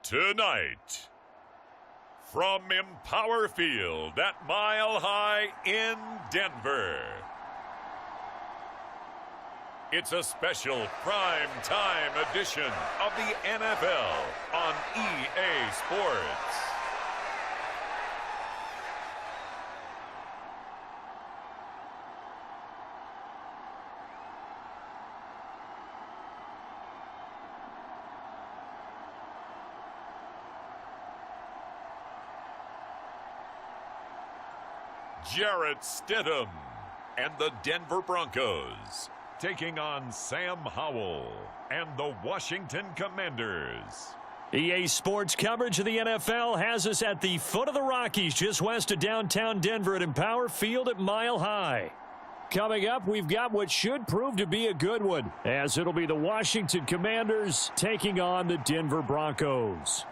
Tonight, from Empower Field at Mile High in Denver, it's a special prime time edition of the NFL on EA Sports. Jarrett Stidham and the Denver Broncos taking on Sam Howell and the Washington Commanders. EA Sports coverage of the NFL has us at the foot of the Rockies, just west of downtown Denver at Empower Field at Mile High. Coming up, we've got what should prove to be a good one, as it'll be the Washington Commanders taking on the Denver Broncos.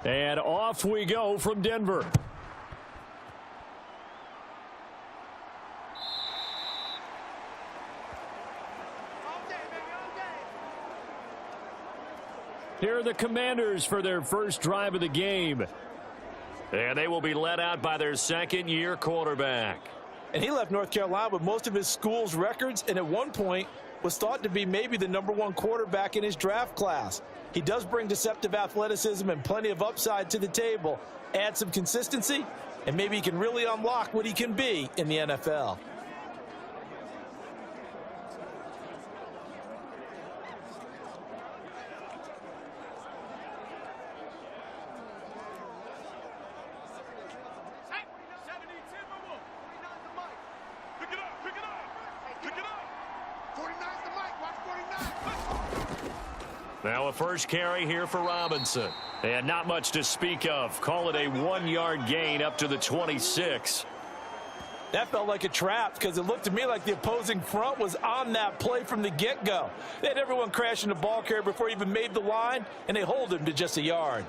And off we go from Denver. Here are the Commanders for their first drive of the game. And they will be led out by their second-year quarterback. And he left North Carolina with most of his school's records, and at one point was thought to be maybe the #1 quarterback in his draft class. He does bring deceptive athleticism and plenty of upside to the table. Add some consistency, and maybe he can really unlock what he can be in the NFL. Now a first carry here for Robinson. And not much to speak of. Call it a 1-yard gain up to the 26. That felt like a trap because it looked to me like the opposing front was on that play from the get-go. They had everyone crashing the ball carrier before he even made the line, and they hold him to just a yard.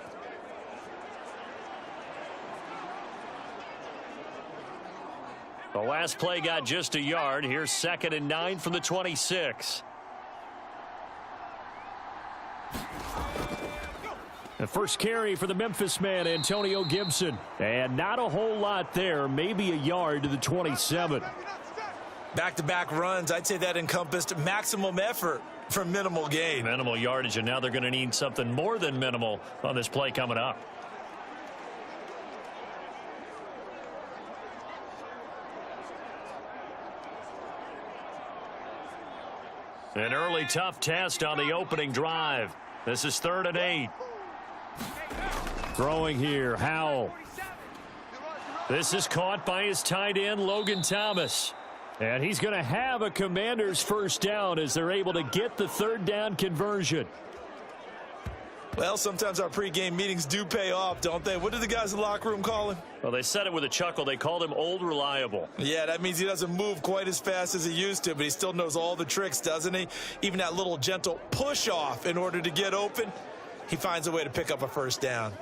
The last play got just a yard. Here's 2nd and 9 from the 26. The first carry for the Memphis man, Antonio Gibson. And not a whole lot there, maybe a yard to the 27. Back-to-back runs, I'd say that encompassed maximum effort for minimal gain. Minimal yardage, and now they're going to need something more than minimal on this play coming up. An early tough test on the opening drive. This is 3rd and 8. Throwing here, Howell. This is caught by his tight end, Logan Thomas. And he's going to have a Commanders first down as they're able to get the 3rd down conversion. Well, sometimes our pregame meetings do pay off, don't they? What do the guys in the locker room call him? Well, they said it with a chuckle. They called him Old Reliable. Yeah, that means he doesn't move quite as fast as he used to, but he still knows all the tricks, doesn't he? Even that little gentle push-off in order to get open, he finds a way to pick up a first down.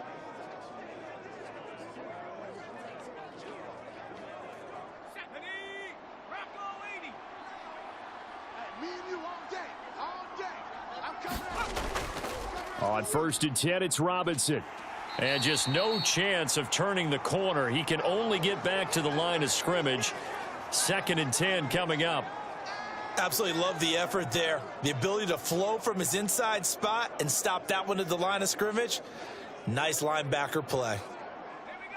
On 1st and 10, it's Robinson. And just no chance of turning the corner. He can only get back to the line of scrimmage. 2nd and 10 coming up. Absolutely love the effort there. The ability to flow from his inside spot and stop that one at the line of scrimmage. Nice linebacker play.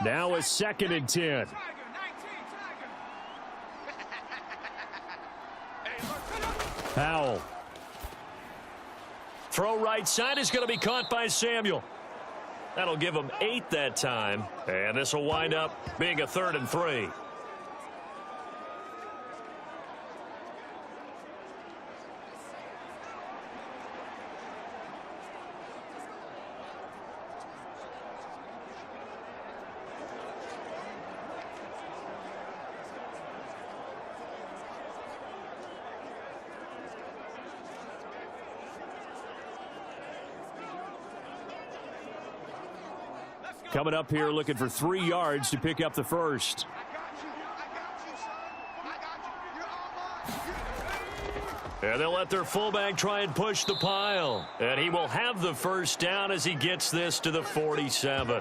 Now a 2nd and 10. Howell. Throw right side is going to be caught by Samuel. That'll give him 8 that time. And this will wind up being a 3rd and 3. Coming up here looking for 3 yards to pick up the first. And they'll let their fullback try and push the pile. And he will have the first down as he gets this to the 47.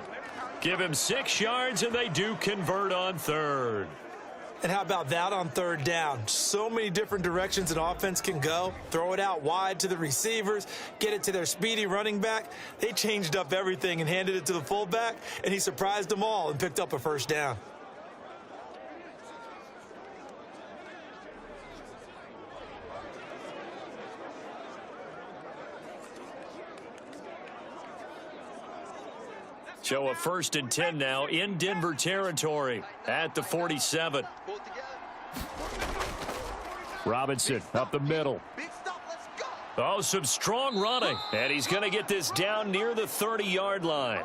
Give him 6 yards, and they do convert on third. And how about that on third down? So many different directions an offense can go. Throw it out wide to the receivers, get it to their speedy running back. They changed up everything and handed it to the fullback, and he surprised them all and picked up a first down. So a 1st and 10 now in Denver territory at the 47. Robinson up the middle. Oh, some strong running. And he's going to get this down near the 30-yard line.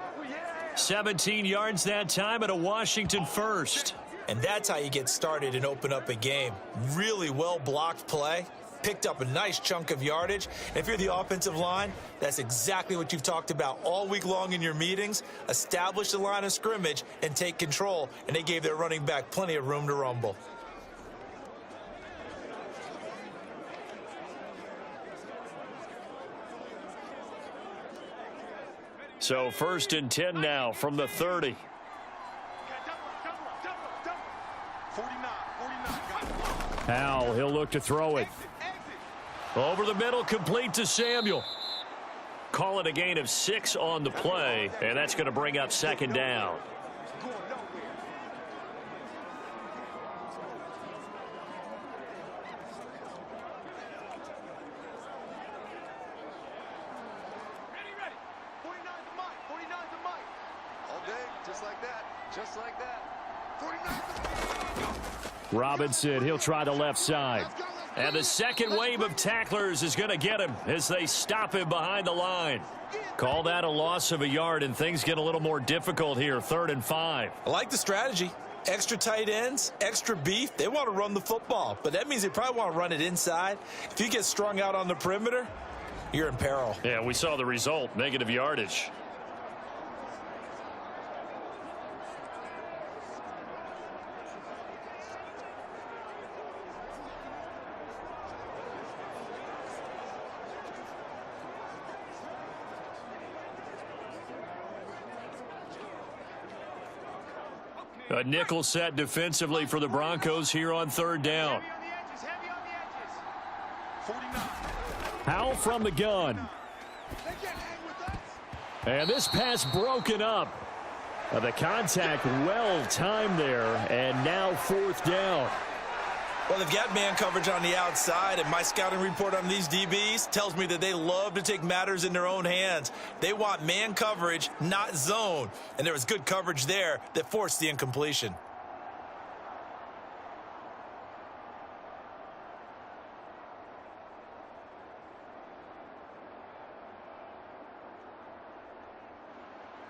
17 yards that time and a Washington first. And that's how you get started and open up a game. Really well-blocked play. Picked up a nice chunk of yardage. If you're the offensive line, that's exactly what you've talked about all week long in your meetings. Establish the line of scrimmage and take control. And they gave their running back plenty of room to rumble. So 1st and 10 now from the 30. Howell, he'll look to throw it. Over the middle, complete to Samuel. Call it a gain of 6 on the play, and that's going to bring up 2nd down. Robinson, he'll try the left side. And the second wave of tacklers is going to get him as they stop him behind the line. Call that a loss of a yard, and things get a little more difficult here. 3rd and 5. I like the strategy. Extra tight ends, extra beef. They want to run the football, but that means they probably want to run it inside. If you get strung out on the perimeter, you're in peril. Yeah, we saw the result, negative yardage. A nickel set defensively for the Broncos here on 3rd down. Howell from the gun. And this pass broken up. The contact well timed there, and now 4th down. Well, they've got man coverage on the outside, and my scouting report on these DBs tells me that they love to take matters in their own hands. They want man coverage, not zone. And there was good coverage there that forced the incompletion.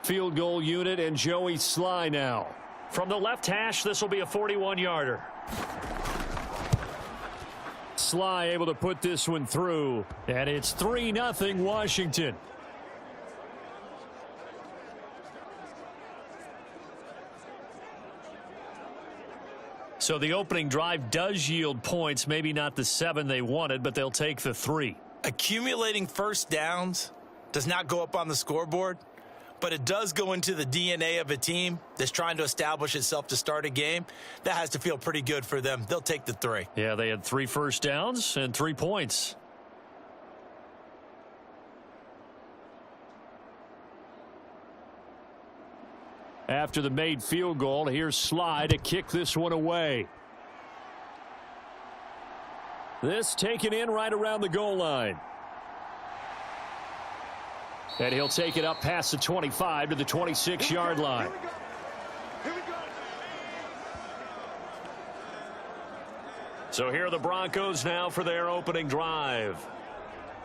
Field goal unit and Joey Sly now. From the left hash, this will be a 41-yarder. Sly able to put this one through, and it's 3-0 Washington. So the opening drive does yield points, maybe not the 7 they wanted, but they'll take the 3. Accumulating first downs does not go up on the scoreboard, but it does go into the DNA of a team that's trying to establish itself to start a game. That has to feel pretty good for them. They'll take the 3. Yeah, they had 3 first downs and 3 points. After the made field goal, here's Sly to kick this one away. This taken in right around the goal line. And he'll take it up past the 25 to the 26-yard line. So here are the Broncos now for their opening drive.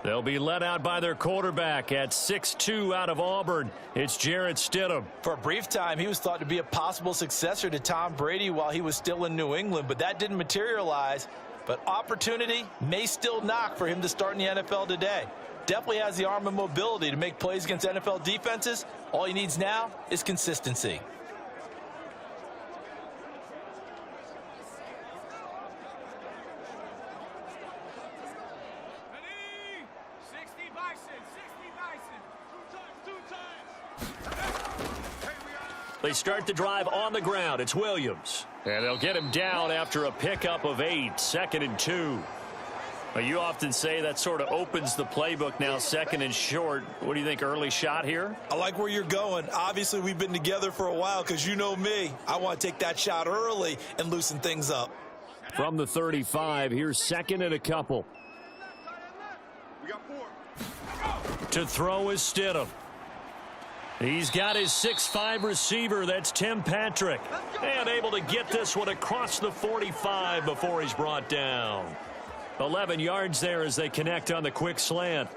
They'll be led out by their quarterback at 6'2" out of Auburn. It's Jarrett Stidham. For a brief time, he was thought to be a possible successor to Tom Brady while he was still in New England, but that didn't materialize. But opportunity may still knock for him to start in the NFL today. Definitely has the arm and mobility to make plays against NFL defenses. All he needs now is consistency. They start the drive on the ground. It's Williams. And they'll get him down after a pickup of 8, 2nd and 2. Well, you often say that sort of opens the playbook now, 2nd and short. What do you think, early shot here? I like where you're going. Obviously, we've been together for a while because you know me. I want to take that shot early and loosen things up. From the 35, here's 2nd and a couple. We got 4. To throw is Stidham. He's got his 6'5 receiver. That's Tim Patrick. And able to get this one across the 45 before he's brought down. 11 yards there as they connect on the quick slant.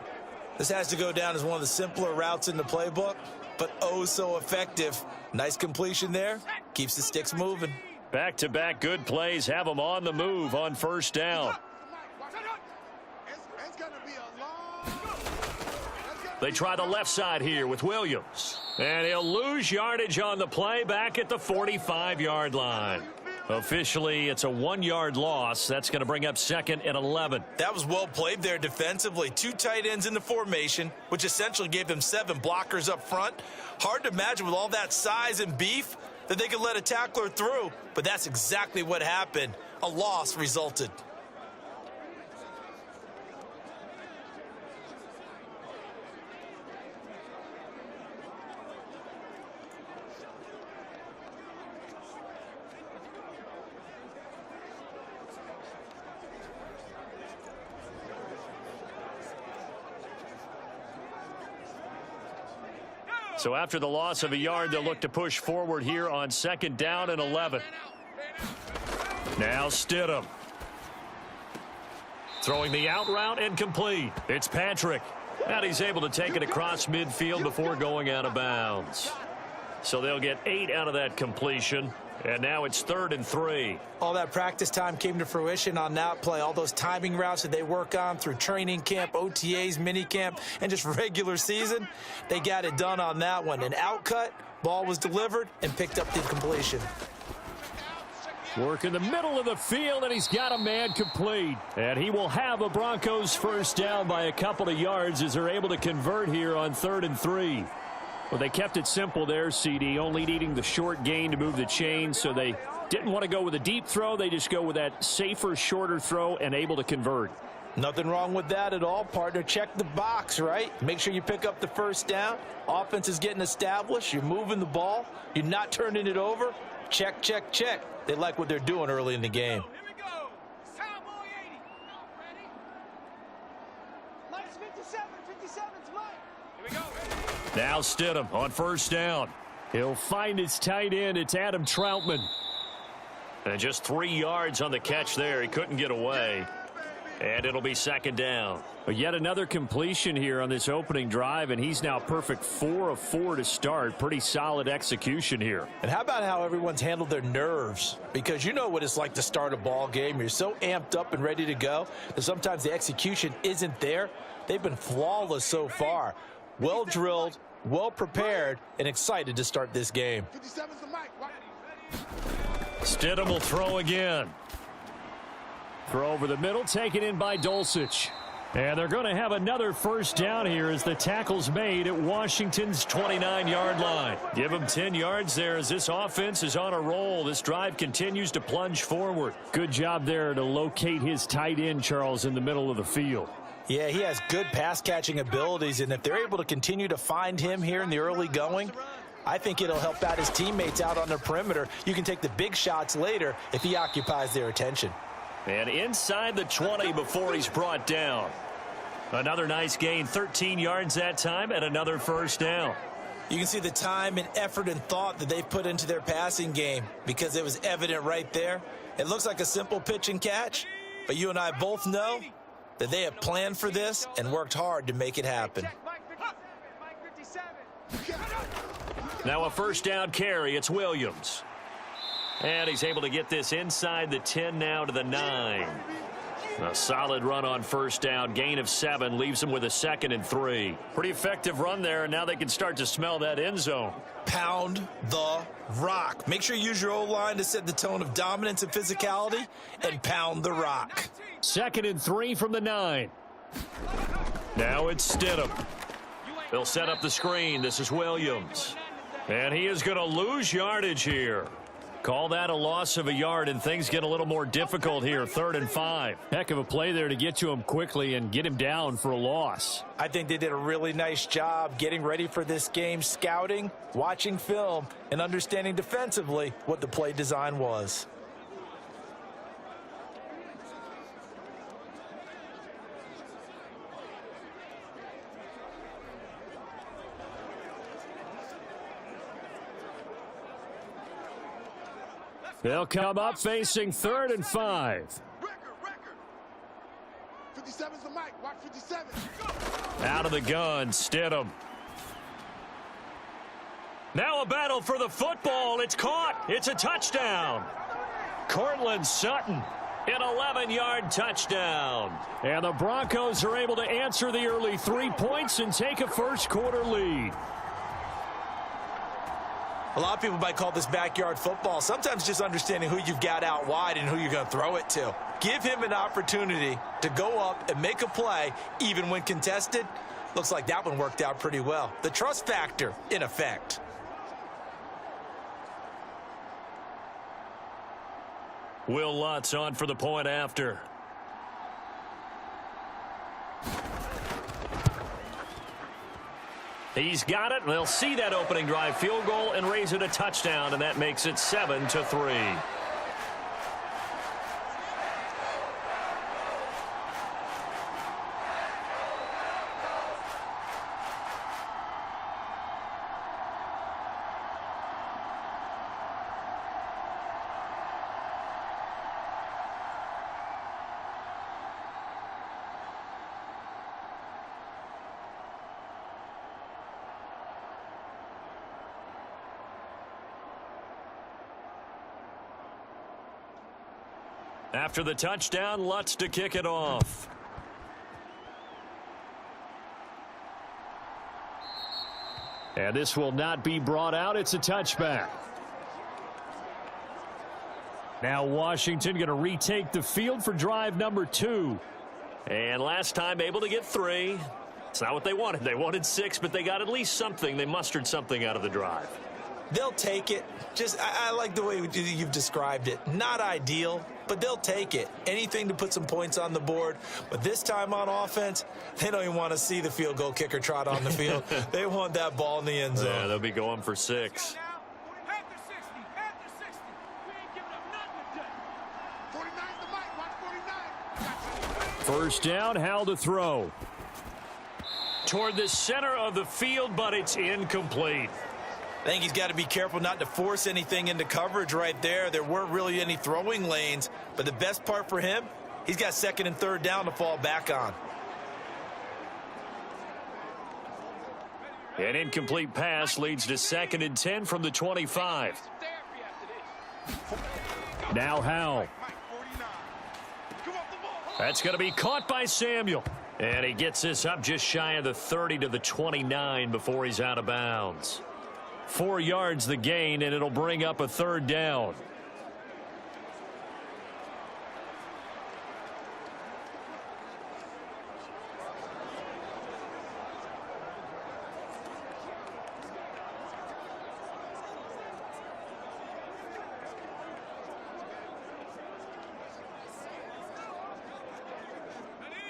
This has to go down as one of the simpler routes in the playbook, but oh so effective. Nice completion there. Keeps the sticks moving. Back-to-back good plays have them on the move on first down. They try the left side here with Williams. And he'll lose yardage on the play back at the 45-yard line. Officially, it's a 1-yard loss. That's going to bring up 2nd and 11. That was well played there defensively. 2 tight ends in the formation, which essentially gave them 7 blockers up front. Hard to imagine with all that size and beef that they could let a tackler through, but that's exactly what happened. A loss resulted. So after the loss of a yard, they'll look to push forward here on 2nd down and 11. Now Stidham. Throwing the out route and complete. It's Patrick. And he's able to take it across midfield before going out of bounds. So they'll get 8 out of that completion. And now it's 3rd and 3. All that practice time came to fruition on that play. All those timing routes that they work on through training camp, OTAs, mini camp, and just regular season, they got it done on that one. An outcut, ball was delivered, and picked up the completion. Work in the middle of the field, and he's got a man complete. And he will have a Broncos first down by a couple of yards as they're able to convert here on 3rd and 3. Well, they kept it simple there, CD, only needing the short gain to move the chain, so they didn't want to go with a deep throw. They just go with that safer, shorter throw and able to convert. Nothing wrong with that at all, partner. Check the box, right? Make sure you pick up the first down. Offense is getting established. You're moving the ball. You're not turning it over. Check, check, check. They like what they're doing early in the game. Here we go. Cowboy 80. Ready? Minus 57. 57's mine. Here we go. Now Stidham on first down. He'll find his tight end. It's Adam Troutman. And just 3 yards on the catch there. He couldn't get away. And it'll be 2nd down. But yet another completion here on this opening drive, and he's now perfect 4 of 4 to start. Pretty solid execution here. And how about how everyone's handled their nerves? Because you know what it's like to start a ball game. You're so amped up and ready to go that sometimes the execution isn't there. They've been flawless so far. Well drilled, well prepared, and excited to start this game. 57's the mic. Stidham will throw again. Throw over the middle, taken in by Dulcich. And they're going to have another first down here as the tackle's made at Washington's 29-yard line. Give them 10 yards there as this offense is on a roll. This drive continues to plunge forward. Good job there to locate his tight end, Charles, in the middle of the field. Yeah, he has good pass-catching abilities, and if they're able to continue to find him here in the early going, I think it'll help out his teammates out on the perimeter. You can take the big shots later if he occupies their attention. And inside the 20 before he's brought down. Another nice gain, 13 yards that time, and another first down. You can see the time and effort and thought that they've put into their passing game because it was evident right there. It looks like a simple pitch and catch, but you and I both know that they have planned for this and worked hard to make it happen. Now a first down carry. It's Williams. And he's able to get this inside the 10 now to the 9. A solid run on first down. Gain of 7 leaves them with a 2nd and 3. Pretty effective run there, and now they can start to smell that end zone. Pound the rock. Make sure you use your O-line to set the tone of dominance and physicality, and pound the rock. 2nd and 3 from the 9. Now it's Stidham. They'll set up the screen. This is Williams. And he is going to lose yardage here. Call that a loss of a yard, and things get a little more difficult here. 3rd and 5. Heck of a play there to get to him quickly and get him down for a loss. I think they did a really nice job getting ready for this game, scouting, watching film, and understanding defensively what the play design was. They'll come up facing 3rd and 5. Record. 57's the mic. Watch 57. Out of the gun, Stidham. Now a battle for the football. It's caught. It's a touchdown. Cortland Sutton, an 11-yard touchdown. And the Broncos are able to answer the early 3 points and take a first-quarter lead. A lot of people might call this backyard football. Sometimes just understanding who you've got out wide and who you're going to throw it to. Give him an opportunity to go up and make a play, even when contested. Looks like that one worked out pretty well. The trust factor in effect. Will Lutz on for the point after. He's got it. They'll see that opening drive field goal and raise it a touchdown, and that makes it 7-3. After the touchdown, Lutz to kick it off. And this will not be brought out. It's a touchback. Now Washington going to retake the field for drive number 2. And last time able to get 3. It's not what they wanted. They wanted 6, but they got at least something. They mustered something out of the drive. They'll take it. I like the way you've described it. Not ideal, but they'll take it. Anything to put some points on the board. But this time on offense, they don't even want to see the field goal kicker trot on the field. They want that ball in the end zone. Yeah, they'll be going for 6. After 60. We ain't giving up nothing today. 49's the mic. Watch 49. First down, Howell to throw. Toward the center of the field, but it's incomplete. I think he's got to be careful not to force anything into coverage right there. There weren't really any throwing lanes, but the best part for him, he's got 2nd and 3rd down to fall back on. An incomplete pass leads to 2nd and 10 from the 25. Now Howell. That's going to be caught by Samuel. And he gets this up just shy of the 30 to the 29 before he's out of bounds. 4 yards the gain, and it'll bring up a 3rd down.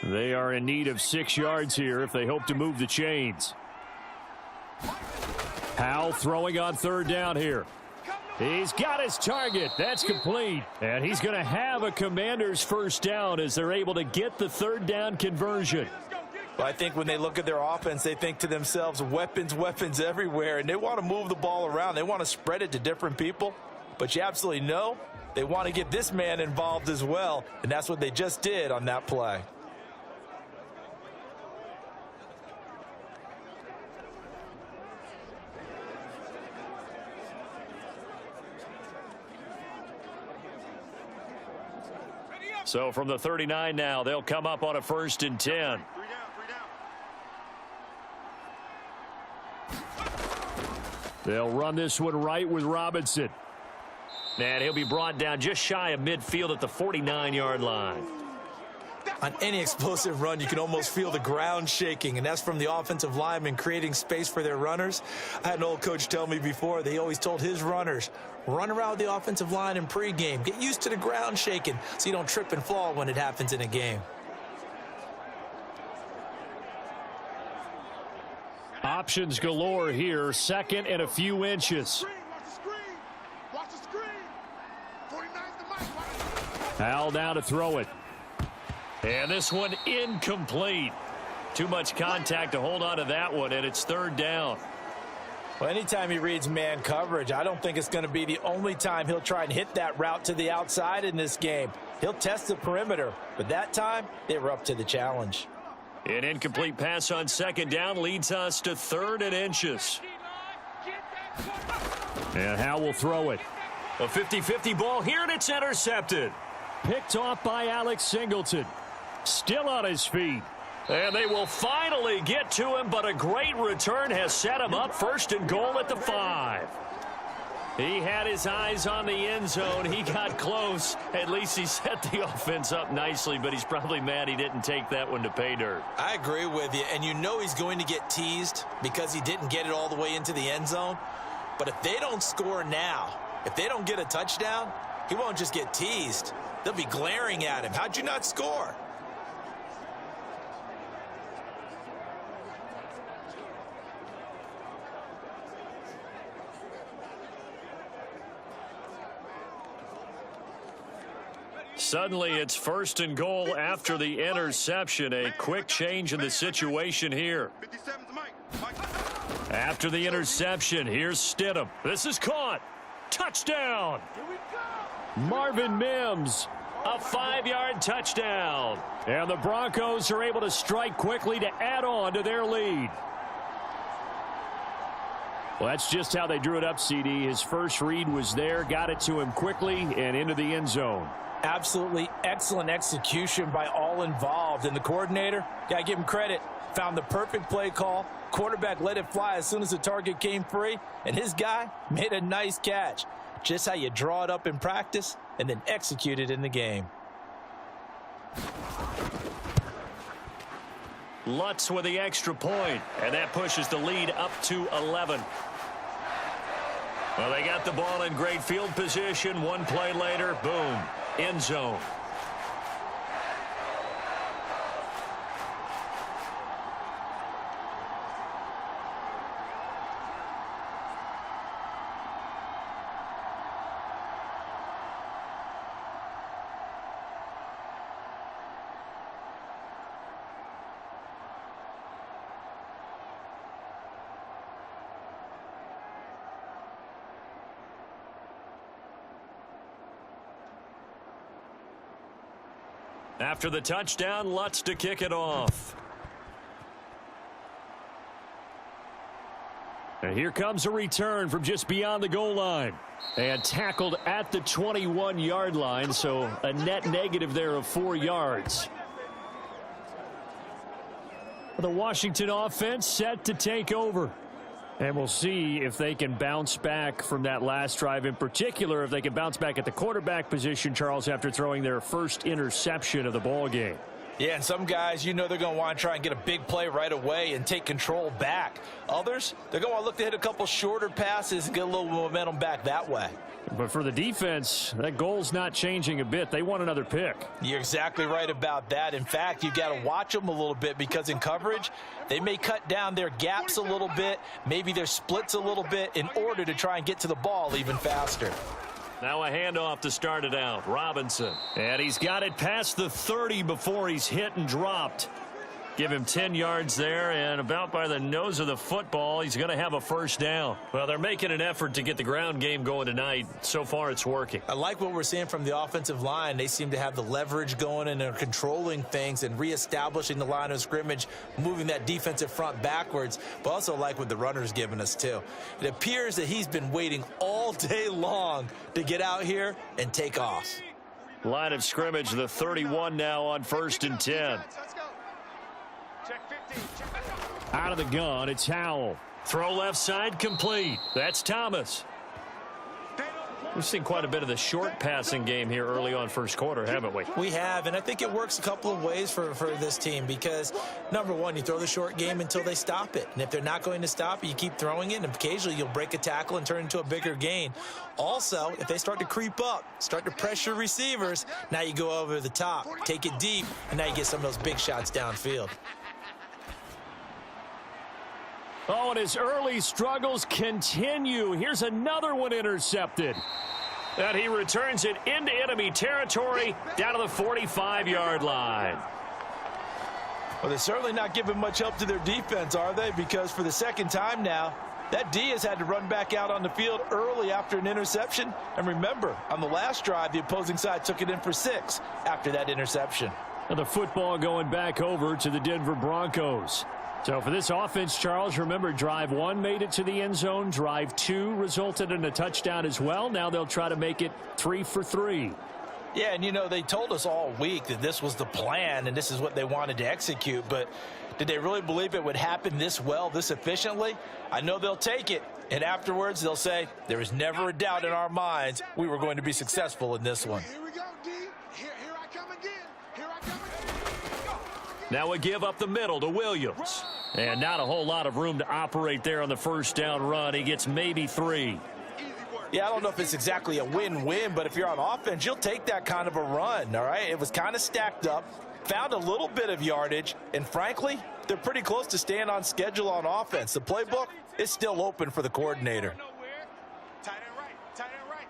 They are in need of 6 yards here if they hope to move the chains. Howell throwing on 3rd down here. He's got his target. That's complete. And he's going to have a Commander's first down as they're able to get the 3rd down conversion. Well, I think when they look at their offense, they think to themselves, weapons everywhere, and they want to move the ball around. They want to spread it to different people. But you absolutely know they want to get this man involved as well, and that's what they just did on that play. So from the 39 now, they'll come up on a 1st and 10. They'll run this one right with Robinson. And he'll be brought down just shy of midfield at the 49-yard line. On any explosive run, you can almost feel the ground shaking, and that's from the offensive linemen creating space for their runners. I had an old coach tell me before, they always told his runners, run around with the offensive line in pregame. Get used to the ground shaking so you don't trip and fall when it happens in a game. Options galore here. 2nd and a few inches. Watch the screen. 49's the mic. Al now to throw it. And this one incomplete. Too much contact to hold on to that one, and it's 3rd down. Well, anytime he reads man coverage, I don't think it's going to be the only time he'll try and hit that route to the outside in this game. He'll test the perimeter, but that time they were up to the challenge. An incomplete pass on 2nd down leads us to 3rd and inches. And Howell will throw it. A 50-50 ball here, and it's intercepted. Picked off by Alex Singleton. Still on his feet. And they will finally get to him, but a great return has set him up 1st and goal at the 5. He had his eyes on the end zone. He got close. At least he set the offense up nicely, but he's probably mad he didn't take that one to pay dirt. I agree with you, and you know he's going to get teased because he didn't get it all the way into the end zone. But if they don't score now, if they don't get a touchdown, he won't just get teased. They'll be glaring at him. How'd you not score? Suddenly, it's 1st and goal after the interception. A quick change in the situation here. After the interception, here's Stidham. This is caught. Touchdown. Marvin Mims. A 5-yard touchdown. And the Broncos are able to strike quickly to add on to their lead. Well, that's just how they drew it up, CD. His first read was there, got it to him quickly, and into the end zone. Absolutely excellent execution by all involved. And the coordinator, got to give him credit, found the perfect play call. Quarterback let it fly as soon as the target came free, and his guy made a nice catch. Just how you draw it up in practice and then execute it in the game. Lutz with the extra point, and that pushes the lead up to 11. Well, they got the ball in great field position. One play later, boom, end zone. After the touchdown, Lutz to kick it off. And here comes a return from just beyond the goal line. And tackled at the 21-yard line, so a net negative there of 4 yards. The Washington offense set to take over. And we'll see if they can bounce back from that last drive, in particular if they can bounce back at the quarterback position, Charles, after throwing their first interception of the ball game. Yeah, and some guys, you know, they're going to want to try and get a big play right away and take control back. Others, they're going to want to look to hit a couple shorter passes and get a little momentum back that way. But for the defense, that goal's not changing a bit. They want another pick. You're exactly right about that. In fact, you've got to watch them a little bit because in coverage, they may cut down their gaps a little bit, maybe their splits a little bit in order to try and get to the ball even faster. Now a handoff to start it out. Robinson. And he's got it past the 30 before he's hit and dropped. Give him 10 yards there, and about by the nose of the football, he's going to have a first down. Well, they're making an effort to get the ground game going tonight. So far, it's working. I like what we're seeing from the offensive line. They seem to have the leverage going, and they're controlling things and reestablishing the line of scrimmage, moving that defensive front backwards, but also like what the runner's giving us, too. It appears that he's been waiting all day long to get out here and take off. Line of scrimmage, the 31 now on 1st and 10. Out of the gun, it's Howell. Throw left side, complete. That's Thomas. We've seen quite a bit of the short passing game here early on first quarter, haven't we? We have, and I think it works a couple of ways for this team because, number one, you throw the short game until they stop it. And if they're not going to stop it, you keep throwing it, and occasionally you'll break a tackle and turn into a bigger gain. Also, if they start to creep up, start to pressure receivers, now you go over the top, take it deep, and now you get some of those big shots downfield. Oh, and his early struggles continue. Here's another one intercepted. And he returns it into enemy territory down to the 45-yard line. Well, they're certainly not giving much help to their defense, are they? Because for the second time now, that D has had to run back out on the field early after an interception. And remember, on the last drive, the opposing side took it in for 6 after that interception. And the football going back over to the Denver Broncos. So for this offense, Charles, remember, drive 1 made it to the end zone. Drive 2 resulted in a touchdown as well. Now they'll try to make it 3 for 3. Yeah, and, you know, they told us all week that this was the plan and this is what they wanted to execute. But did they really believe it would happen this well, this efficiently? I know they'll take it. And afterwards, they'll say, there was never a doubt in our minds we were going to be successful in this one. Here we go, D. Here I come again. Here I come again. Now we give up the middle to Williams. And not a whole lot of room to operate there on the first down run. He gets maybe 3. Yeah, I don't know if it's exactly a win-win, but if you're on offense, you'll take that kind of a run, all right? It was kind of stacked up, found a little bit of yardage, and frankly, they're pretty close to staying on schedule on offense. The playbook is still open for the coordinator. Tight end right.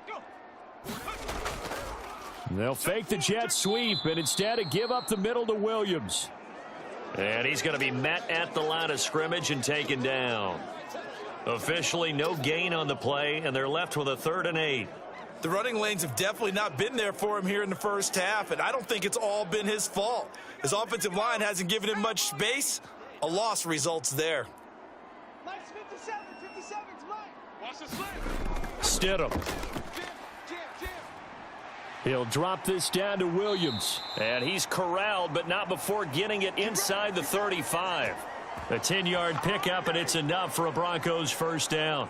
Go. They'll fake the jet sweep and instead give up the middle to Williams. And he's going to be met at the line of scrimmage and taken down. Officially no gain on the play, and they're left with a 3rd and 8. The running lanes have definitely not been there for him here in the first half, and I don't think it's all been his fault. His offensive line hasn't given him much space. A loss results there. Mike's 57's Mike. Watch the slip. Stidham. He'll drop this down to Williams. And he's corralled, but not before getting it inside the 35. A 10-yard pickup, and it's enough for a Broncos first down.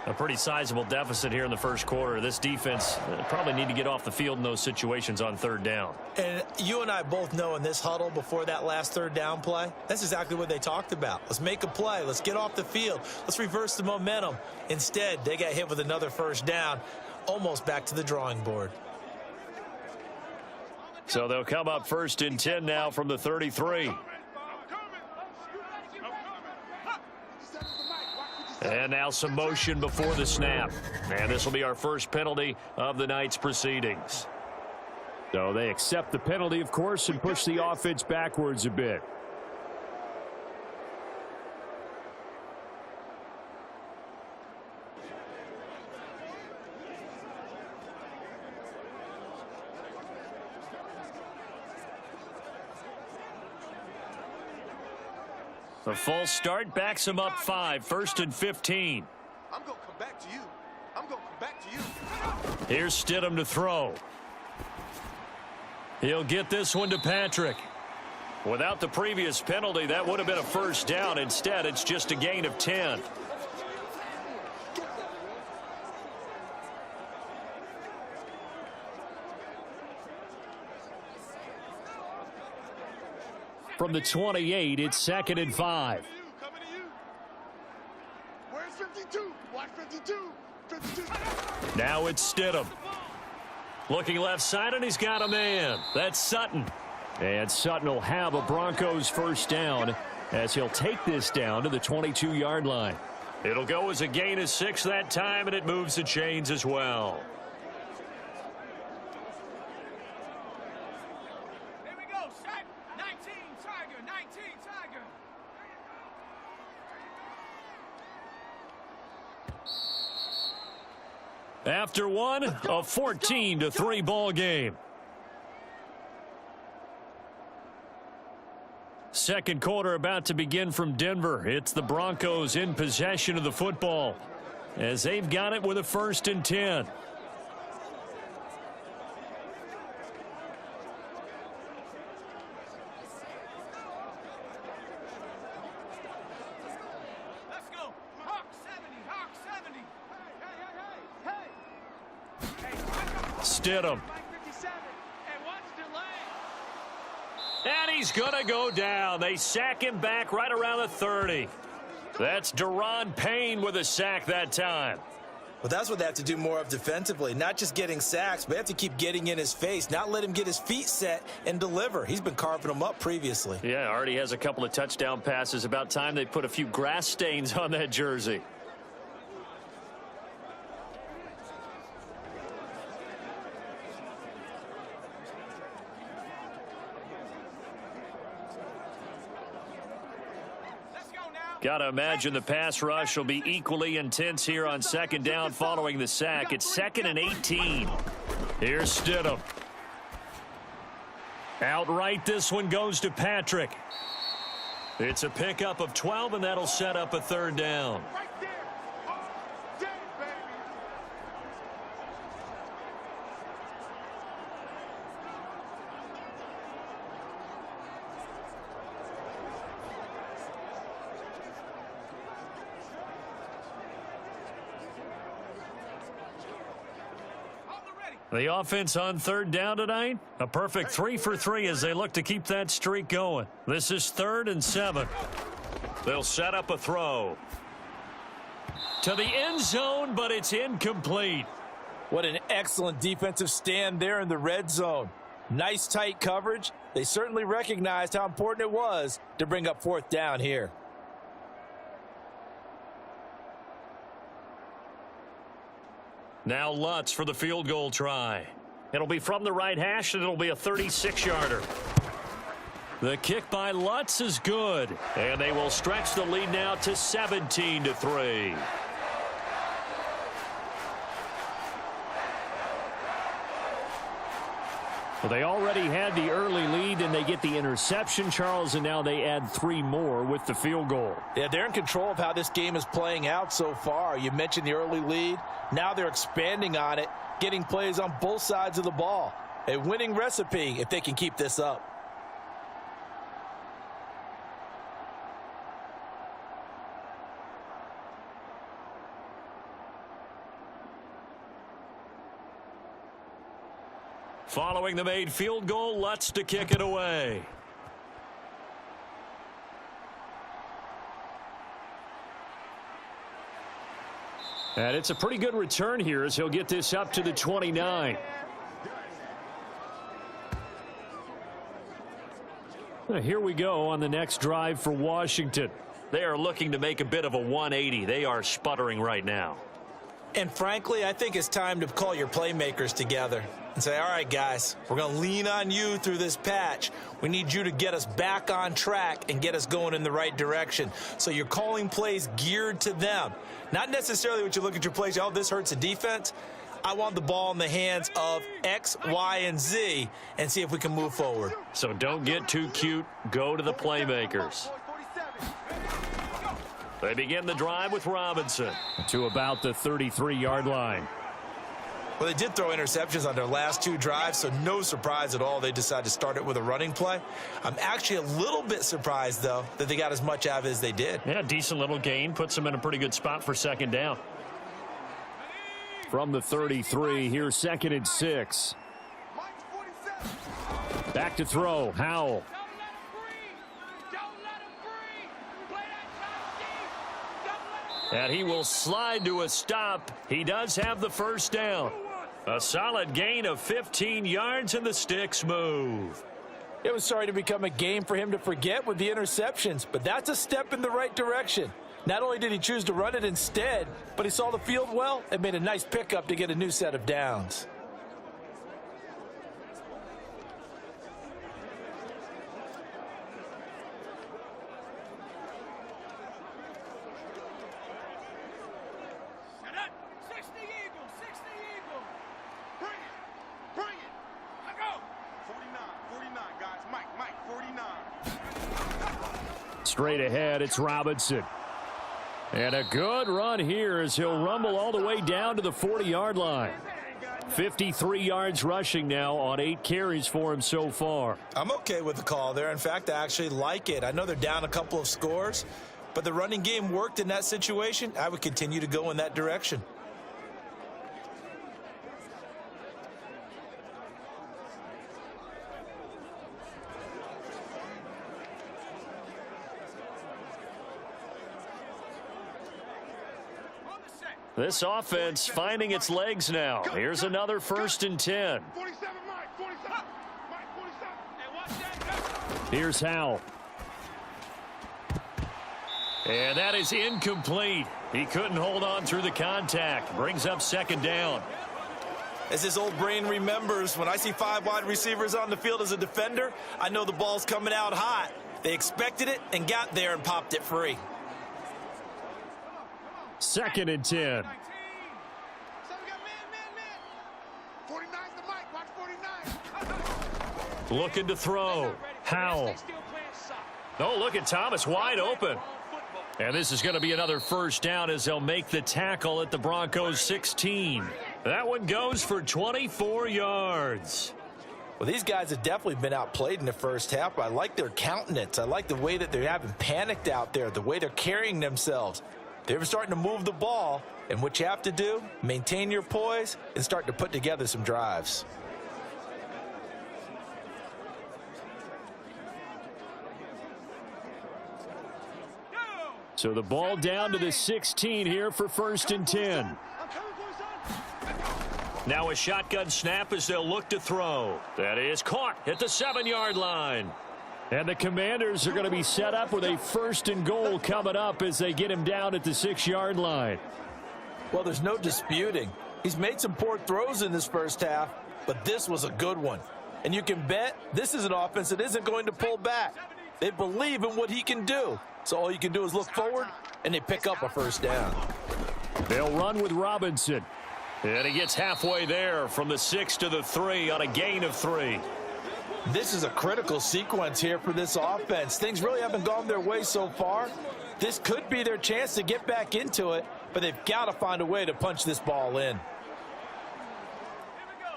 A pretty sizable deficit here in the first quarter. This defense probably need to get off the field in those situations on 3rd down. And you and I both know in this huddle before that last 3rd down play, that's exactly what they talked about. Let's make a play. Let's get off the field. Let's reverse the momentum. Instead, they got hit with another first down, almost back to the drawing board. So they'll come up 1st and 10 now from the 33. And now some motion before the snap. And this will be our first penalty of the night's proceedings. So they accept the penalty, of course, and push the offense backwards a bit. The false start backs him up 5, 1st and 15. I'm going to come back to you. I'm going to come back to you. Here's Stidham to throw. He'll get this one to Patrick. Without the previous penalty, that would have been a first down. Instead, it's just a gain of 10. From the 28, it's 2nd and 5. Coming to you. Where's 52? Watch 52. 52. Now it's Stidham. Looking left side, and he's got a man. That's Sutton. And Sutton will have a Broncos first down as he'll take this down to the 22-yard line. It'll go as a gain of 6 that time, and it moves the chains as well. Here we go. Set. 19 Tiger. 19 Tiger. After one, a 14-3 ball game. Second quarter about to begin from Denver. It's the Broncos in possession of the football as they've got it with a 1st and 10. Stidham. And he's going to go down. They sack him back right around the 30. That's Deron Payne with a sack that time. Well, that's what they have to do more of defensively. Not just getting sacks, but they have to keep getting in his face. Not let him get his feet set and deliver. He's been carving them up previously. Yeah, already has a couple of touchdown passes. About time they put a few grass stains on that jersey. Got to imagine the pass rush will be equally intense here on second down following the sack. It's 2nd and 18. Here's Stidham. Outright, this one goes to Patrick. It's a pickup of 12, and that'll set up a 3rd down. The offense on 3rd down tonight, a perfect 3 for 3 as they look to keep that streak going. This is 3rd and 7. They'll set up a throw to the end zone, but it's incomplete. What an excellent defensive stand there in the red zone. Nice tight coverage. They certainly recognized how important it was to bring up 4th down here. Now Lutz for the field goal try. It'll be from the right hash, and it'll be a 36-yarder. The kick by Lutz is good, and they will stretch the lead now to 17-3. Well, they already had the early lead, and they get the interception, Charles, and now they add 3 more with the field goal. Yeah, they're in control of how this game is playing out so far. You mentioned the early lead. Now they're expanding on it, getting plays on both sides of the ball. A winning recipe if they can keep this up. Following the made field goal, Lutz to kick it away. And it's a pretty good return here as he'll get this up to the 29. Here we go on the next drive for Washington. They are looking to make a bit of a 180. They are sputtering right now. And frankly, I think it's time to call your playmakers together and say, all right, guys, we're going to lean on you through this patch. We need you to get us back on track and get us going in the right direction. So you're calling plays geared to them. Not necessarily what you look at your plays, oh, this hurts the defense. I want the ball in the hands of X, Y, and Z and see if we can move forward. So don't get too cute. Go to the playmakers. They begin the drive with Robinson to about the 33-yard line. Well, they did throw interceptions on their last 2 drives, so no surprise at all they decided to start it with a running play. I'm actually a little bit surprised, though, that they got as much out of it as they did. Yeah, decent little gain. Puts them in a pretty good spot for 2nd down. From the 33, here's 2nd and 6. Back to throw, Howell. And he will slide to a stop. He does have the 1st down. A solid gain of 15 yards, and the sticks move. It was starting to become a game for him to forget with the interceptions, but that's a step in the right direction. Not only did he choose to run it instead, but he saw the field well and made a nice pickup to get a new set of downs. Straight ahead, it's Robinson. And a good run here as he'll rumble all the way down to the 40-yard line. 53 yards rushing now on 8 carries for him so far. I'm okay with the call there. In fact, I actually like it. I know they're down a couple of scores, but the running game worked in that situation. I would continue to go in that direction. This offense finding its legs now. Here's another 1st and 10. 47, Mike. 47. Mike, 47. Hey, watch that. Here's Howell. And that is incomplete. He couldn't hold on through the contact. Brings up 2nd down. As his old brain remembers, when I see 5 wide receivers on the field as a defender, I know the ball's coming out hot. They expected it and got there and popped it free. 2nd and 10. So we got man. 49's the Mike. Watch 49. Looking to throw. Howell. Oh, look at Thomas wide open. And this is going to be another 1st down as they'll make the tackle at the Broncos 16. That one goes for 24 yards. Well, these guys have definitely been outplayed in the first half, but I like their countenance. I like the way that they're having panicked out there, the way they're carrying themselves. They're starting to move the ball, and what you have to do, maintain your poise and start to put together some drives. So the ball down to the 16 here for 1st and 10. Now a shotgun snap as they'll look to throw. That is caught at the 7-yard line. And the Commanders are going to be set up with a 1st and goal coming up as they get him down at the 6-yard line. Well, there's no disputing. He's made some poor throws in this first half, but this was a good one. And you can bet this is an offense that isn't going to pull back. They believe in what he can do. So all you can do is look forward, and they pick up a 1st down. They'll run with Robinson. And he gets halfway there from the 6 to the 3 on a gain of 3. This is a critical sequence here for this offense. Things really haven't gone their way so far. This could be their chance to get back into it, but they've got to find a way to punch this ball in.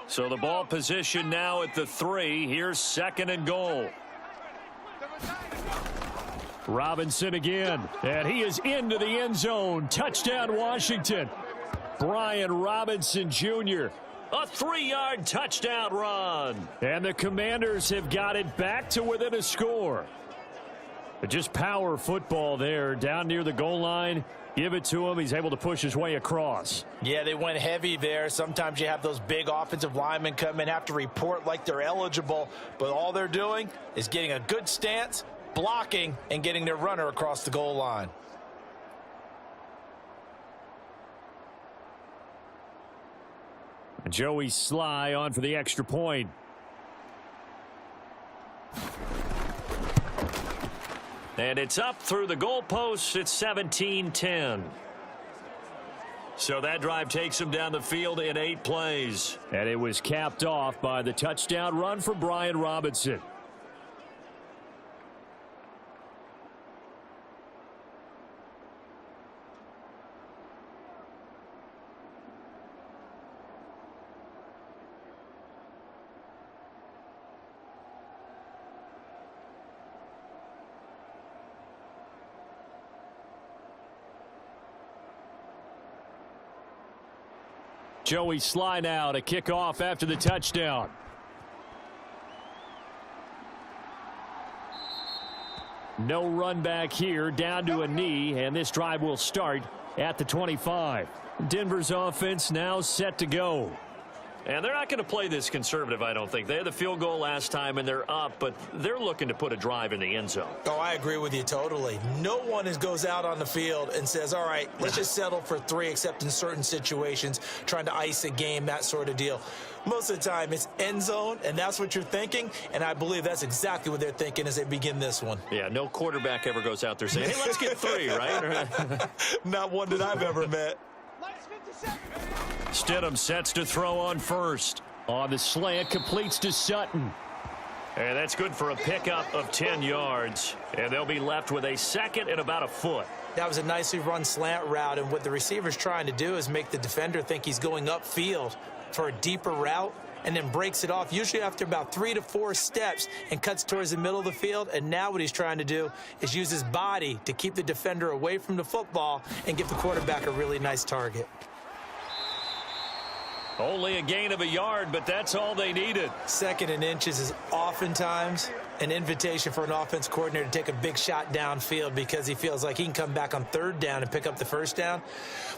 So the ball position now at the 3. Here's 2nd and goal. Robinson again, and he is into the end zone. Touchdown, Washington. Brian Robinson Jr. A 3-yard touchdown run. And the Commanders have got it back to within a score. But just power football there down near the goal line. Give it to him. He's able to push his way across. Yeah, they went heavy there. Sometimes you have those big offensive linemen come in, have to report like they're eligible. But all they're doing is getting a good stance, blocking, and getting their runner across the goal line. Joey Sly on for the extra point. And it's up through the goalposts. It's 17-10. So that drive takes him down the field in 8 plays. And it was capped off by the touchdown run from Brian Robinson. Joey Sly now to kick off after the touchdown. No run back here, down to a knee, and this drive will start at the 25. Denver's offense now set to go. And they're not going to play this conservative, I don't think. They had the field goal last time, and they're up, but they're looking to put a drive in the end zone. Oh, I agree with you totally. No one goes out on the field and says, all right, let's just settle for 3, except in certain situations, trying to ice a game, that sort of deal. Most of the time, it's end zone, and that's what you're thinking, and I believe that's exactly what they're thinking as they begin this one. Yeah, no quarterback ever goes out there saying, hey, let's get 3, right? Not one that I've ever met. Stidham sets to throw on first. On the slant, completes to Sutton. And that's good for a pickup of 10 yards. And they'll be left with a second and about a foot. That was a nicely run slant route, and what the receiver's trying to do is make the defender think he's going upfield for a deeper route, and then breaks it off, usually after about 3 to 4 steps, and cuts towards the middle of the field. And now what he's trying to do is use his body to keep the defender away from the football and give the quarterback a really nice target. Only a gain of a yard, but that's all they needed. 2nd and inches is oftentimes an invitation for an offense coordinator to take a big shot downfield because he feels like he can come back on 3rd down and pick up the 1st down.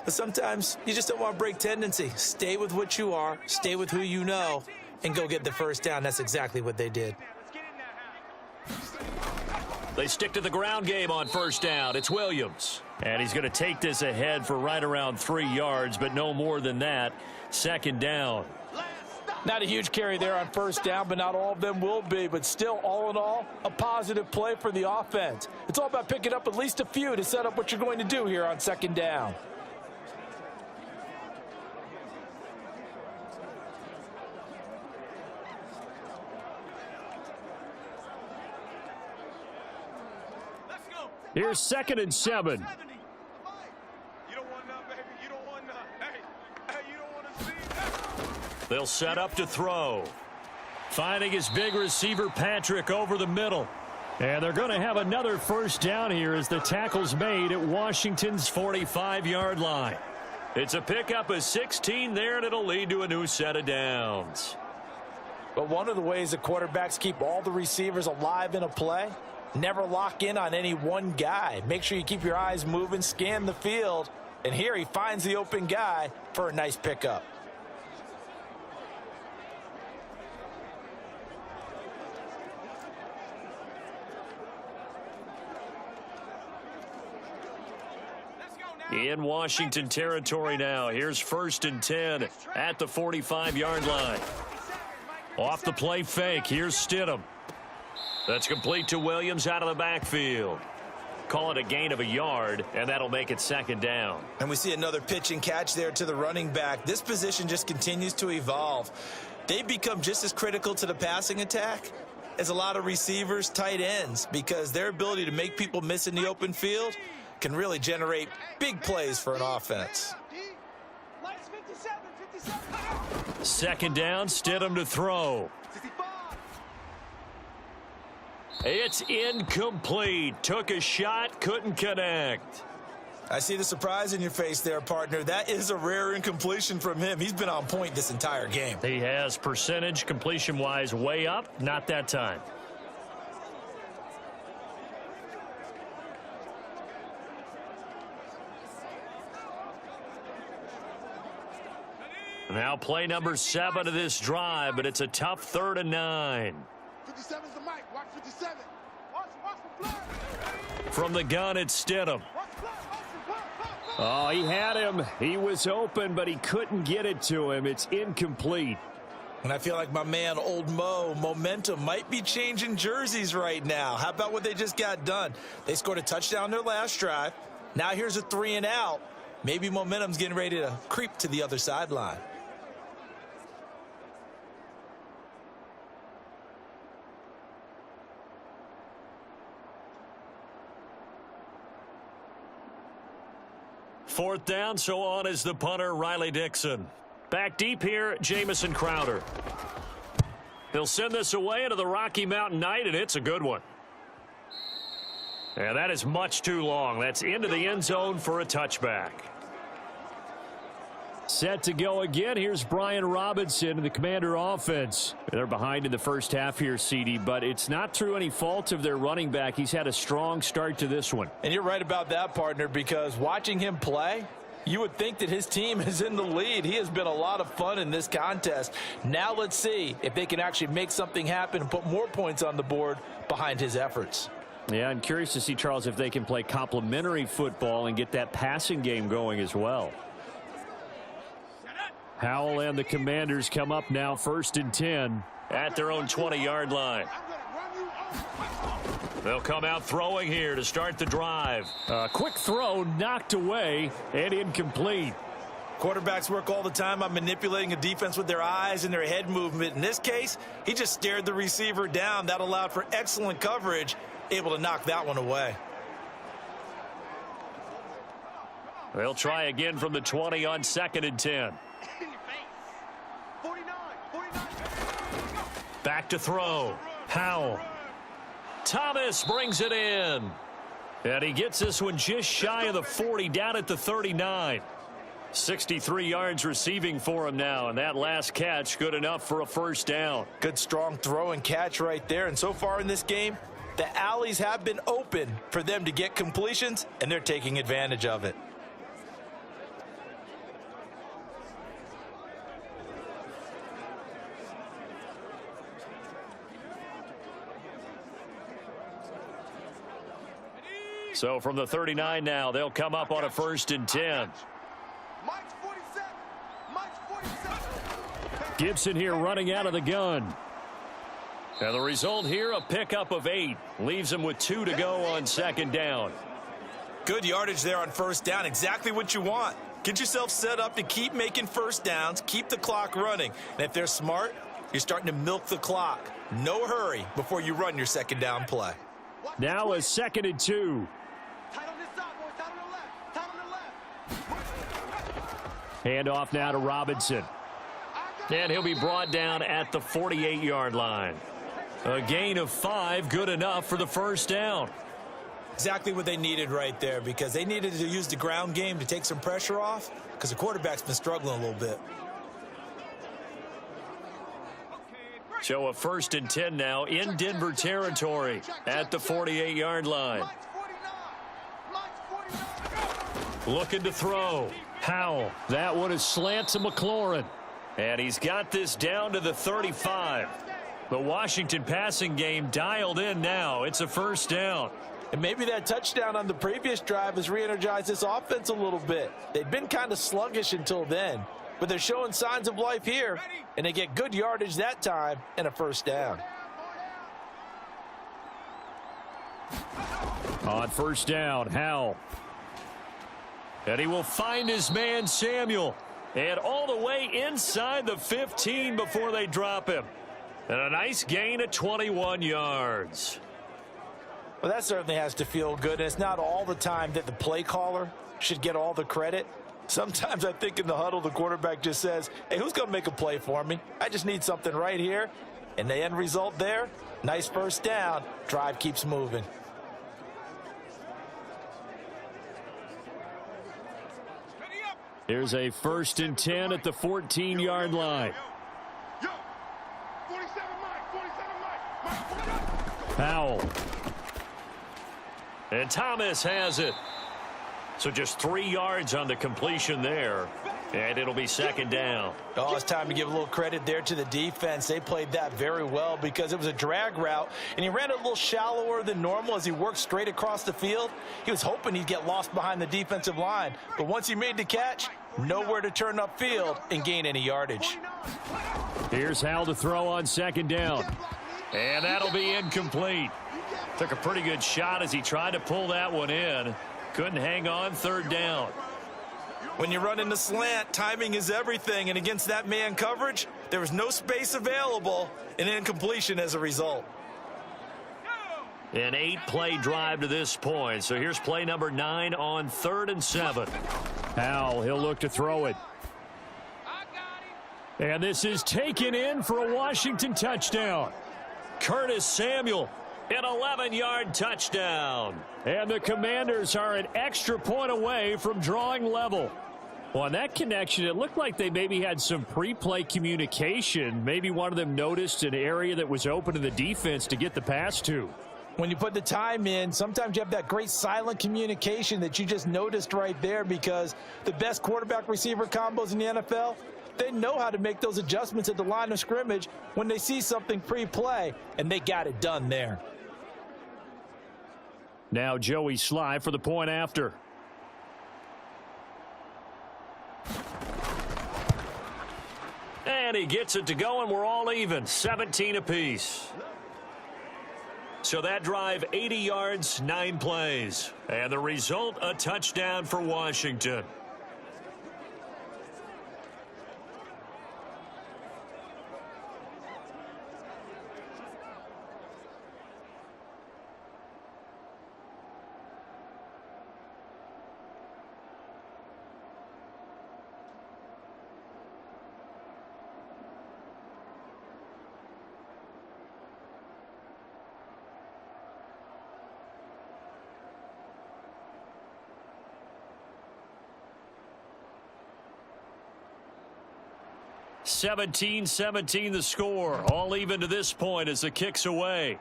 But sometimes you just don't want to break tendency. Stay with what you are, stay with who you know, and go get the 1st down. That's exactly what they did. They stick to the ground game on 1st down. It's Williams. And he's going to take this ahead for right around 3 yards, but no more than that. 2nd down. Not a huge carry there on 1st down, but not all of them will be. But still, all in all, a positive play for the offense. It's all about picking up at least a few to set up what you're going to do here on 2nd down. Here's 2nd and 7. You don't want none, baby. You don't want none. Hey, you don't want to see that. They'll set up to throw. Finding his big receiver, Patrick, over the middle. And they're going to have another 1st down here as the tackle's made at Washington's 45-yard line. It's a pickup of 16 there, and it'll lead to a new set of downs. But one of the ways that quarterbacks keep all the receivers alive in a play, never lock in on any one guy. Make sure you keep your eyes moving, scan the field, and here he finds the open guy for a nice pickup. In Washington territory now. Here's 1st and 10 at the 45-yard line. Off the play fake. Here's Stidham. That's complete to Williams out of the backfield. Call it a gain of a yard, and that'll make it 2nd down. And we see another pitch and catch there to the running back. This position just continues to evolve. They become just as critical to the passing attack as a lot of receivers, tight ends, because their ability to make people miss in the open field can really generate big plays for an offense. 2nd down, Stidham to throw. It's incomplete. Took a shot, couldn't connect. I see the surprise in your face there, partner. That is a rare incompletion from him. He's been on point this entire game. He has percentage completion-wise way up, not that time. Now play number 7 of this drive, but it's a tough 3rd and 9. 57's the mic. Watch 57. Watch the play. From the gun, it's Stidham. Oh, he had him. He was open, but he couldn't get it to him. It's incomplete. And I feel like my man, Old Mo, momentum might be changing jerseys right now. How about what they just got done? They scored a touchdown their last drive. Now here's a 3 and out. Maybe momentum's getting ready to creep to the other sideline. Fourth down, so on is the punter, Riley Dixon. Back deep here, Jamison Crowder. He'll send this away into the Rocky Mountain Night, and it's a good one. And that is much too long. That's into the end zone for a touchback. Set to go again. Here's Brian Robinson and the Commander offense. They're behind in the first half here, CD, but it's not through any fault of their running back. He's had a strong start to this one. And you're right about that, partner, because watching him play, you would think that his team is in the lead. He has been a lot of fun in this contest. Now let's see if they can actually make something happen and put more points on the board behind his efforts. Yeah, I'm curious to see, Charles, if they can play complementary football and get that passing game going as well. Howell and the Commanders come up now 1st and 10 at their own 20-yard line. They'll come out throwing here to start the drive. A quick throw knocked away and incomplete. Quarterbacks work all the time on manipulating a defense with their eyes and their head movement. In this case, he just stared the receiver down. That allowed for excellent coverage, able to knock that one away. They'll try again from the 20 on 2nd and 10. Back to throw. Howell. Thomas brings it in. And he gets this one just shy of the 40, down at the 39. 63 yards receiving for him now, and that last catch good enough for a first down. Good strong throw and catch right there. And so far in this game, the alleys have been open for them to get completions, and they're taking advantage of it. So from the 39 now, they'll come up on a 1st and 10. Mike's 47. Mike's 47. Gibson here running out of the gun. And the result here, a pickup of 8. Leaves him with 2 to go on 2nd down. Good yardage there on 1st down. Exactly what you want. Get yourself set up to keep making 1st downs, keep the clock running. And if they're smart, you're starting to milk the clock. No hurry before you run your 2nd down play. Now a 2nd and 2. Tight on this side, boys. Tight on the left. Tight on the left. Hand off now to Robinson. And he'll be brought down at the 48-yard line. A gain of 5, good enough for the 1st down. Exactly what they needed right there, because they needed to use the ground game to take some pressure off, because the quarterback's been struggling a little bit. So a 1st and 10 now in Denver territory at the 48-yard line. Mike's 49. Mike's 49. Looking to throw. Howell. That one is slant to McLaurin. And he's got this down to the 35. The Washington passing game dialed in now. It's a 1st down. And maybe that touchdown on the previous drive has re-energized this offense a little bit. They've been kind of sluggish until then, but they're showing signs of life here, and they get good yardage that time and a 1st down. On 1st down, Howell. And he will find his man, Samuel. And all the way inside the 15 before they drop him. And a nice gain of 21 yards. Well, that certainly has to feel good, and it's not all the time that the play caller should get all the credit. Sometimes I think in the huddle, the quarterback just says, hey, who's going to make a play for me? I just need something right here. And the end result there, nice 1st down. Drive keeps moving. Here's a 1st and 10 at the 14-yard line. Yo, 47 Mike. Howell. And Thomas has it. So just 3 yards on the completion there. And it'll be 2nd down. Oh, it's time to give a little credit there to the defense. They played that very well because it was a drag route, and he ran it a little shallower than normal as he worked straight across the field. He was hoping he'd get lost behind the defensive line, but once he made the catch, nowhere to turn upfield and gain any yardage. Here's Howell to throw on 2nd down. And that'll be incomplete. Took a pretty good shot as he tried to pull that one in. Couldn't hang on 3rd down. When you run in the slant, timing is everything, and against that man coverage, there was no space available, and incompletion as a result. An 8-play drive to this point. So here's play number 9 on 3rd and 7. Howell, he'll look to throw it. And this is taken in for a Washington touchdown. Curtis Samuel, an 11-yard touchdown. And the Commanders are an extra point away from drawing level. Well, on that connection, it looked like they maybe had some pre-play communication. Maybe one of them noticed an area that was open to the defense to get the pass to. When you put the time in, sometimes you have that great silent communication that you just noticed right there, because the best quarterback-receiver combos in the NFL, they know how to make those adjustments at the line of scrimmage when they see something pre-play, and they got it done there. Now Joey Sly for the point after. And he gets it to go, and we're all even, 17 apiece. So that drive, 80 yards, 9 plays. And the result, a touchdown for Washington. 17-17 the score. All even to this point as the kick's away.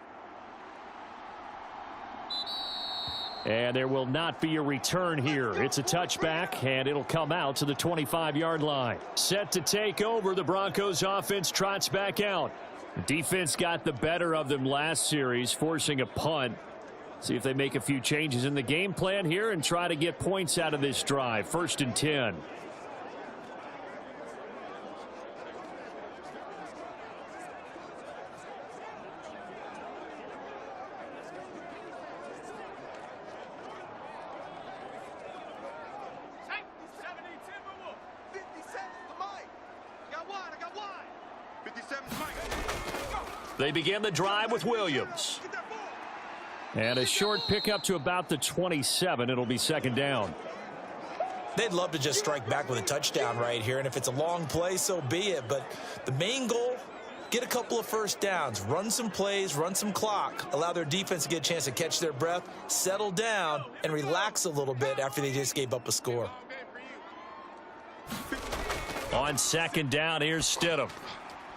And there will not be a return here. It's a touchback, and it'll come out to the 25-yard line. Set to take over, the Broncos offense trots back out. The defense got the better of them last series, forcing a punt. See if they make a few changes in the game plan here and try to get points out of this drive. 1st and 10. They begin the drive with Williams. And a short pickup to about the 27. It'll be 2nd down. They'd love to just strike back with a touchdown right here, and if it's a long play, so be it. But the main goal, get a couple of first downs, run some plays, run some clock, allow their defense to get a chance to catch their breath, settle down, and relax a little bit after they just gave up a score. On 2nd down, here's Stidham.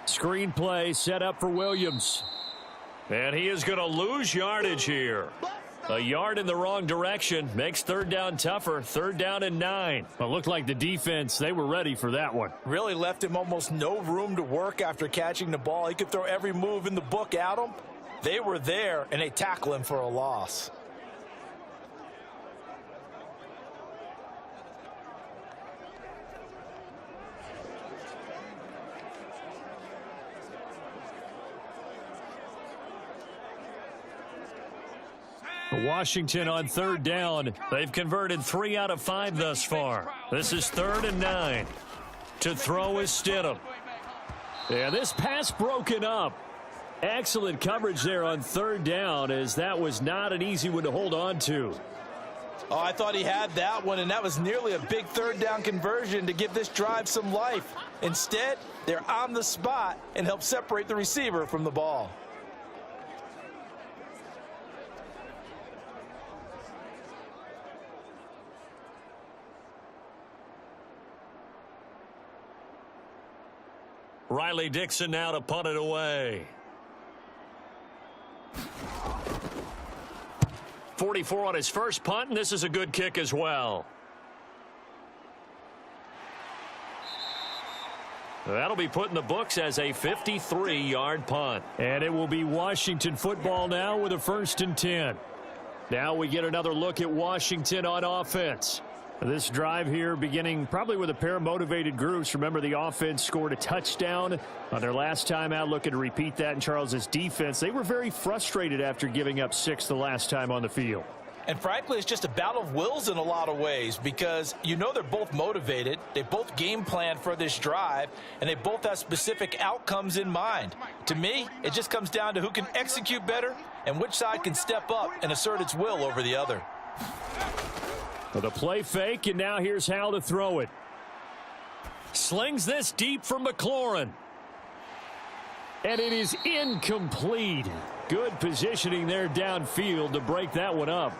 Screen play set up for Williams. And he is going to lose yardage here. A yard in the wrong direction makes 3rd down tougher. 3rd down and 9. It looked like the defense, they were ready for that one. Really left him almost no room to work after catching the ball. He could throw every move in the book at him. They were there, and they tackle him for a loss. Washington on 3rd down. They've converted 3 out of 5 thus far. This is 3rd and 9. To throw is Stidham. Yeah, this pass broken up. Excellent coverage there on 3rd down, as that was not an easy one to hold on to. Oh, I thought he had that one, and that was nearly a big 3rd down conversion to give this drive some life. Instead, they're on the spot and help separate the receiver from the ball. Riley Dixon now to punt it away. 44 on his first punt, and this is a good kick as well. That'll be put in the books as a 53-yard punt. And it will be Washington football now with a 1st and 10. Now we get another look at Washington on offense. This drive here beginning probably with a pair of motivated groups. Remember, the offense scored a touchdown on their last time out. Looking to repeat that in Charles's defense. They were very frustrated after giving up 6 the last time on the field. And frankly, it's just a battle of wills in a lot of ways, because you know they're both motivated. They both game plan for this drive, and they both have specific outcomes in mind. To me, it just comes down to who can execute better and which side can step up and assert its will over the other. The play fake, and now here's Hal to throw it. Slings this deep for McLaurin. And it is incomplete. Good positioning there downfield to break that one up.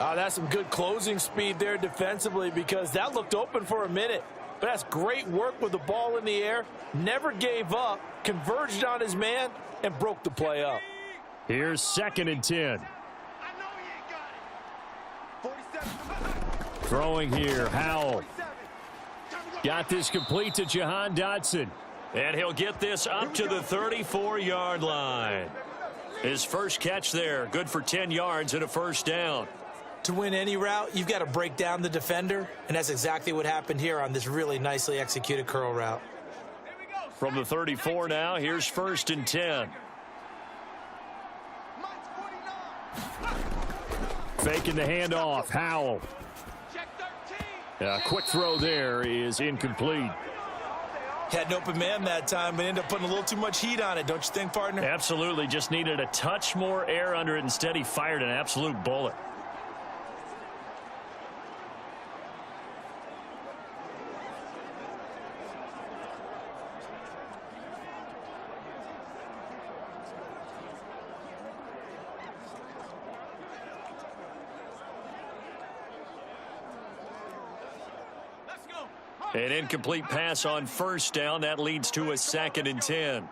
That's some good closing speed there defensively, because that looked open for a minute. But that's great work with the ball in the air. Never gave up, converged on his man, and broke the play up. Here's 2nd and 10. Throwing here, Howell. Got this complete to Jahan Dotson. And he'll get this up to the 34-yard line. His first catch there, good for 10 yards and a 1st down. To win any route, you've got to break down the defender, and that's exactly what happened here on this really nicely executed curl route. From the 34 now, here's 1st and 10. Faking the handoff, Howell. Quick throw there is incomplete. Had an open man that time, but ended up putting a little too much heat on it, don't you think, partner? Absolutely. Just needed a touch more air under it. Instead, he fired an absolute bullet. An incomplete pass on first down. That leads to a 2nd and 10.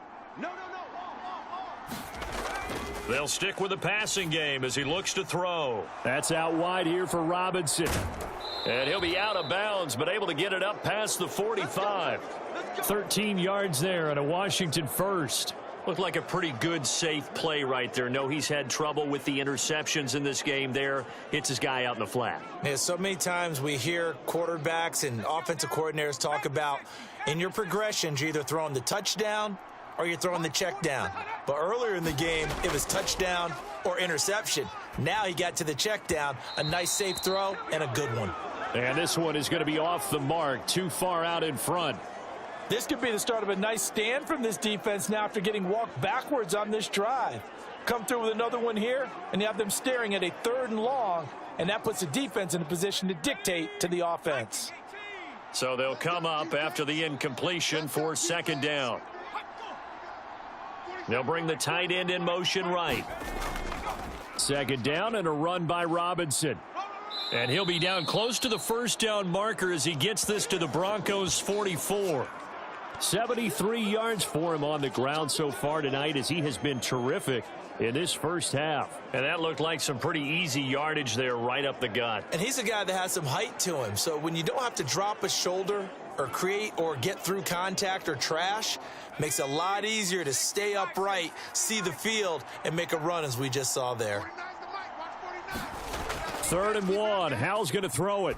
They'll stick with the passing game as he looks to throw. That's out wide here for Robinson. And he'll be out of bounds, but able to get it up past the 45. 13 yards there and a Washington first. Looked like a pretty good, safe play right there. No, he's had trouble with the interceptions in this game there. Hits his guy out in the flat. Yeah, so many times we hear quarterbacks and offensive coordinators talk about in your progressions, you're either throwing the touchdown or you're throwing the check down. But earlier in the game, it was touchdown or interception. Now he got to the check down, a nice safe throw, and a good one. And this one is going to be off the mark, too far out in front. This could be the start of a nice stand from this defense now after getting walked backwards on this drive. Come through with another one here, and you have them staring at a 3rd and long, and that puts the defense in a position to dictate to the offense. So they'll come up after the incompletion for 2nd down. They'll bring the tight end in motion right. 2nd down and a run by Robinson. And he'll be down close to the first down marker as he gets this to the Broncos' 44. 73 yards for him on the ground so far tonight as he has been terrific in this first half. And that looked like some pretty easy yardage there right up the gut. And he's a guy that has some height to him. So when you don't have to drop a shoulder or create or get through contact or trash, makes it a lot easier to stay upright, see the field, and make a run as we just saw there. 3rd and 1. Howell's going to throw it.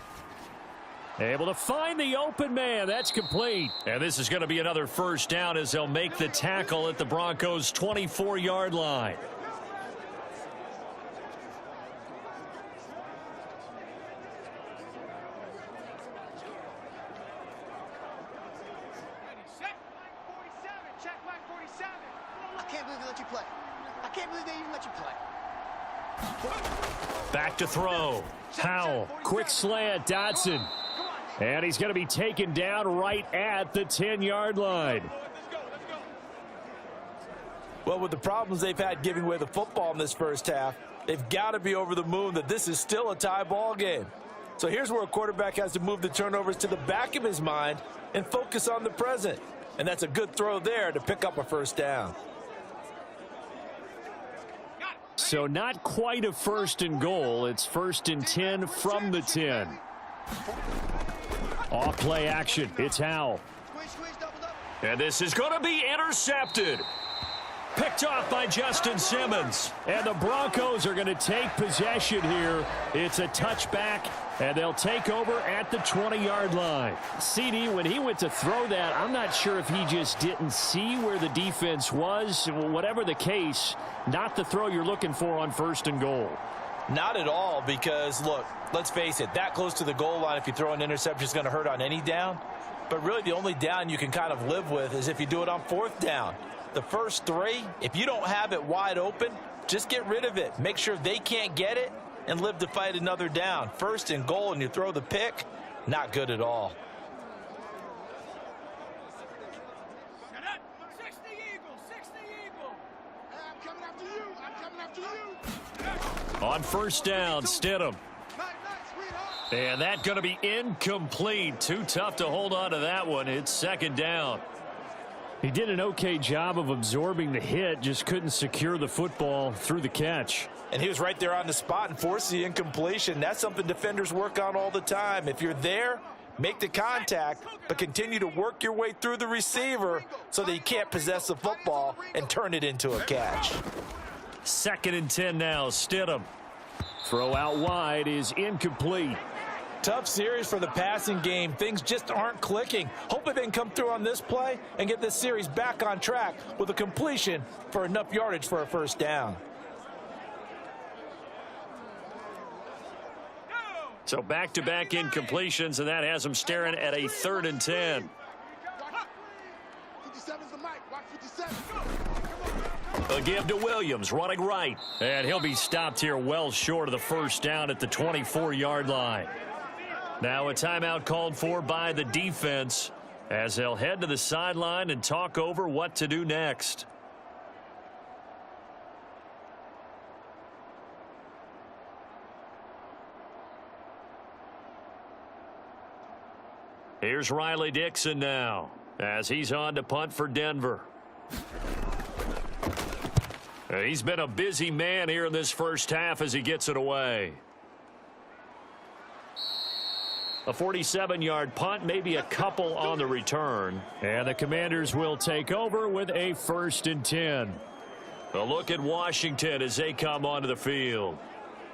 Able to find the open man. That's complete. And this is going to be another first down as they'll make the tackle at the Broncos' 24-yard line. I can't believe they let you play. I can't believe they even let you play. Back to throw. Howell. Quick slant. Dotson. And he's going to be taken down right at the 10-yard line. Well, with the problems they've had giving away the football in this first half, they've got to be over the moon that this is still a tie ball game. So here's where a quarterback has to move the turnovers to the back of his mind and focus on the present. And that's a good throw there to pick up a first down. So not quite a 1st and goal. It's 1st and 10 from the 10. Off play action. It's Howell. And this is going to be intercepted. Picked off by Justin Simmons. And the Broncos are going to take possession here. It's a touchback, and they'll take over at the 20-yard line. CD, when he went to throw that, I'm not sure if he just didn't see where the defense was. Whatever the case, not the throw you're looking for on 1st and goal. Not at all, because, look, let's face it, that close to the goal line, if you throw an interception, is going to hurt on any down. But really, the only down you can kind of live with is if you do it on 4th down. The first 3, if you don't have it wide open, just get rid of it. Make sure they can't get it and live to fight another down. 1st and goal, and you throw the pick, not good at all. 60 Eagle. I'm coming after you. On 1st down, Stidham. And that's going to be incomplete. Too tough to hold on to that one. It's 2nd down. He did an okay job of absorbing the hit, just couldn't secure the football through the catch. And he was right there on the spot and forced the incompletion. That's something defenders work on all the time. If you're there, make the contact, but continue to work your way through the receiver so that you can't possess the football and turn it into a catch. 2nd and 10 now. Stidham. Throw out wide is incomplete. Tough series for the passing game. Things just aren't clicking. Hopefully they can come through on this play and get this series back on track with a completion for enough yardage for a first down. So back-to-back incompletions, and that has them staring at a 3rd and 10. 57's the mic. Watch 57. A give to Williams, running right. And he'll be stopped here well short of the first down at the 24-yard line. Now a timeout called for by the defense as they'll head to the sideline and talk over what to do next. Here's Riley Dixon now as he's on to punt for Denver. He's been a busy man here in this first half as he gets it away. A 47-yard punt, maybe a couple on the return. And the Commanders will take over with a 1st and 10. A look at Washington as they come onto the field.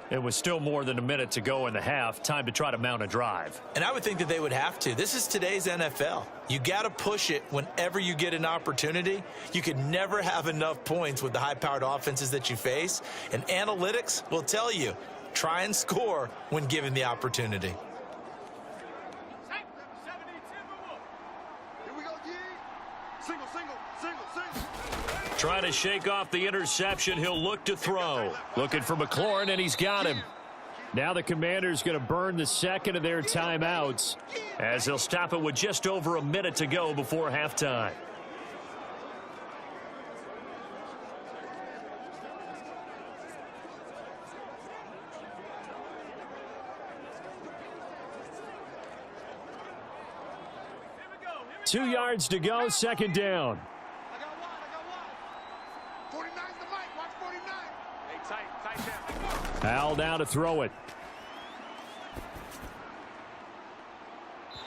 It was still more than a minute to go in the half. Time to try to mount a drive. And I would think that they would have to. This is today's NFL. You got to push it whenever you get an opportunity. You can never have enough points with the high-powered offenses that you face. And analytics will tell you, try and score when given the opportunity. Trying to shake off the interception. He'll look to throw. Looking for McLaurin, and he's got him. Now the Commanders going to burn the second of their timeouts as they'll stop it with just over a minute to go before halftime. Two yards to go, second down. Al now to throw it.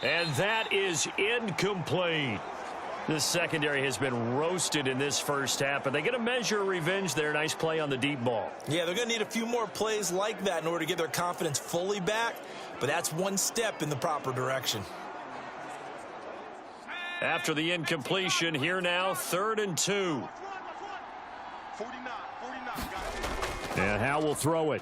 And that is incomplete. The secondary has been roasted in this first half, but they get a measure of revenge there. Nice play on the deep ball. Yeah, they're going to need a few more plays like that in order to get their confidence fully back, but that's one step in the proper direction. After the incompletion, here now, 3rd and 2. 49. And Hal will throw it.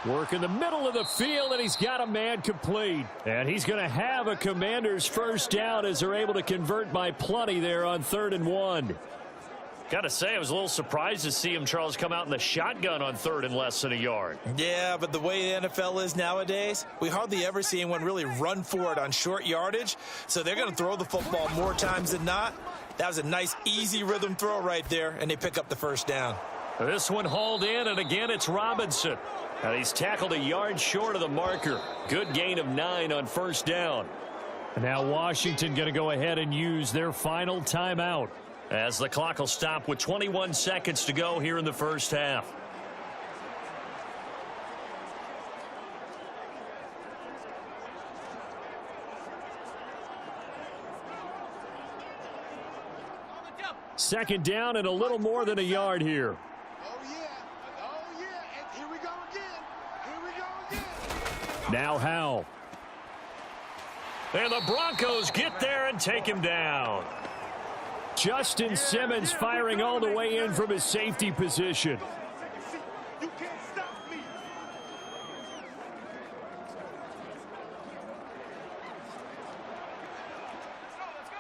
Work in the middle of the field, and he's got a man complete. And he's going to have a Commanders first down as they're able to convert by plenty there on 3rd and 1. Got to say, I was a little surprised to see him, Charles, come out in the shotgun on 3rd and less than a yard. Yeah, but the way the NFL is nowadays, we hardly ever see anyone really run for it on short yardage. So they're going to throw the football more times than not. That was a nice, easy rhythm throw right there, and they pick up the first down. This one hauled in, and again it's Robinson. And he's tackled a yard short of the marker. Good gain of 9 on first down. And now Washington going to go ahead and use their final timeout as the clock will stop with 21 seconds to go here in the first half. Second down and a little more than a yard here. And here we go again. Now Howell. And the Broncos get there and take him down. Justin Simmons firing all the way in from his safety position. You can't stop me. Let's go.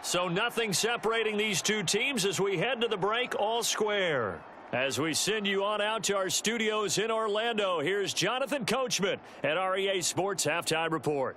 So nothing separating these two teams as we head to the break, all square. As we send you on out to our studios in Orlando, here's Jonathan Coachman at our EA Sports Halftime Report.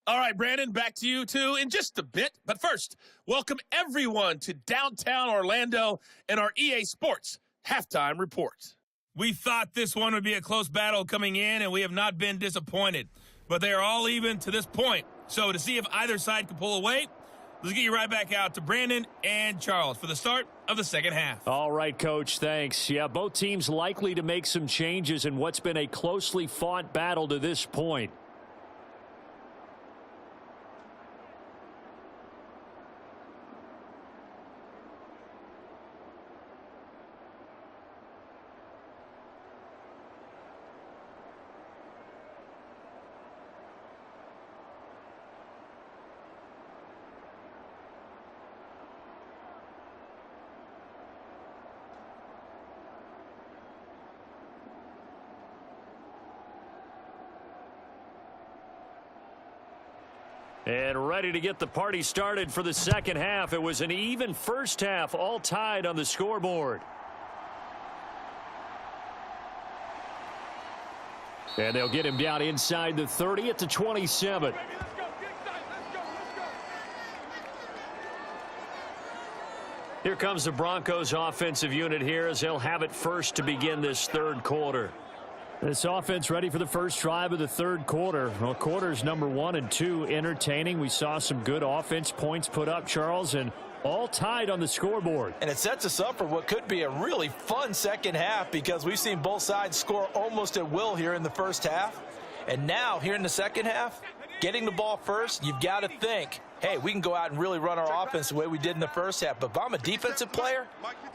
All right, Brandon, back to you, too, in just a bit. But first, welcome everyone to downtown Orlando and our EA Sports Halftime Report. We thought this one would be a close battle coming in, and we have not been disappointed. But they are all even to this point. So to see if either side can pull away, let's get you right back out to Brandon and Charles for the start of the second half. All right, Coach, thanks. Yeah, both teams likely to make some changes in what's been a closely fought battle to this point. And ready to get the party started for the second half. It was an even first half, all tied on the scoreboard. And they'll get him down inside the 30 at the 27. Here comes the Broncos offensive unit here as they'll have it first to begin this third quarter. This offense ready for the first drive of the third quarter. Well, quarters number 1 and 2 entertaining. We saw some good offense points put up, Charles, and all tied on the scoreboard. And it sets us up for what could be a really fun second half because we've seen both sides score almost at will here in the first half. And now here in the second half, getting the ball first, you've got to think, hey, we can go out and really run our offense the way we did in the first half. But if I'm a defensive player,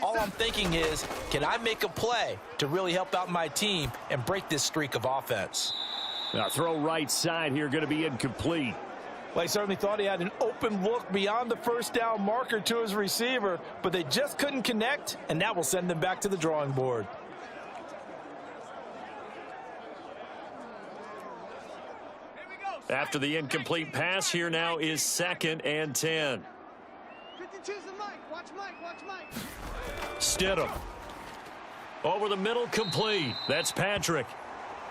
all I'm thinking is, can I make a play to really help out my team and break this streak of offense? Now throw right side here, going to be incomplete. Well, he certainly thought he had an open look beyond the first down marker to his receiver, but they just couldn't connect, and that will send them back to the drawing board. After the incomplete pass, here now is 2nd and 10. 52's the Mike. Watch Mike. Watch Mike. Stidham. Over the middle, complete. That's Patrick.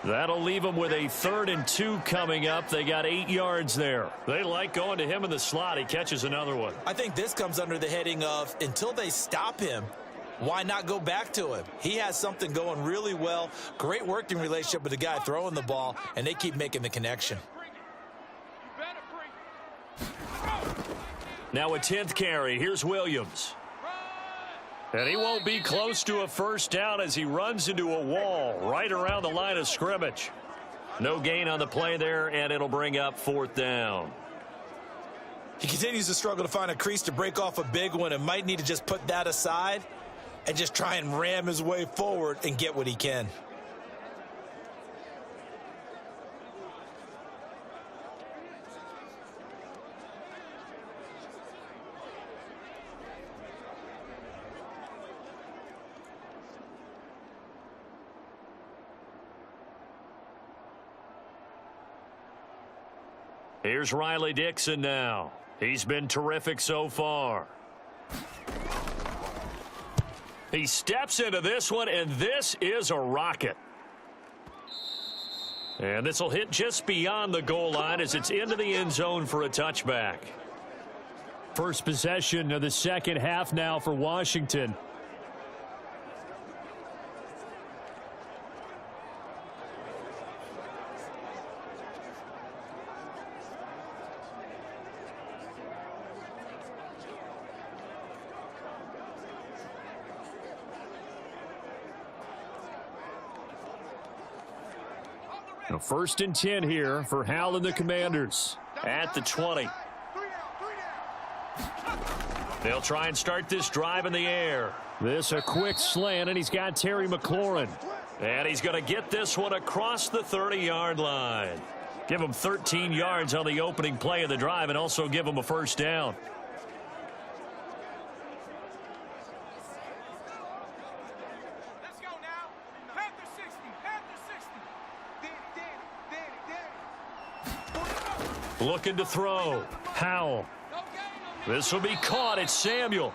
That'll leave them with a 3rd and 2 coming up. They got 8 yards there. They like going to him in the slot. He catches another one. I think this comes under the heading of until they stop him, why not go back to him? He has something going really well. Great working relationship with the guy throwing the ball, and they keep making the connection. Now a 10th carry. Here's Williams. And he won't be close to a first down as he runs into a wall right around the line of scrimmage. No gain on the play there, and it'll bring up 4th down. He continues to struggle to find a crease to break off a big one and might need to just put that aside and just try and ram his way forward and get what he can. Here's Riley Dixon now. He's been terrific so far. He steps into this one, and this is a rocket. And this will hit just beyond the goal line as it's into the end zone for a touchback. First possession of the second half now for Washington. Now 1st and 10 here for Hal and the Commanders at the 20. They'll try and start this drive in the air. This a quick slant, and he's got Terry McLaurin. And he's going to get this one across the 30-yard line. Give him 13 yards on the opening play of the drive and also give him a first down. Looking to throw. Howell. This will be caught. It's Samuel.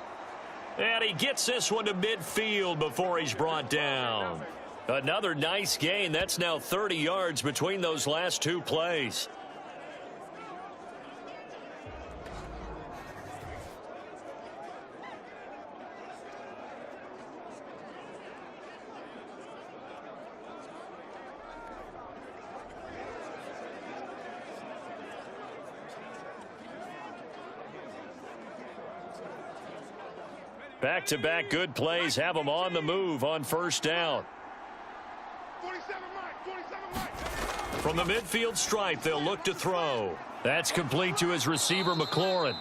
And he gets this one to midfield before he's brought down. Another nice gain. That's now 30 yards between those last 2 plays. Back-to-back good plays have them on the move on first down. 47 Mike. From the midfield stripe, they'll look to throw. That's complete to his receiver, McLaurin.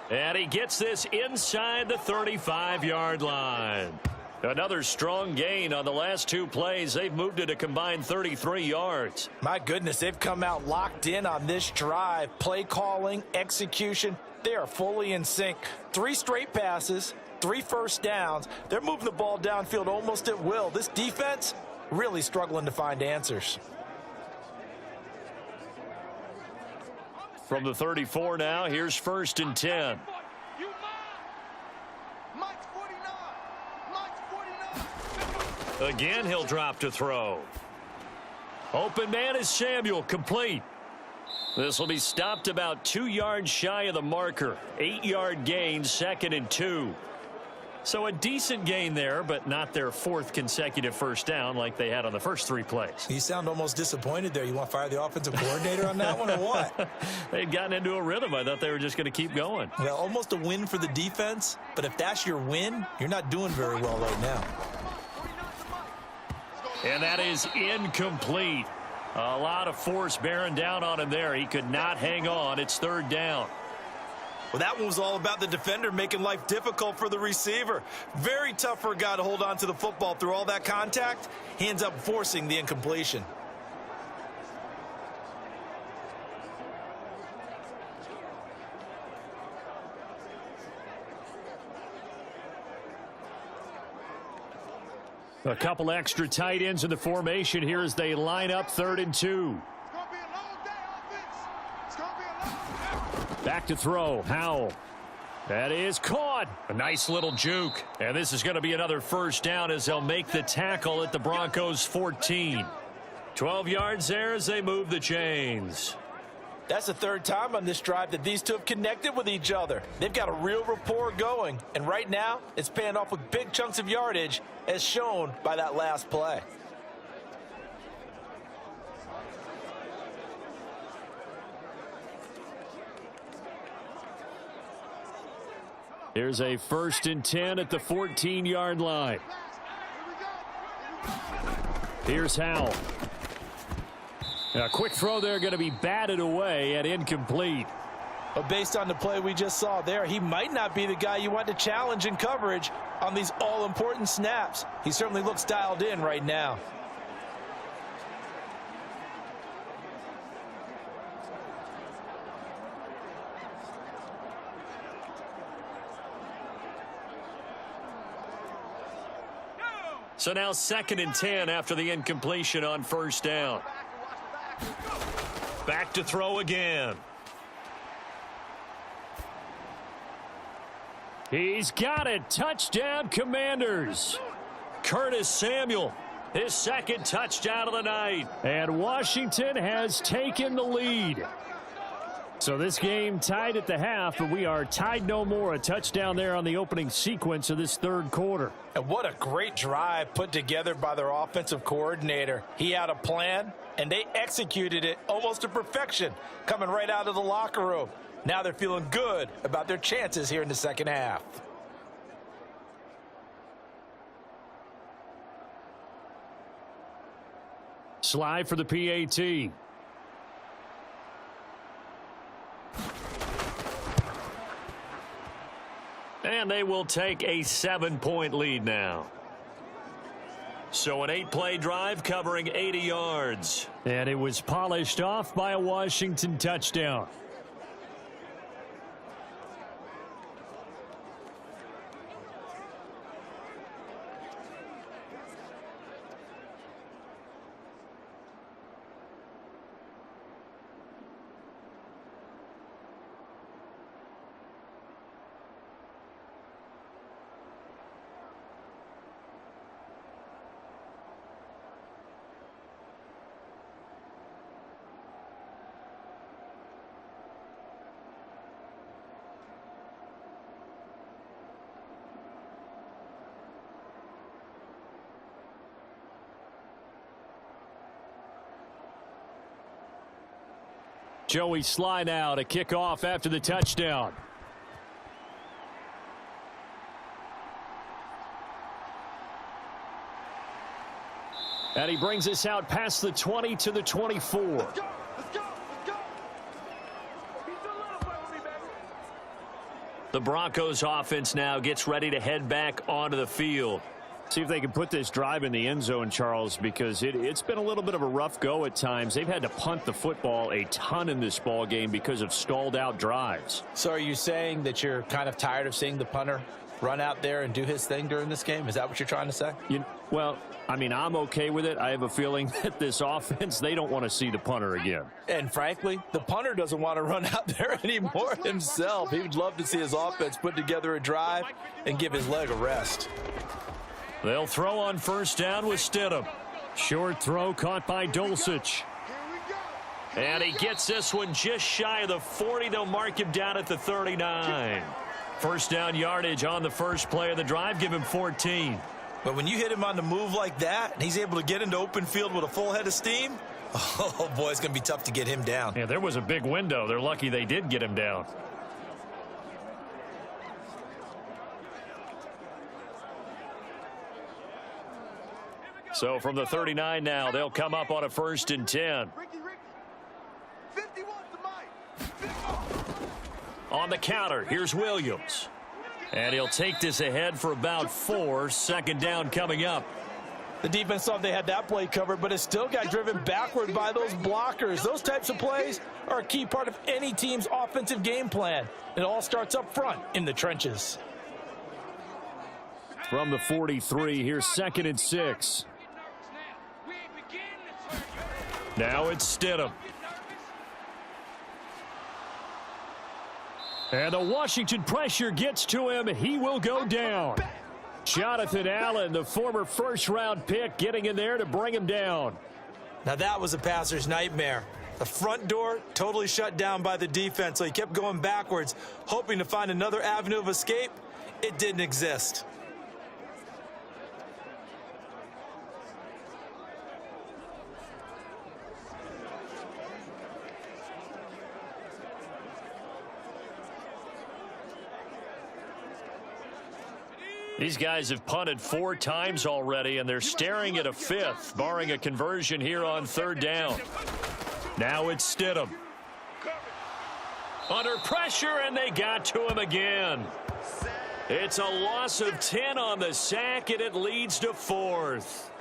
And he gets this inside the 35-yard line. Another strong gain on the last 2 plays. They've moved it a combined 33 yards. My goodness, they've come out locked in on this drive. Play calling, execution, they are fully in sync. 3 straight passes. 3 first downs. They're moving the ball downfield almost at will. This defense really struggling to find answers. From the 34 now, here's 1st and 10. Mike's 49. Mike's 49. Again, he'll drop to throw. Open man is Samuel, complete. This will be stopped about 2 yards shy of the marker. 8-yard gain, 2nd and 2. So a decent gain there, but not their 4th consecutive first down like they had on the first 3 plays. You sound almost disappointed there. You want to fire the offensive coordinator on that one or what? They'd gotten into a rhythm. I thought they were just going to keep going. Well, almost a win for the defense, but if that's your win, you're not doing very well right now. And that is incomplete. A lot of force bearing down on him there. He could not hang on. It's 3rd down. Well, that one was all about the defender making life difficult for the receiver. Very tough for a guy to hold on to the football through all that contact. He ends up forcing the incompletion. A couple extra tight ends in the formation here as they line up 3rd and 2. Back to throw. Howell. That is caught. A nice little juke. And this is going to be another first down as they'll make the tackle at the Broncos 14. 12 yards there as they move the chains. That's the 3rd time on this drive that these two have connected with each other. They've got a real rapport going. And right now, it's paying off with big chunks of yardage as shown by that last play. Here's a 1st and 10 at the 14-yard line. Here's Howell. A quick throw there going to be batted away and incomplete. But based on the play we just saw there, he might not be the guy you want to challenge in coverage on these all-important snaps. He certainly looks dialed in right now. So now 2nd and 10 after the incompletion on 1st down. Back to throw again. He's got it. Touchdown, Commanders. Curtis Samuel, his 2nd touchdown of the night. And Washington has taken the lead. So this game tied at the half, but we are tied no more. A touchdown there on the opening sequence of this 3rd quarter. And what a great drive put together by their offensive coordinator. He had a plan, and they executed it almost to perfection, coming right out of the locker room. Now they're feeling good about their chances here in the 2nd half. Slide for the PAT. And they will take a 7-point lead now. So an 8-play drive covering 80 yards. And it was polished off by a Washington touchdown. Joey Sly now to kick off after the touchdown. And he brings us out past the 20 to the 24. Let's go. The Broncos offense now gets ready to head back onto the field. See if they can put this drive in the end zone, Charles, because it's been a little bit of a rough go at times. They've had to punt the football a ton in this ball game because of stalled out drives. So are you saying that you're kind of tired of seeing the punter run out there and do his thing during this game? Is that what you're trying to say? Well, I mean, I'm okay with it. I have a feeling that this offense, they don't want to see the punter again. And frankly, the punter doesn't want to run out there anymore himself. He would love to see his offense put together a drive and give his leg a rest. They'll throw on first down with Stidham. Short throw caught by Dulcich. And he gets this one just shy of the 40. They'll mark him down at the 39. First down yardage on the first play of the drive. Give him 14. But when you hit him on the move like that, and he's able to get into open field with a full head of steam, oh, boy, it's going to be tough to get him down. Yeah, there was a big window. They're lucky they did get him down. So from the 39 now, they'll come up on a 1st and 10. 51 to Mike. On the counter, here's Williams. And he'll take this ahead for about 4. Second down coming up. The defense thought they had that play covered, but it still got driven backward by those blockers. Those types of plays are a key part of any team's offensive game plan. It all starts up front in the trenches. From the 43, here's 2nd and 6. Now it's Stidham. And the Washington pressure gets to him. He will go down. Jonathan Allen, the former first-round pick, getting in there to bring him down. Now that was a passer's nightmare. The front door totally shut down by the defense, so he kept going backwards, hoping to find another avenue of escape. It didn't exist. These guys have punted 4 times already, and they're staring at a 5th, barring a conversion here on 3rd down. Now it's Stidham. Under pressure, and they got to him again. It's a loss of 10 on the sack, and it leads to 4th.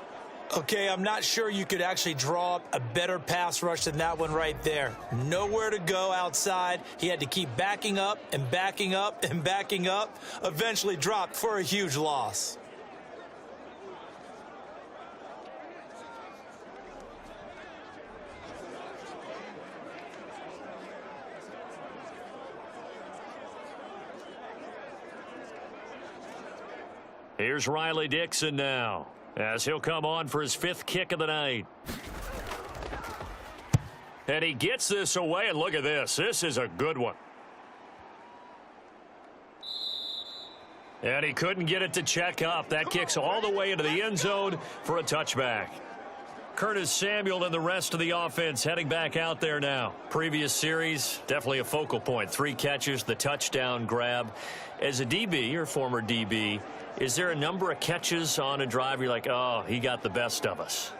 Okay, I'm not sure you could actually draw up a better pass rush than that one right there. Nowhere to go outside. He had to keep backing up and backing up and backing up. Eventually dropped for a huge loss. Here's Riley Dixon now, as he'll come on for his 5th kick of the night. And he gets this away, and look at this. This is a good one. And he couldn't get it to check up. That kicks all the way into the end zone for a touchback. Curtis Samuel and the rest of the offense heading back out there now. Previous series, definitely a focal point. 3 catches, the touchdown grab. As a DB, or former DB, is there a number of catches on a drive you're like, oh, he got the best of us?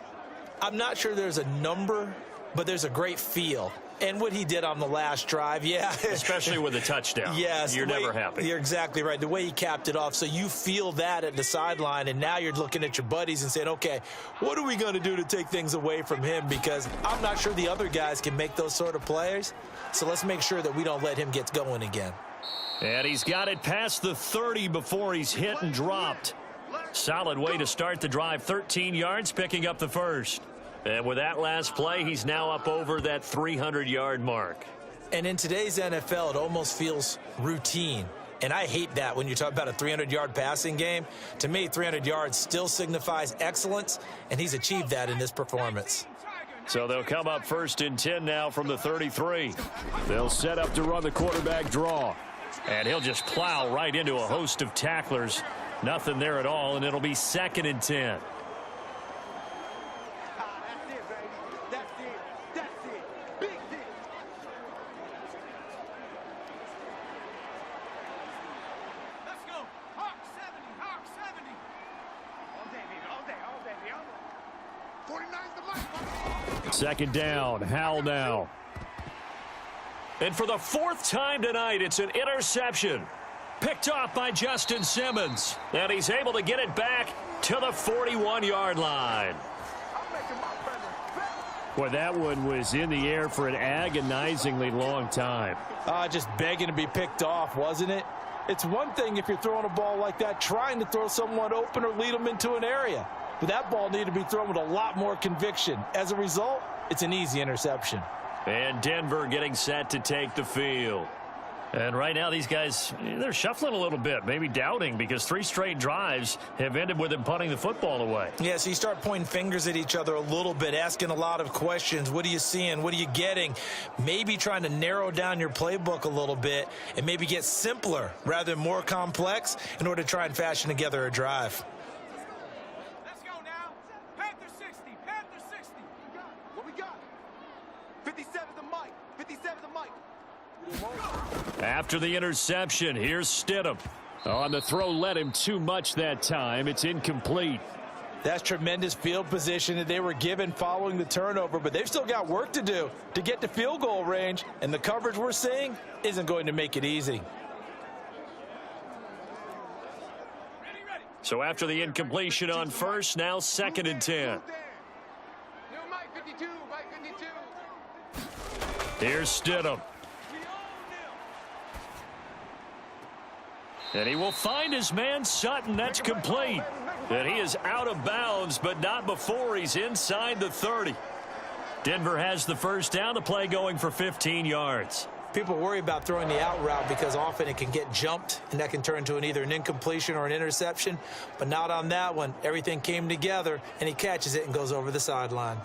I'm not sure there's a number, but there's a great feel. And what he did on the last drive, yeah. Especially with a touchdown. Yes. You're never happy. You're exactly right. The way he capped it off, so you feel that at the sideline, and now you're looking at your buddies and saying, okay, what are we going to do to take things away from him? Because I'm not sure the other guys can make those sort of plays. So let's make sure that we don't let him get going again. And he's got it past the 30 before he's hit and dropped. Solid way to start the drive. 13 yards, picking up the first. And with that last play, he's now up over that 300-yard mark. And in today's NFL, it almost feels routine. And I hate that when you talk about a 300-yard passing game. To me, 300 yards still signifies excellence, and he's achieved that in this performance. So they'll come up 1st and 10 now from the 33. They'll set up to run the quarterback draw. And he'll just plow right into a host of tacklers. Nothing there at all, and it'll be 2nd and 10. Second down, Howell now. And for the 4th time tonight, it's an interception. Picked off by Justin Simmons. And he's able to get it back to the 41-yard line. Boy, that one was in the air for an agonizingly long time. Just begging to be picked off, wasn't it? It's one thing if you're throwing a ball like that, trying to throw someone open or lead them into an area. But that ball needed to be thrown with a lot more conviction. As a result, it's an easy interception. And Denver getting set to take the field. And right now, these guys, they're shuffling a little bit, maybe doubting, because 3 straight drives have ended with them punting the football away. Yeah, so you start pointing fingers at each other a little bit, asking a lot of questions. What are you seeing? What are you getting? Maybe trying to narrow down your playbook a little bit and maybe get simpler rather than more complex in order to try and fashion together a drive. Let's go now. Panther 60. Panther 60. What we got? 57 the mic. 57 the mic. After the interception, here's Stidham. On the throw, led him too much that time. It's incomplete. That's tremendous field position that they were given following the turnover, but they've still got work to do to get to field goal range, and the coverage we're seeing isn't going to make it easy. So after the incompletion on first, now 2nd and 10. New mic 52. Mic 52. Here's Stidham. And he will find his man Sutton. That's complete. And he is out of bounds, but not before he's inside the 30. Denver has the first down. The play going for 15 yards. People worry about throwing the out route because often it can get jumped, and that can turn into either an incompletion or an interception. But not on that one. Everything came together, and he catches it and goes over the sideline.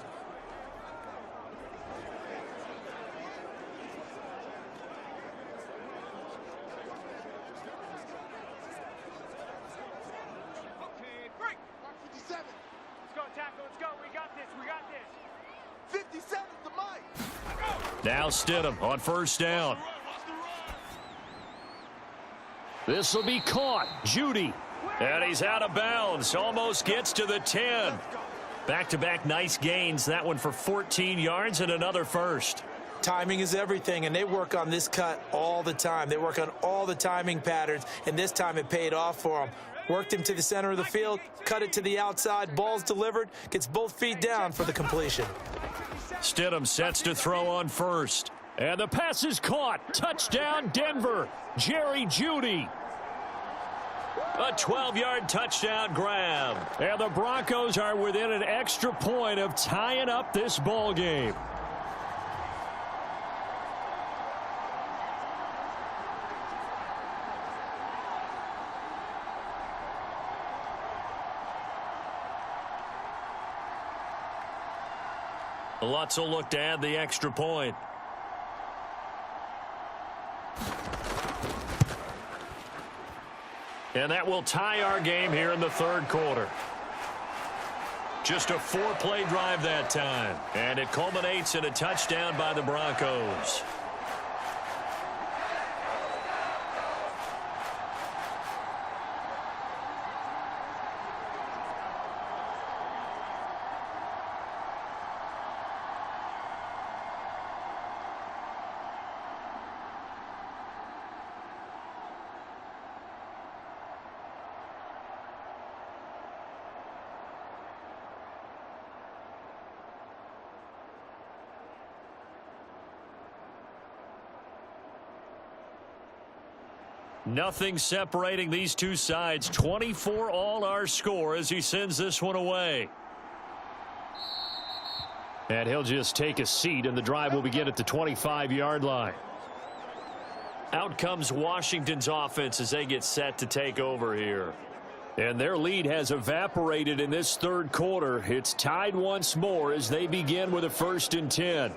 Now Stidham on first down. This will be caught. Judy. And he's out of bounds. Almost gets to the 10. Back-to-back nice gains. That one for 14 yards and another first. Timing is everything, and they work on this cut all the time. They work on all the timing patterns, and this time it paid off for them. Worked him to the center of the field, cut it to the outside, ball's delivered, gets both feet down for the completion. Stidham sets to throw on first. And the pass is caught. Touchdown, Denver. Jerry Jeudy. A 12-yard touchdown grab. And the Broncos are within an extra point of tying up this ball game. Lutz will look to add the extra point. And that will tie our game here in the 3rd quarter. Just a 4-play drive that time. And it culminates in a touchdown by the Broncos. Nothing separating these two sides. 24 all our score as he sends this one away. And he'll just take a seat, and the drive will begin at the 25-yard line. Out comes Washington's offense as they get set to take over here. And their lead has evaporated in this 3rd quarter. It's tied once more as they begin with a 1st and 10.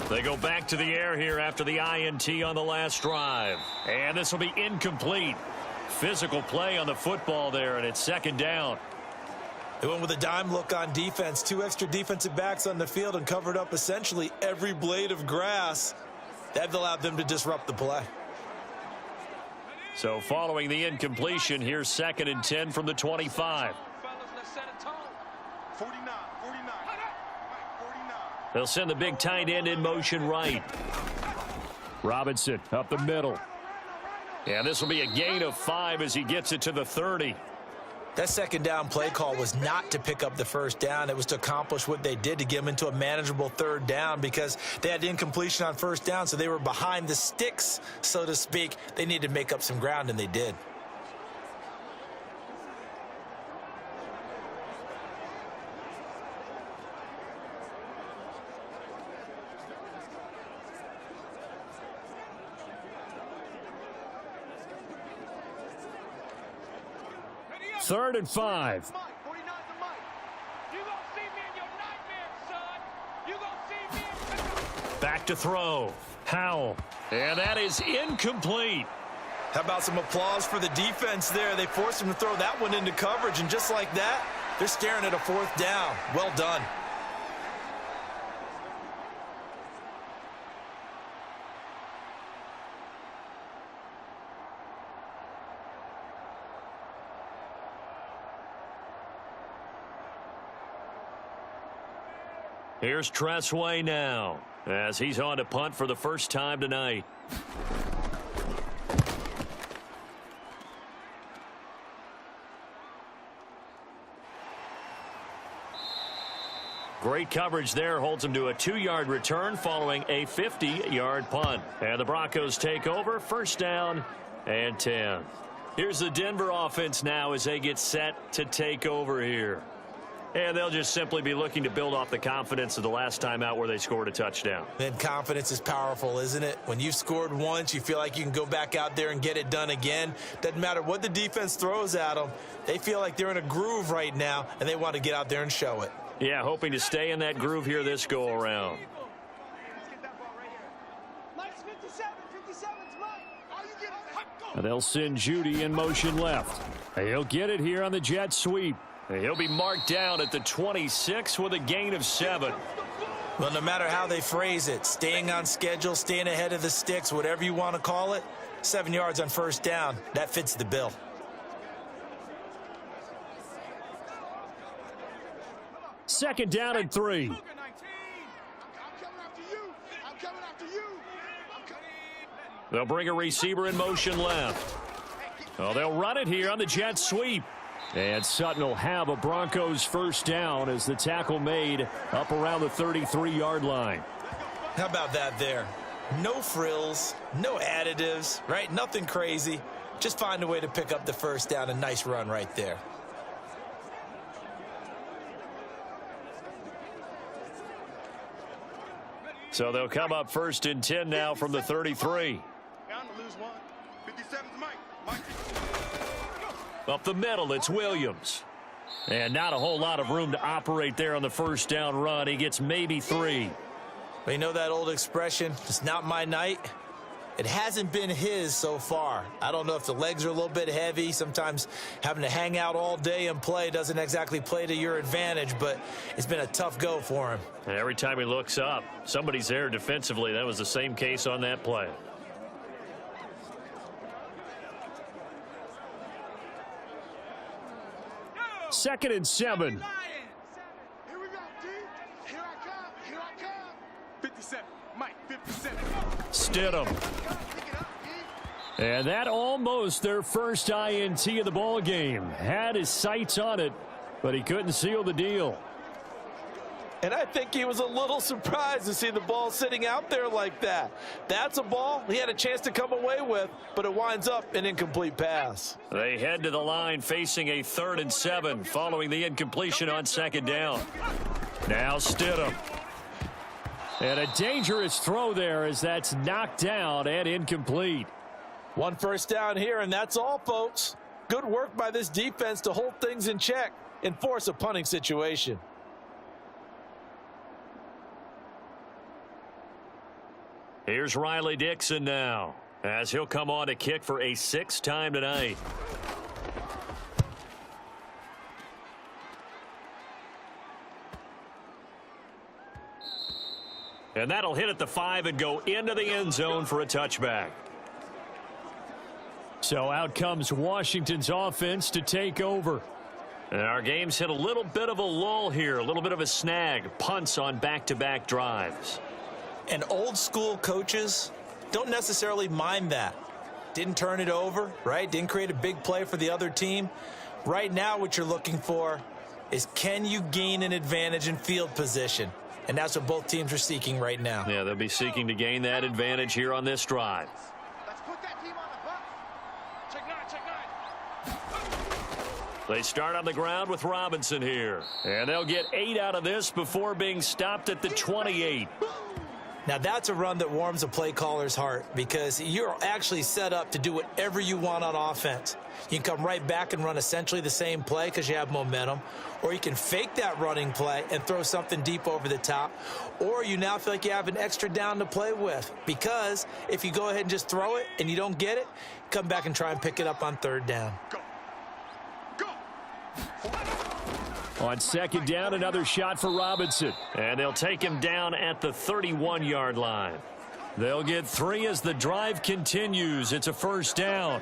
They go back to the air here after the INT on the last drive. And this will be incomplete. Physical play on the football there, and it's 2nd down. They went with a dime look on defense. 2 extra defensive backs on the field and covered up essentially every blade of grass. That allowed them to disrupt the play. So following the incompletion, here's 2nd and 10 from the 25. They'll send the big tight end in motion right. Robinson up the middle. And this will be a gain of 5 as he gets it to the 30. That second down play call was not to pick up the first down. It was to accomplish what they did, to get them into a manageable third down, because they had incompletion on first down, so they were behind the sticks, so to speak. They needed to make up some ground, and they did. Third and 5. Back to throw. Howell. And that is incomplete. How about some applause for the defense there? They forced him to throw that one into coverage, and just like that, they're staring at a fourth down. Well done. Here's Tressway now, as he's on to punt for the first time tonight. Great coverage there, holds him to a 2-yard return following a 50-yard punt. And the Broncos take over, first down and 10. Here's the Denver offense now as they get set to take over here. And they'll just simply be looking to build off the confidence of the last time out where they scored a touchdown. And confidence is powerful, isn't it? When you've scored once, you feel like you can go back out there and get it done again. Doesn't matter what the defense throws at them. They feel like they're in a groove right now, and they want to get out there and show it. Yeah, hoping to stay in that groove here this go-around. And they'll send Judy in motion left. He'll get it here on the jet sweep. He'll be marked down at the 26 with a gain of 7. Well, no matter how they phrase it, staying on schedule, staying ahead of the sticks, whatever you want to call it, 7 yards on first down, that fits the bill. Second down and 3. They'll bring a receiver in motion left. Oh, they'll run it here on the jet sweep. And Sutton will have a Broncos first down as the tackle made up around the 33-yard line. How about that there? No frills, no additives, right? Nothing crazy. Just find a way to pick up the first down. A nice run right there. So they'll come up first and 10 now from the 33. Up the middle, it's Williams. And not a whole lot of room to operate there on the first down run. He gets maybe 3. But you know that old expression, it's not my night? It hasn't been his so far. I don't know if the legs are a little bit heavy. Sometimes having to hang out all day and play doesn't exactly play to your advantage, but it's been a tough go for him. And every time he looks up, somebody's there defensively. That was the same case on that play. Second and 7. Here we go, D. Here I come. Here I come. 57. Mike, 57. Stidham. And that almost their first INT of the ball game. Had his sights on it, but he couldn't seal the deal. And I think he was a little surprised to see the ball sitting out there like that. That's a ball he had a chance to come away with, but it winds up an incomplete pass. They head to the line facing a 3rd and 7 following the incompletion on second down. Now Stidham. And a dangerous throw there as that's knocked down and incomplete. One first down here, and that's all, folks. Good work by this defense to hold things in check and force a punting situation. Here's Riley Dixon now, as he'll come on to kick for a 6th time tonight. And that'll hit at the 5 and go into the end zone for a touchback. So out comes Washington's offense to take over. And our game's hit a little bit of a lull here, a little bit of a snag. Punts on back-to-back drives. And old school coaches don't necessarily mind that. Didn't turn it over, right? Didn't create a big play for the other team. Right now what you're looking for is, can you gain an advantage in field position? And that's what both teams are seeking right now. Yeah, they'll be seeking to gain that advantage here on this drive. Let's put that team on the bus. Check nine. They start on the ground with Robinson here. And they'll get 8 out of this before being stopped at the 28. Now that's a run that warms a play caller's heart, because you're actually set up to do whatever you want on offense. You can come right back and run essentially the same play because you have momentum, or you can fake that running play and throw something deep over the top, or you now feel like you have an extra down to play with, because if you go ahead and just throw it and you don't get it, come back and try and pick it up on third down. On second down, another shot for Robinson. And they'll take him down at the 31-yard line. They'll get 3 as the drive continues. It's a first down.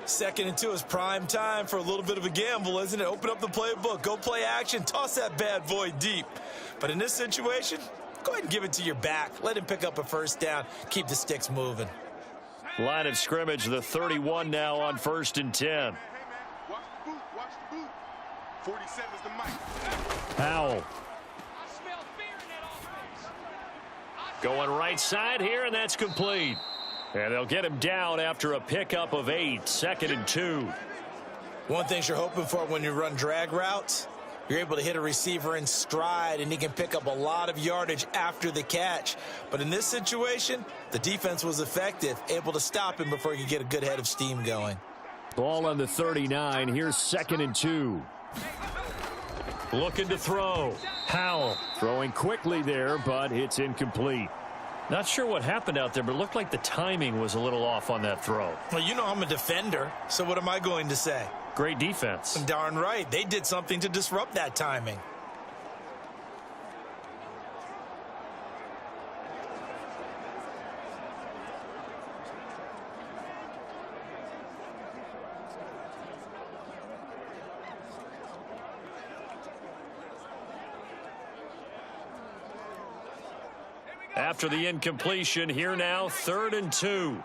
2nd and 2 is prime time for a little bit of a gamble, isn't it? Open up the playbook, go play action, toss that bad boy deep. But in this situation, go ahead and give it to your back. Let him pick up a first down. Keep the sticks moving. Line of scrimmage, the 31 now on 1st and 10. Hey, man. Watch the boot. Watch the boot. 47 is the mic. Powell. I smell fear in that offense. Going right side here, and that's complete. And they'll get him down after a pickup of 8, 2nd and 2. One thing you're hoping for when you run drag routes, you're able to hit a receiver in stride, and he can pick up a lot of yardage after the catch. But in this situation, the defense was effective, able to stop him before he could get a good head of steam going. Ball on the 39. Here's 2nd and 2. Looking to throw. Powell throwing quickly there, but it's incomplete. Not sure what happened out there, but it looked like the timing was a little off on that throw. Well, you know I'm a defender, so what am I going to say? Great defense. Darn right. They did something to disrupt that timing. After the incompletion, here now, 3rd and 2.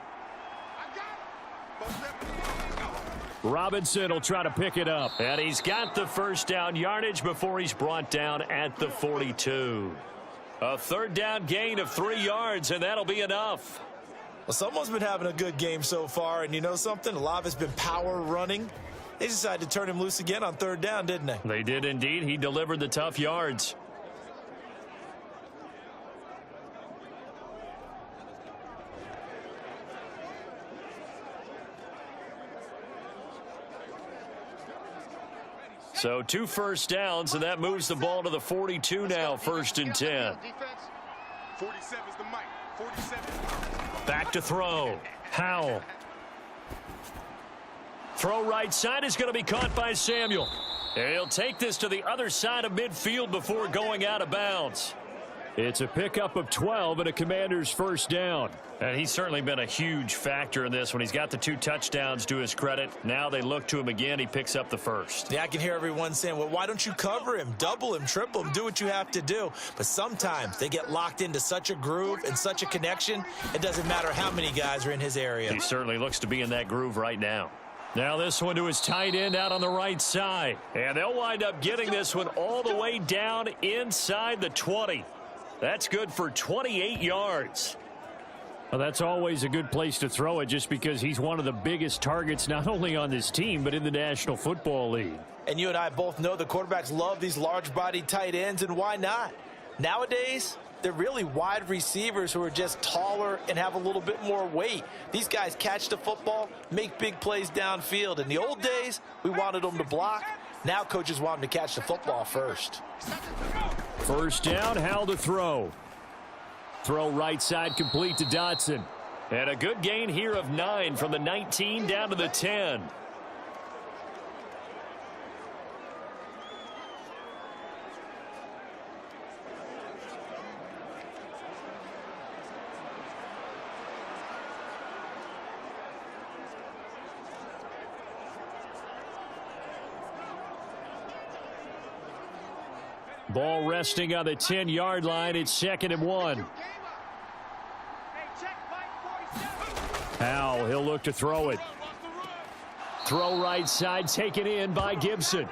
Robinson will try to pick it up. And he's got the first down yardage before he's brought down at the 42. A 3rd down gain of 3 yards, and that'll be enough. Well, someone's been having a good game so far, and you know something? A lot of it's been power running. They decided to turn him loose again on 3rd down, didn't they? They did indeed. He delivered the tough yards. So 2 first downs, and that moves the ball to the 42 now, 1st and 10. 47 is the mic. 47. Back to throw. Powell. Throw right side is going to be caught by Samuel. And he'll take this to the other side of midfield before going out of bounds. It's a pickup of 12 and a Commander's first down. And he's certainly been a huge factor in this when he's got the 2 touchdowns to his credit. Now they look to him again. He picks up the first. Yeah, I can hear everyone saying, well, why don't you cover him, double him, triple him, do what you have to do. But sometimes they get locked into such a groove and such a connection, it doesn't matter how many guys are in his area. He certainly looks to be in that groove right now. Now this one to his tight end out on the right side. And they'll wind up getting this one all the way down inside the 20. That's good for 28 yards. Well, that's always a good place to throw it, just because he's one of the biggest targets not only on this team but in the National Football League. And you and I both know the quarterbacks love these large-bodied tight ends, and why not? Nowadays, they're really wide receivers who are just taller and have a little bit more weight. These guys catch the football, make big plays downfield. In the old days, we wanted them to block. Now coaches want them to catch the football first. First down, Howell to throw. Throw right side complete to Dotson. And a good gain here of 9 from the 19 down to the 10. Ball resting on the 10-yard line. It's 2nd and 1. Howell, he'll look to throw it. Throw right side, taken in by Gibson.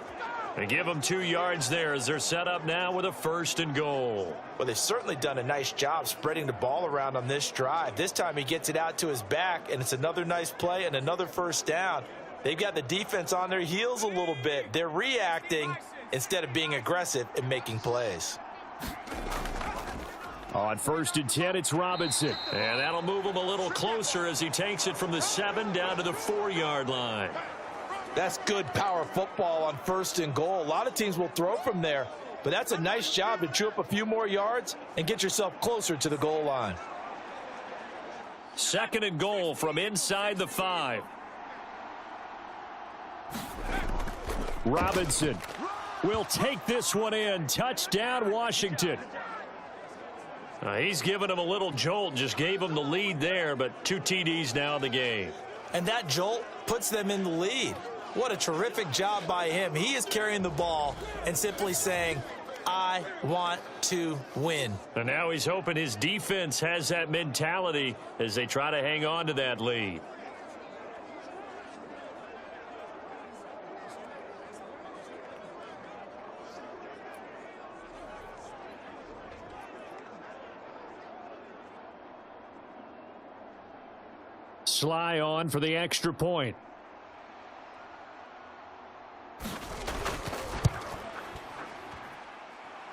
They give him 2 yards there as they're set up now with a 1st and goal. Well, they've certainly done a nice job spreading the ball around on this drive. This time he gets it out to his back, and it's another nice play and another 1st down. They've got the defense on their heels a little bit. They're reacting instead of being aggressive and making plays. On 1st and 10, it's Robinson. And that'll move him a little closer as he takes it from the 7 down to the 4-yard line. That's good power football on 1st and goal. A lot of teams will throw from there, but that's a nice job to chew up a few more yards and get yourself closer to the goal line. 2nd and goal from inside the 5. Robinson will take this one in. Touchdown, Washington. He's given him a little jolt, just gave him the lead there, but 2 TDs now in the game. And that jolt puts them in the lead. What a terrific job by him. He is carrying the ball and simply saying, I want to win. And now he's hoping his defense has that mentality as they try to hang on to that lead. Sly on for the extra point.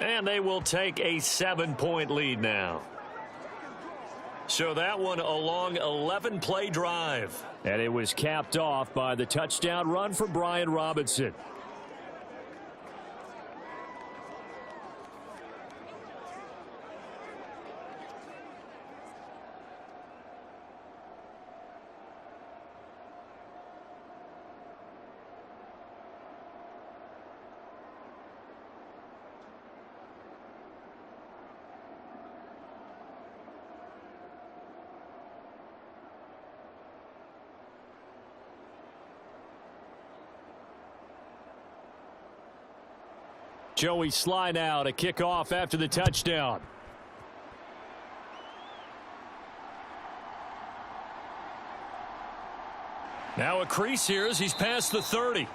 And they will take a 7-point lead now. So that one a long 11-play drive. And it was capped off by the touchdown run from Brian Robinson. Joey Sly now to kick off after the touchdown. Now a crease here as he's past the 30.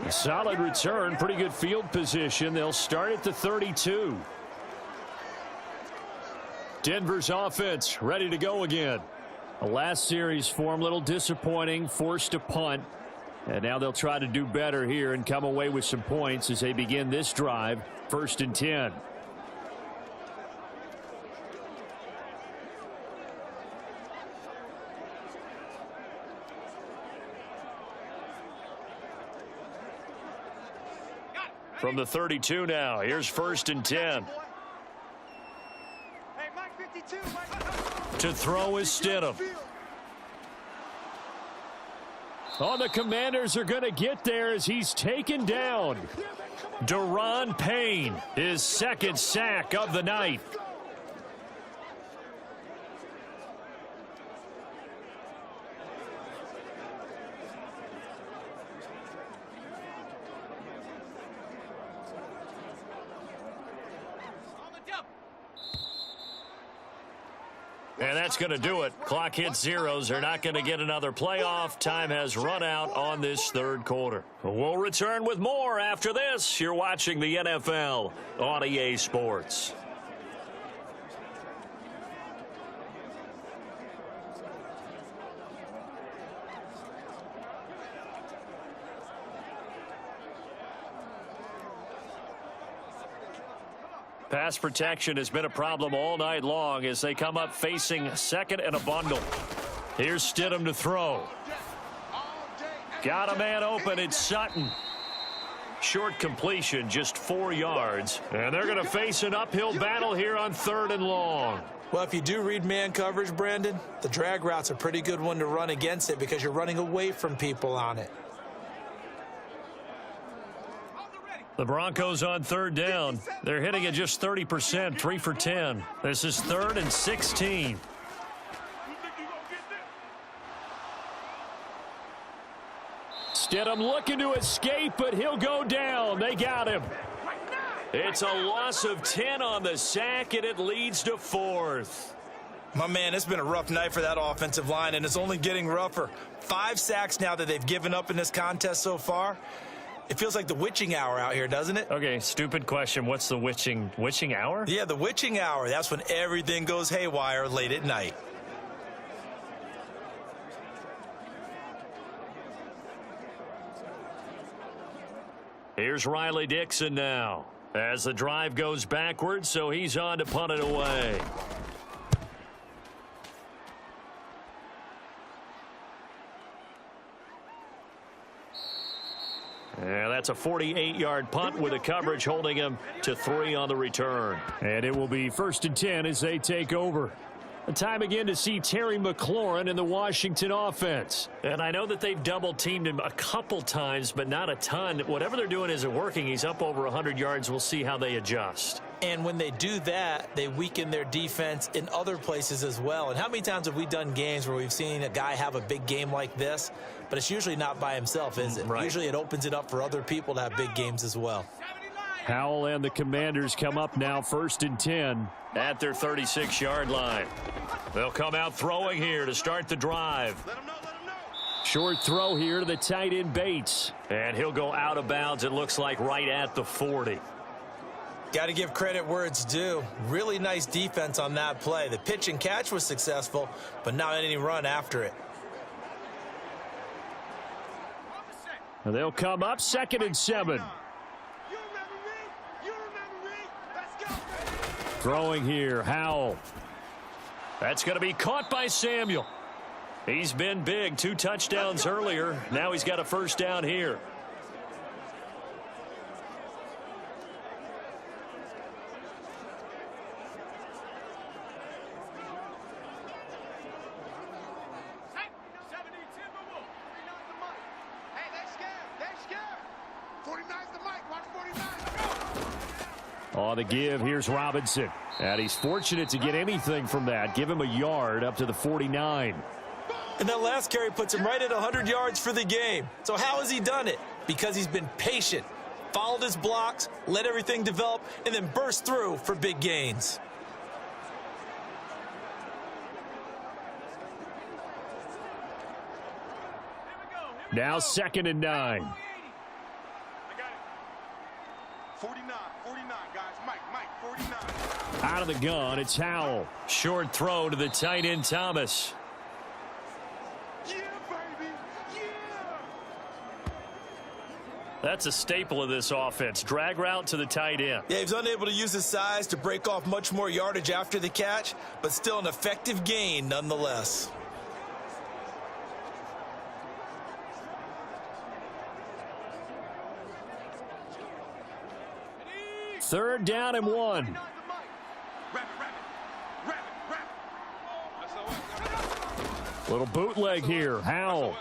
A solid return, pretty good field position. They'll start at the 32. Denver's offense ready to go again. The last series form a little disappointing, forced to punt. And now they'll try to do better here and come away with some points as they begin this drive. 1st and 10. From the 32 now, here's 1st and 10. To throw is Stidham. Oh, the Commanders are going to get there as he's taken down. Deron Payne, his 2nd sack of the night. And that's going to do it. Clock hits zeros. They're not going to get another playoff. Time has run out on this 3rd quarter. We'll return with more after this. You're watching the NFL on EA Sports. Pass protection has been a problem all night long as they come up facing 2nd and a bundle. Here's Stidham to throw. Got a man open. It's Sutton. Short completion, just 4 yards. And they're going to face an uphill battle here on 3rd and long. Well, if you do read man coverage, Brandon, the drag route's a pretty good one to run against it because you're running away from people on it. The Broncos on 3rd down. They're hitting at just 30%, 3 for 10. This is 3rd and 16. Stidham looking to escape, but he'll go down. They got him. It's a loss of 10 on the sack, and it leads to 4th. My man, it's been a rough night for that offensive line, and it's only getting rougher. 5 sacks now that they've given up in this contest so far. It feels like the witching hour out here, doesn't it? Okay, stupid question. What's the witching hour? Yeah, the witching hour. That's when everything goes haywire late at night. Here's Riley Dixon now as the drive goes backwards, so he's on to punt it away. And that's a 48-yard punt with the coverage holding him to 3 on the return. And it will be 1st and 10 as they take over. A time again to see Terry McLaurin in the Washington offense. And I know that they've double-teamed him a couple times, but not a ton. Whatever they're doing isn't working. He's up over 100 yards. We'll see how they adjust. And when they do that, they weaken their defense in other places as well. And how many times have we done games where we've seen a guy have a big game like this, but it's usually not by himself, is it? Right. Usually it opens it up for other people to have big games as well. Howell and the Commanders come up now 1st and 10 at their 36-yard line. They'll come out throwing here to start the drive. Short throw here to the tight end Bates. And he'll go out of bounds, it looks like, right at the 40. Got to give credit where it's due. Really nice defense on that play. The pitch and catch was successful, but not any run after it. They'll come up 2nd and 7. Throwing here, Howell. That's going to be caught by Samuel. He's been big, 2 touchdowns earlier. Now he's got a 1st down here. On the give, here's Robinson. And he's fortunate to get anything from that. Give him a yard up to the 49. And that last carry puts him right at 100 yards for the game. So how has he done it? Because he's been patient, followed his blocks, let everything develop, and then burst through for big gains. Now 2nd and 9. 49, guys. Mike, 49. Out of the gun, it's Howell. Short throw to the tight end Thomas. Yeah, baby. Yeah. That's a staple of this offense. Drag route to the tight end. Yeah, he's unable to use his size to break off much more yardage after the catch, but still an effective gain nonetheless. Third down and 1. Little bootleg here. Howell.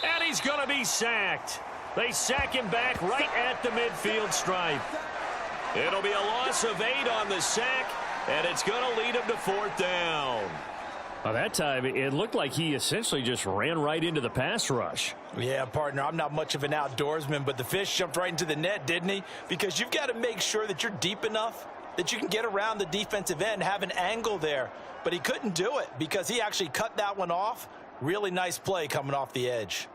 And he's going to be sacked. They sack him back right at the midfield stripe. It'll be a loss of 8 on the sack, and it's going to lead him to 4th down. By that time, it looked like he essentially just ran right into the pass rush. Yeah, partner, I'm not much of an outdoorsman, but the fish jumped right into the net, didn't he? Because you've got to make sure that you're deep enough that you can get around the defensive end, have an angle there. But he couldn't do it because he actually cut that one off. Really nice play coming off the edge.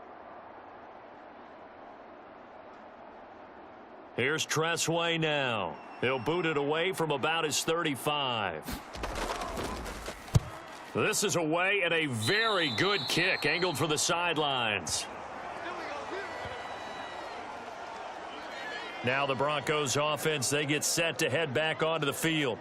Here's Tressway now. He'll boot it away from about his 35. This is away and a very good kick angled for the sidelines. Now the Broncos offense, they get set to head back onto the field.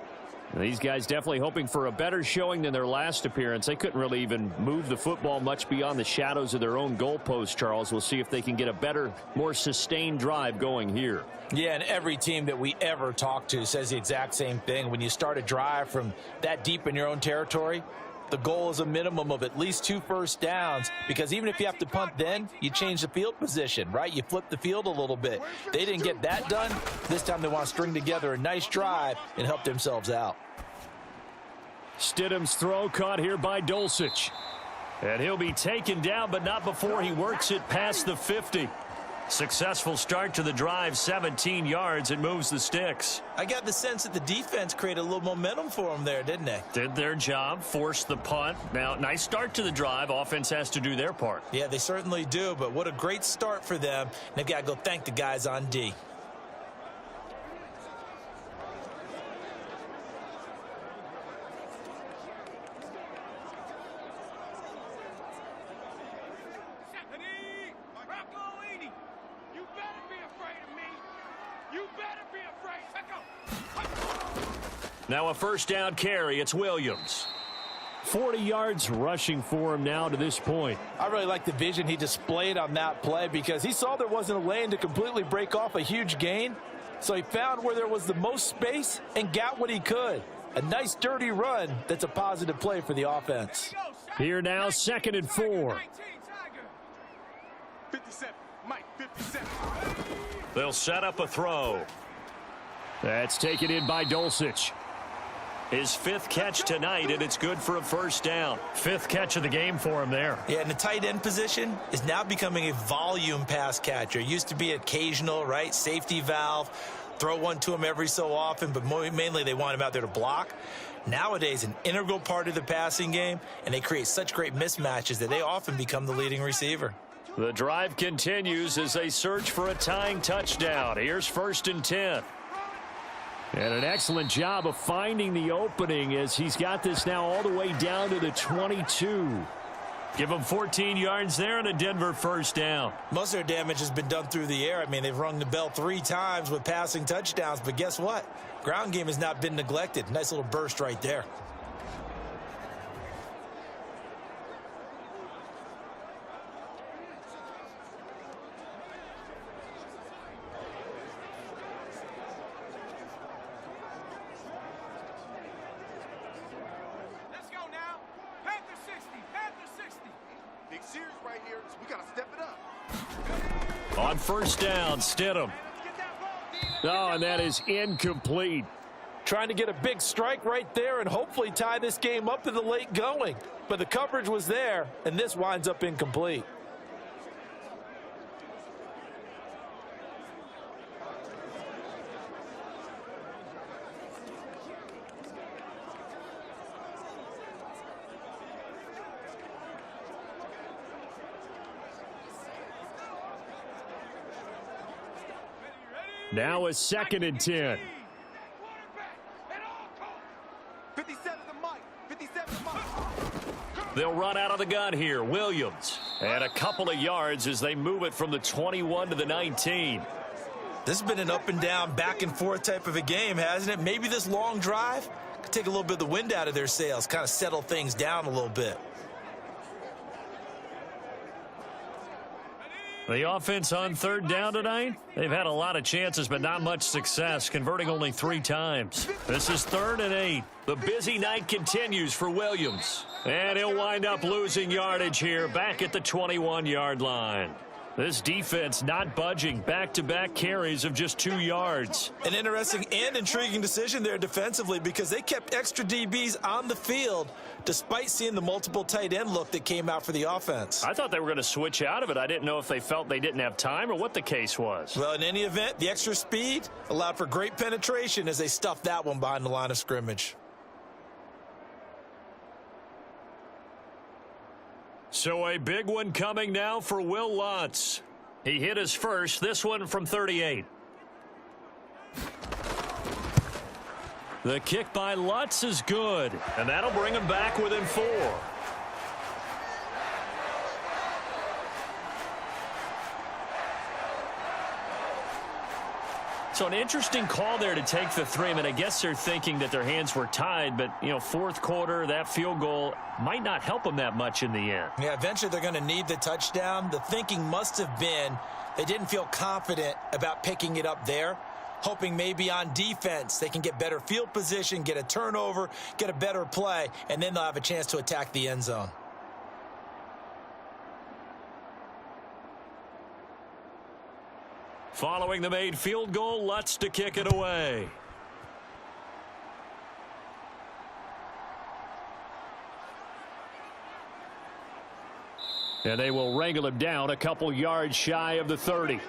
These guys definitely hoping for a better showing than their last appearance. They couldn't really even move the football much beyond the shadows of their own goalpost, Charles. We'll see if they can get a better, more sustained drive going here. Yeah, and every team that we ever talk to says the exact same thing. When you start a drive from that deep in your own territory, the goal is a minimum of at least 2 first downs, because even if you have to punt then, you change the field position, right? You flip the field a little bit. They didn't get that done. This time they want to string together a nice drive and help themselves out. Stidham's throw caught here by Dulcich. And he'll be taken down, but not before he works it past the 50. Successful start to the drive, 17 yards. It moves the sticks. I got the sense that the defense created a little momentum for them there, didn't they? Did their job, forced the punt. Now, nice start to the drive. Offense has to do their part. Yeah, they certainly do, but what a great start for them. And they've got to go thank the guys on D. Now a first down carry. It's Williams. 40 yards rushing for him now to this point. I really like the vision he displayed on that play because he saw there wasn't a lane to completely break off a huge gain. So he found where there was the most space and got what he could. A nice dirty run that's a positive play for the offense. Here now, 2nd and 4. 57, Mike, 57. They'll set up a throw. That's taken in by Dulcich. His 5th catch tonight, and it's good for a first down. 5th catch of the game for him there. Yeah, and the tight end position is now becoming a volume pass catcher. Used to be occasional, right? Safety valve. Throw one to him every so often, but mainly they want him out there to block. Nowadays, an integral part of the passing game, and they create such great mismatches that they often become the leading receiver. The drive continues as they search for a tying touchdown. Here's 1st and 10. And an excellent job of finding the opening as he's got this now all the way down to the 22. Give him 14 yards there and a Denver first down. Most of their damage has been done through the air. I mean, they've rung the bell 3 times with passing touchdowns, but guess what? Ground game has not been neglected. Nice little burst right there. On first down, Stidham. Oh, and that is incomplete. Trying to get a big strike right there and hopefully tie this game up in the late going. But the coverage was there, and this winds up incomplete. Now a 2nd and 10. 57 to Mike. 57 to Mike. They'll run out of the gun here. Williams. And a couple of yards as they move it from the 21 to the 19. This has been an up and down, back and forth type of a game, hasn't it? Maybe this long drive could take a little bit of the wind out of their sails, kind of settle things down a little bit. The offense on 3rd down tonight, they've had a lot of chances, but not much success, converting only 3 times. This is 3rd and 8. The busy night continues for Williams. And he'll wind up losing yardage here, back at the 21-yard line. This defense not budging. Back-to-back carries of just 2 yards. An interesting and intriguing decision there defensively because they kept extra DBs on the field despite seeing the multiple tight end look that came out for the offense. I thought they were going to switch out of it. I didn't know if they felt they didn't have time or what the case was. Well, in any event, the extra speed allowed for great penetration as they stuffed that one behind the line of scrimmage. So a big one coming now for Will Lutz. He hit his first, this one from 38. The kick by Lutz is good, and that'll bring him back within 4. So an interesting call there to take the 3. I mean, I guess they're thinking that their hands were tied, but, you know, 4th quarter, that field goal might not help them that much in the end. Yeah, eventually they're going to need the touchdown. The thinking must have been they didn't feel confident about picking it up there, hoping maybe on defense they can get better field position, get a turnover, get a better play, and then they'll have a chance to attack the end zone. Following the made field goal, Lutz to kick it away. And they will wrangle him down a couple yards shy of the 30.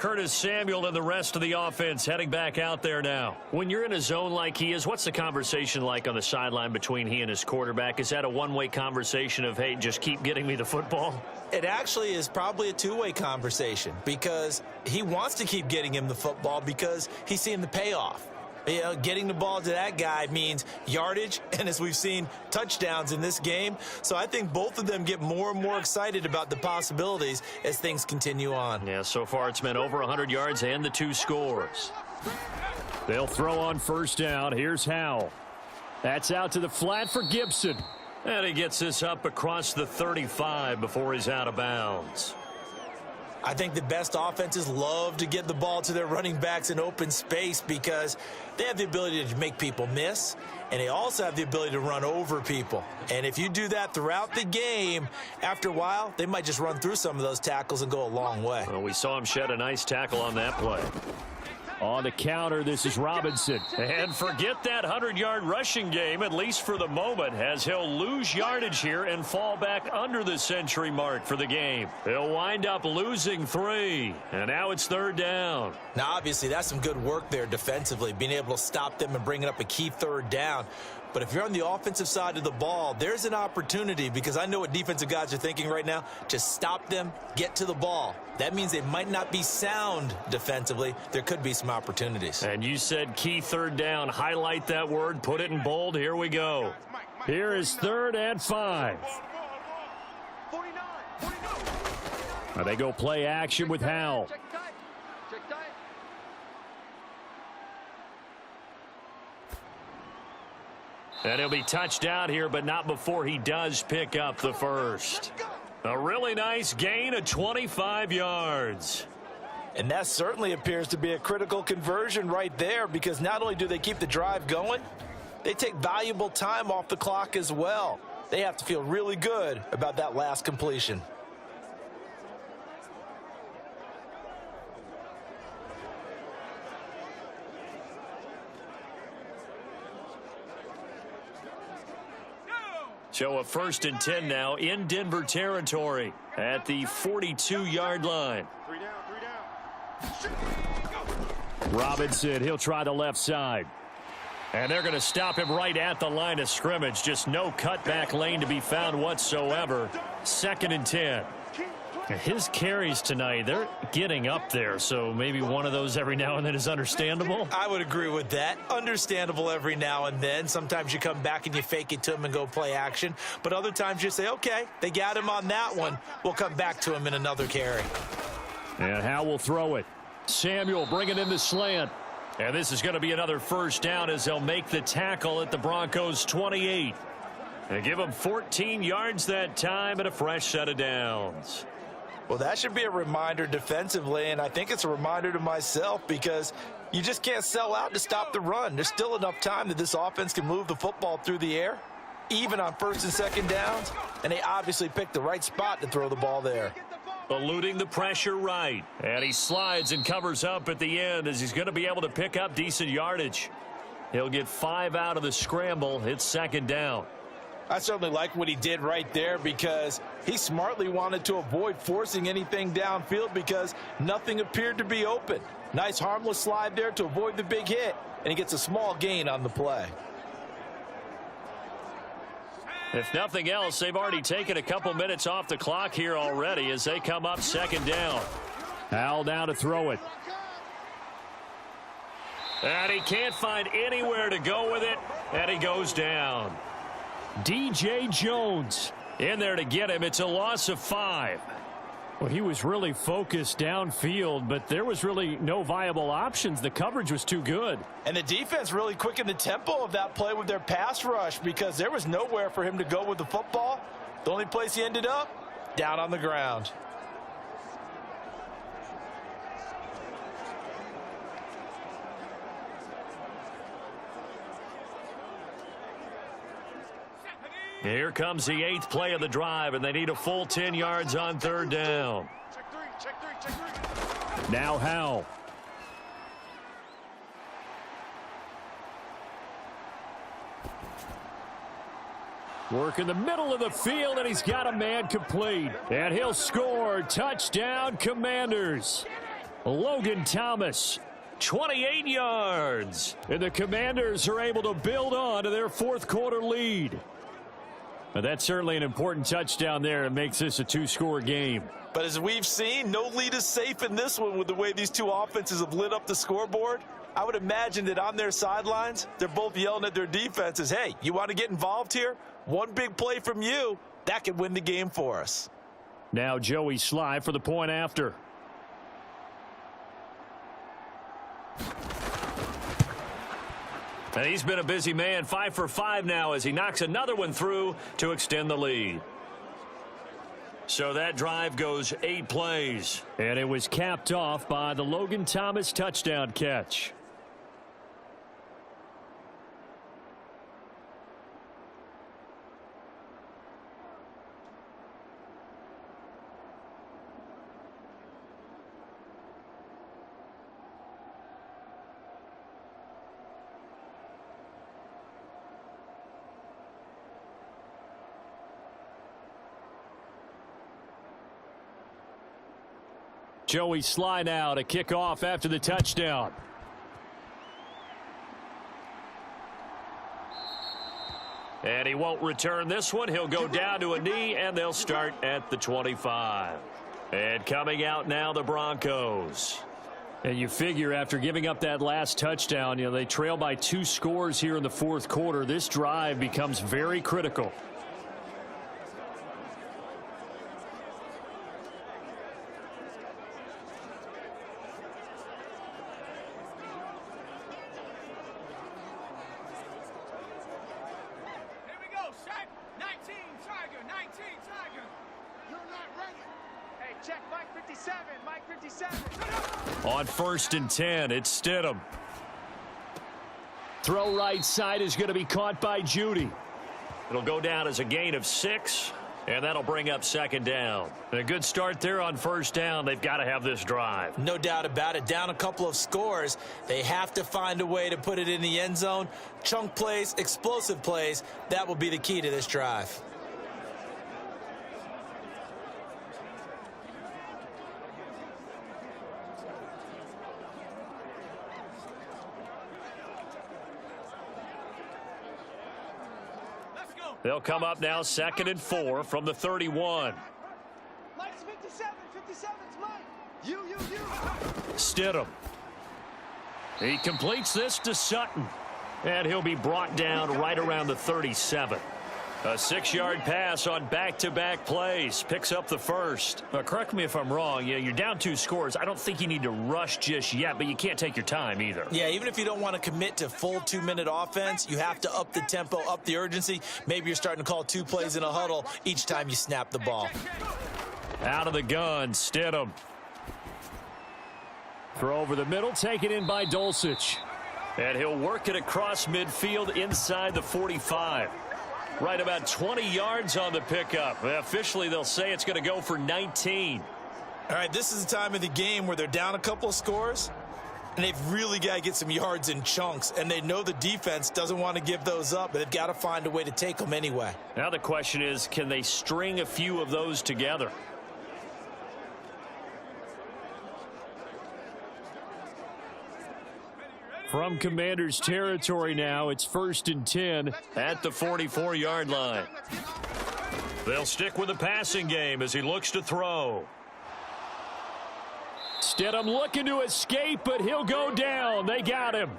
Curtis Samuel and the rest of the offense heading back out there now. When you're in a zone like he is, what's the conversation like on the sideline between he and his quarterback? Is that a one-way conversation of, hey, just keep getting me the football? It actually is probably a two-way conversation because he wants to keep getting him the football because he's seeing the payoff. You know, getting the ball to that guy means yardage, and as we've seen, touchdowns in this game. So I think both of them get more and more excited about the possibilities as things continue on. Yeah, so far it's been over 100 yards and the 2 scores. They'll throw on first down. Here's Howell. That's out to the flat for Gibson. And he gets this up across the 35 before he's out of bounds. I think the best offenses love to get the ball to their running backs in open space because they have the ability to make people miss, and they also have the ability to run over people. And if you do that throughout the game, after a while, they might just run through some of those tackles and go a long way. Well, we saw him shed a nice tackle on that play. On the counter, this is Robinson. And forget that 100-yard rushing game, at least for the moment, as he'll lose yardage here and fall back under the century mark for the game. He'll wind up losing 3. And now it's third down. Now, obviously, that's some good work there defensively, being able to stop them and bringing up a key third down. But if you're on the offensive side of the ball, there's an opportunity because I know what defensive guys are thinking right now. Just stop them, get to the ball. That means they might not be sound defensively. There could be some opportunities. And you said key third down. Highlight that word. Put it in bold. Here we go. Here is 3rd and 5. Now they go play action with Howell. And he'll be touched out here, but not before he does pick up the first. A really nice gain of 25 yards. And that certainly appears to be a critical conversion right there because not only do they keep the drive going, they take valuable time off the clock as well. They have to feel really good about that last completion. So a 1st and 10 now in Denver territory at the 42-yard line. 3 down. Robinson, he'll try the left side. And they're going to stop him right at the line of scrimmage. Just no cutback lane to be found whatsoever. 2nd and 10. His carries tonight, they're getting up there, so maybe one of those every now and then is understandable. I would agree with that. Understandable every now and then. Sometimes you come back and you fake it to him and go play action. But other times you say, okay, they got him on that one. We'll come back to him in another carry. And Howell will throw it. Samuel bringing in the slant. And this is going to be another first down as they'll make the tackle at the Broncos' 28. They give them 14 yards that time and a fresh set of downs. Well, that should be a reminder defensively, and I think it's a reminder to myself because you just can't sell out to stop the run. There's still enough time that this offense can move the football through the air, even on 1st and 2nd downs, and they obviously picked the right spot to throw the ball there. Eluding the pressure right, and he slides and covers up at the end as he's going to be able to pick up decent yardage. He'll get 5 out of the scramble. It's 2nd down. I certainly like what he did right there because he smartly wanted to avoid forcing anything downfield because nothing appeared to be open. Nice harmless slide there to avoid the big hit, and he gets a small gain on the play. If nothing else, they've already taken a couple minutes off the clock here already as they come up 2nd down. Howell down to throw it. And he can't find anywhere to go with it, and he goes down. DJ Jones in there to get him. It's a loss of 5. Well, he was really focused downfield, but there was really no viable options. The coverage was too good. And the defense really quickened the tempo of that play with their pass rush because there was nowhere for him to go with the football. The only place he ended up, down on the ground. Here comes the 8th play of the drive, and they need a full 10 yards on 3rd down. Check three. Now Howell. Work in the middle of the field, and he's got a man complete. And he'll score. Touchdown, Commanders. Logan Thomas, 28 yards. And the Commanders are able to build on to their fourth quarter lead. And that's certainly an important touchdown there. It makes this a two-score game. But as we've seen, no lead is safe in this one with the way these two offenses have lit up the scoreboard. I would imagine that on their sidelines, they're both yelling at their defenses, hey, you want to get involved here? One big play from you, that could win the game for us. Now Joey Sly for the point after. And he's been a busy man, 5 for 5 now as he knocks another one through to extend the lead. So that drive goes 8 plays. And it was capped off by the Logan Thomas touchdown catch. Joey Sly now to kick off after the touchdown. And he won't return this one. He'll go down to a knee, and they'll start at the 25. And coming out now, the Broncos. And you figure after giving up that last touchdown, they trail by 2 scores here in the fourth quarter. This drive becomes very critical. On 1st and 10, it's Stidham. Throw right side is going to be caught by Judy. It'll go down as a gain of 6, and that'll bring up 2nd down. And a good start there on 1st down. They've got to have this drive. No doubt about it. Down a couple of scores. They have to find a way to put it in the end zone. Chunk plays, explosive plays. That will be the key to this drive. They'll come up now 2nd and 4 from the 31. Mike's 57. 57's Mike. You. Stidham. He completes this to Sutton. And he'll be brought down right around the 37. A 6-yard pass on back-to-back plays. Picks up the first. Correct me if I'm wrong. Yeah, you're down 2 scores. I don't think you need to rush just yet, but you can't take your time either. Yeah, even if you don't want to commit to full 2-minute offense, you have to up the tempo, up the urgency. Maybe you're starting to call 2 plays in a huddle each time you snap the ball. Out of the gun, Stidham. Throw over the middle, taken in by Dulcich. And he'll work it across midfield inside the 45. Right about 20 yards on the pickup. Officially, they'll say it's going to go for 19. All right, this is the time of the game where they're down a couple of scores, and they've really got to get some yards in chunks, and they know the defense doesn't want to give those up, but they've got to find a way to take them anyway. Now the question is, can they string a few of those together? From Commanders territory now, it's 1st and 10 at the 44-yard line. They'll stick with the passing game as he looks to throw. Stidham looking to escape, but he'll go down. They got him.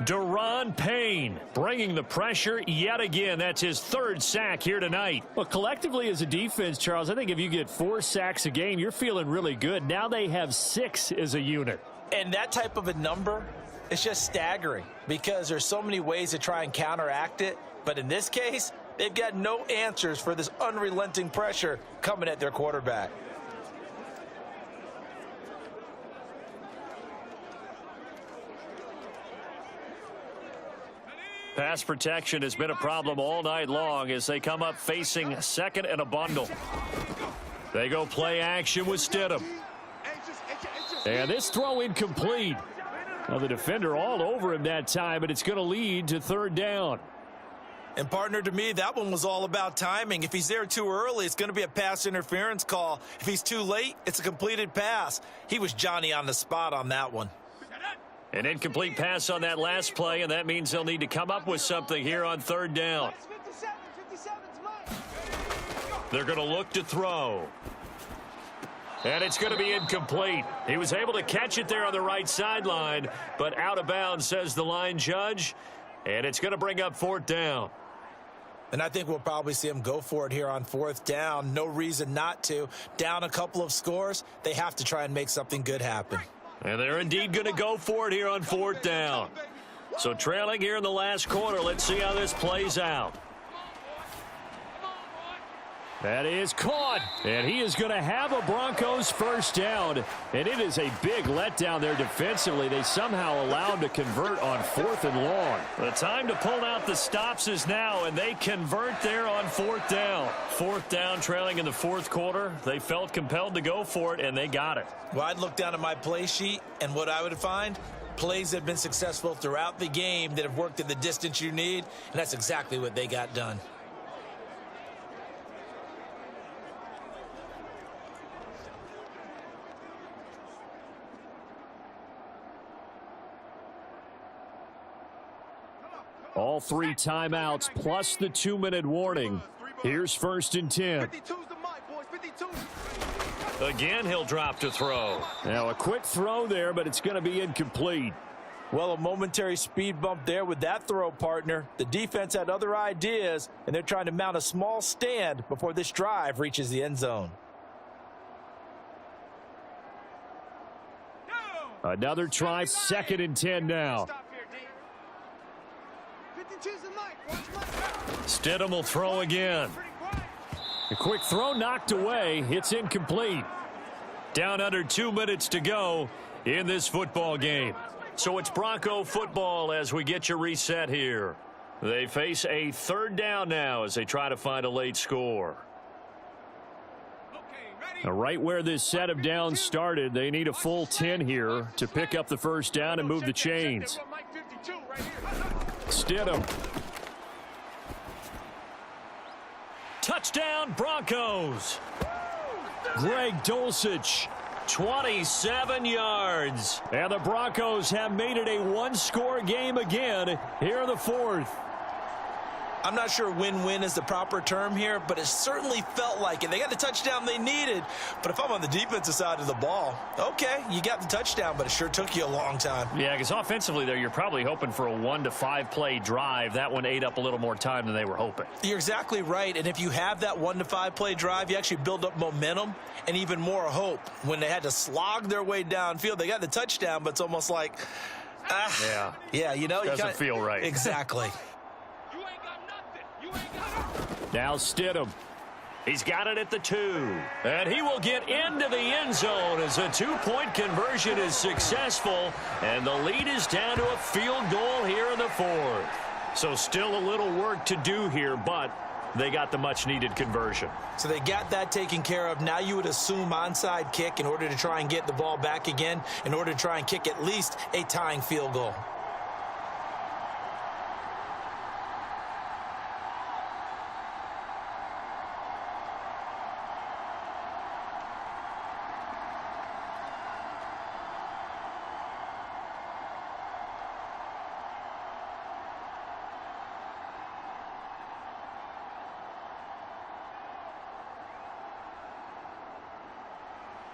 Deron Payne bringing the pressure yet again. That's his 3rd sack here tonight. Well, collectively as a defense, Charles, I think if you get 4 sacks a game, you're feeling really good. Now they have 6 as a unit. And that type of a number, it's just staggering because there's so many ways to try and counteract it. But in this case, they've got no answers for this unrelenting pressure coming at their quarterback. Pass protection has been a problem all night long as they come up facing 2nd and a bundle. They go play action with Stidham. And this throw incomplete. Now the defender all over him that time, but it's going to lead to 3rd down. And, partner, to me, that one was all about timing. If he's there too early, it's going to be a pass interference call. If he's too late, it's a completed pass. He was Johnny on the spot on that one. An incomplete pass on that last play, and that means they'll need to come up with something here on third down. They're going to look to throw. And it's going to be incomplete. He was able to catch it there on the right sideline, but out of bounds, says the line judge. And it's going to bring up fourth down. And I think we'll probably see him go for it here on fourth down. No reason not to. Down a couple of scores, they have to try and make something good happen. And they're indeed going to go for it here on fourth down. So trailing here in the last quarter, let's see how this plays out. That is caught, and he is going to have a Broncos first down, and it is a big letdown there defensively. They somehow allowed to convert on fourth and long. The time to pull out the stops is now, and they convert there on fourth down. Fourth down, trailing in the fourth quarter. They felt compelled to go for it, and they got it. Well, I'd look down at my play sheet, and what I would find, plays that have been successful throughout the game that have worked at the distance you need, and that's exactly what they got done. All three timeouts plus the 2-minute warning. Here's first and 10. Again, he'll drop to throw. Now, a quick throw there, but it's going to be incomplete. Well, a momentary speed bump there with that throw, partner. The defense had other ideas, and they're trying to mount a small stand before this drive reaches the end zone. Another try, second and 10 now. Stidham will throw again. A quick throw knocked away. It's incomplete. Down under 2 minutes to go in this football game. So it's Bronco football as we get you reset here. They face a third down now as they try to find a late score. Now, right where this set of downs started, they need a full 10 here to pick up the first down and move the chains. Stidham. Touchdown, Broncos. Greg Dulcich, 27 yards. And the Broncos have made it a one-score game again here in the fourth. I'm not sure win-win is the proper term here, but it certainly felt like it. They got the touchdown they needed, but if I'm on the defensive side of the ball, okay, you got the touchdown, but it sure took you a long time. Yeah, because offensively there, you're probably hoping for a 1 to 5 play drive. That one ate up a little more time than they were hoping. You're exactly right, and if you have that 1 to 5 play drive, you actually build up momentum and even more hope. When they had to slog their way downfield, they got the touchdown, but it's almost like, yeah, you know, doesn't feel right. Exactly. Now Stidham. He's got it at the 2. And he will get into the end zone as a 2-point conversion is successful. And the lead is down to a field goal here in the fourth. So still a little work to do here, but they got the much-needed conversion. So they got that taken care of. Now you would assume onside kick in order to try and get the ball back again, in order to try and kick at least a tying field goal.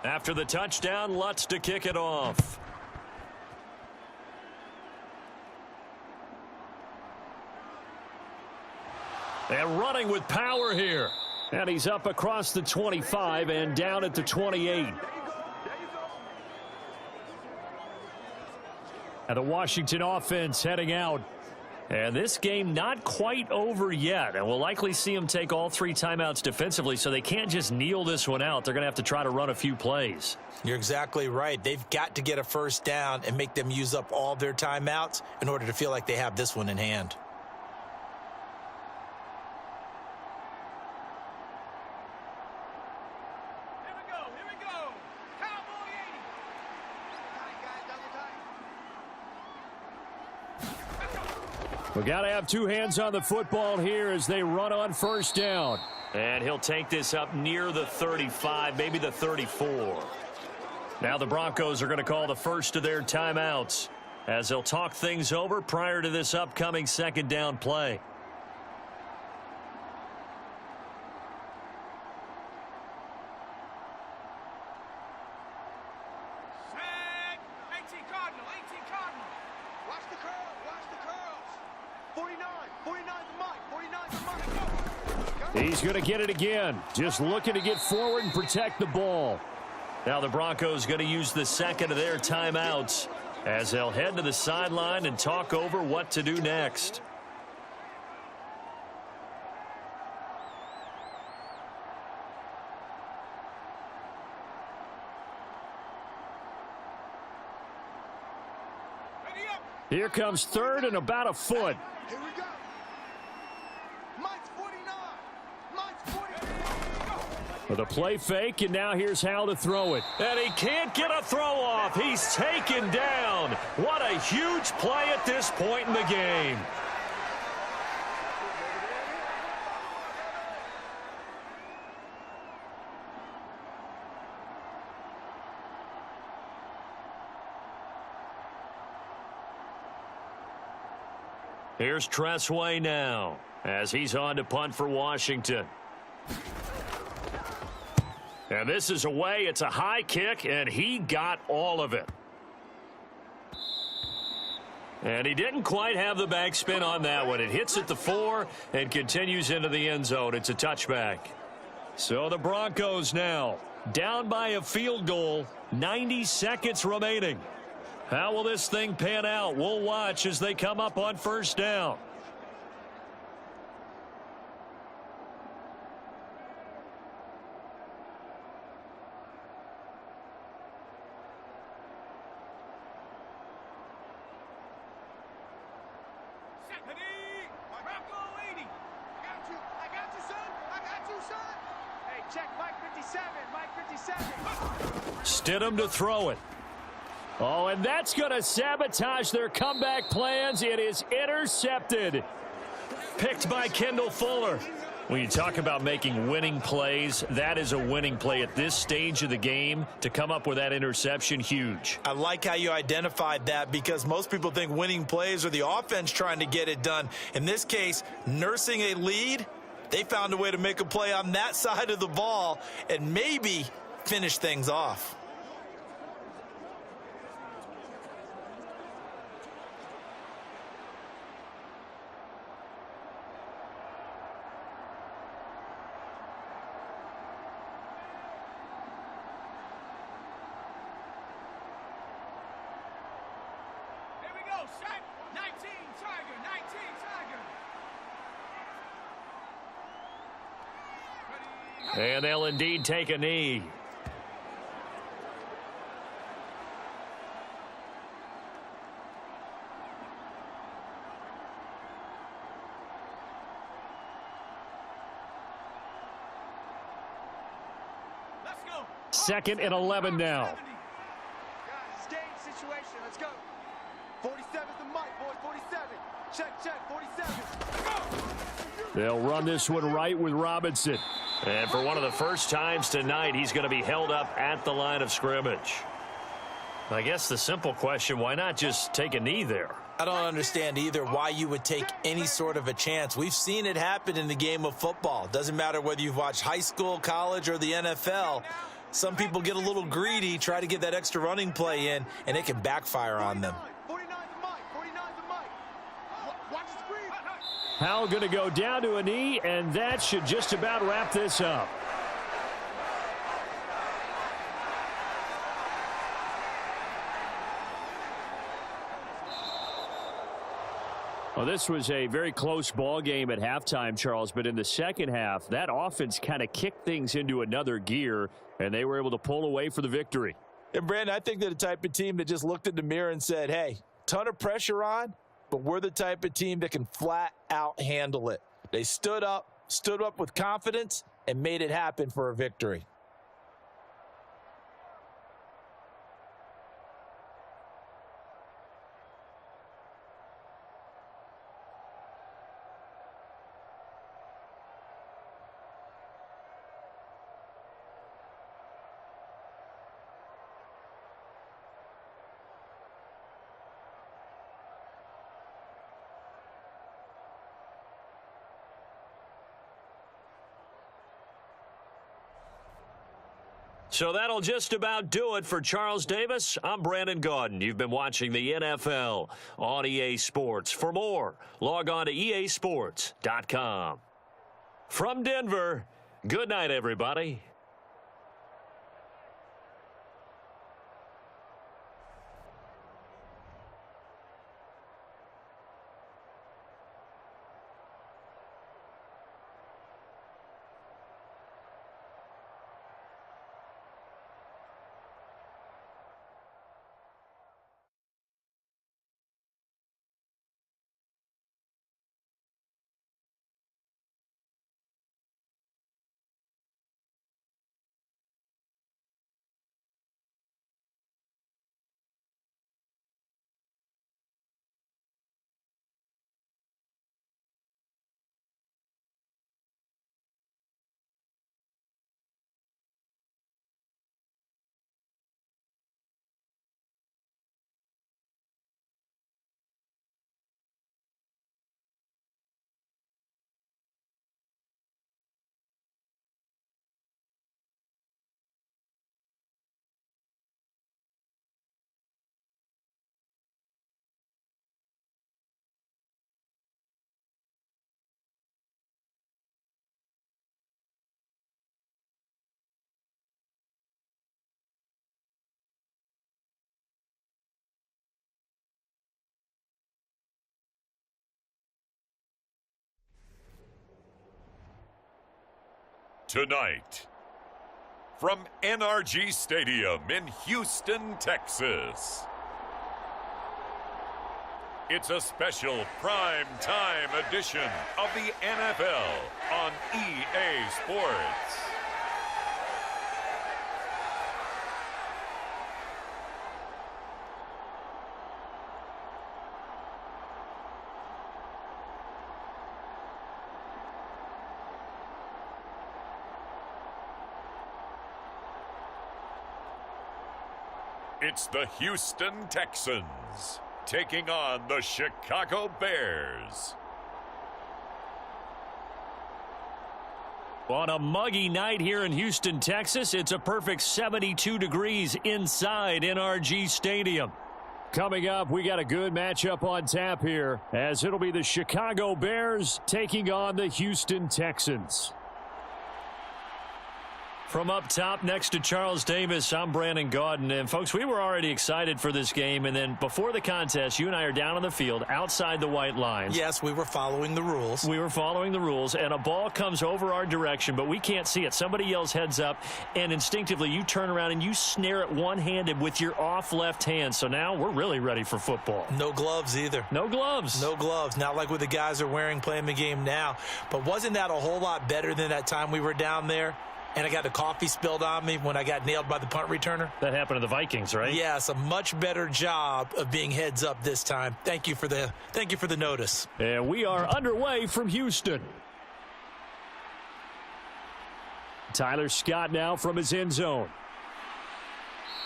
After the touchdown, Lutz to kick it off. And running with power here. And he's up across the 25 and down at the 28. And the Washington offense heading out. And this game not quite over yet. And we'll likely see them take all 3 timeouts defensively, so they can't just kneel this one out. They're going to have to try to run a few plays. You're exactly right. They've got to get a first down and make them use up all their timeouts in order to feel like they have this one in hand. We got to have two hands on the football here as they run on first down. And he'll take this up near the 35, maybe the 34. Now the Broncos are going to call the first of their timeouts as they'll talk things over prior to this upcoming second down play. Set. 18 Cardinal, 18 Cardinal. Watch the curls, watch the curls. 49, 49 the mic, 49 the mic. He's going to get it again. Just looking to get forward and protect the ball. Now the Broncos going to use the second of their timeouts as they'll head to the sideline and talk over what to do next. Ready up. Here comes third and about a foot. Here we go. Mike's 49. Mike's 49. With a play fake, and now here's how to throw it. And he can't get a throw off. He's taken down. What a huge play at this point in the game. Here's Tressway now as he's on to punt for Washington. And this is away. It's a high kick, and he got all of it. And he didn't quite have the backspin on that one. It hits at the 4 and continues into the end zone. It's a touchback. So the Broncos now down by a field goal, 90 seconds remaining. How will this thing pan out? We'll watch as they come up on first down. I got you, son. I got you, son. Hey, check Mike 57. Mike 57. Stidham to throw it. Oh, and that's going to sabotage their comeback plans. It is intercepted. Picked by Kendall Fuller. When you talk about making winning plays, that is a winning play at this stage of the game. To come up with that interception, huge. I like how you identified that because most people think winning plays are the offense trying to get it done. In this case, nursing a lead, they found a way to make a play on that side of the ball and maybe finish things off. Set. 19 Tiger. 19 Tiger. Ready. And they'll indeed take a knee. Let's go. 2nd and 11 now. Guys, it's game situation. Let's go. 47's the mic, boys. 47. Check, 47. They'll run this one right with Robinson. And for one of the first times tonight, he's going to be held up at the line of scrimmage. I guess the simple question, why not just take a knee there? I don't understand either why you would take any sort of a chance. We've seen it happen in the game of football. Doesn't matter whether you've watched high school, college, or the NFL. Some people get a little greedy, try to get that extra running play in, and it can backfire on them. 49 the mic. 49 the mic. Watch the screen. Howell going to go down to a knee, and that should just about wrap this up. Well, this was a very close ball game at halftime, Charles, but in the second half, that offense kind of kicked things into another gear, and they were able to pull away for the victory. And, Brandon, I think they're the type of team that just looked in the mirror and said, hey, ton of pressure on, but we're the type of team that can flat out handle it. They stood up with confidence, and made it happen for a victory. So that'll just about do it for Charles Davis. I'm Brandon Gaudin. You've been watching the NFL on EA Sports. For more, log on to easports.com. From Denver, good night, everybody. Tonight, from NRG Stadium in Houston, Texas, it's a special prime time edition of the NFL on EA Sports. It's the Houston Texans taking on the Chicago Bears. On a muggy night here in Houston, Texas, it's a perfect 72 degrees inside NRG Stadium. Coming up, we got a good matchup on tap here, as it'll be the Chicago Bears taking on the Houston Texans. From up top next to Charles Davis, I'm Brandon Gaudin. And, folks, we were already excited for this game. And then before the contest, you and I are down on the field outside the white lines. Yes, we were following the rules. We were following the rules, and a ball comes over our direction, but we can't see it. Somebody yells heads up, and instinctively you turn around and you snare it one-handed with your off left hand. So now we're really ready for football. No gloves either. No gloves. No gloves. Not like what the guys are wearing playing the game now. But wasn't that a whole lot better than that time we were down there? And I got the coffee spilled on me when I got nailed by the punt returner. That happened to the Vikings, right? Yes, a much better job of being heads up this time. Thank you for the notice. And we are underway from Houston. Tyler Scott now from his end zone.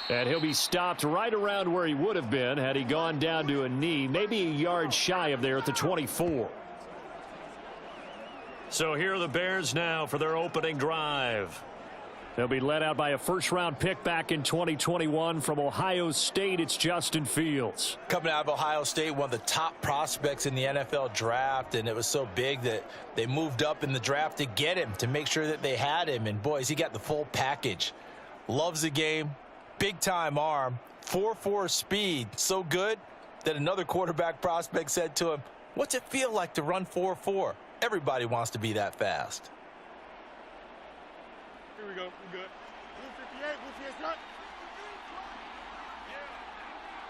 And he'll be stopped right around where he would have been had he gone down to a knee, maybe a yard shy of there at the 24. So here are the Bears now for their opening drive. They'll be led out by a first-round pick back in 2021 from Ohio State. It's Justin Fields. Coming out of Ohio State, one of the top prospects in the NFL draft, and it was so big that they moved up in the draft to get him, to make sure that they had him. And, boys, he got the full package. Loves the game, big-time arm, 4.4 speed, so good that another quarterback prospect said to him, "What's it feel like to run 4.4? Everybody wants to be that fast." Here we go. We good. Blue 58. Blue 58 cut. Yeah.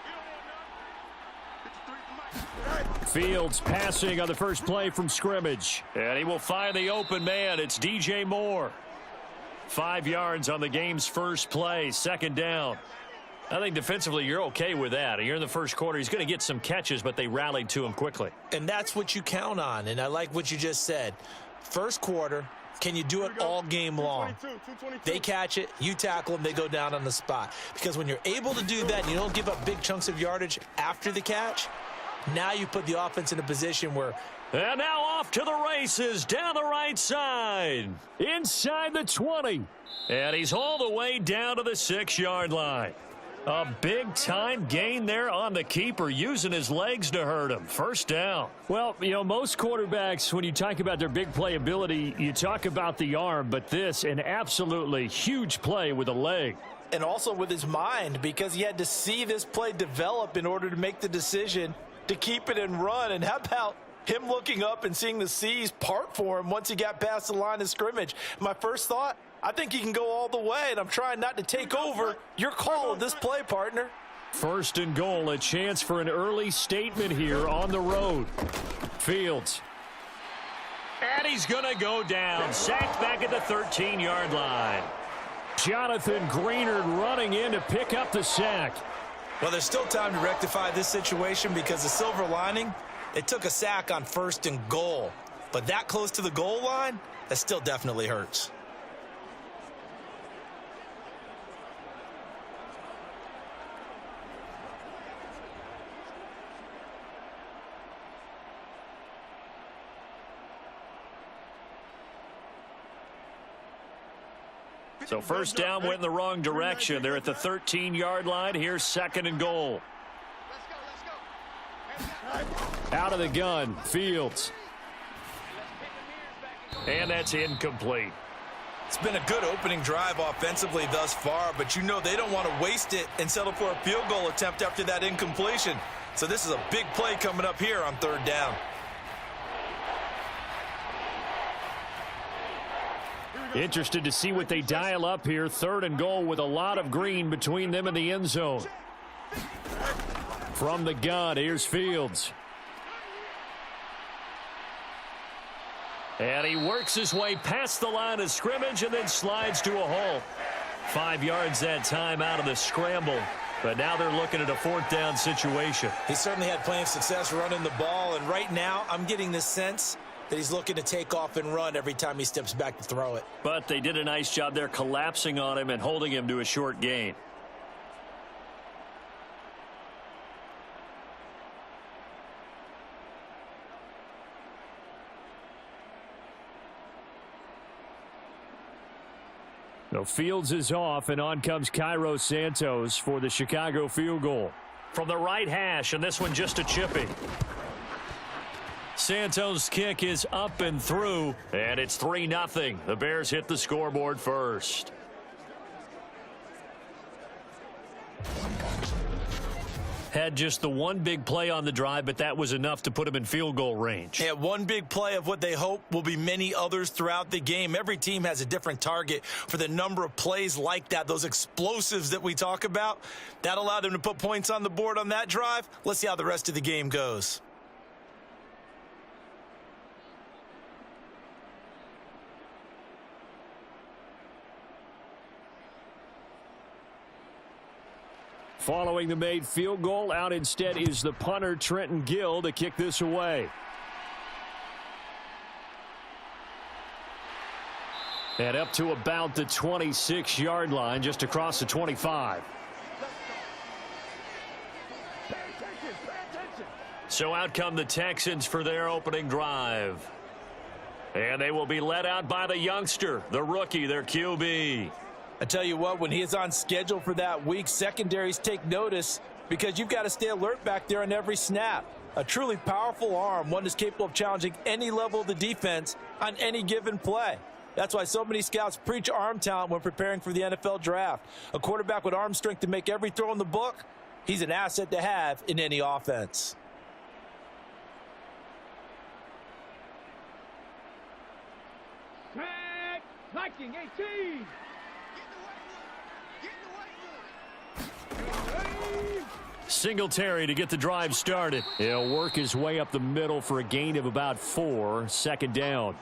You don't want none. 53 Fields passing on the first play from scrimmage. And he will find the open man. It's DJ Moore. 5 yards on the game's first play. Second down. I think defensively you're okay with that. You're in the first quarter. He's going to get some catches, but they rallied to him quickly. And that's what you count on, and I like what you just said. First quarter, can you do it all game long? 222. They catch it, you tackle them, they go down on the spot. Because when you're able to do that and you don't give up big chunks of yardage after the catch, now you put the offense in a position where... And now off to the races down the right side. Inside the 20. And he's all the way down to the 6-yard line. A big-time gain there on the keeper, using his legs to hurt him. First down. Well, you know, most quarterbacks, when you talk about their big playability, you talk about the arm, but this, an absolutely huge play with a leg. And also with his mind, because he had to see this play develop in order to make the decision to keep it and run. And how about him looking up and seeing the seas part for him once he got past the line of scrimmage? My first thought, I think he can go all the way, and I'm trying not to take over your call of this play, partner. First and goal, a chance for an early statement here on the road. Fields. And he's going to go down. Sacked back at the 13-yard line. Jonathan Greenard running in to pick up the sack. Well, there's still time to rectify this situation because the silver lining, it took a sack on first and goal. But that close to the goal line, that still definitely hurts. So first down went in the wrong direction. They're at the 13-yard line. Here's second and goal. Out of the gun, Fields. And that's incomplete. It's been a good opening drive offensively thus far, but you know they don't want to waste it and settle for a field goal attempt after that incompletion. So this is a big play coming up here on third down. Interested to see what they dial up here. Third and goal with a lot of green between them and the end zone. From the gun, here's Fields. And he works his way past the line of scrimmage and then slides to a hole. 5 yards that time out of the scramble. But now they're looking at a fourth down situation. He certainly had plenty of success running the ball, and right now I'm getting this sense that he's looking to take off and run every time he steps back to throw it. But they did a nice job there collapsing on him and holding him to a short gain. So Fields is off, and on comes Cairo Santos for the Chicago field goal. From the right hash, and this one just a chippy. Santos' kick is up and through, and it's 3-0. The Bears hit the scoreboard first. Had just the one big play on the drive, but that was enough to put him in field goal range. Yeah, one big play of what they hope will be many others throughout the game. Every team has a different target for the number of plays like that, those explosives that we talk about. That allowed them to put points on the board on that drive. Let's see how the rest of the game goes. Following the made field goal, out instead is the punter, Trenton Gill, to kick this away. And up to about the 26-yard line, just across the 25. So out come the Texans for their opening drive. And they will be led out by the youngster, the rookie, their QB. I tell you what, when he is on schedule for that week, secondaries take notice because you've got to stay alert back there on every snap. A truly powerful arm, one that's capable of challenging any level of the defense on any given play. That's why so many scouts preach arm talent when preparing for the NFL draft. A quarterback with arm strength to make every throw in the book, he's an asset to have in any offense. Tag, Viking 18. Singletary to get the drive started. He'll work his way up the middle for a gain of about 4. Second down.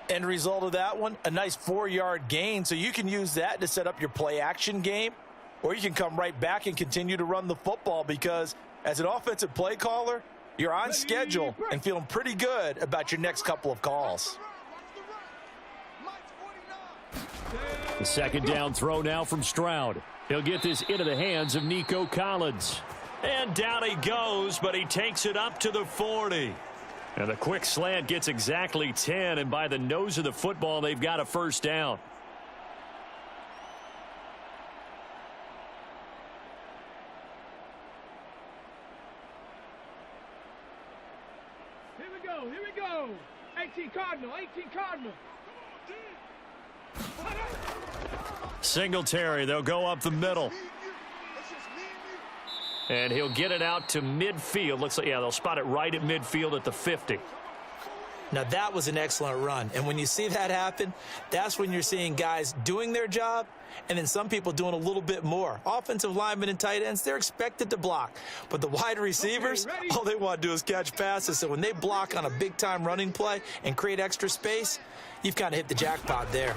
End result of that one, a nice 4-yard gain, so you can use that to set up your play action game, or you can come right back and continue to run the football because as an offensive play caller, you're on schedule and feeling pretty good about your next couple of calls. The second down throw now from Stroud. He'll get this into the hands of Nico Collins. And down he goes, but he takes it up to the 40. And the quick slant gets exactly 10, and by the nose of the football, they've got a first down. Here we go. 18 Cardinal, 18 Cardinal. Singletary, they'll go up the middle. And he'll get it out to midfield. Looks like, yeah, they'll spot it right at midfield at the 50. Now, that was an excellent run. And when you see that happen, that's when you're seeing guys doing their job and then some people doing a little bit more. Offensive linemen and tight ends, they're expected to block. But the wide receivers, all they want to do is catch passes. So when they block on a big-time running play and create extra space, you've kind of hit the jackpot there.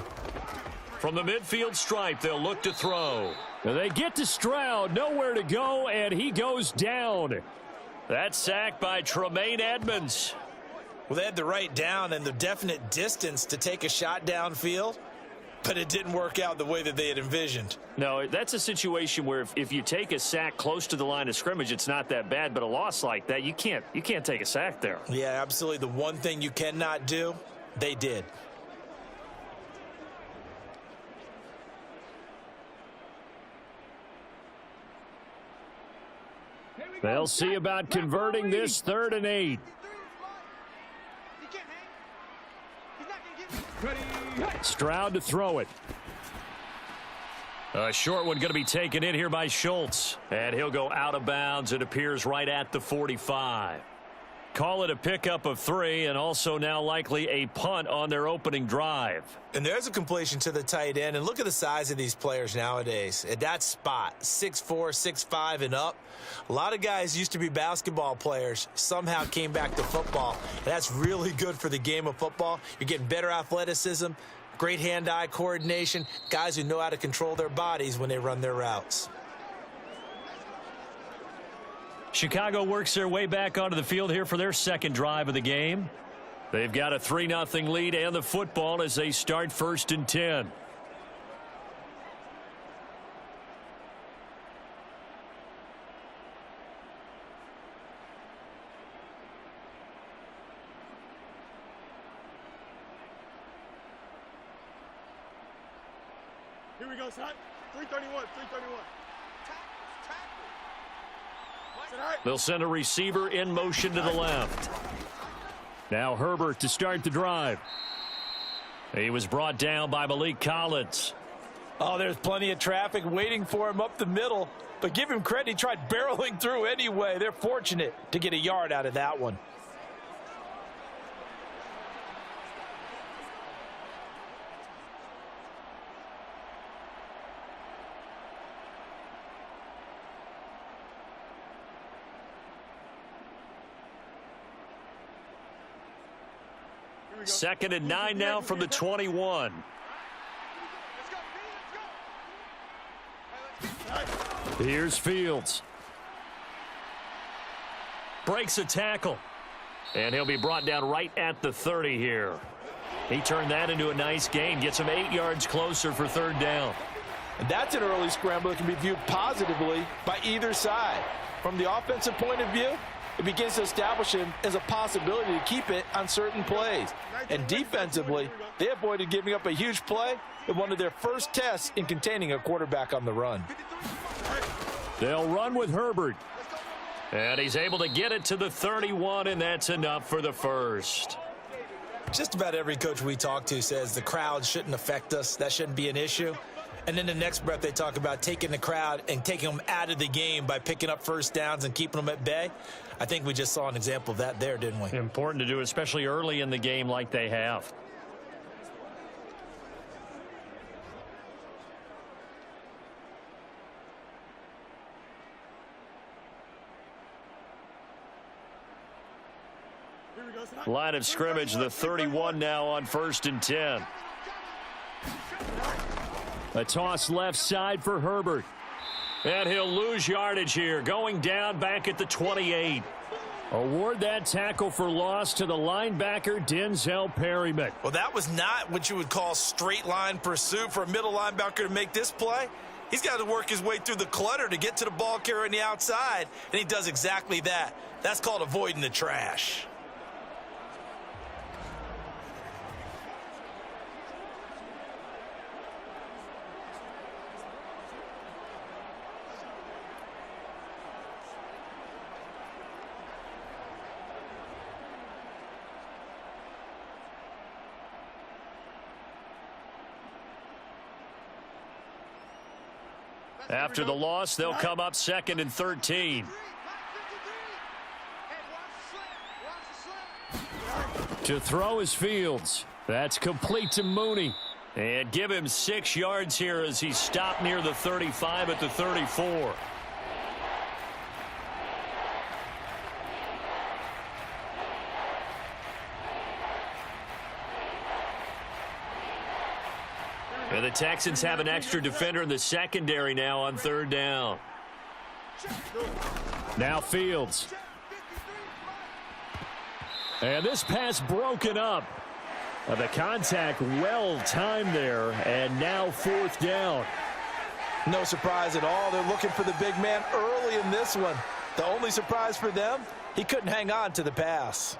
From the midfield stripe, they'll look to throw. And they get to Stroud, nowhere to go, and he goes down. That's sacked by Tremaine Edmonds. Well, they had the right down and the definite distance to take a shot downfield, but it didn't work out the way that they had envisioned. No, that's a situation where if you take a sack close to the line of scrimmage, it's not that bad, but a loss like that, you can't take a sack there. Yeah, absolutely. The one thing you cannot do, they did. They'll see about converting this 3rd and 8. Stroud to throw it. A short one going to be taken in here by Schultz. And he'll go out of bounds. It appears right at the 45. Call it a pickup of 3, and also now likely a punt on their opening drive. And there's a completion to the tight end. And look at the size of these players nowadays. At that spot, 6'4", 6'5", and up. A lot of guys used to be basketball players, somehow came back to football. And that's really good for the game of football. You're getting better athleticism, great hand-eye coordination, guys who know how to control their bodies when they run their routes. Chicago works their way back onto the field here for their second drive of the game. They've got a 3-0 lead and the football as they start 1st and 10. Here we go, son. 331, 331. They'll send a receiver in motion to the left. Now Herbert to start the drive. He was brought down by Malik Collins. Oh, there's plenty of traffic waiting for him up the middle. But give him credit, he tried barreling through anyway. They're fortunate to get a yard out of that one. Second and 9 now from the 21. Here's Fields. Breaks a tackle. And he'll be brought down right at the 30 here. He turned that into a nice gain. Gets him 8 yards closer for 3rd down. And that's an early scramble that can be viewed positively by either side. From the offensive point of view, it begins to establish him as a possibility to keep it on certain plays. And defensively, they avoided giving up a huge play in one of their first tests in containing a quarterback on the run. They'll run with Herbert. And he's able to get it to the 31, and that's enough for the first. Just about every coach we talk to says the crowd shouldn't affect us. That shouldn't be an issue. And then the next breath they talk about taking the crowd and taking them out of the game by picking up first downs and keeping them at bay. I think we just saw an example of that there, didn't we? Important to do, especially early in the game like they have. Line of scrimmage, the 31 now on 1st and 10. A toss left side for Herbert. And he'll lose yardage here, going down back at the 28. Award that tackle for loss to the linebacker, Denzel Perryman. Well, that was not what you would call straight line pursuit for a middle linebacker to make this play. He's got to work his way through the clutter to get to the ball carrier on the outside, and he does exactly that. That's called avoiding the trash. After the loss, they'll come up second and 13. To throw is Fields. That's complete to Mooney. And give him 6 yards here as he stopped near the 35 at the 34. And the Texans have an extra defender in the secondary now on 3rd down. Now Fields. And this pass broken up. The contact well timed there, and now 4th down. No surprise at all. They're looking for the big man early in this one. The only surprise for them, he couldn't hang on to the pass.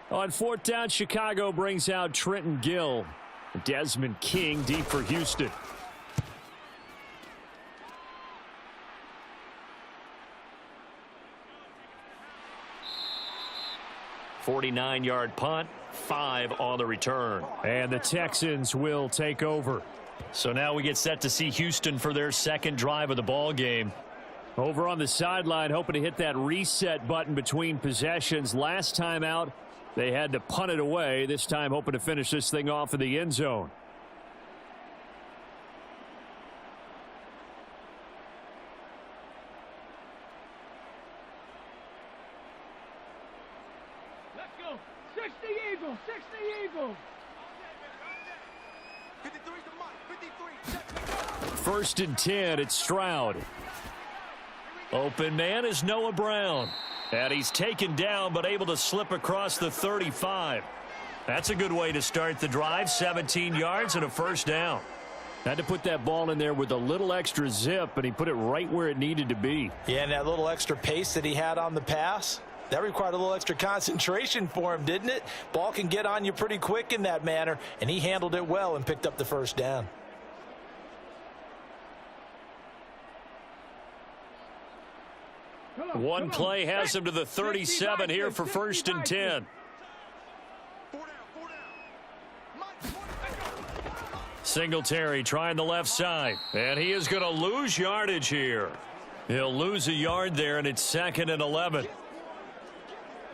On 4th down, Chicago brings out Trenton Gill. Desmond King deep for Houston. .49-yard punt, 5 on the return. And the Texans will take over. So now we get set to see Houston for their 2nd drive of the ball game. Over on the sideline, hoping to hit that reset button between possessions. Last time out, they had to punt it away. This time hoping to finish this thing off in the end zone. Let's go. 60 Eagles. 60 Eagles. 53 to Mike. 53. 1st and 10. It's Stroud. Open man is Noah Brown. And he's taken down but able to slip across the 35. That's a good way to start the drive. 17 yards and a 1st down. Had to put that ball in there with a little extra zip, and he put it right where it needed to be. Yeah, and that little extra pace that he had on the pass, that required a little extra concentration for him, didn't it? Ball can get on you pretty quick in that manner, and he handled it well and picked up the 1st down. One play has him to the 37 here for 1st and 10. Singletary trying the left side, and he is going to lose yardage here. He'll lose a yard there, and it's 2nd and 11.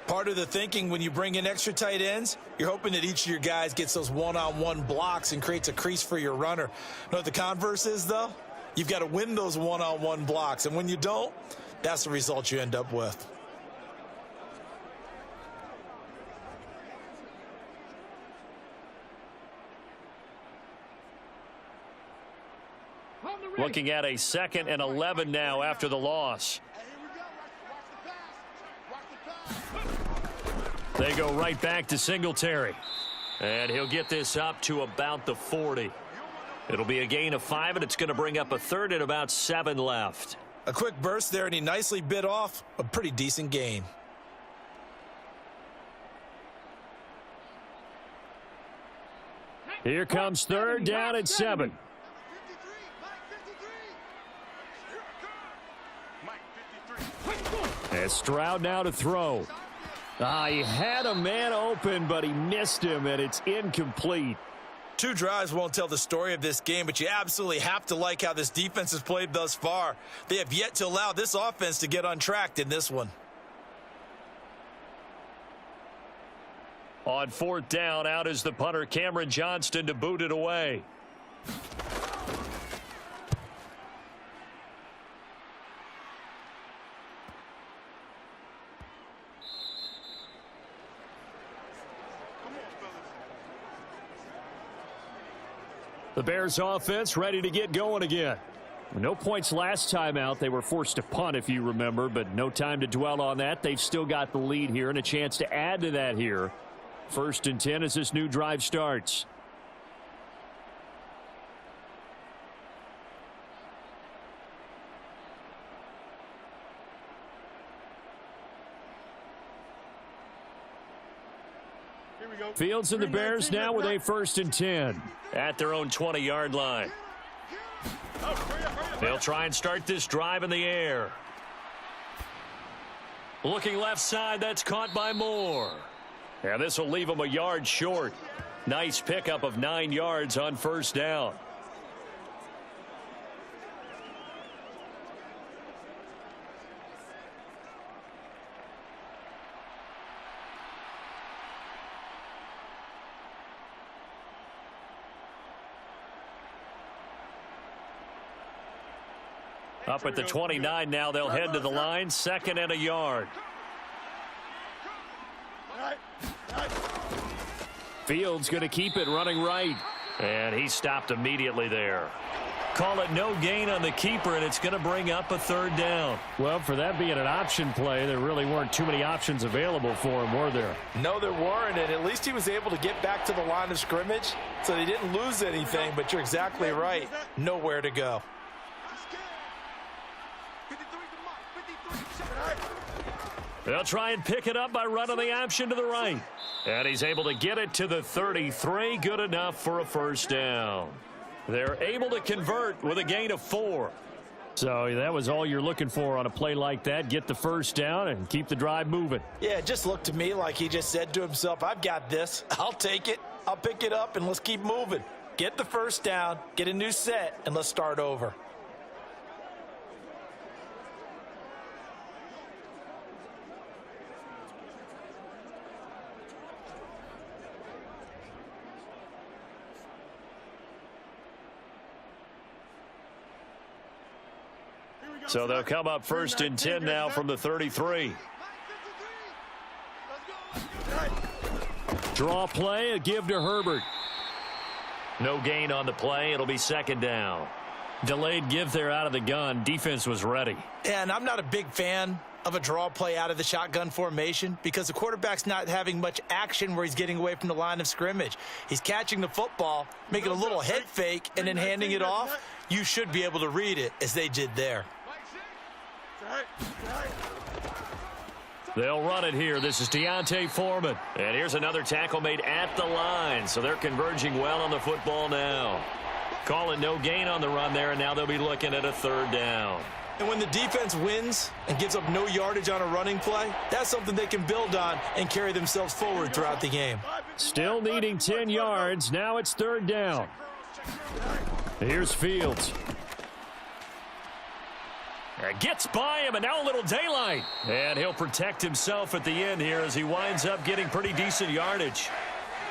Part of the thinking when you bring in extra tight ends, you're hoping that each of your guys gets those one-on-one blocks and creates a crease for your runner. You know what the converse is, though? You've got to win those one-on-one blocks, and when you don't, that's the result you end up with. Looking at a 2nd and 11 now after the loss. They go right back to Singletary. And he'll get this up to about the 40. It'll be a gain of 5, and it's going to bring up a 3rd and about 7 left. A quick burst there, and he nicely bit off a pretty decent gain. Here comes 3rd down and 7. And Stroud now to throw. He had a man open, but he missed him, and it's incomplete. 2 drives won't tell the story of this game, but you absolutely have to like how this defense has played thus far. They have yet to allow this offense to get untracked in this one. On 4th down, out is the punter, Cameron Johnston, to boot it away. The Bears offense ready to get going again. No points last time out. They were forced to punt, if you remember, but no time to dwell on that. They've still got the lead here and a chance to add to that here. 1st and 10 as this new drive starts. Fields and the Bears now with a 1st and 10. At their own 20-yard line. They'll try and start this drive in the air. Looking left side, that's caught by Moore. And this will leave him a yard short. Nice pickup of 9 yards on first down. Up at the 29 now, they'll head to the line, 2nd and a yard. Fields going to keep it running right. And he stopped immediately there. Call it no gain on the keeper, and it's going to bring up a 3rd down. Well, for that being an option play, there really weren't too many options available for him, were there? No, there weren't, and at least he was able to get back to the line of scrimmage, so they didn't lose anything, but you're exactly right. Nowhere to go. They'll try and pick it up by running the option to the right. And he's able to get it to the 33. Good enough for a 1st down. They're able to convert with a gain of 4. So that was all you're looking for on a play like that. Get the 1st down and keep the drive moving. Yeah, it just looked to me like he just said to himself, I've got this. I'll take it. I'll pick it up, and let's keep moving. Get the 1st down, get a new set, and let's start over. So they'll come up 1st and 10 now from the 33. Draw play, a give to Herbert. No gain on the play. It'll be 2nd down. Delayed give there out of the gun. Defense was ready. And I'm not a big fan of a draw play out of the shotgun formation because the quarterback's not having much action where he's getting away from the line of scrimmage. He's catching the football, making a little head fake, and then handing it off. You should be able to read it as they did there. They'll run it here. This is Deontay Foreman. And here's another tackle made at the line. So they're converging well on the football now. Call it no gain on the run there, and now they'll be looking at a 3rd down. And when the defense wins and gives up no yardage on a running play, that's something they can build on and carry themselves forward throughout the game. Still needing 10 yards. Now it's 3rd down. Here's Fields. Gets by him, and now a little daylight. And he'll protect himself at the end here as he winds up getting pretty decent yardage.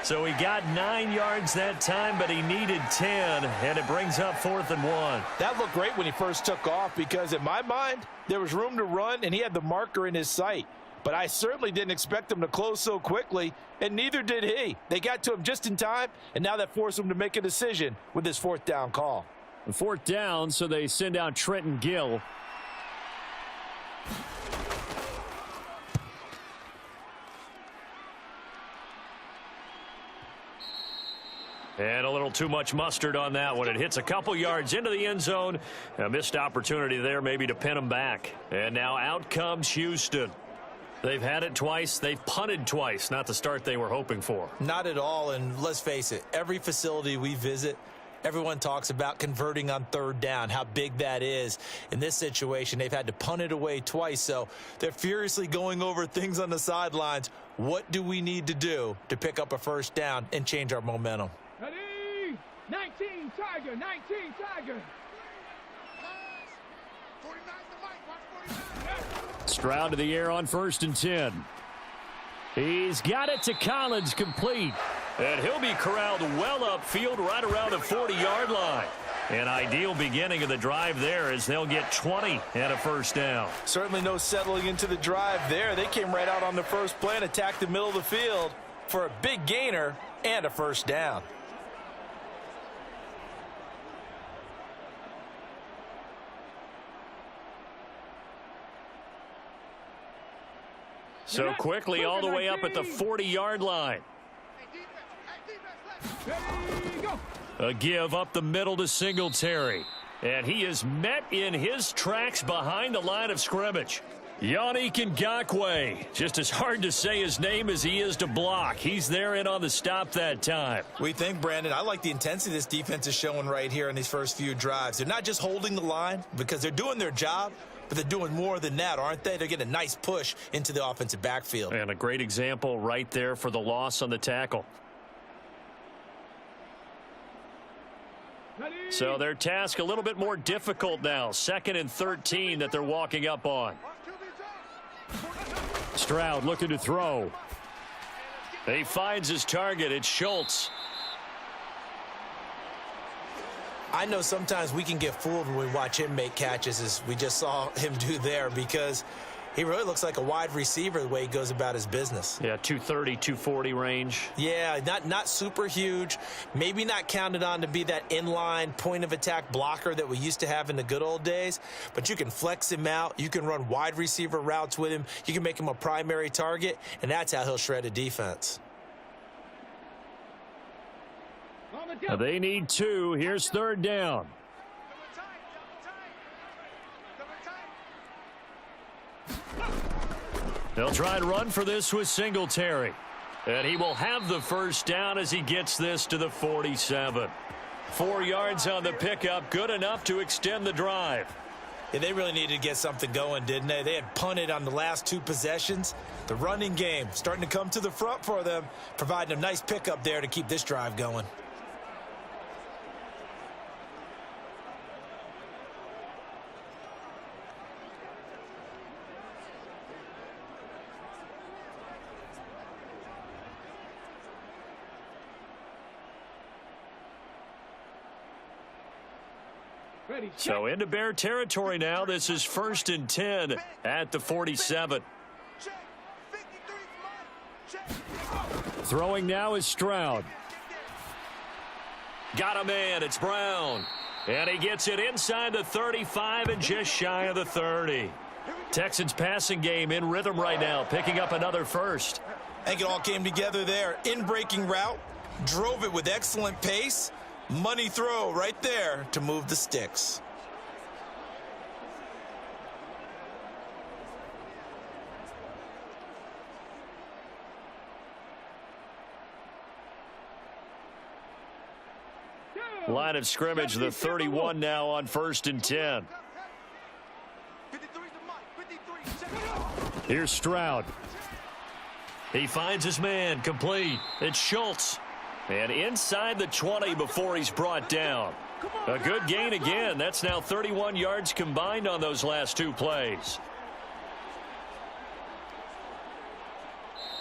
So he got 9 yards that time, but he needed 10, and it brings up 4th and 1. That looked great when he first took off because in my mind, there was room to run, and he had the marker in his sight. But I certainly didn't expect him to close so quickly, and neither did he. They got to him just in time, and now that forced him to make a decision with this 4th down call. 4th down, so they send out Trenton Gill. And a little too much mustard on that one. It hits a couple yards into the end zone. A missed opportunity there maybe to pin him back. And now out comes Houston. They've had it twice. They've punted twice. Not the start they were hoping for. Not at all, and let's face it, every facility we visit, everyone talks about converting on 3rd down, how big that is. In this situation, they've had to punt it away twice, so they're furiously going over things on the sidelines. What do we need to do to pick up a 1st down and change our momentum? Ready? 19 Tiger, 19 Tiger. 49 the mic, watch 49. Stroud to the air on 1st and 10. He's got it to Collins, complete. And he'll be corralled well upfield right around the 40-yard line. An ideal beginning of the drive there as they'll get 20 and a 1st down. Certainly no settling into the drive there. They came right out on the first play and attacked the middle of the field for a big gainer and a 1st down. So quickly all the way up at the 40-yard line. A give up the middle to Singletary. And he is met in his tracks behind the line of scrimmage. Yannick Ngakoue. Just as hard to say his name as he is to block. He's there in on the stop that time. We think, Brandon, I like the intensity this defense is showing right here in these first few drives. They're not just holding the line because they're doing their job, but they're doing more than that, aren't they? They're getting a nice push into the offensive backfield. And a great example right there for the loss on the tackle. So their task a little bit more difficult now. 2nd and 13 that they're walking up on. Stroud looking to throw. He finds his target. It's Schultz. I know sometimes we can get fooled when we watch him make catches, as we just saw him do there, because he really looks like a wide receiver the way he goes about his business. Yeah, 230, 240 range. Yeah, not super huge. Maybe not counted on to be that inline point-of-attack blocker that we used to have in the good old days. But you can flex him out. You can run wide receiver routes with him. You can make him a primary target, and that's how he'll shred a defense. They need 2. Here's 3rd down. They'll try and run for this with Singletary. And he will have the first down as he gets this to the 47. 4 yards on the pickup, good enough to extend the drive. Yeah, they really needed to get something going, didn't they? They had punted on the last 2 possessions. The running game starting to come to the front for them, providing a nice pickup there to keep this drive going. So into Bear territory now. This is 1st and 10 at the 47. Throwing now is Stroud. Got a man. It's Brown. And he gets it inside the 35 and just shy of the 30. Texans passing game in rhythm right now, picking up another first. I think it all came together there. In-breaking route, drove it with excellent pace. Money throw right there to move the sticks. Line of scrimmage, the 31 now on 1st and 10. Here's Stroud. He finds his man, complete. It's Schultz. And inside the 20 before he's brought down. A good gain again. That's now 31 yards combined on those last 2 plays.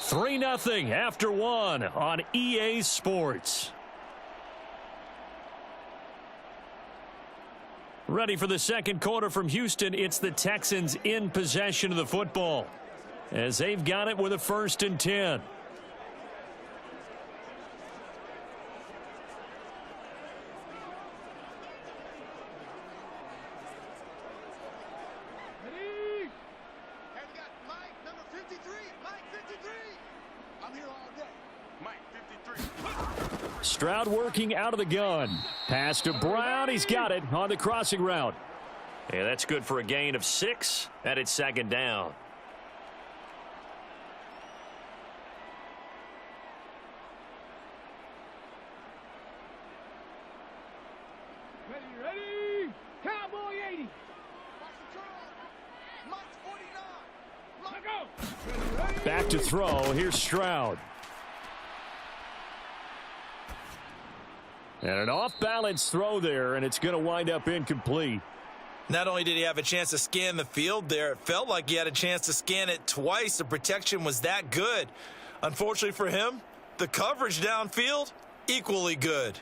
3-0 after 1 on EA Sports. Ready for the second quarter from Houston. It's the Texans in possession of the football, as they've got it with a 1st and 10. Stroud working out of the gun. Pass to Brown. He's got it on the crossing route. Yeah, that's good for a gain of 6, and it's 2nd down. Ready. Cowboy 80. Back to throw. Here's Stroud. And an off-balance throw there, and it's going to wind up incomplete. Not only did he have a chance to scan the field there, it felt like he had a chance to scan it twice. The protection was that good. Unfortunately for him, the coverage downfield, equally good.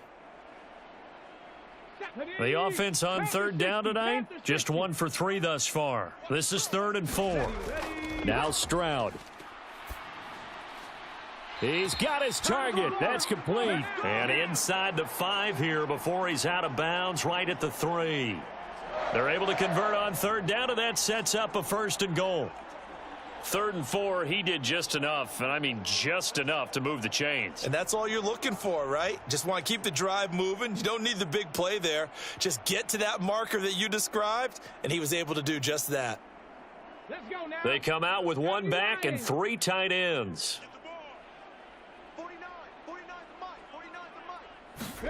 The offense on 3rd down tonight, just 1 for 3 thus far. This is 3rd and 4. Now Stroud. He's got his target. That's complete. And inside the 5 here before he's out of bounds, right at the 3. They're able to convert on 3rd down, and that sets up a 1st and goal. 3rd and 4, he did just enough, and I mean just enough to move the chains. And that's all you're looking for, right? Just want to keep the drive moving. You don't need the big play there. Just get to that marker that you described, and he was able to do just that. They come out with one back and three tight ends. 49, 49 the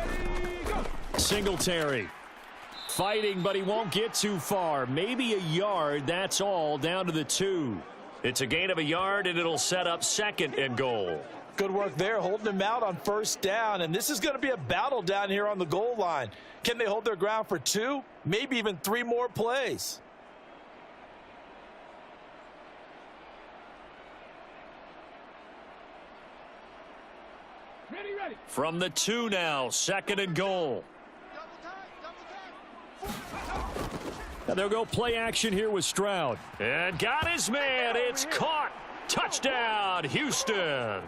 Mike, Singletary fighting, but he won't get too far. Maybe a yard, that's all, down to the 2. It's a gain of a yard, and it'll set up 2nd and goal. Good work there, holding him out on 1st down, and this is going to be a battle down here on the goal line. Can they hold their ground for 2, maybe even 3 more plays? From the 2 now, 2nd and goal. And they'll go play action here with Stroud. And got his man. It's caught. Touchdown, Houston.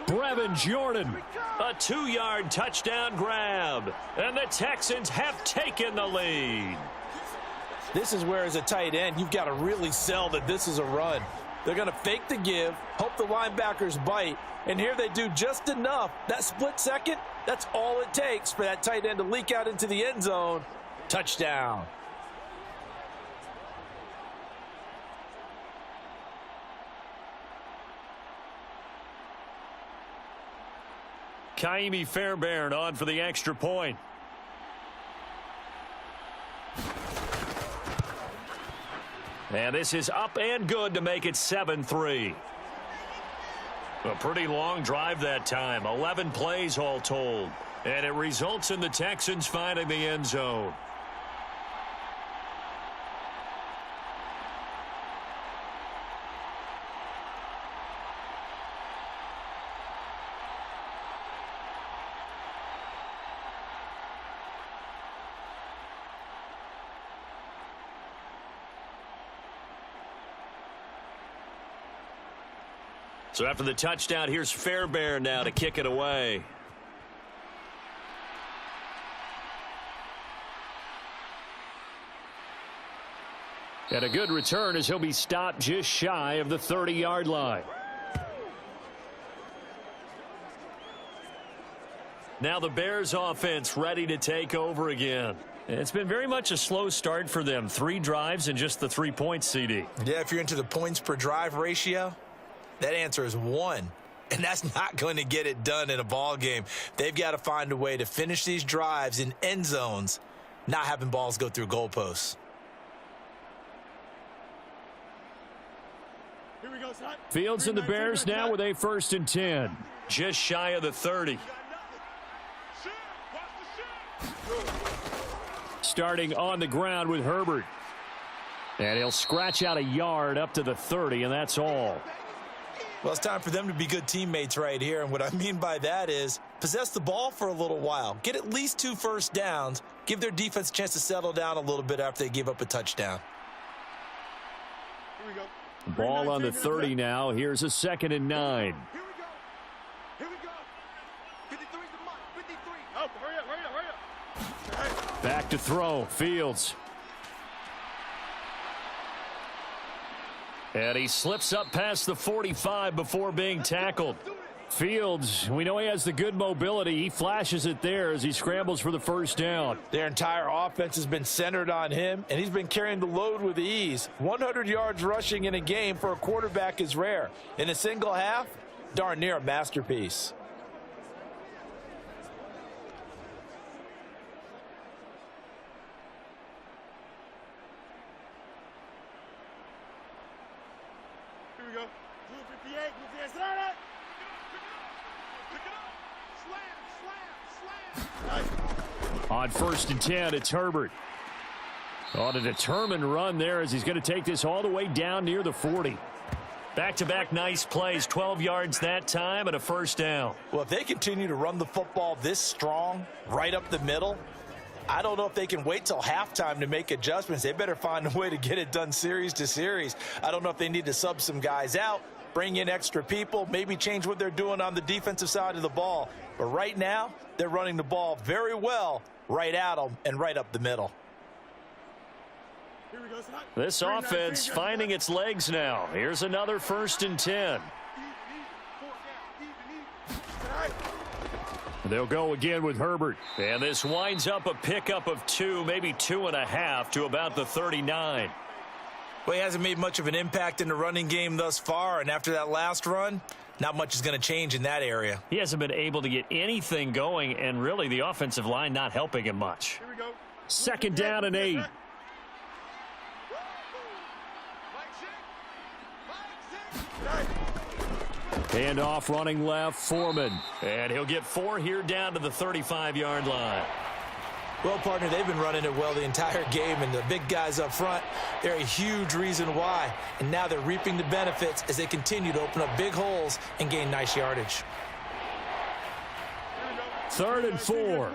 Brevin Jordan. A 2-yard touchdown grab. And the Texans have taken the lead. This is where, as a tight end, you've got to really sell that this is a run. They're going to fake the give, hope the linebackers bite, and here they do just enough. That split second, that's all it takes for that tight end to leak out into the end zone. Touchdown. Kaimi Fairbairn on for the extra point. And this is up and good to make it 7-3. A pretty long drive that time. 11 plays all told. And it results in the Texans finding the end zone. So after the touchdown, here's Fairbairn now to kick it away. And a good return as he'll be stopped just shy of the 30-yard line. Now the Bears offense ready to take over again. It's been very much a slow start for them. 3 drives and just the 3 points, CD. Yeah, if you're into the points per drive ratio, that answer is 1. And that's not going to get it done in a ball game. They've got to find a way to finish these drives in end zones, not having balls go through goalposts. Here we go, son. Fields and the Bears now with a 1st and 10. Just shy of the 30. Starting on the ground with Herbert. And he'll scratch out a yard up to the 30, and that's all. Well, it's time for them to be good teammates right here. And what I mean by that is possess the ball for a little while. Get at least 2 first downs. Give their defense a chance to settle down a little bit after they give up a touchdown. Here we go. Ball on the 30 now. Here's a 2nd and 9. Here we go. Here we go. 53's the Mike. 53. Oh, hurry up, hurry up, hurry up. Back to throw. Fields. And he slips up past the 45 before being tackled. Fields, we know he has the good mobility. He flashes it there as he scrambles for the 1st down. Their entire offense has been centered on him, and he's been carrying the load with ease. 100 yards rushing in a game for a quarterback is rare. In a single half, darn near a masterpiece. Here we go. Blue 58, blue 58. Slam it. Pick it up. Slam, slam, slam. On 1st and 10, it's Herbert. On a determined run there as he's going to take this all the way down near the 40. Back-to-back nice plays, 12 yards that time and a 1st down. Well, if they continue to run the football this strong, right up the middle, I don't know if they can wait till halftime to make adjustments. They better find a way to get it done series to series. I don't know if they need to sub some guys out, bring in extra people, maybe change what they're doing on the defensive side of the ball. But right now, they're running the ball very well right at them and right up the middle. Here we go, son. This offense finding its legs now. Here's another 1st and 10. They'll go again with Herbert. And this winds up a pickup of 2, maybe 2.5 to about the 39. Well, he hasn't made much of an impact in the running game thus far, and after that last run, not much is going to change in that area. He hasn't been able to get anything going, and really the offensive line not helping him much. Here we go. 2nd down and 8. Hand off running left, Foreman. And he'll get 4 here down to the 35-yard line. Well, partner, they've been running it well the entire game, and the big guys up front, they're a huge reason why. And now they're reaping the benefits as they continue to open up big holes and gain nice yardage. 3rd and 4.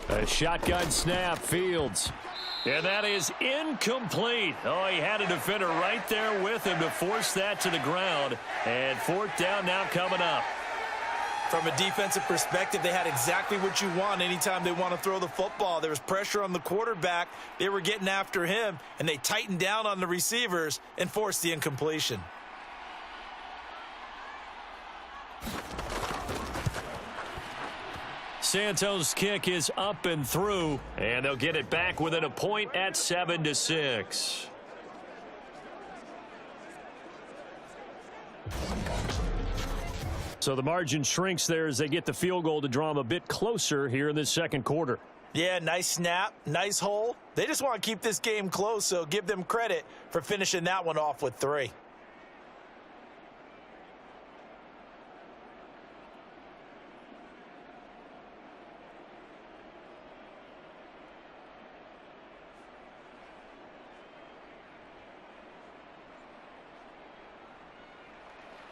A shotgun snap, Fields. And that is incomplete. Oh, he had a defender right there with him to force that to the ground. And 4th down now coming up. From a defensive perspective, they had exactly what you want anytime they want to throw the football. There was pressure on the quarterback. They were getting after him, and they tightened down on the receivers and forced the incompletion. Santos' kick is up and through, and they'll get it back within a point at 7-6. So the margin shrinks there as they get the field goal to draw them a bit closer here in this 2nd quarter. Yeah, nice snap, nice hole. They just want to keep this game close, so give them credit for finishing that one off with 3.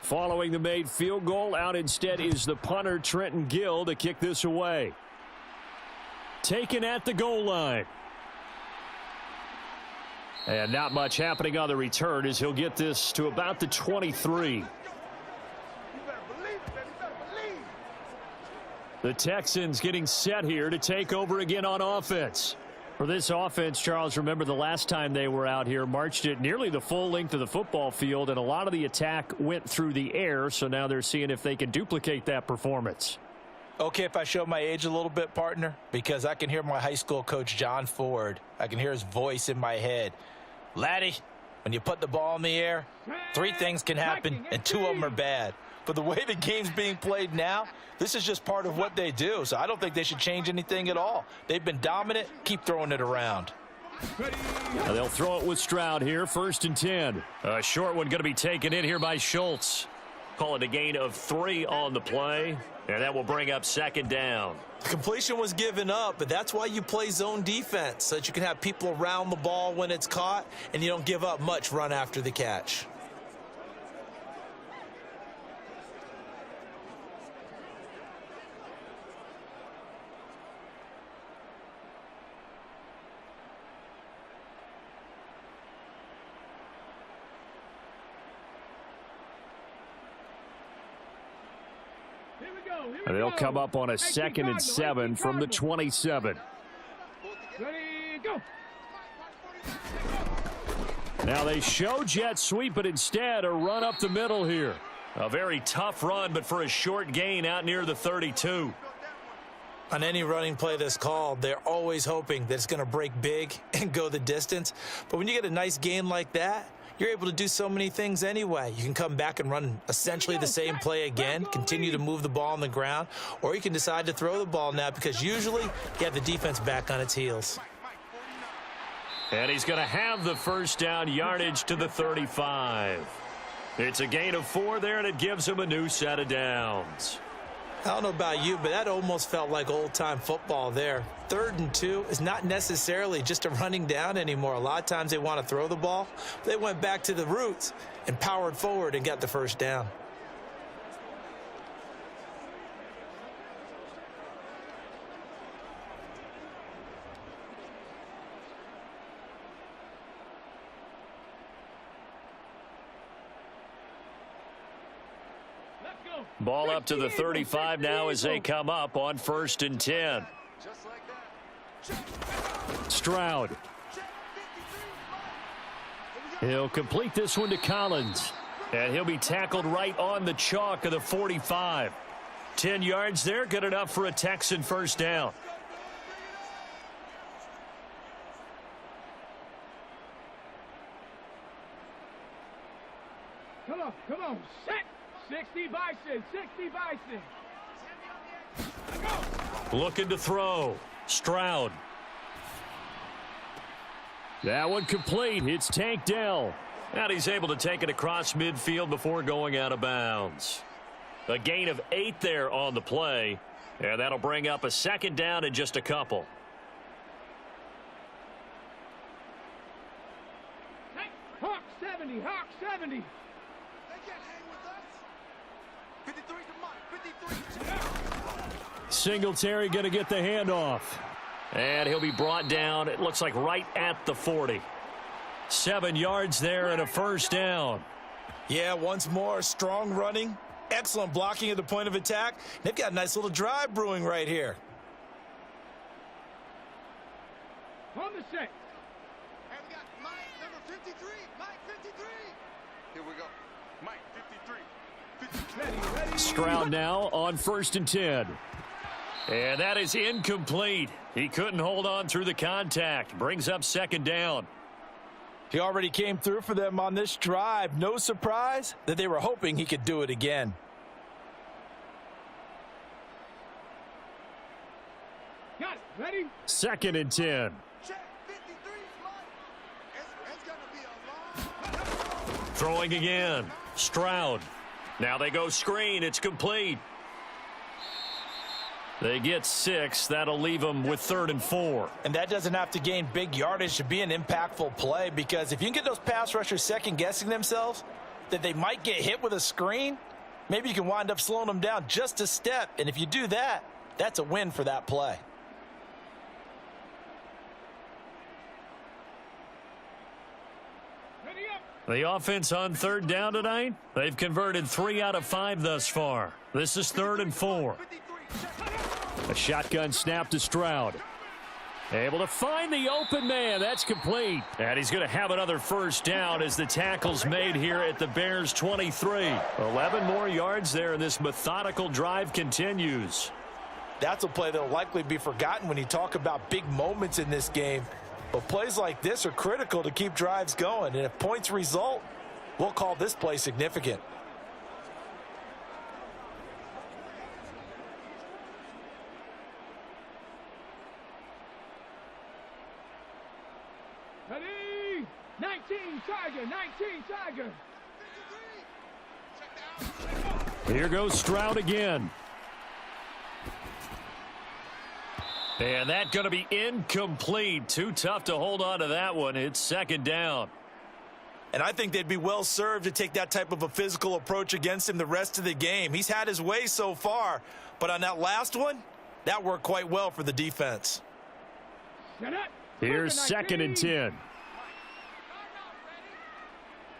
Following the made field goal, out instead is the punter, Trenton Gill, to kick this away. Taken at the goal line. And not much happening on the return as he'll get this to about the 23. The Texans getting set here to take over again on offense. For this offense, Charles, remember the last time they were out here, marched it nearly the full length of the football field, and a lot of the attack went through the air, so now they're seeing if they can duplicate that performance. Okay, if I show my age a little bit, partner, because I can hear my high school coach, John Ford. I can hear his voice in my head. Laddie, when you put the ball in the air, 3 things can happen, and 2 of them are bad. But the way the game's being played now, this is just part of what they do. So I don't think they should change anything at all. They've been dominant. Keep throwing it around. Now they'll throw it with Stroud here, 1st and 10. A short one going to be taken in here by Schultz. Call it a gain of 3 on the play, and that will bring up 2nd down. The completion was given up, but that's why you play zone defense, so that you can have people around the ball when it's caught, and you don't give up much run after the catch. They'll come up on a 2nd and 7 from the 27. Ready, go. Now they show jet sweep, but instead a run up the middle here. A very tough run, but for a short gain out near the 32. On any running play that's called, they're always hoping that it's going to break big and go the distance. But when you get a nice gain like that, you're able to do so many things anyway. You can come back and run essentially the same play again, continue to move the ball on the ground, or you can decide to throw the ball now because usually you have the defense back on its heels. And he's going to have the 1st down yardage to the 35. It's a gain of 4 there, and it gives him a new set of downs. I don't know about you, but that almost felt like old-time football there. 3rd and 2 is not necessarily just a running down anymore. A lot of times they want to throw the ball. They went back to the roots and powered forward and got the 1st down. Ball up to the 35 now as they come up on 1st and 10. Stroud. He'll complete this one to Collins. And he'll be tackled right on the chalk of the 45. 10 yards there, good enough for a Texan 1st down. Go, set. 60 Bison, 60 Bison. Looking to throw. Stroud. That one complete. It's Tank Dell. And he's able to take it across midfield before going out of bounds. A gain of 8 there on the play. And that'll bring up a second down in just a couple. Hey, Hawk 70, Hawk 70. They can't hang with us. 53's the mark, 53. Singletary going to get the handoff. And he'll be brought down, it looks like right at the 40. 7 yards there and a first down. Yeah, once more, strong running, excellent blocking at the point of attack. They've got a nice little drive brewing right here. On the set. And we got Mike, number 53. Mike, 53. Here we go. Mike, 53. Ready. Stroud now on 1st and 10. And that is incomplete. He couldn't hold on through the contact. Brings up second down. He already came through for them on this drive. No surprise that they were hoping he could do it again. Got it. Ready? 2nd and 10. Check, 53, Mike. It's going to be a long. Throwing again. Stroud. Now they go screen. It's complete. They get 6. That'll leave them with 3rd and 4. And that doesn't have to gain big yardage to be an impactful play, because if you can get those pass rushers second-guessing themselves that they might get hit with a screen, maybe you can wind up slowing them down just a step. And if you do that, that's a win for that play. Ready up. The offense on 3rd down tonight, they've converted 3 out of 5 thus far. This is 3rd and 4. 53. A shotgun snap to Stroud. Able to find the open man. That's complete. And he's going to have another first down as the tackle's made here at the Bears' 23. 11 more yards there, and this methodical drive continues. That's a play that will likely be forgotten when you talk about big moments in this game. But plays like this are critical to keep drives going. And if points result, we'll call this play significant. Ready? 19 Tiger, 19 Tiger. 53. Check out. Here goes Stroud again. And that's going to be incomplete. Too tough to hold on to that one. It's 2nd down. And I think they'd be well served to take that type of a physical approach against him the rest of the game. He's had his way so far, but on that last one, that worked quite well for the defense. Set up. Here's 2nd and 10.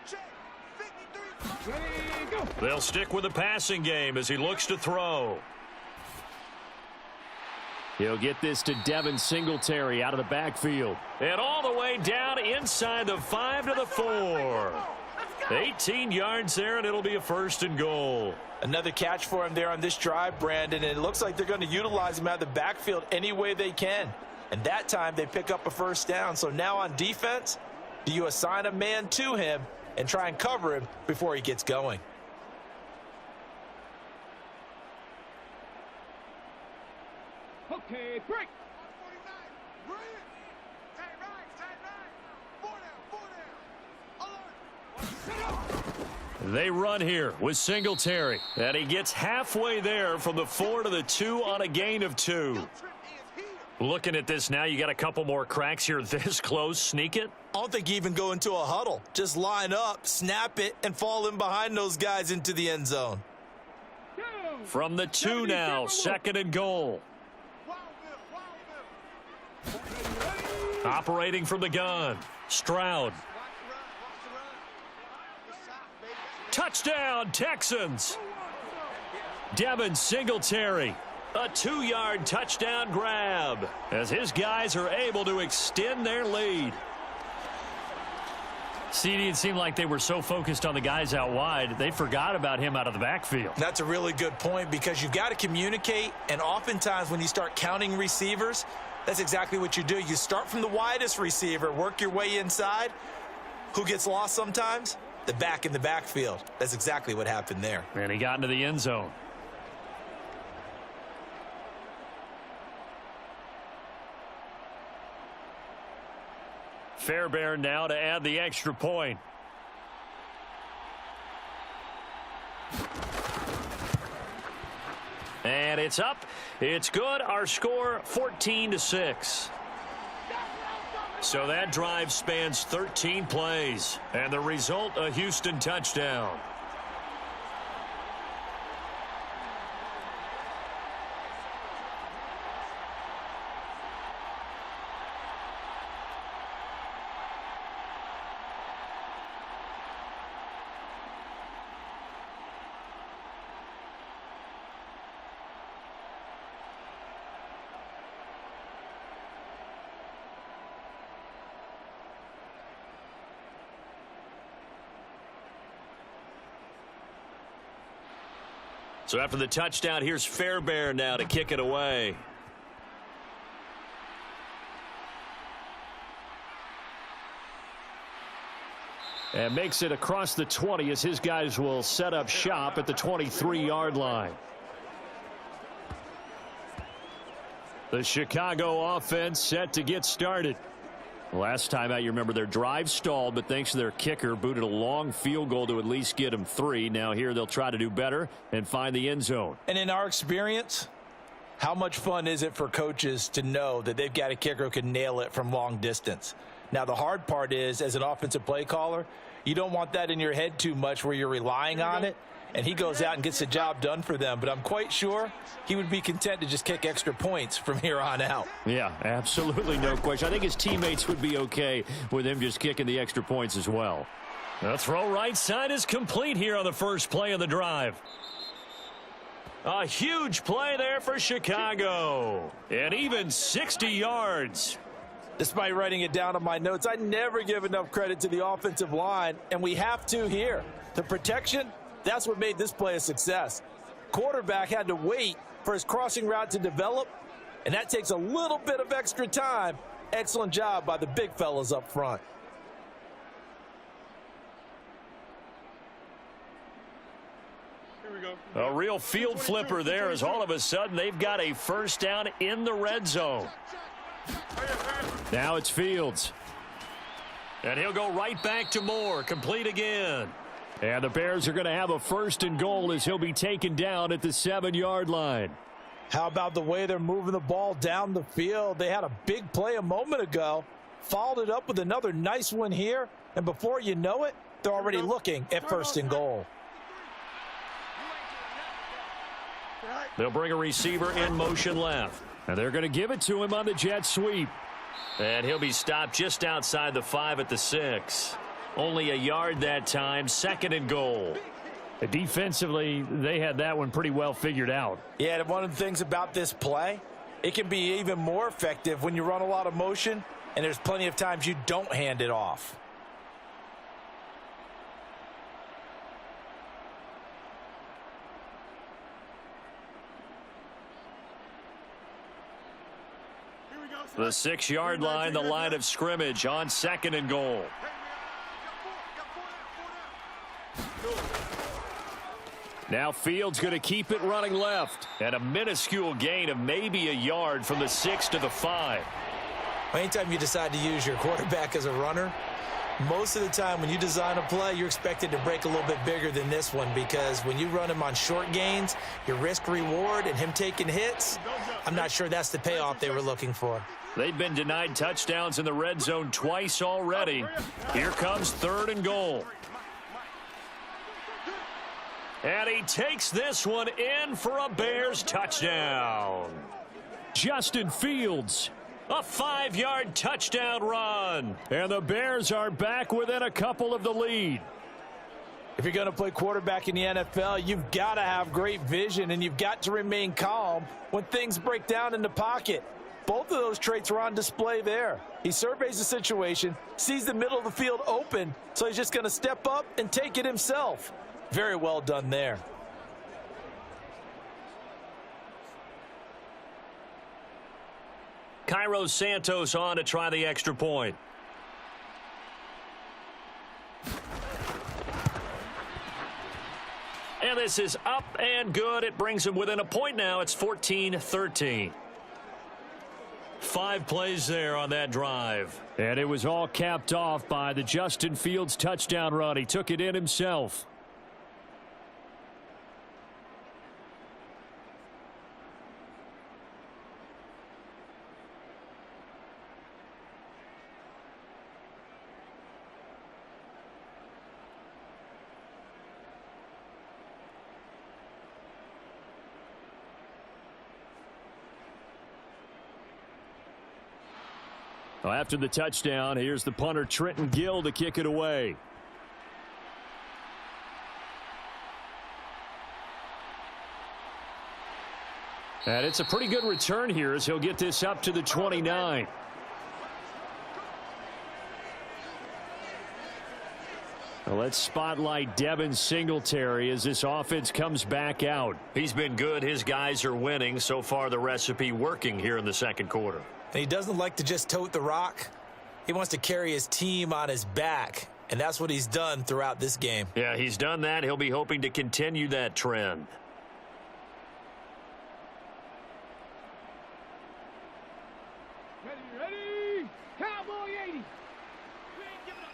Check, 53. Ready, go. They'll stick with the passing game as he looks to throw. He'll get this to Devin Singletary out of the backfield. And all the way down inside the 5 to the 4. 18 yards there, and it'll be a 1st and goal. Another catch for him there on this drive, Brandon, and it looks like they're going to utilize him out of the backfield any way they can. And that time they pick up a first down. So now on defense, do you assign a man to him and try and cover him before he gets going? Okay, break. 49. Brilliant. Tight right. 4 down. Alert. They run here with Singletary. And he gets halfway there from the 4 to the 2 on a gain of 2. Trip is here. Looking at this now, you got a couple more cracks here this close. Sneak it. I don't think you even go into a huddle. Just line up, snap it, and fall in behind those guys into the end zone. Go. From the 2 now, 2nd and goal. Operating from the gun. Stroud. Touchdown, Texans. Devin Singletary. A 2-yard touchdown grab as his guys are able to extend their lead. CD, it seemed like they were so focused on the guys out wide, they forgot about him out of the backfield. That's a really good point, because you've got to communicate, and oftentimes when you start counting receivers, that's exactly what you do. You start from the widest receiver, work your way inside. Who gets lost sometimes? the back in the backfield. That's exactly what happened there. And he got into the end zone. Fairbairn now to add the extra point. And it's up. It's good. Our score 14-6. So that drive spans 13 plays. And the result, a Houston touchdown. So after the touchdown, here's Fairbairn now to kick it away. And makes it across the 20 as his guys will set up shop at the 23-yard line. The Chicago offense set to get started. Last time out, you remember their drive stalled, but thanks to their kicker, booted a long field goal to at least get them 3. Now here they'll try to do better and find the end zone. And in our experience, how much fun is it for coaches to know that they've got a kicker who can nail it from long distance? Now, the hard part is, as an offensive play caller, you don't want that in your head too much where you're relying on it, and he goes out and gets the job done for them. But I'm quite sure he would be content to just kick extra points from here on out. Yeah, absolutely, no question. I think his teammates would be okay with him just kicking the extra points as well. The throw right side is complete here on the first play of the drive. A huge play there for Chicago. And even 60 yards. Despite writing it down on my notes, I never give enough credit to the offensive line, and we have to here. The protection, that's what made this play a success. Quarterback had to wait for his crossing route to develop, and that takes a little bit of extra time. Excellent job by the big fellas up front. A real field flipper there as all of a sudden they've got a first down in the red zone. Now it's Fields. And he'll go right back to Moore. Complete again. And the Bears are going to have a first and goal as he'll be taken down at the 7-yard line. How about the way they're moving the ball down the field? They had a big play a moment ago, followed it up with another nice one here, and before you know it, they're already looking at first and goal. They'll bring a receiver in motion left. And they're going to give it to him on the jet sweep. And he'll be stopped just outside the 5 at the 6. Only a yard that time, second and goal. Defensively, they had that one pretty well figured out. Yeah, and one of the things about this play, it can be even more effective when you run a lot of motion, and there's plenty of times you don't hand it off. The 6-yard line, the line of scrimmage on second and goal. Now Fields going to keep it running left. And a minuscule gain of maybe a yard from the 6 to the 5. Anytime you decide to use your quarterback as a runner, most of the time when you design a play, you're expected to break a little bit bigger than this one, because when you run him on short gains, your risk-reward and him taking hits, I'm not sure that's the payoff they were looking for. They've been denied touchdowns in the red zone twice already. Here comes third and goal. And he takes this one in for a Bears touchdown. Justin Fields, a 5-yard touchdown run. And the Bears are back within a couple of the lead. If you're going to play quarterback in the NFL, you've got to have great vision, and you've got to remain calm when things break down in the pocket. Both of those traits are on display there. He surveys the situation, sees the middle of the field open, so he's just going to step up and take it himself. Very well done there. Cairo Santos on to try the extra point. this is up and good. It brings him within a point now. It's 14-13. 5 plays there on that drive. And it was all capped off by the Justin Fields touchdown run. He took it in himself. Well, after the touchdown, here's the punter Trenton Gill to kick it away. And it's a pretty good return here as he'll get this up to the 29. Well, let's spotlight Devin Singletary as this offense comes back out. He's been good. His guys are winning. So far, the recipe working here in the second quarter. And he doesn't like to just tote the rock. He wants to carry his team on his back, and that's what he's done throughout this game. Yeah, he's done that. He'll be hoping to continue that trend. Ready, Cowboy 80. We ain't giving up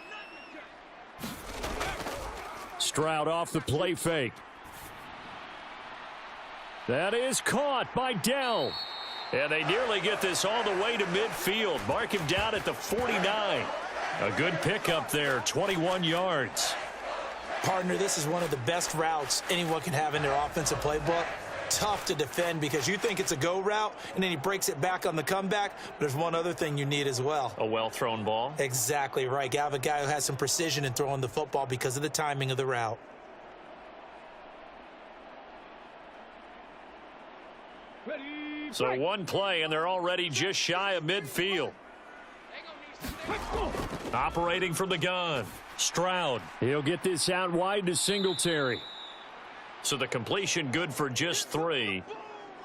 nothing. Stroud off the play fake. That is caught by Dell. And they nearly get this all the way to midfield. Mark him down at the 49. A good pickup there, 21 yards. Partner, this is one of the best routes anyone can have in their offensive playbook. Tough to defend because you think it's a go route, and then he breaks it back on the comeback. But there's one other thing you need as well. A well-thrown ball. Exactly right. You have a guy who has some precision in throwing the football because of the timing of the route. So one play, and they're already just shy of midfield. Operating from the gun. Stroud. He'll get this out wide to Singletary. So the completion good for just 3.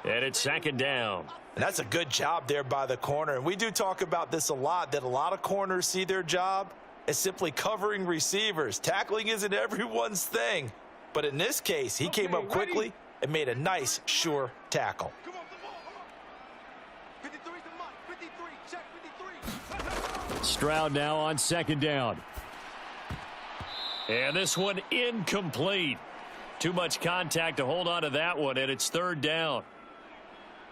And it's second down. And that's a good job there by the corner. And we do talk about this a lot, that a lot of corners see their job as simply covering receivers. Tackling isn't everyone's thing. But in this case, he came up quickly and made a nice, sure tackle. Come on, the ball. 53's the mark. 53. Check 53. Stroud now on second down. And this one incomplete. Too much contact to hold on to that one, and it's third down.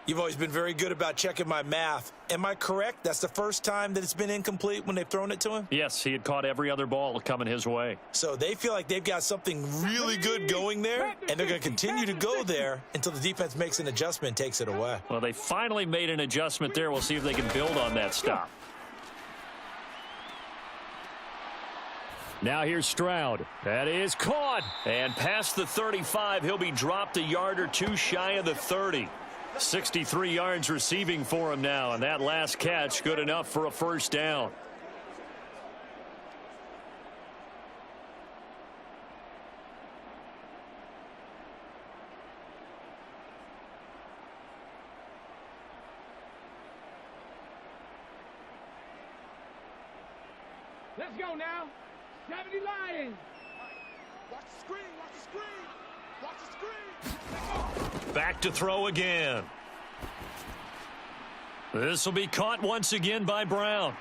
You've always been very good about checking my math. Am I correct? That's the first time that it's been incomplete when they've thrown it to him? Yes, he had caught every other ball coming his way. So they feel like they've got something really good going there, and they're going to continue to go there until the defense makes an adjustment and takes it away. Well, they finally made an adjustment there. We'll see if they can build on that stop. Now here's Stroud. That is caught. And past the 35, he'll be dropped a yard or two shy of the 30. 63 yards receiving for him now, and that last catch good enough for a first down. Let's go now. 70 Lions. Watch the screen, watch the screen. Watch the screen. Back to throw again. This will be caught once again by Brown.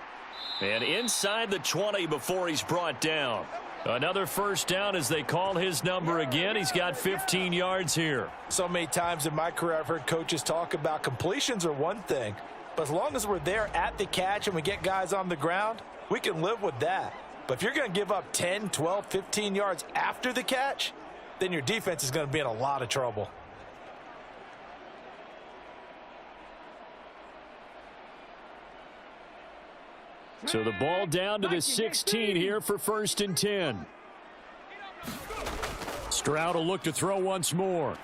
And inside the 20 before he's brought down. Another first down as they call his number again. He's got 15 yards here. So many times in my career I've heard coaches talk about completions are one thing, but as long as we're there at the catch and we get guys on the ground, we can live with that. But if you're going to give up 10, 12, 15 yards after the catch, then your defense is going to be in a lot of trouble. So the ball down to the 16 here for 1st and 10. Stroud will look to throw once more.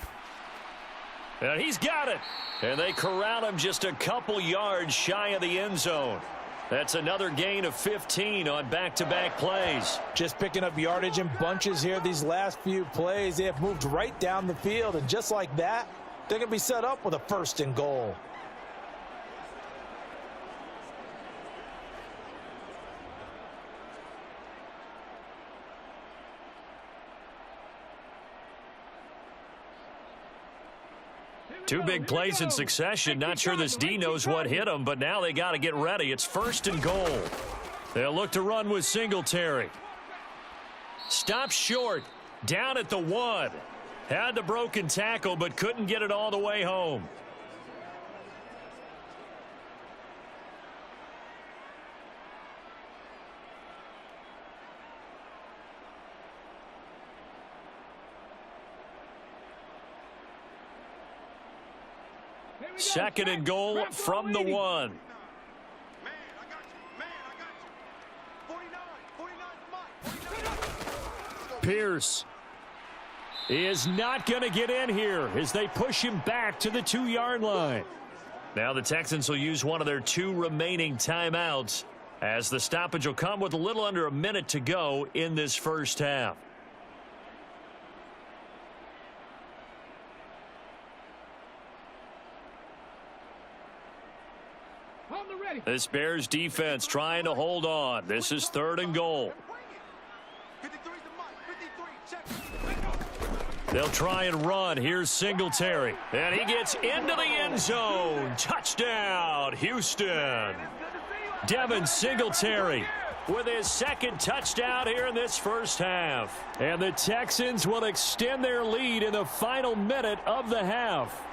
And he's got it. And they corral him just a couple yards shy of the end zone. That's another gain of 15 on back-to-back plays. Just picking up yardage in bunches here these last few plays. They have moved right down the field, and just like that, they're going to be set up with a 1st and goal. Two big plays in succession. Not sure this D knows what hit him, but now they got to get ready. It's 1st and goal. They'll look to run with Singletary. Stop short. Down at the 1. Had the broken tackle, but couldn't get it all the way home. Second and goal from the 1. Man, I got you. Man, I got you. 49, 49 Mike. 49. Pierce is not going to get in here as they push him back to the 2-yard line. Now the Texans will use one of their 2 remaining timeouts as the stoppage will come with a little under a minute to go in this first half. This Bears defense trying to hold on. This is 3rd and goal. 53 to Mike. 53. Check. They'll try and run. Here's Singletary. And he gets into the end zone. Touchdown, Houston. Devin Singletary with his 2nd touchdown here in this first half. And the Texans will extend their lead in the final minute of the half.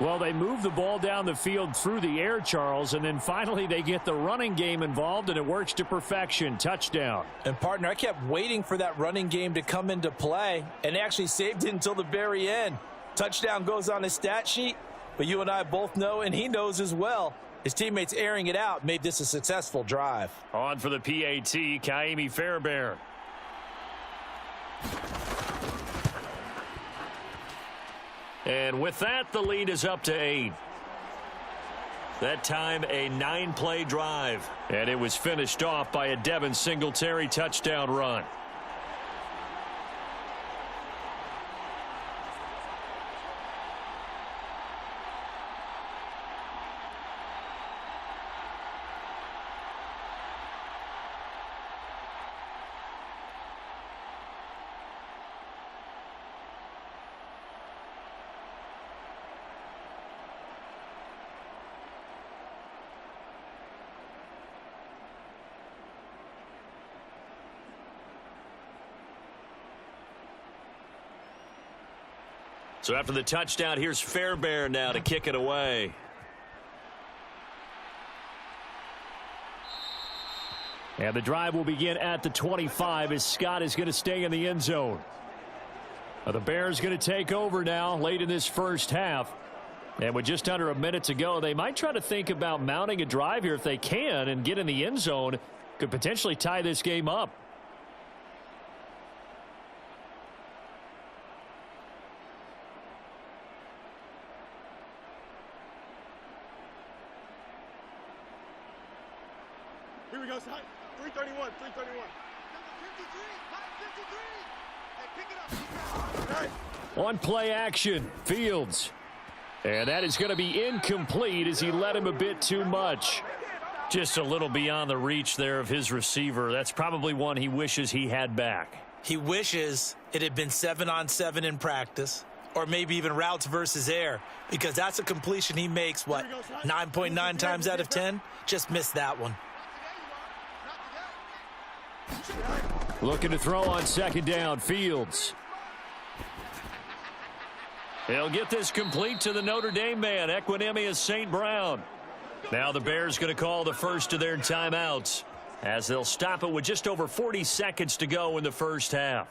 Well, they move the ball down the field through the air, Charles, and then finally they get the running game involved, and it works to perfection. Touchdown. And, partner, I kept waiting for that running game to come into play, and they actually saved it until the very end. Touchdown goes on his stat sheet, but you and I both know, and he knows as well, his teammates airing it out made this a successful drive. On for the PAT, Kaimi Fairbairn. And with that, the lead is up to 8. That time, a 9-play drive. And it was finished off by a Devin Singletary touchdown run. So after the touchdown, here's Fairbairn now to kick it away. And the drive will begin at the 25 as Scott is going to stay in the end zone. The Bears going to take over now late in this first half. And with just under a minute to go, they might try to think about mounting a drive here if they can and get in the end zone. Could potentially tie this game up. Here we go, son. 331, 331. Number 53, Mike 53. Hey, pick it up. Hey. On play action, Fields. And that is going to be incomplete as he led him a bit too much. Just a little beyond the reach there of his receiver. That's probably one he wishes he had back. He wishes it had been 7-on-7 in practice, or maybe even routes versus air, because that's a completion he makes, 9.9 times out of 10? Just missed that one. Looking to throw on 2nd down, Fields. He'll get this complete to the Notre Dame man, Equinemius St. Brown. Now the Bears going to call the first of their timeouts as they'll stop it with just over 40 seconds to go in the first half.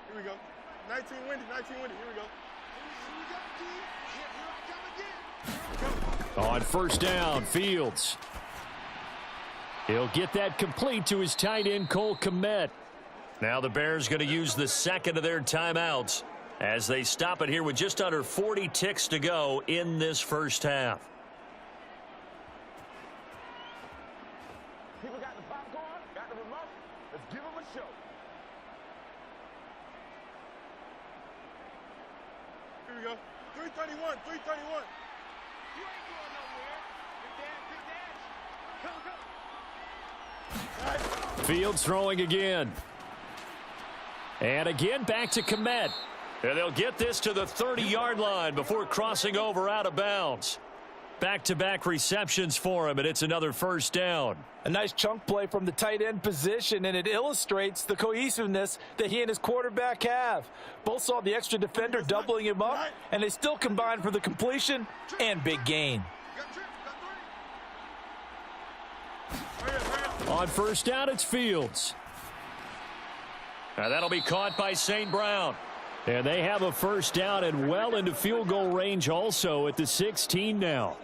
Here we go. 19 windy, 19 windy. Here we go. On 1st down, Fields. He'll get that complete to his tight end, Cole Kmet. Now the Bears going to use the second of their timeouts as they stop it here with just under 40 ticks to go in this first half. People got the popcorn, got the remote. Let's give them a show. Here we go. 331, 331. You ain't going nowhere. Fields throwing again. And again back to Kmet. And they'll get this to the 30-yard line before crossing over out of bounds. Back-to-back receptions for him, and it's another first down. A nice chunk play from the tight end position, and it illustrates the cohesiveness that he and his quarterback have. Both saw the extra defender doubling him up, and they still combined for the completion and big gain. On first down, it's Fields. Now that'll be caught by St. Brown. And they have a first down and well into field goal range also at the 16 now.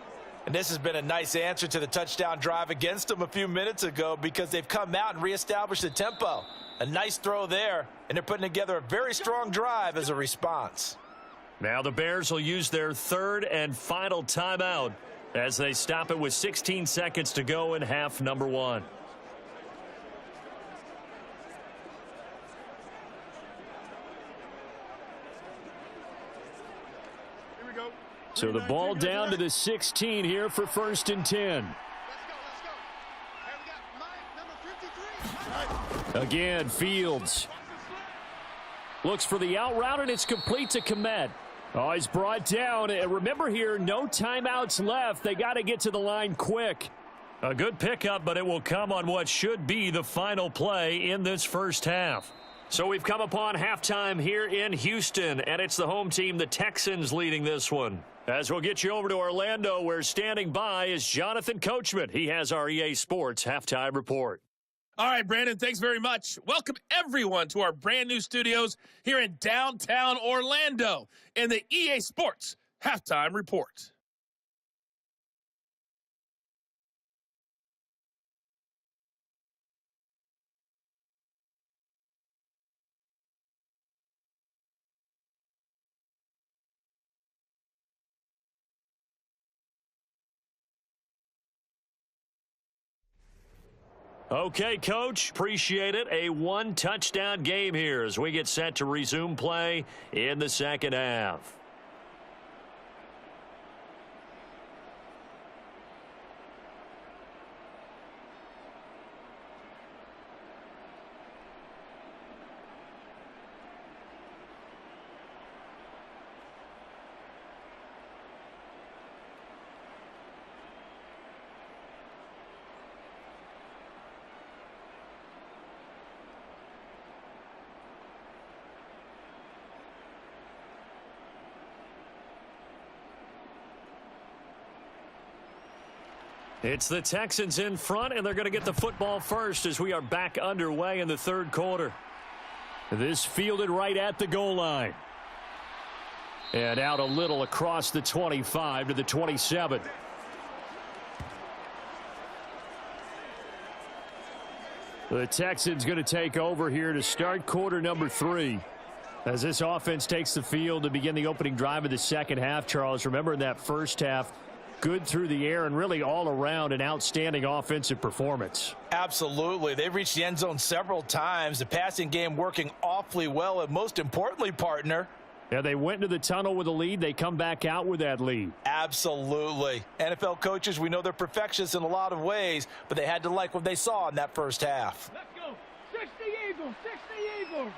And this has been a nice answer to the touchdown drive against them a few minutes ago because they've come out and reestablished the tempo. A nice throw there, and they're putting together a very strong drive as a response. Now the Bears will use their third and final timeout as they stop it with 16 seconds to go in half number one. So the ball down to the 16 here for first and 10. Again, Fields looks for the out route, and it's complete to Kmet. Oh, he's brought down. And remember here, no timeouts left. They got to get to the line quick. A good pickup, but it will come on what should be the final play in this first half. So we've come upon halftime here in Houston, and it's the home team, the Texans, leading this one. As we'll get you over to Orlando, where standing by is Jonathan Coachman. He has our EA Sports halftime report. All right, Brandon, thanks very much. Welcome, everyone, to our brand new studios here in downtown Orlando in the EA Sports halftime report. Okay, Coach, appreciate it. A one-touchdown game here as we get set to resume play in the second half. It's the Texans in front, and they're going to get the football first as we are back underway in the third quarter. This fielded right at the goal line. And out a little across the 25 to the 27. The Texans going to take over here to start quarter number 3. As this offense takes the field to begin the opening drive of the second half, Charles, remember in that first half, good through the air and really all around an outstanding offensive performance. Absolutely. They've reached the end zone several times. The passing game working awfully well. And most importantly, partner, yeah, they went into the tunnel with a lead. They come back out with that lead. Absolutely. NFL coaches, we know they're perfectionists in a lot of ways, but they had to like what they saw in that first half. Let's go. 60 Eagles. 60 Eagles.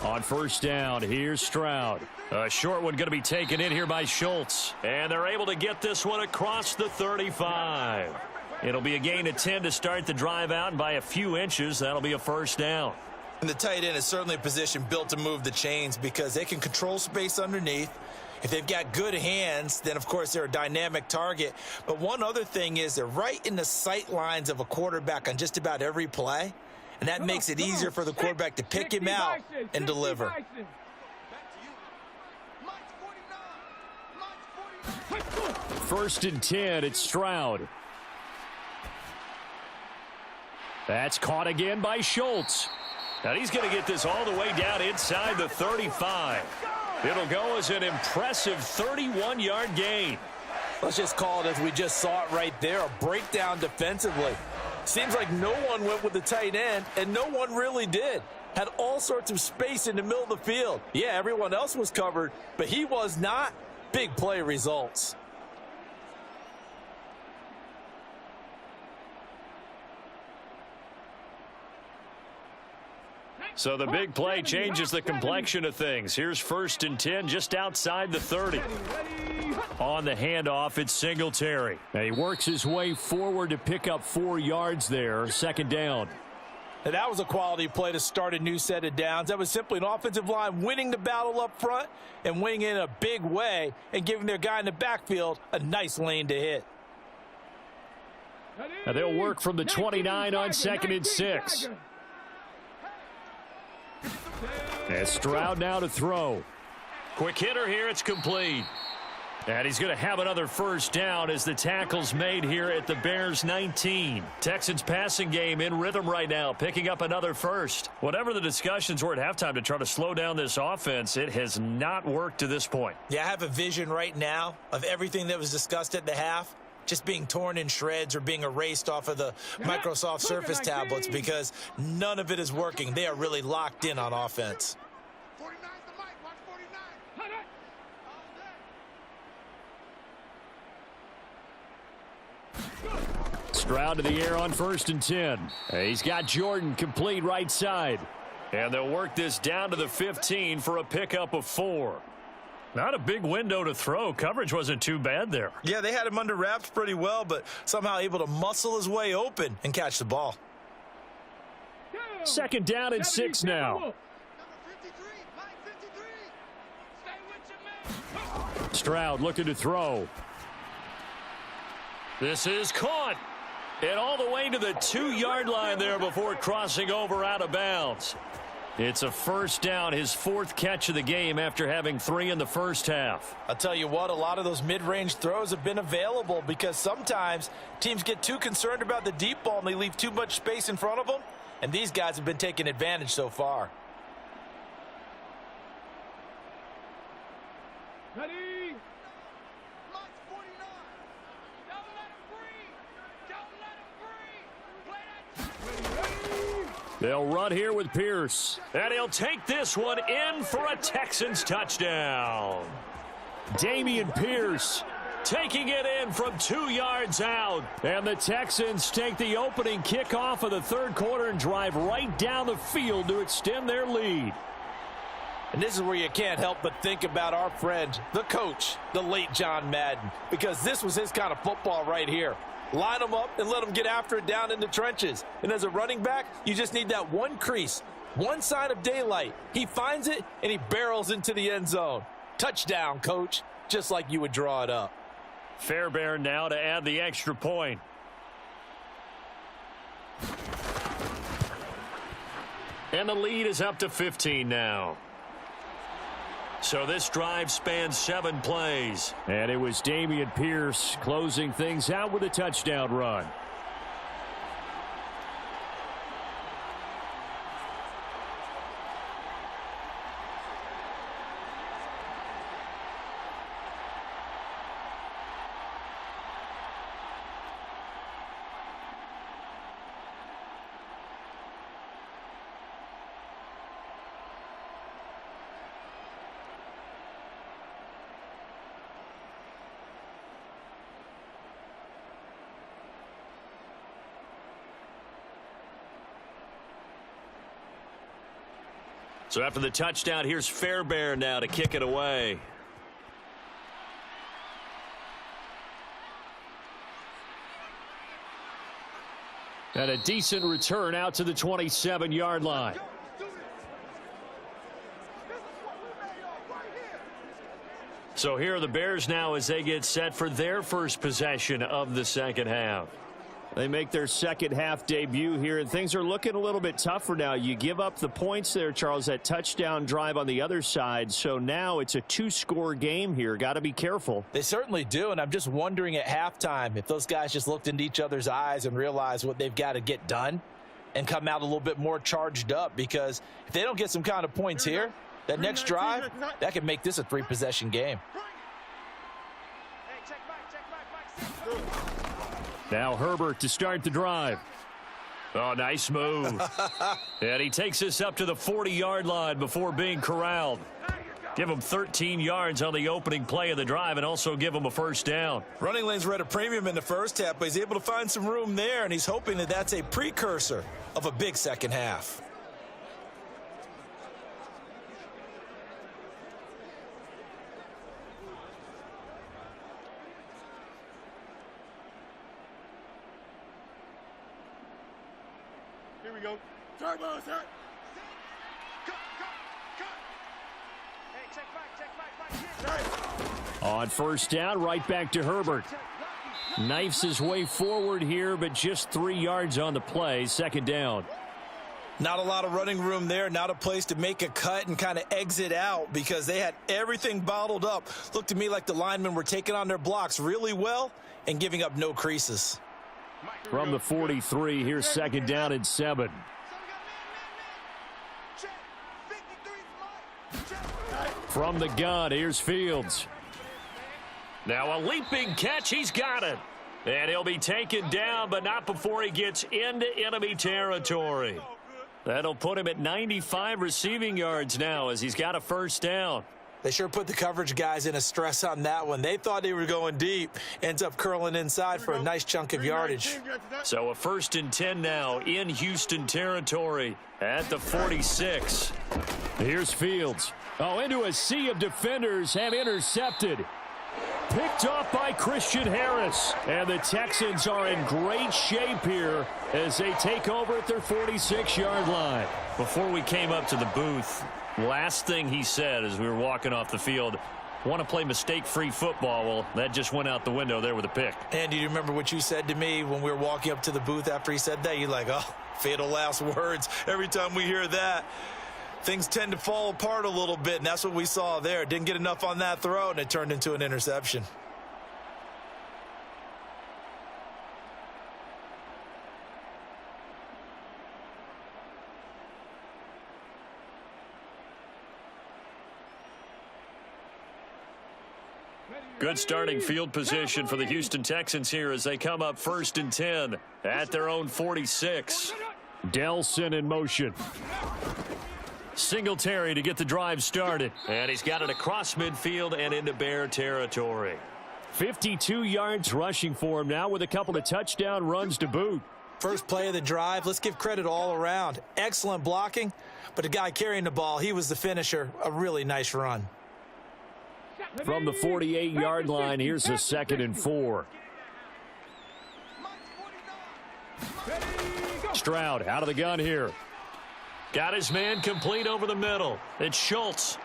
On first down, here's Stroud. A short one going to be taken in here by Schultz. And they're able to get this one across the 35. It'll be a gain of 10 to start the drive out, and by a few inches, that'll be a first down. And the tight end is certainly a position built to move the chains because they can control space underneath. If they've got good hands, then, of course, they're a dynamic target. But one other thing is they're right in the sight lines of a quarterback on just about every play. And that makes it easier for the quarterback to pick him out and deliver. First and 10, it's Stroud. That's caught again by Schultz. Now he's going to get this all the way down inside the 35. It'll go as an impressive 31-yard gain. Let's just call it as we just saw it right there, a breakdown defensively. Seems like no one went with the tight end, and no one really did. Had all sorts of space in the middle of the field. Yeah, everyone else was covered, but he was not. Big play results. So the big play changes the complexion of things. Here's 1st and 10 just outside the 30. On the handoff, it's Singletary. And he works his way forward to pick up 4 yards there. 2nd down. And that was a quality play to start a new set of downs. That was simply an offensive line winning the battle up front and winning it in a big way and giving their guy in the backfield a nice lane to hit. Now they'll work from the 29 on 2nd and 6. And Stroud now to throw. Quick hitter here. It's complete. And he's going to have another 1st down as the tackle's made here at the Bears 19. Texans passing game in rhythm right now, picking up another 1st. Whatever the discussions were at halftime to try to slow down this offense, it has not worked to this point. Yeah, I have a vision right now of everything that was discussed at the half just being torn in shreds or being erased off of the Microsoft Surface tablets because none of it is working. They are really locked in on offense. 49's the mic. Watch 49. Stroud to the air on 1st and 10. He's got Jordan complete right side. And they'll work this down to the 15 for a pickup of 4. Not a big window to throw. Coverage wasn't too bad there. Yeah, they had him under wraps pretty well, but somehow able to muscle his way open and catch the ball. 2nd down and 6 now. Number 53. Mike 53. Stay with your man. Stroud looking to throw. This is caught. And all the way to the 2-yard line there before crossing over out of bounds. It's a 1st down, his 4th catch of the game after having 3 in the first half. I'll tell you what, a lot of those mid-range throws have been available because sometimes teams get too concerned about the deep ball and they leave too much space in front of them. And these guys have been taking advantage so far. Ready? Mike 49. Don't let him breathe. Don't let him breathe. Play that. They'll run here with Pierce. And he'll take this one in for a Texans touchdown. Dameon Pierce taking it in from 2 yards out. And the Texans take the opening kickoff of the 3rd quarter and drive right down the field to extend their lead. And this is where you can't help but think about our friend, the coach, the late John Madden, because this was his kind of football right here. Line them up and let them get after it down in the trenches. And as a running back, you just need that one crease, one sign of daylight. He finds it, and he barrels into the end zone. Touchdown, coach, just like you would draw it up. Fairbairn now to add the extra point. And the lead is up to 15 now. So this drive spans 7 plays. And it was Dameon Pierce closing things out with a touchdown run. So after the touchdown, here's Fairbairn now to kick it away. And a decent return out to the 27-yard line. So here are the Bears now as they get set for their first possession of the 2nd half. They make their 2nd half debut here, and things are looking a little bit tougher now. You give up the points there, Charles, that touchdown drive on the other side. So now it's a 2-score game here. Got to be careful. They certainly do, and I'm just wondering at halftime if those guys just looked into each other's eyes and realized what they've got to get done and come out a little bit more charged up, because if they don't get some kind of points here, that next drive, that could make this a 3-possession game. Hey, check back. Now Herbert to start the drive. Oh, nice move. And he takes this up to the 40-yard line before being corralled. Give him 13 yards on the opening play of the drive and also give him a 1st down. Running lanes were at a premium in the first half, but he's able to find some room there, and he's hoping that that's a precursor of a big 2nd half. we go. Turbo, sir. Cut. Hey, check back. On first down, right back to Herbert. Knifes his way forward here, but just 3 yards on the play. Second down. Not a lot of running room there, not a place to make a cut and kind of exit out because they had everything bottled up. Looked to me like the linemen were taking on their blocks really well and giving up no creases. From the 43, here's second down and 7. From the gun, here's Fields. Now a leaping catch. He's got it. And he'll be taken down, but not before he gets into enemy territory. That'll put him at 95 receiving yards now as he's got a first down. They sure put the coverage guys in a stress on that one. They thought they were going deep. Ends up curling inside for a nice chunk of yardage. So a 1st and 10 now in Houston territory at the 46. Here's Fields. Oh, into a sea of defenders, have intercepted. Picked off by Christian Harris. And the Texans are in great shape here as they take over at their 46-yard line. Before we came up to the booth, last thing he said as we were walking off the field, want to play mistake-free football. Well, that just went out the window there with a pick. Andy, do you remember what you said to me when we were walking up to the booth after he said that? You're like, oh, fatal last words. Every time we hear that, things tend to fall apart a little bit, and that's what we saw there. Didn't get enough on that throw, and it turned into an interception. Good starting field position for the Houston Texans here as they come up 1st and 10 at their own 46. Delson in motion. Singletary to get the drive started. And he's got it across midfield and into Bear territory. 52 yards rushing for him now with a couple of touchdown runs to boot. First play of the drive, let's give credit all around. Excellent blocking, but the guy carrying the ball, he was the finisher. A really nice run. From the 48-yard line, here's a 2nd and 4. Stroud out of the gun here. Got his man complete over the middle. It's Schultz.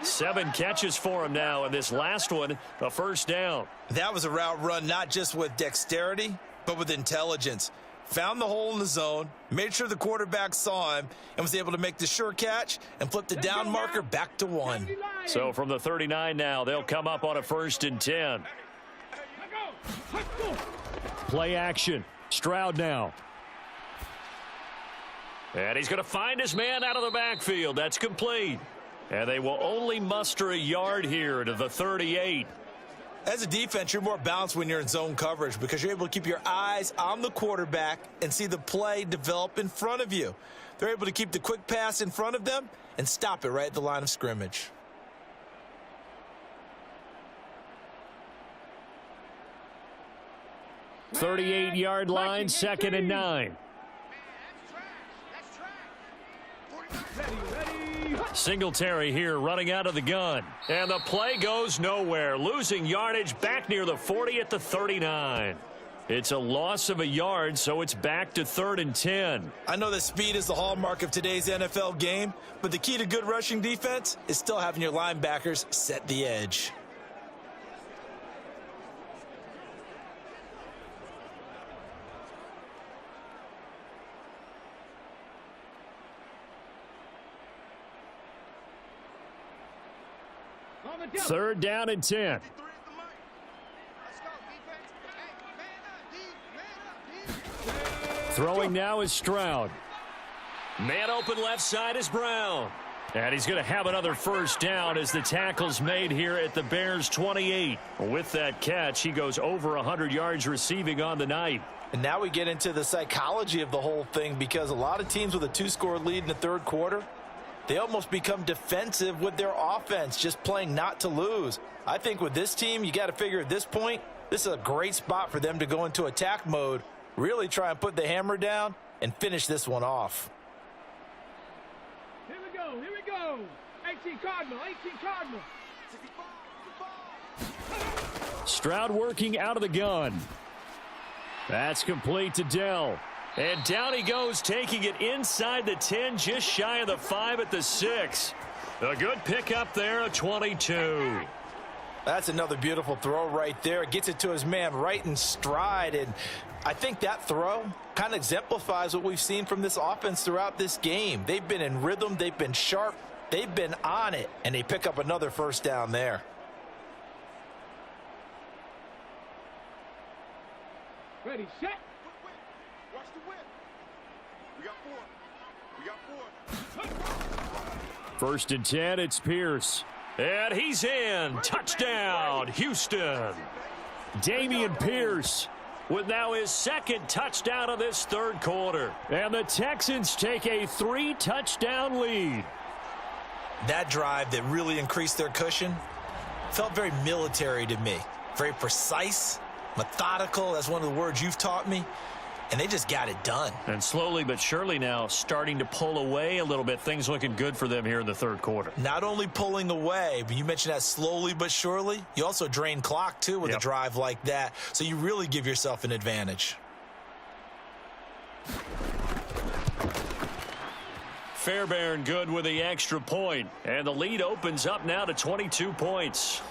7 catches for him now, and this last one, a first down. That was a route run not just with dexterity, but with intelligence. Found the hole in the zone, made sure the quarterback saw him, and was able to make the sure catch and flip the down marker back to 1. So from the 39 now, they'll come up on a 1st and 10. Play action. Stroud now. And he's going to find his man out of the backfield. That's complete. And they will only muster a yard here to the 38. As a defense, you're more balanced when you're in zone coverage because you're able to keep your eyes on the quarterback and see the play develop in front of you. They're able to keep the quick pass in front of them and stop it right at the line of scrimmage. – 38-yard line, 2nd and 9. Singletary here running out of the gun. And the play goes nowhere. Losing yardage back near the 40 at the 39. It's a loss of a yard, so it's back to 3rd and 10. I know that speed is the hallmark of today's NFL game, but the key to good rushing defense is still having your linebackers set the edge. Third down and 10. Throwing now is Stroud. Man open left side is Brown. And he's going to have another first down as the tackle's made here at the Bears 28. With that catch, he goes over 100 yards receiving on the night. And now we get into the psychology of the whole thing because a lot of teams with a 2-score lead in the third quarter, they almost become defensive with their offense, just playing not to lose. I think with this team, you got to figure at this point, this is a great spot for them to go into attack mode, really try and put the hammer down and finish this one off. Here we go. 18 Cardinal. Stroud working out of the gun. That's complete to Dell. And down he goes, taking it inside the 10, just shy of the 5 at the 6. A good pickup there, a 22. That's another beautiful throw right there. Gets it to his man right in stride. And I think that throw kind of exemplifies what we've seen from this offense throughout this game. They've been in rhythm. They've been sharp. They've been on it. And they pick up another first down there. Ready, set. Watch the whip. We got 4. We got 4. First and 10, it's Pierce. And he's in. Touchdown, Houston. Dameon Pierce with now his second touchdown of this third quarter. And the Texans take a 3-touchdown lead. That drive that really increased their cushion felt very military to me. Very precise, methodical. That's one of the words you've taught me. And they just got it done. And slowly but surely now starting to pull away a little bit. Things looking good for them here in the third quarter. Not only pulling away, but you mentioned that slowly but surely. You also drain clock, too, with a drive like that. So you really give yourself an advantage. Fairbairn good with the extra point. And the lead opens up now to 22 points.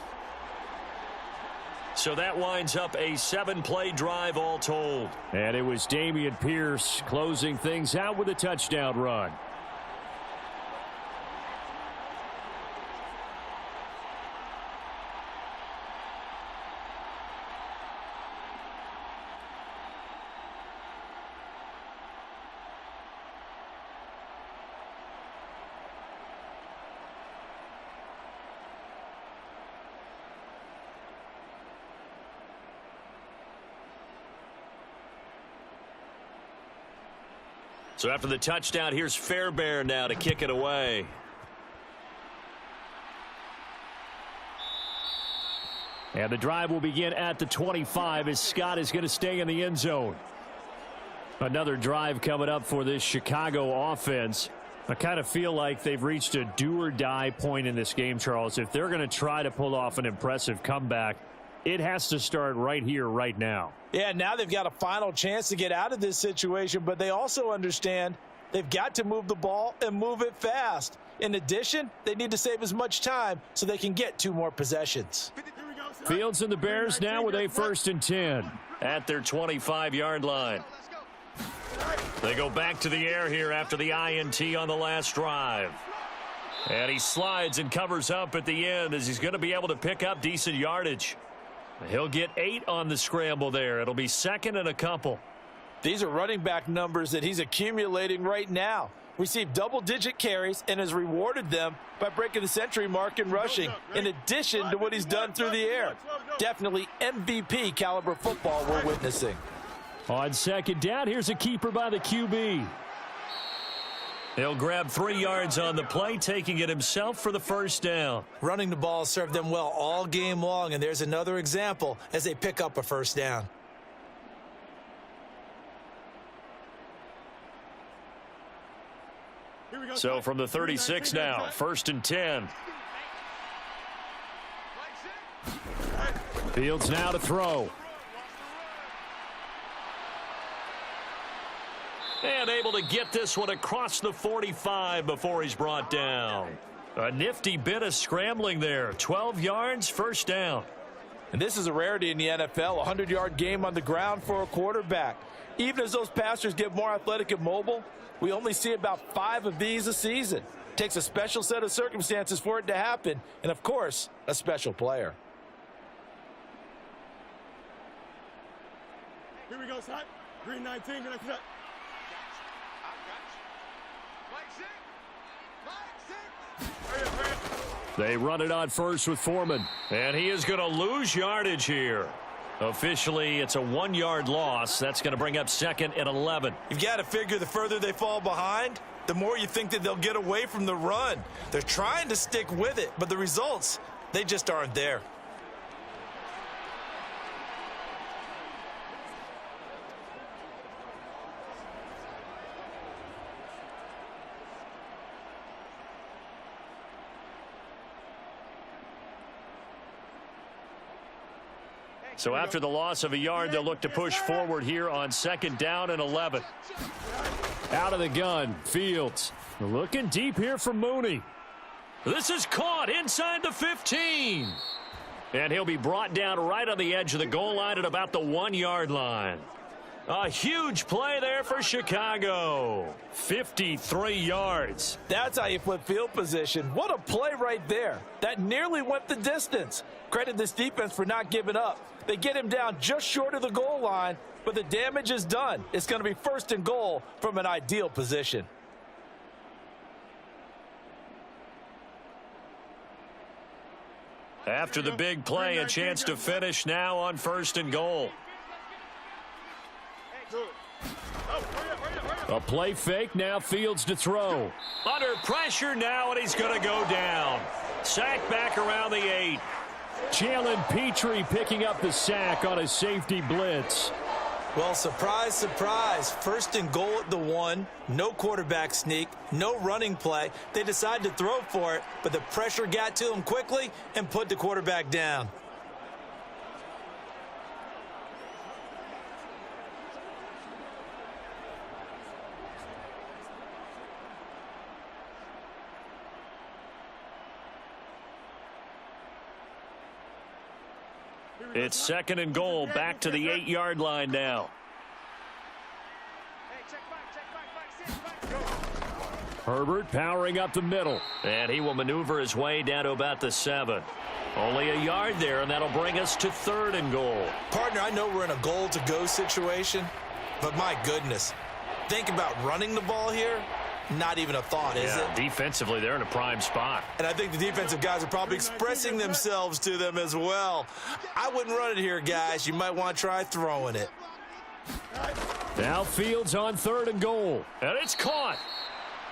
So that winds up a 7-play drive all told. And it was Dameon Pierce closing things out with a touchdown run. So after the touchdown, here's Fairbairn now to kick it away. And the drive will begin at the 25 as Scott is going to stay in the end zone. Another drive coming up for this Chicago offense. I kind of feel like they've reached a do-or-die point in this game, Charles. If they're going to try to pull off an impressive comeback, it has to start right here, right now. Yeah, now they've got a final chance to get out of this situation, but they also understand they've got to move the ball and move it fast. In addition, they need to save as much time so they can get 2 more possessions. Fields and the Bears now with a 1st and 10 at their 25-yard line. They go back to the air here after the INT on the last drive. And he slides and covers up at the end as he's going to be able to pick up decent yardage. He'll get 8 on the scramble there. It'll be 2nd and a couple. These are running back numbers that he's accumulating right now. Received double-digit carries and has rewarded them by breaking the century mark in rushing, in addition to what he's done through the air. Definitely MVP caliber football we're witnessing. On 2nd down, here's a keeper by the QB. He'll grab 3 yards on the play, taking it himself for the 1st down. Running the ball served them well all game long, and there's another example as they pick up a 1st down. So from the 36 now, 1st and 10. Fields now to throw. And able to get this one across the 45 before he's brought down. A nifty bit of scrambling there. 12 yards, 1st down. And this is a rarity in the NFL, a 100-yard game on the ground for a quarterback. Even as those passers get more athletic and mobile, we only see about 5 of these a season. Takes a special set of circumstances for it to happen, and of course, a special player. Here we go, Scott. Green 19, good set. They run it on first with Foreman. And he is going to lose yardage here. Officially, it's a 1-yard loss. That's going to bring up 2nd and 11. You've got to figure the further they fall behind, the more you think that they'll get away from the run. They're trying to stick with it, but the results, they just aren't there. So after the loss of a yard, they'll look to push forward here on 2nd down and 11. Out of the gun, Fields. Looking deep here for Mooney. This is caught inside the 15. And he'll be brought down right on the edge of the goal line at about the 1-yard line. A huge play there for Chicago. 53 yards. That's how you flip field position. What a play right there. That nearly went the distance. Credit this defense for not giving up. They get him down just short of the goal line, but the damage is done. It's going to be 1st and goal from an ideal position. After the big play, a chance to finish now on 1st and goal. A play fake, now Fields to throw. Under pressure now, and he's going to go down. Sack back around the 8. Jalen Petrie picking up the sack on a safety blitz. Well, surprise, surprise. 1st and goal at the 1. No quarterback sneak, no running play. They decide to throw for it, but the pressure got to him quickly and put the quarterback down. It's 2nd and goal, back to the 8-yard line now. Herbert powering up the middle. And he will maneuver his way down to about the 7. Only a yard there, and that'll bring us to 3rd and goal. Partner, I know we're in a goal-to-go situation, but my goodness, think about running the ball here. Not even a thought, is it? Defensively, they're in a prime spot. And I think the defensive guys are probably expressing themselves to them as well. I wouldn't run it here, guys. You might want to try throwing it. Now Fields on 3rd and goal. And it's caught.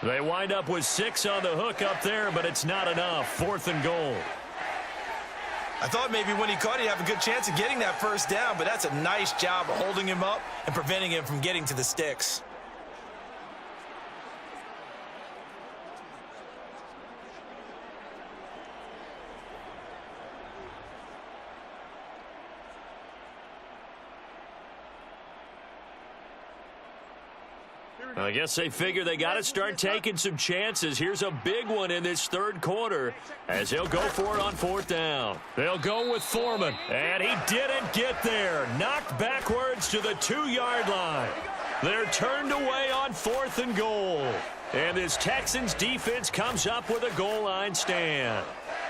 They wind up with 6 on the hook up there, but it's not enough. 4th and goal. I thought maybe when he caught, he'd have a good chance of getting that 1st down, but that's a nice job of holding him up and preventing him from getting to the sticks. I guess they figure they got to start taking some chances. Here's a big one in this 3rd quarter as they'll go for it on 4th down. They'll go with Foreman, and he didn't get there. Knocked backwards to the 2-yard line. They're turned away on 4th and goal. And this Texans defense comes up with a goal line stand.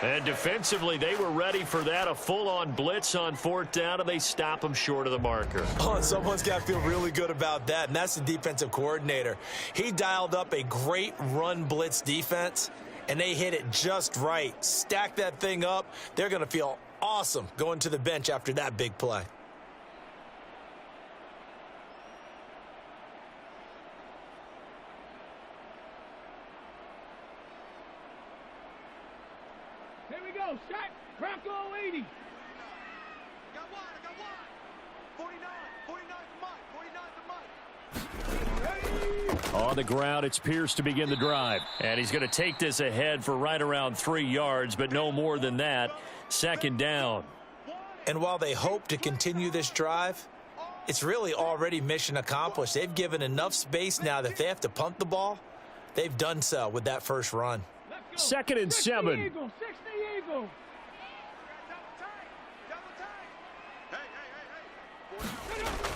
And defensively, they were ready for that, a full-on blitz on 4th down, and they stop them short of the marker. Oh, someone's got to feel really good about that, and that's the defensive coordinator. He dialed up a great run blitz defense, and they hit it just right. Stack that thing up. They're going to feel awesome going to the bench after that big play. Here we go, shot. Bronco 80. Got one, I got one. 49 to Mike, 49 to Mike. On the ground, it's Pierce to begin the drive. And he's going to take this ahead for right around 3 yards, but no more than that. 2nd down. And while they hope to continue this drive, it's really already mission accomplished. They've given enough space now that if they have to punt the ball, they've done so with that first run. 2nd and 7. Eagle, 60 Eagle.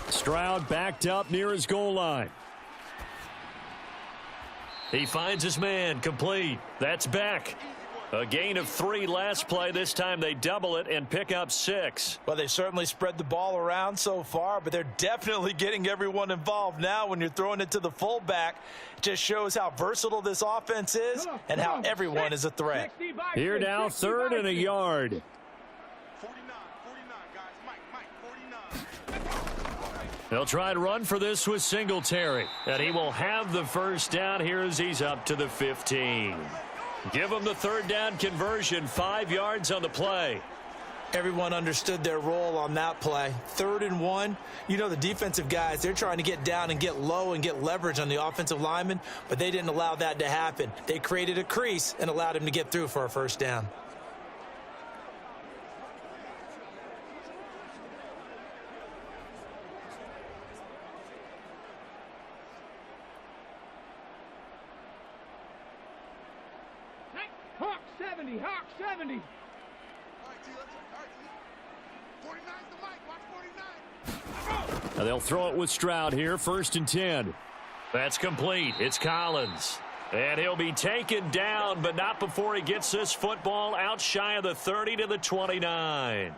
Stroud backed up near his goal line. He finds his man, complete. That's Beck. A gain of 3 last play. This time they double it and pick up 6. Well, they certainly spread the ball around so far, but they're definitely getting everyone involved now when you're throwing it to the fullback. It just shows how versatile this offense is and how everyone is a threat. Here now, 3rd and a yard. 49, guys. Mike, 49. They'll try to run for this with Singletary. And he will have the 1st down here as he's up to the 15. Give him the 3rd down conversion, 5 yards on the play. Everyone understood their role on that play. 3rd and 1. You know, the defensive guys, they're trying to get down and get low and get leverage on the offensive lineman, but they didn't allow that to happen. They created a crease and allowed him to get through for a 1st down. 70, Hawk 70. All right, T, let's all right, T. 49's the mic. Watch 49. Now they'll throw it with Stroud here, 1st and 10. That's complete. It's Collins. And he'll be taken down, but not before he gets this football out shy of the 30 to the 29.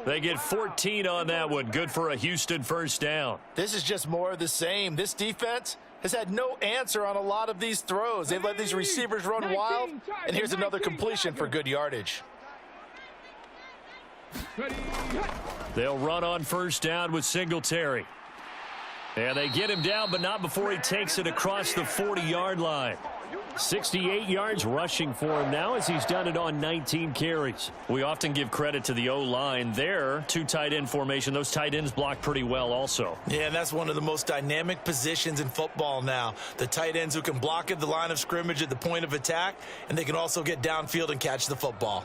They get 14 on that one. Good for a Houston first down. This is just more of the same. This defense has had no answer on a lot of these throws. They've let these receivers run wild, and here's another completion for good yardage. They'll run on 1st down with Singletary. And they get him down, but not before he takes it across the 40-yard line. 68 yards rushing for him now as he's done it on 19 carries. We often give credit to the O-line there. 2 tight end formation. Those tight ends block pretty well also. Yeah, and that's one of the most dynamic positions in football now. The tight ends who can block at the line of scrimmage at the point of attack, and they can also get downfield and catch the football.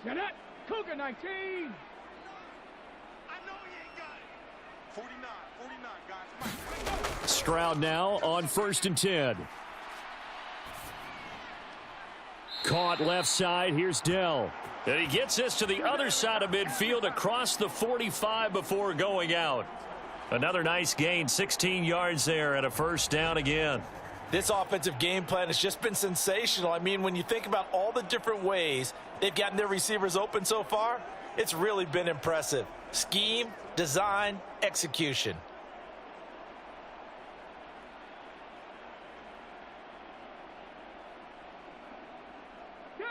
Get it. Cougar 19. I know he ain't got it. 49, 49, guys. Mike. Stroud now on 1st and 10. Caught left side. Here's Dell. And he gets this to the other side of midfield across the 45 before going out. Another nice gain, 16 yards there and a first down again. This offensive game plan has just been sensational. I mean, when you think about all the different ways they've gotten their receivers open so far, it's really been impressive. Scheme, design, execution.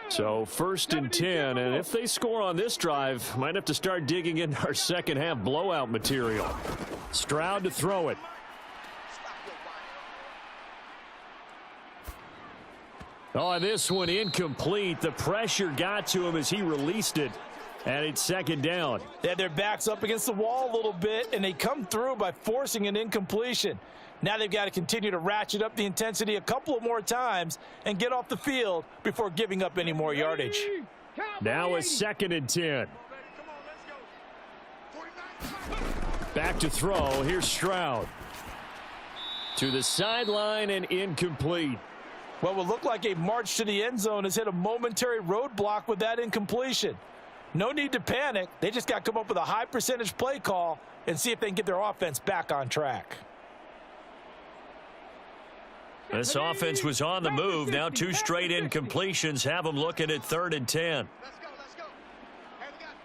So 1st and 10, and if they score on this drive, might have to start digging in our second half blowout material. Stroud to throw it. Oh, this one incomplete. The pressure got to him as he released it, and it's 2nd down. They had their backs up against the wall a little bit, and they come through by forcing an incompletion. Now they've got to continue to ratchet up the intensity a couple of more times and get off the field before giving up any more yardage. Now a 2nd and 10. Back to throw. Here's Stroud. To the sideline and incomplete. What will look like a march to the end zone has hit a momentary roadblock with that incompletion. No need to panic. They just got to come up with a high percentage play call and see if they can get their offense back on track. This offense was on the move. Now 2 straight incompletions have them looking at 3rd and 10. Let's go, let's go. Hey, we got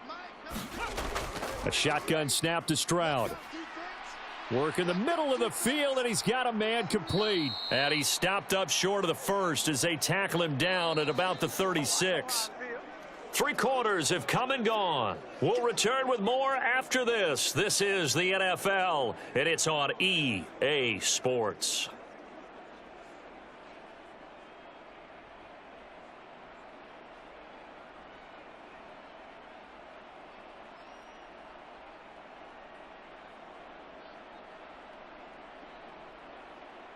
Mike. A shotgun snap to Stroud. Work in the middle of the field, and he's got a man complete. And he stopped up short of the first as they tackle him down at about the 36. 3 quarters have come and gone. We'll return with more after this. This is the NFL, and it's on EA Sports.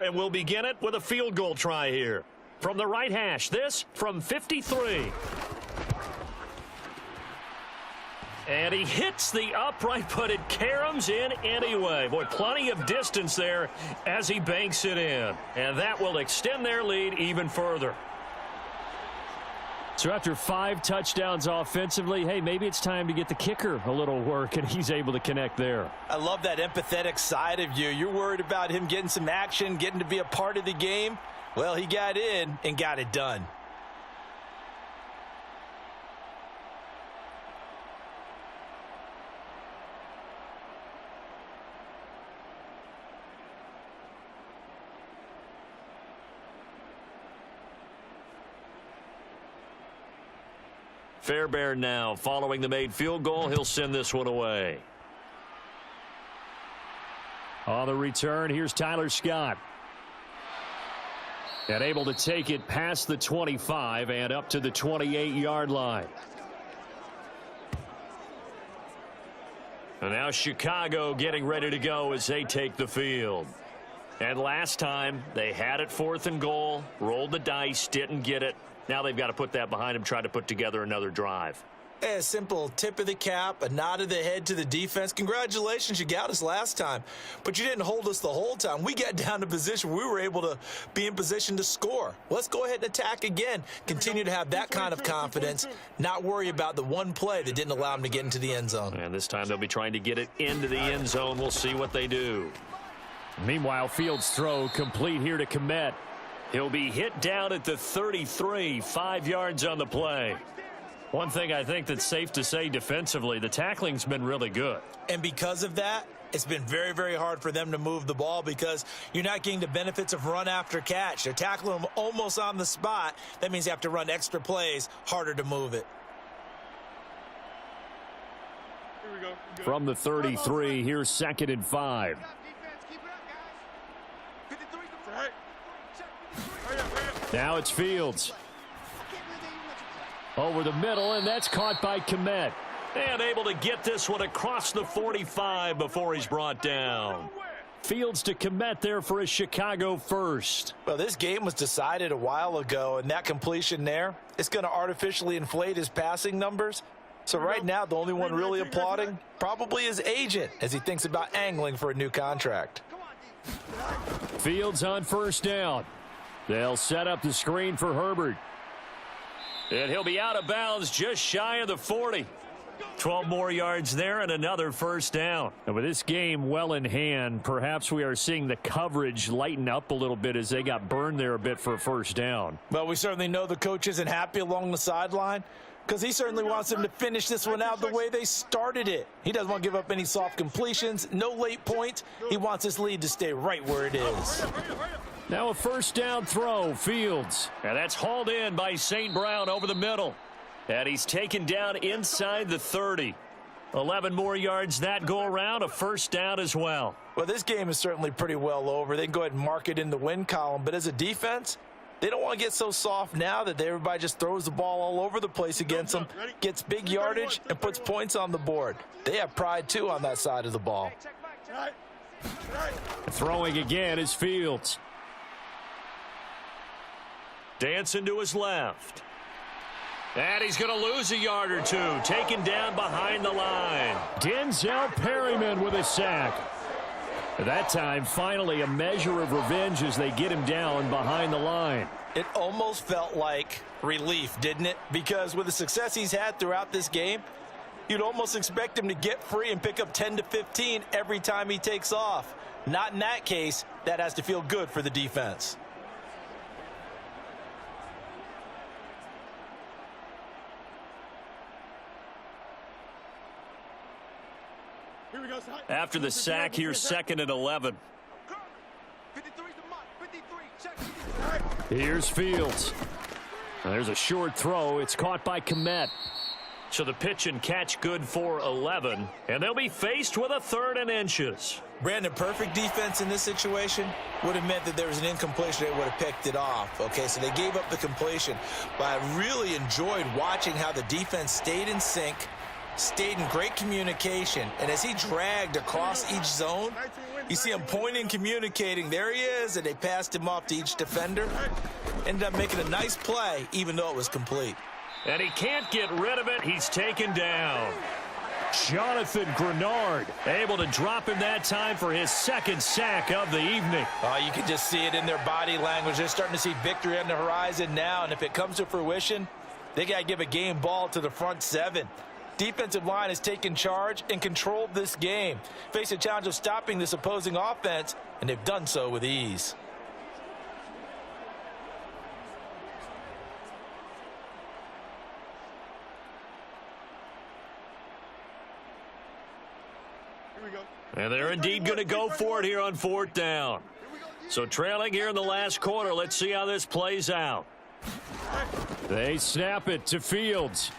And we'll begin it with a field goal try here. From the right hash, this from 53. And he hits the upright, but it caroms in anyway. Boy, plenty of distance there as he banks it in. And that will extend their lead even further. So after 5 touchdowns offensively, hey, maybe it's time to get the kicker a little work, and he's able to connect there. I love that empathetic side of you. You're worried about him getting some action, getting to be a part of the game. Well, he got in and got it done. Fairbairn now following the made field goal. He'll send this one away. On the return, here's Tyler Scott. And able to take it past the 25 and up to the 28-yard line. And now Chicago getting ready to go as they take the field. And last time they had it 4th and goal, rolled the dice, didn't get it. Now they've got to put that behind them, try to put together another drive. A simple tip of the cap, a nod of the head to the defense. Congratulations, you got us last time, but you didn't hold us the whole time. We got down to position we were able to be in position to score. Let's go ahead and attack again. Continue to have that kind of confidence, not worry about the one play that didn't allow them to get into the end zone. And this time they'll be trying to get it into the end zone. We'll see what they do. Meanwhile, Fields' throw complete here to Kmet. He'll be hit down at the 33, 5 yards on the play. One thing I think that's safe to say defensively, the tackling's been really good. And because of that, it's been very, very hard for them to move the ball because you're not getting the benefits of run after catch. They're tackling them almost on the spot. That means you have to run extra plays, harder to move it. Here we go. From the 33, here's 2nd and 5. Defense, keep it up, guys. 53 to Right. check 53. Now it's Fields. I can't believe they even let you play. Over the middle, and that's caught by Kmet. And able to get this one across the 45 before he's brought down. Fields to Kmet there for a Chicago first. Well, this game was decided a while ago, and that completion there, it's going to artificially inflate his passing numbers. So right now, the only one really applauding probably his agent as he thinks about angling for a new contract. Fields on 1st down. They'll set up the screen for Herbert. And he'll be out of bounds just shy of the 40. 12 more yards there and another 1st down. And with this game well in hand, perhaps we are seeing the coverage lighten up a little bit as they got burned there a bit for a 1st down. Well, we certainly know the coach isn't happy along the sideline because he certainly wants them to finish this one out the way they started it. He doesn't want to give up any soft completions, no late points. He wants his lead to stay right where it is. Now a 1st down throw, Fields. And that's hauled in by St. Brown over the middle. And he's taken down inside the 30. 11 more yards that go around, a 1st down as well. Well, this game is certainly pretty well over. They can go ahead and mark it in the win column. But as a defense, they don't want to get so soft now that everybody just throws the ball all over the place against them, gets big yardage, and puts points on the board. They have pride, too, on that side of the ball. Throwing again is Fields. Dancing to his left. And he's going to lose a yard or two. Taken down behind the line. Denzel Perryman with a sack. That time, finally, a measure of revenge as they get him down behind the line. It almost felt like relief, didn't it? Because with the success he's had throughout this game, you'd almost expect him to get free and pick up 10 to 15 every time he takes off. Not in that case. That has to feel good for the defense. After the sack, here's 2nd and 11. 53 to Mike. 53. Check. Here's Fields. There's a short throw. It's caught by Kmet. So the pitch and catch good for 11. And they'll be faced with a 3rd and inches. Brandon, perfect defense in this situation would have meant that there was an incompletion. They would have picked it off. Okay, so they gave up the completion. But I really enjoyed watching how the defense stayed in sync, stayed in great communication, and as he dragged across each zone, you see him pointing, communicating. There he is, and they passed him off to each defender. Ended up making a nice play, even though it was complete. And he can't get rid of it. He's taken down. Jonathan Grenard able to drop him that time for his 2nd sack of the evening. Oh, you can just see it in their body language. They're starting to see victory on the horizon now, and if it comes to fruition, they got to give a game ball to the front 7. Defensive line has taken charge and controlled this game. Face a challenge of stopping this opposing offense, and they've done so with ease. And they're indeed going to go for it here on 4th down. So trailing here in the last quarter. Let's see how this plays out. They snap it to Fields.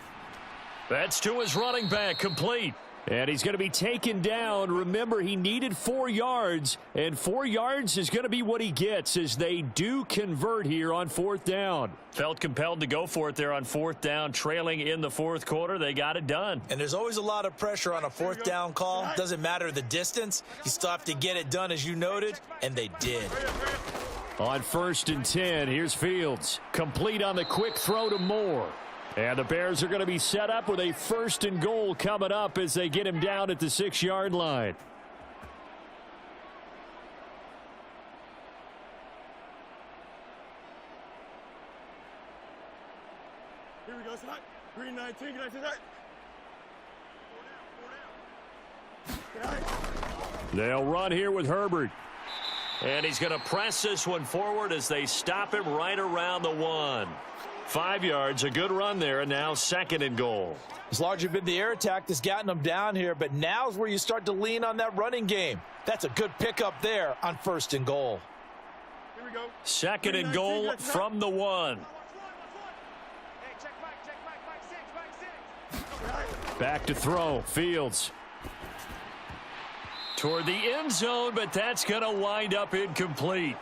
That's to his running back, complete. And he's going to be taken down. Remember, he needed 4 yards, and 4 yards is going to be what he gets as they do convert here on 4th down. Felt compelled to go for it there on 4th down, trailing in the 4th quarter. They got it done. And there's always a lot of pressure on a 4th down call. Doesn't matter the distance. You still have to get it done, as you noted, and they did. On 1st and 10, here's Fields. Complete on the quick throw to Moore. And the Bears are going to be set up with a 1st and goal coming up as they get him down at the 6-yard line. Here we go, tonight. Green 19, get out tonight. They'll run here with Herbert. And he's going to press this one forward as they stop him right around the 1. 5 yards, a good run there, and now 2nd and goal. It's largely been the air attack that's gotten them down here, but now's where you start to lean on that running game. That's a good pickup there on 1st and goal. Here we go. 2nd and goal from the 1. Hey, check Mike 6. Back to throw. Fields. Toward the end zone, but that's going to wind up incomplete.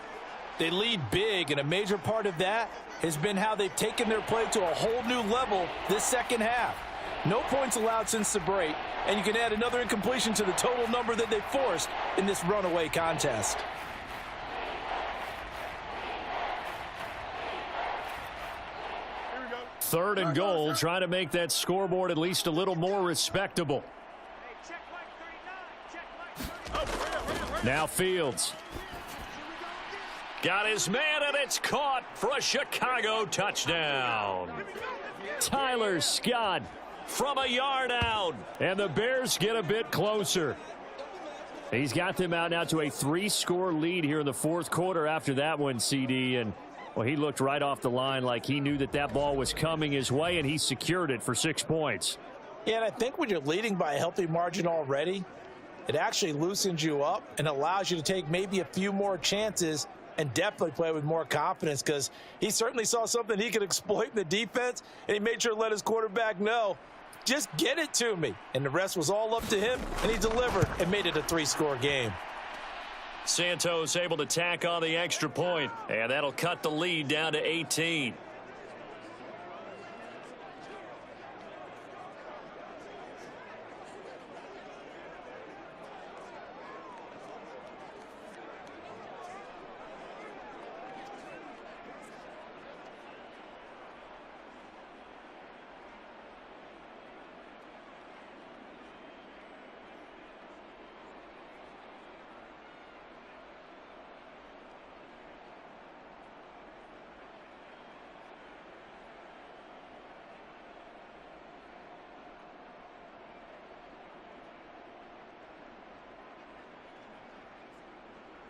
They lead big, and a major part of that has been how they've taken their play to a whole new level this second half. No points allowed since the break, and you can add another incompletion to the total number that they forced in this runaway contest. Here we go. 3rd and goal, trying to make that scoreboard at least a little more respectable. Hey, check Mike 39. Check Mike 39. Now Fields. Got his man, and it's caught for a Chicago touchdown. Tyler Scott From a yard out. And the Bears get a bit closer. He's got them out now to a 3-score lead here in the 4th quarter after that one, CD. And, well, he looked right off the line like he knew that that ball was coming his way, and he secured it for 6 points. Yeah, and I think when you're leading by a healthy margin already, it actually loosens you up and allows you to take maybe a few more chances and definitely play with more confidence, because he certainly saw something he could exploit in the defense, and he made sure to let his quarterback know, just get it to me. And the rest was all up to him, and he delivered and made it a 3-score game. Santos able to tack on the extra point, and that'll cut the lead down to 18.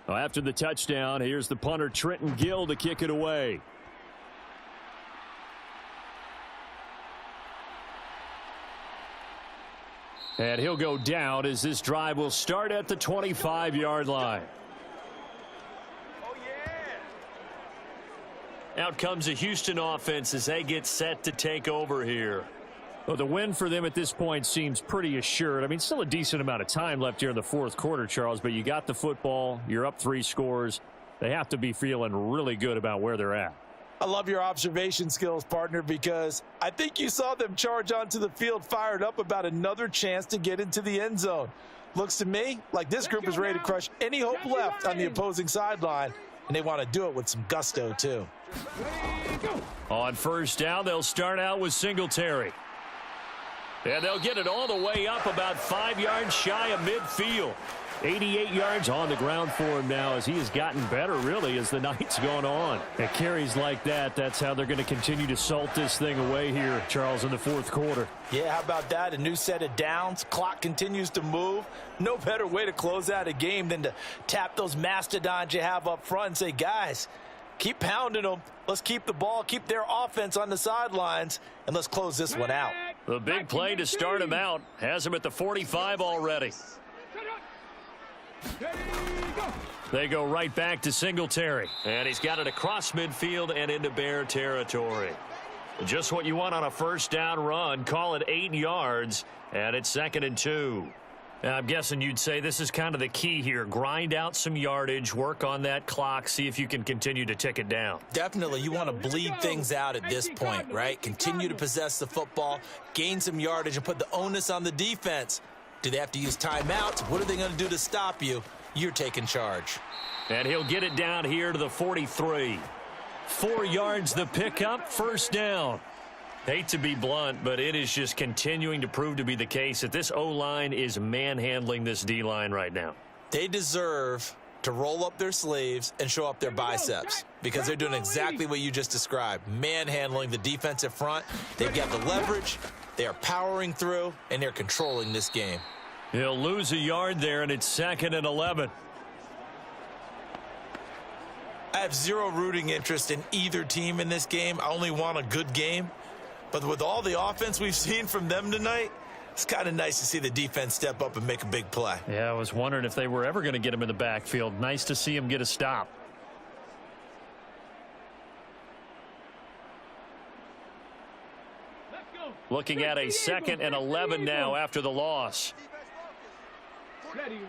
Well, after the touchdown, here's the punter Trenton Gill to kick it away. And he'll go down as this drive will start at the 25-yard line. Oh, yeah. Out comes the Houston offense as they get set to take over here. Well, the win for them at this point seems pretty assured. I mean, still a decent amount of time left here in the 4th quarter, Charles, but you got the football. You're up 3 scores. They have to be feeling really good about where they're at. I love your observation skills, partner, because I think you saw them charge onto the field fired up about another chance to get into the end zone. Looks to me like this group is ready to crush any hope left on the opposing sideline, and they want to do it with some gusto, too. On 1st down, they'll start out with Singletary. And they'll get it all the way up about 5 yards shy of midfield. 88 yards on the ground for him now as he has gotten better, really, as the night's gone on. And carries like that, that's how they're going to continue to salt this thing away here, Charles, in the 4th quarter. Yeah, how about that? A new set of downs. Clock continues to move. No better way to close out a game than to tap those mastodons you have up front and say, guys, keep pounding them. Let's keep the ball, keep their offense on the sidelines, and let's close this one out. The big play to start him out has him at the 45 already. They go right back to Singletary. And he's got it across midfield and into Bear territory. Just what you want on a 1st down run. Call it 8 yards, and it's 2nd and 2. I'm guessing you'd say this is kind of the key here. Grind out some yardage, work on that clock, see if you can continue to tick it down. Definitely, you want to bleed things out at this point, right? Continue to possess the football, gain some yardage, and put the onus on the defense. Do they have to use timeouts? What are they going to do to stop you? You're taking charge. And he'll get it down here to the 43. 4 yards the pickup, 1st down. Hate to be blunt, but it is just continuing to prove to be the case that this O-line is manhandling this D-line right now. They deserve to roll up their sleeves and show up their biceps because they're doing exactly what you just described, manhandling the defensive front. They've got the leverage, they are powering through, and they're controlling this game. He'll lose a yard there, and it's 2nd and 11. I have zero rooting interest in either team in this game. I only want a good game. But with all the offense we've seen from them tonight, it's kind of nice to see the defense step up and make a big play. Yeah, I was wondering if they were ever going to get him in the backfield. Nice to see him get a stop. Looking at a 2nd and 11 now after the loss.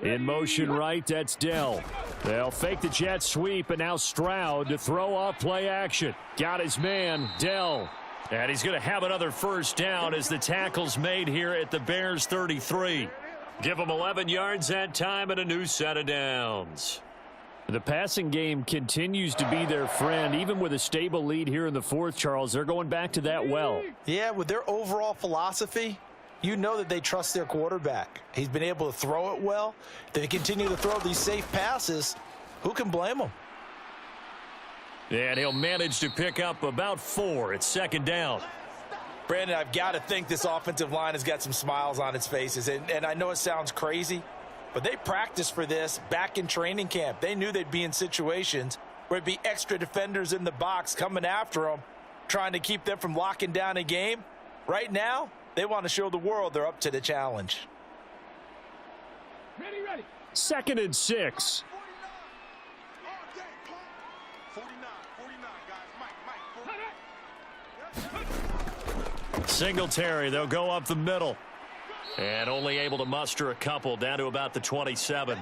In motion right, that's Dell. They'll fake the jet sweep, and now Stroud to throw off play action. Got his man, Dell. And he's going to have another first down as the tackle's made here at the Bears 33. Give them 11 yards that time and a new set of downs. The passing game continues to be their friend. Even with a stable lead here in the 4th, Charles, they're going back to that well. Yeah, with their overall philosophy, you know that they trust their quarterback. He's been able to throw it well. They continue to throw these safe passes. Who can blame them? And he'll manage to pick up about 4. It's 2nd down. Brandon, I've got to think this offensive line has got some smiles on its faces. And I know it sounds crazy, but they practiced for this back in training camp. They knew they'd be in situations where it'd be extra defenders in the box coming after them, trying to keep them from locking down a game. Right now, they want to show the world they're up to the challenge. Ready. 2nd and 6. 49, guys. Mike. Singletary, they'll go up the middle. And only able to muster a couple down to about the 27.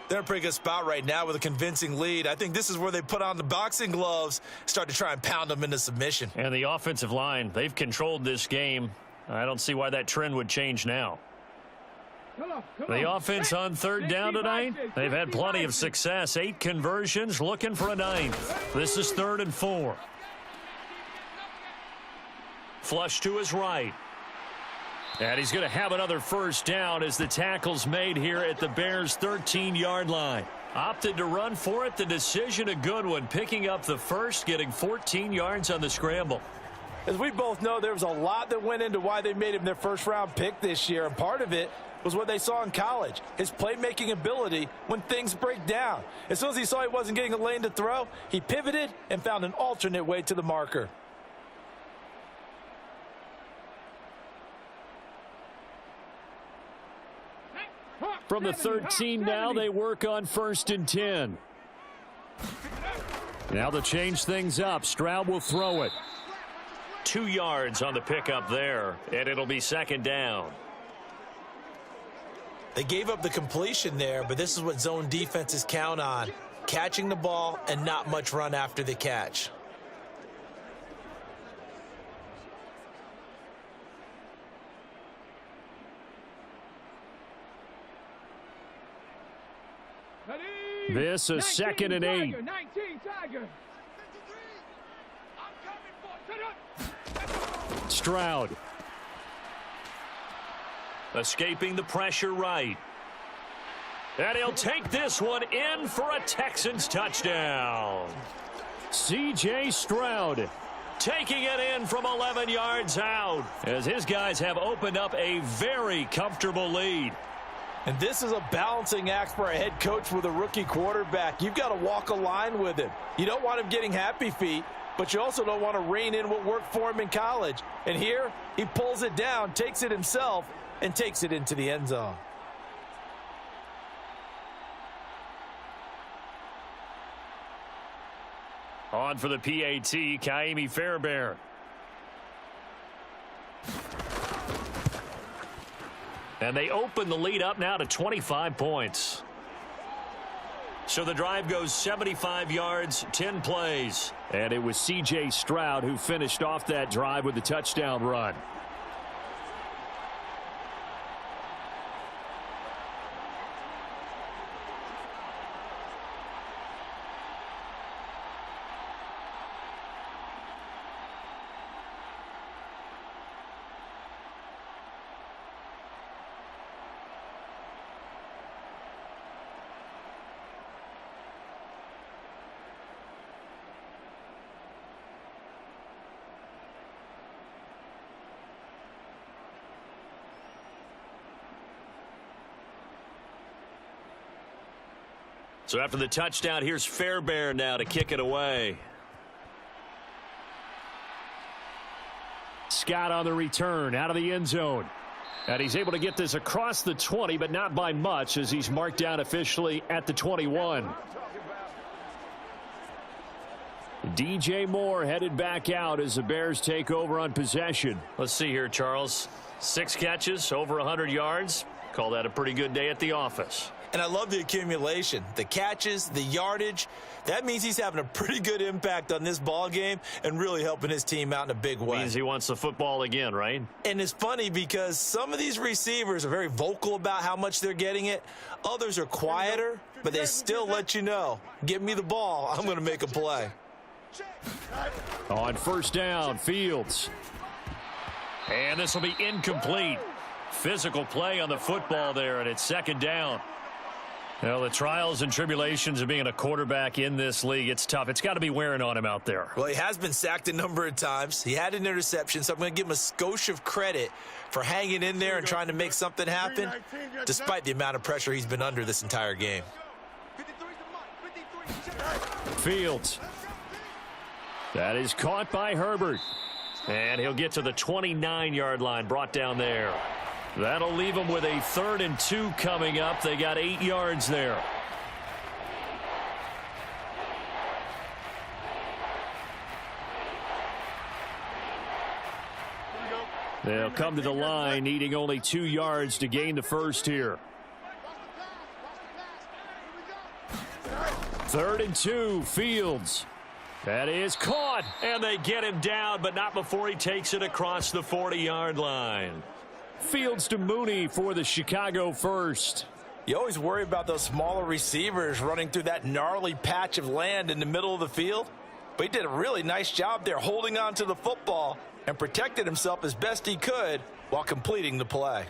They're in a pretty good spot right now with a convincing lead. I think this is where they put on the boxing gloves, start to try and pound them into submission. And the offensive line, they've controlled this game. I don't see why that trend would change now. The offense on 3rd down tonight, they've had plenty of success. 8 conversions, looking for a 9th. This is 3rd and 4. Flush to his right. And he's going to have another first down as the tackle's made here at the Bears' 13-yard line. Opted to run for it. The decision a good one. Picking up the first, getting 14 yards on the scramble. As we both know, there was a lot that went into why they made him their first-round pick this year, and part of it was what they saw in college, his playmaking ability when things break down. As soon as he saw he wasn't getting a lane to throw, he pivoted and found an alternate way to the marker. From the 13 now, they work on 1st and 10. Now they'll change things up. Stroud will throw it. 2 yards on the pickup there, and it'll be 2nd down. They gave up the completion there, but this is what zone defenses count on. Catching the ball and not much run after the catch. This is 2nd and 8. 19, Tiger. 53. Stroud. Escaping the pressure right. And he'll take this one in for a Texans touchdown. C.J. Stroud Taking it in from 11 yards out as his guys have opened up a very comfortable lead. And this is a balancing act for a head coach with a rookie quarterback. You've got to walk a line with him. You don't want him getting happy feet, but you also don't want to rein in what worked for him in college. And here, he pulls it down, takes it himself, and takes it into the end zone. On for the PAT, Kaimi Fairbairn. And they open the lead up now to 25 points. So the drive goes 75 yards, 10 plays. And it was C.J. Stroud who finished off that drive with the touchdown run. So after the touchdown, here's Fairbairn now to kick it away. Scott on the return out of the end zone. And he's able to get this across the 20, but not by much as he's marked down officially at the 21. DJ Moore headed back out as the Bears take over on possession. Let's see here, Charles. 6 catches, over 100 yards. Call that a pretty good day at the office. And I love the accumulation, the catches, the yardage. That means he's having a pretty good impact on this ball game and really helping his team out in a big way. Means he wants the football again, right? And it's funny because some of these receivers are very vocal about how much they're getting it. Others are quieter, but they still let you know, give me the ball, I'm going to make a play. On first down, Fields. And this will be incomplete. Physical play on the football there, and it's second down. Well, the trials and tribulations of being a quarterback in this league, it's tough. It's got to be wearing on him out there. Well, he has been sacked a number of times. He had an interception, so I'm going to give him a skosh of credit for hanging in there and trying to make something happen, despite the amount of pressure he's been under this entire game. Fields. That is caught by Herbert. And he'll get to the 29-yard line, brought down there. That'll leave them with a 3rd and 2 coming up. They got 8 yards there. They'll come to the line, needing only 2 yards to gain the first here. 3rd and 2, Fields. That is caught, and they get him down, but not before he takes it across the 40-yard line. Fields to Mooney for the Chicago first. You always worry about those smaller receivers running through that gnarly patch of land in the middle of the field. But he did a really nice job there holding on to the football and protected himself as best he could while completing the play.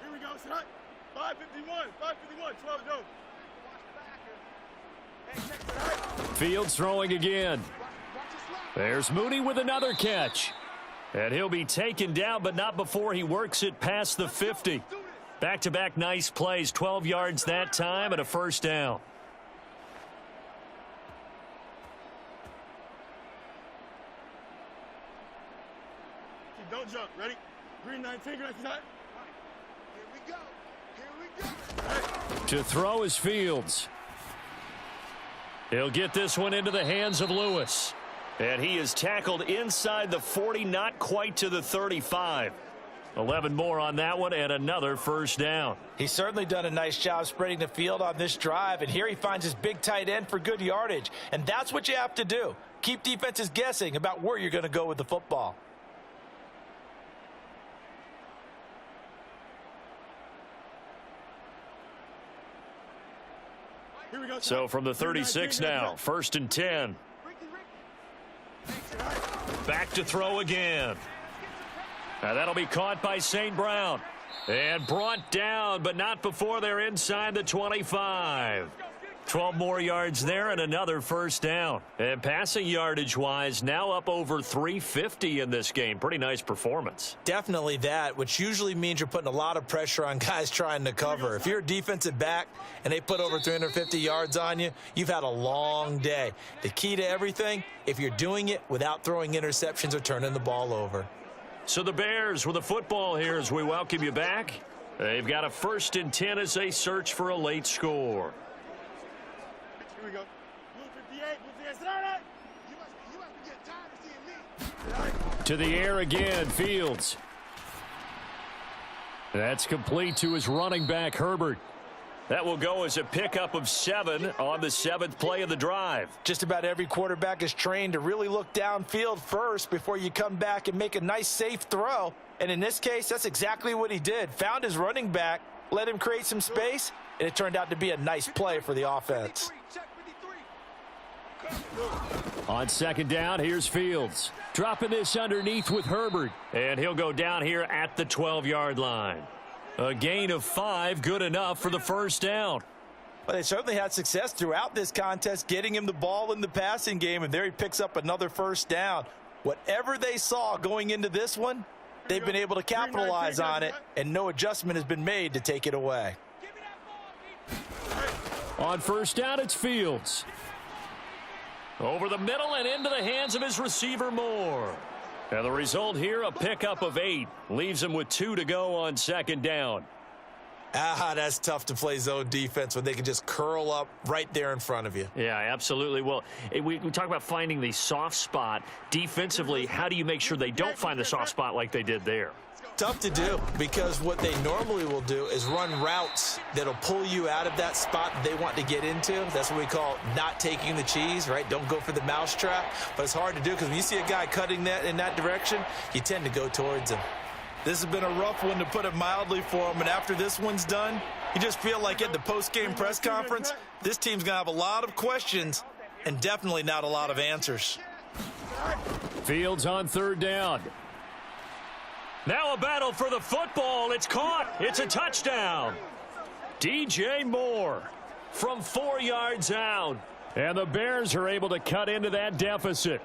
Here we go, son. 551, 12 go. Fields throwing again. There's Mooney with another catch. And he'll be taken down, but not before he works it past the 50. Back-to-back nice plays, 12 yards that time and a first down. Don't jump. Ready? Green 19, green 19. Here we go. Here we go. To throw is Fields. He'll get this one into the hands of Lewis. And he is tackled inside the 40, not quite to the 35. 11 more on that one and another first down. He's certainly done a nice job spreading the field on this drive, and here he finds his big tight end for good yardage. And that's what you have to do. Keep defenses guessing about where you're going to go with the football. Here we go. So from the 36 now, 1st and 10. Back to throw again. Now that'll be caught by St. Brown. And brought down, but not before they're inside the 25. 12 more yards there and another first down. And passing yardage-wise, now up over 350 in this game. Pretty nice performance. Definitely that, which usually means you're putting a lot of pressure on guys trying to cover. If you're a defensive back and they put over 350 yards on you, you've had a long day. The key to everything, if you're doing it without throwing interceptions or turning the ball over. So the Bears with the football here as we welcome you back. They've got a 1st and 10 as they search for a late score. Here we go. Blue 58, blue 58. All right. You must be getting tired of seeing me. To the air again, Fields. That's complete to his running back, Herbert. That will go as a pickup of 7 on the 7th play of the drive. Just about every quarterback is trained to really look downfield first before you come back and make a nice, safe throw. And in this case, that's exactly what he did. Found his running back, let him create some space, and it turned out to be a nice play for the offense. On 2nd down, here's Fields. Dropping this underneath with Herbert. And he'll go down here at the 12-yard line. A gain of 5, good enough for the first down. Well, they certainly had success throughout this contest, getting him the ball in the passing game, and there he picks up another first down. Whatever they saw going into this one, They've been able to capitalize on it, and no adjustment has been made to take it away. On first down, it's Fields. Over the middle and into the hands of his receiver, Moore. And the result here, a pickup of 8. Leaves him with 2 to go on second down. That's tough to play zone defense when they can just curl up right there in front of you. Yeah, absolutely. Well, we talk about finding the soft spot. Defensively, how do you make sure they don't find the soft spot like they did there? Tough to do, because what they normally will do is run routes that'll pull you out of that spot they want to get into. That's what we call not taking the cheese, right? Don't go for the mousetrap. But it's hard to do because when you see a guy cutting that in that direction, you tend to go towards him. This has been a rough one, to put it mildly, for him. And after this one's done, you just feel like at the post-game press conference, this team's going to have a lot of questions and definitely not a lot of answers. Fields on third down. Now a battle for the football. It's caught. It's a touchdown. DJ Moore from 4 yards out. And the Bears are able to cut into that deficit.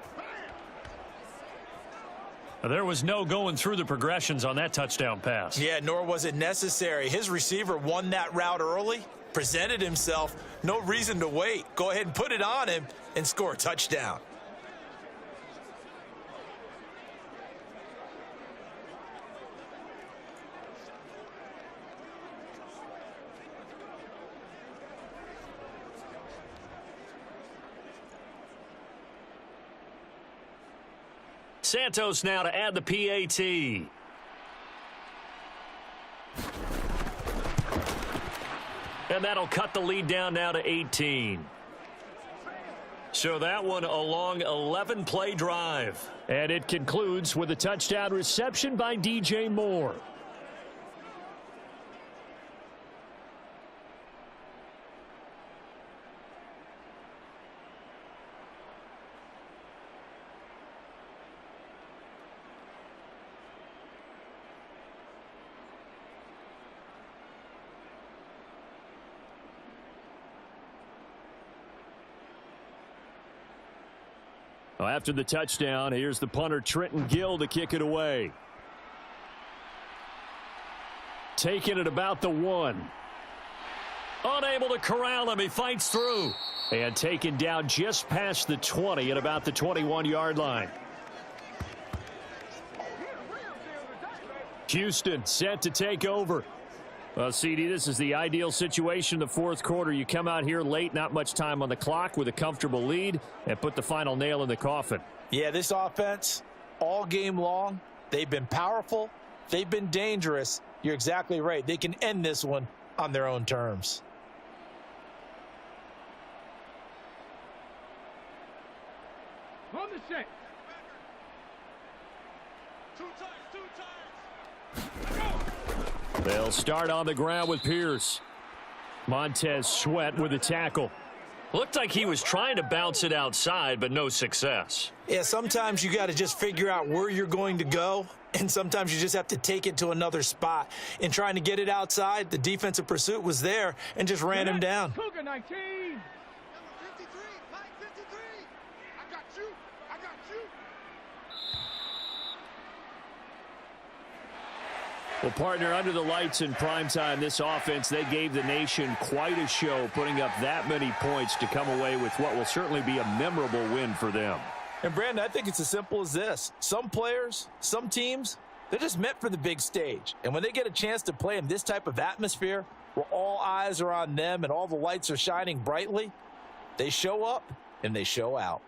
There was no going through the progressions on that touchdown pass. Yeah, nor was it necessary. His receiver won that route early, presented himself. No reason to wait. Go ahead and put it on him and score a touchdown. Santos now to add the PAT. And that'll cut the lead down now to 18. So that one a long 11-play drive. And it concludes with a touchdown reception by DJ Moore. After the touchdown, here's the punter, Trenton Gill, to kick it away. Taking it about the 1. Unable to corral him. He fights through. And taken down just past the 20 at about the 21-yard line. Houston set to take over. Well, CD, this is the ideal situation in the fourth quarter. You come out here late, not much time on the clock, with a comfortable lead, and put the final nail in the coffin. Yeah, this offense, all game long, they've been powerful. They've been dangerous. You're exactly right. They can end this one on their own terms. On the set. They'll start on the ground with Pierce. Montez Sweat with a tackle. Looked like he was trying to bounce it outside, but no success. Yeah, sometimes you got to just figure out where you're going to go, and sometimes you just have to take it to another spot. In trying to get it outside, the defensive pursuit was there and just ran him down. Cougar 19. Number 53, Mike 53. I got you. I got you. Well, partner, under the lights in primetime, this offense, they gave the nation quite a show, putting up that many points to come away with what will certainly be a memorable win for them. And, Brandon, I think it's as simple as this. Some players, some teams, they're just meant for the big stage. And when they get a chance to play in this type of atmosphere where all eyes are on them and all the lights are shining brightly, they show up and they show out.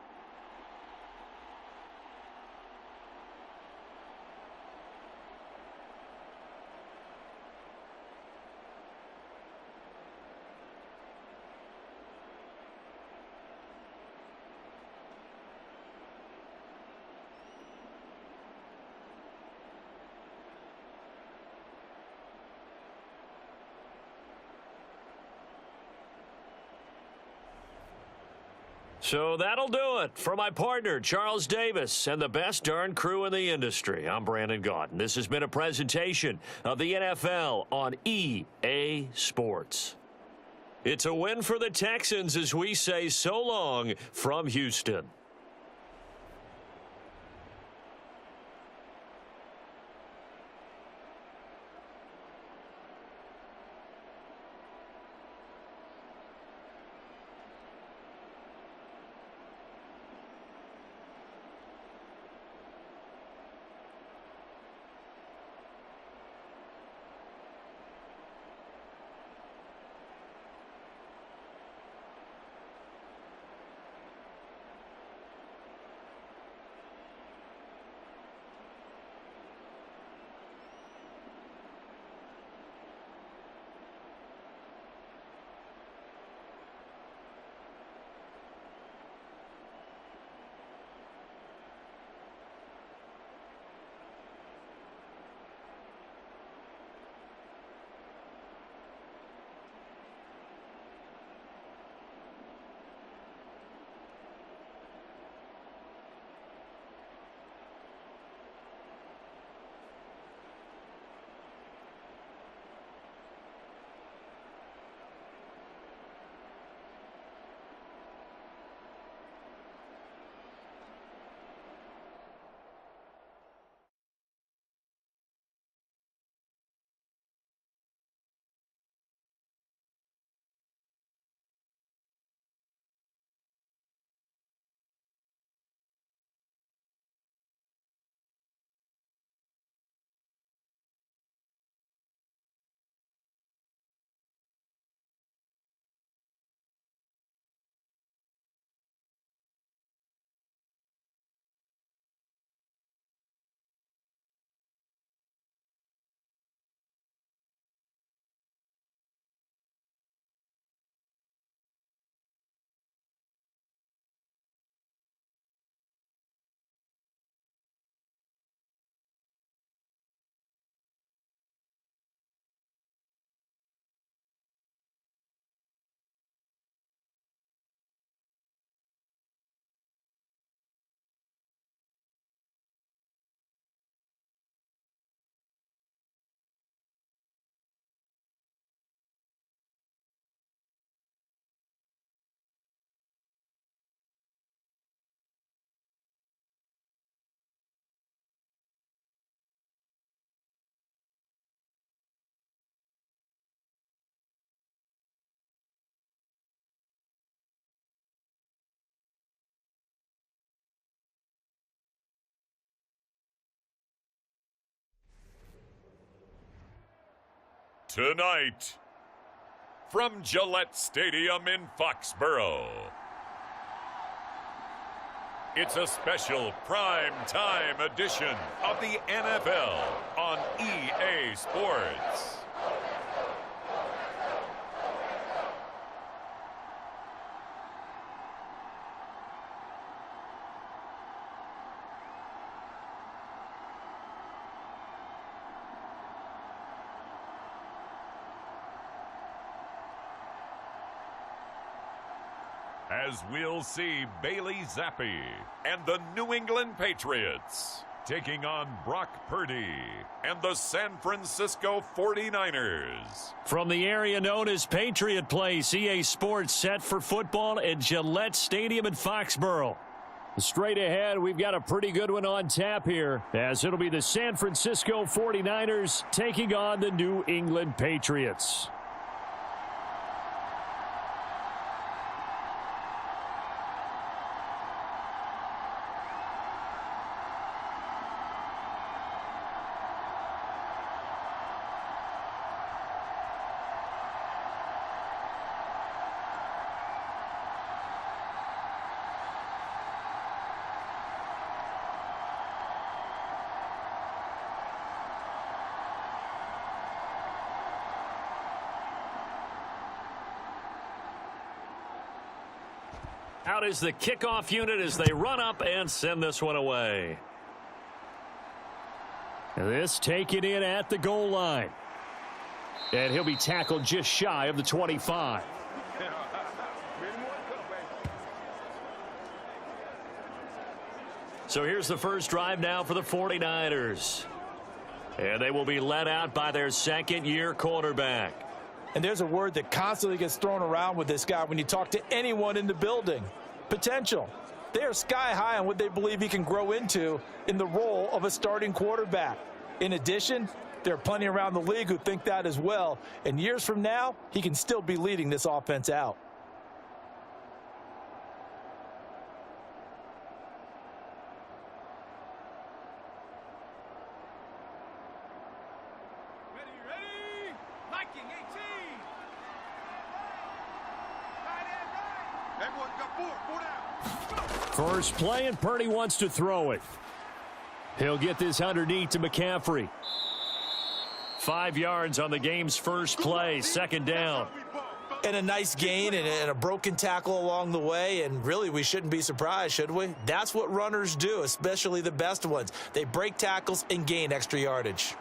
So that'll do it for my partner, Charles Davis, and the best darn crew in the industry. I'm Brandon Gaudin. This has been a presentation of the NFL on EA Sports. It's a win for the Texans as we say so long from Houston. Tonight, from Gillette Stadium in Foxborough, it's a special prime time edition of the NFL on EA Sports. As we'll see Bailey Zappi and the New England Patriots taking on Brock Purdy and the San Francisco 49ers. From the area known as Patriot Place, EA Sports set for football at Gillette Stadium in Foxborough. Straight ahead, we've got a pretty good one on tap here, as it'll be the San Francisco 49ers taking on the New England Patriots. Out is the kickoff unit as they run up and send this one away. This taken in at the goal line. And he'll be tackled just shy of the 25. So here's the first drive now for the 49ers. And they will be led out by their second-year quarterback. And there's a word that constantly gets thrown around with this guy when you talk to anyone in the building. Potential. They are sky high on what they believe he can grow into in the role of a starting quarterback. In addition, there are plenty around the league who think that as well. And years from now, he can still be leading this offense out. First play, and Purdy wants to throw it. He'll get this underneath to McCaffrey. 5 yards on the game's first play, second down. And a nice gain and a broken tackle along the way, and really we shouldn't be surprised, should we? That's what runners do, especially the best ones. They break tackles and gain extra yardage.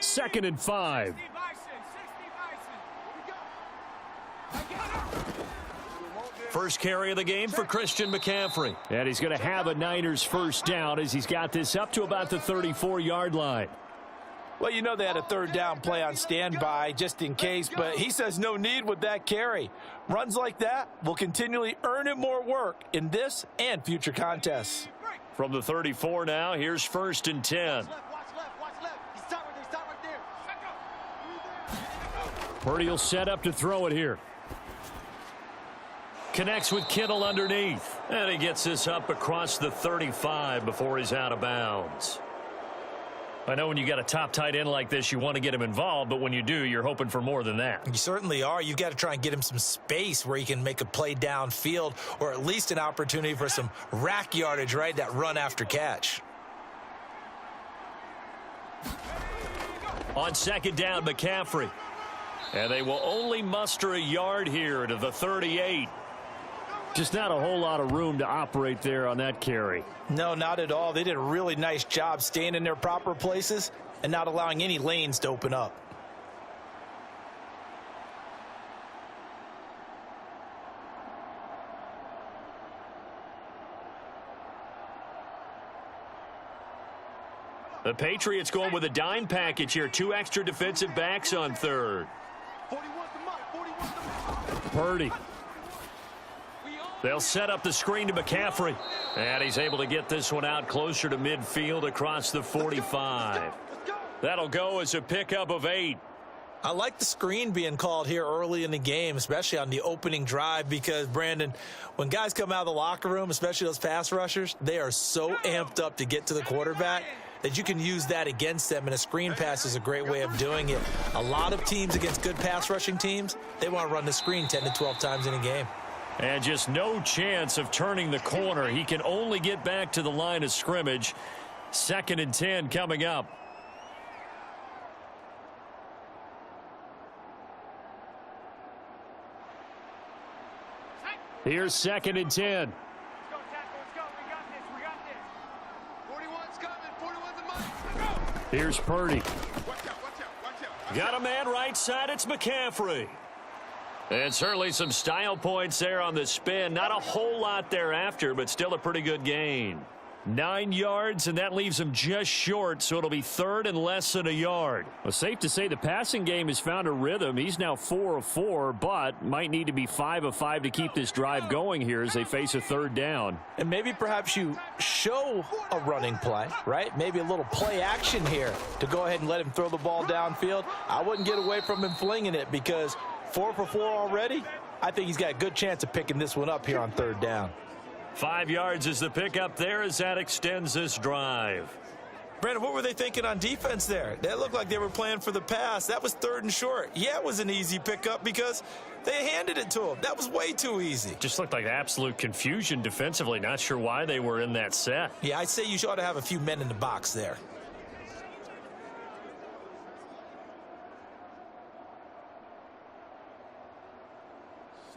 2nd and 5. First carry of the game for Christian McCaffrey. And he's going to have a Niners first down as he's got this up to about the 34-yard line. Well, you know they had a third down play on standby just in case, but he says no need with that carry. Runs like that will continually earn him more work in this and future contests. From the 34 now, here's 1st and 10. Purdy will set up to throw it here. Connects with Kittle underneath. And he gets this up across the 35 before he's out of bounds. I know when you got a top tight end like this, you want to get him involved, but when you do, you're hoping for more than that. You certainly are. You've got to try and get him some space where he can make a play downfield, or at least an opportunity for some rack yardage, right? That run after catch. On 2nd down, McCaffrey. And they will only muster a yard here to the 38. Just not a whole lot of room to operate there on that carry. No, not at all. They did a really nice job staying in their proper places and not allowing any lanes to open up. The Patriots going with a dime package here. 2 extra defensive backs on 3rd. Purdy. They'll set up the screen to McCaffrey. And he's able to get this one out closer to midfield across the 45. That'll go as a pickup of 8. I like the screen being called here early in the game, especially on the opening drive, because, Brandon, when guys come out of the locker room, especially those pass rushers, they are so amped up to get to the quarterback. that you can use that against them, and a screen pass is a great way of doing it. A lot of teams against good pass rushing teams, they want to run the screen 10 to 12 times in a game. And just no chance of turning the corner. He can only get back to the line of scrimmage. 2nd and 10 coming up. Here's 2nd and 10. Let's go, tackle. Let's go. We got this. We got this. 41's coming. 41's a mine. Go. Here's Purdy. Watch out, watch out, watch out. Got a man right side. It's McCaffrey. And certainly some style points there on the spin. Not a whole lot thereafter, but still a pretty good gain. 9 yards, and that leaves him just short, so it'll be 3rd and less than a yard. Well, safe to say the passing game has found a rhythm. He's now 4 of 4, but might need to be 5 of 5 to keep this drive going here as they face a 3rd down. And maybe perhaps you show a running play, right? Maybe a little play action here to go ahead and let him throw the ball downfield. I wouldn't get away from him flinging it because 4 for 4 already. I think he's got a good chance of picking this one up here on 3rd down. 5 yards is the pickup there as that extends this drive. Brandon, what were they thinking on defense there? That looked like they were playing for the pass. That was 3rd and short. Yeah, it was an easy pickup because they handed it to him. That was way too easy. Just looked like absolute confusion defensively. Not sure why they were in that set. Yeah, I'd say you ought to have a few men in the box there.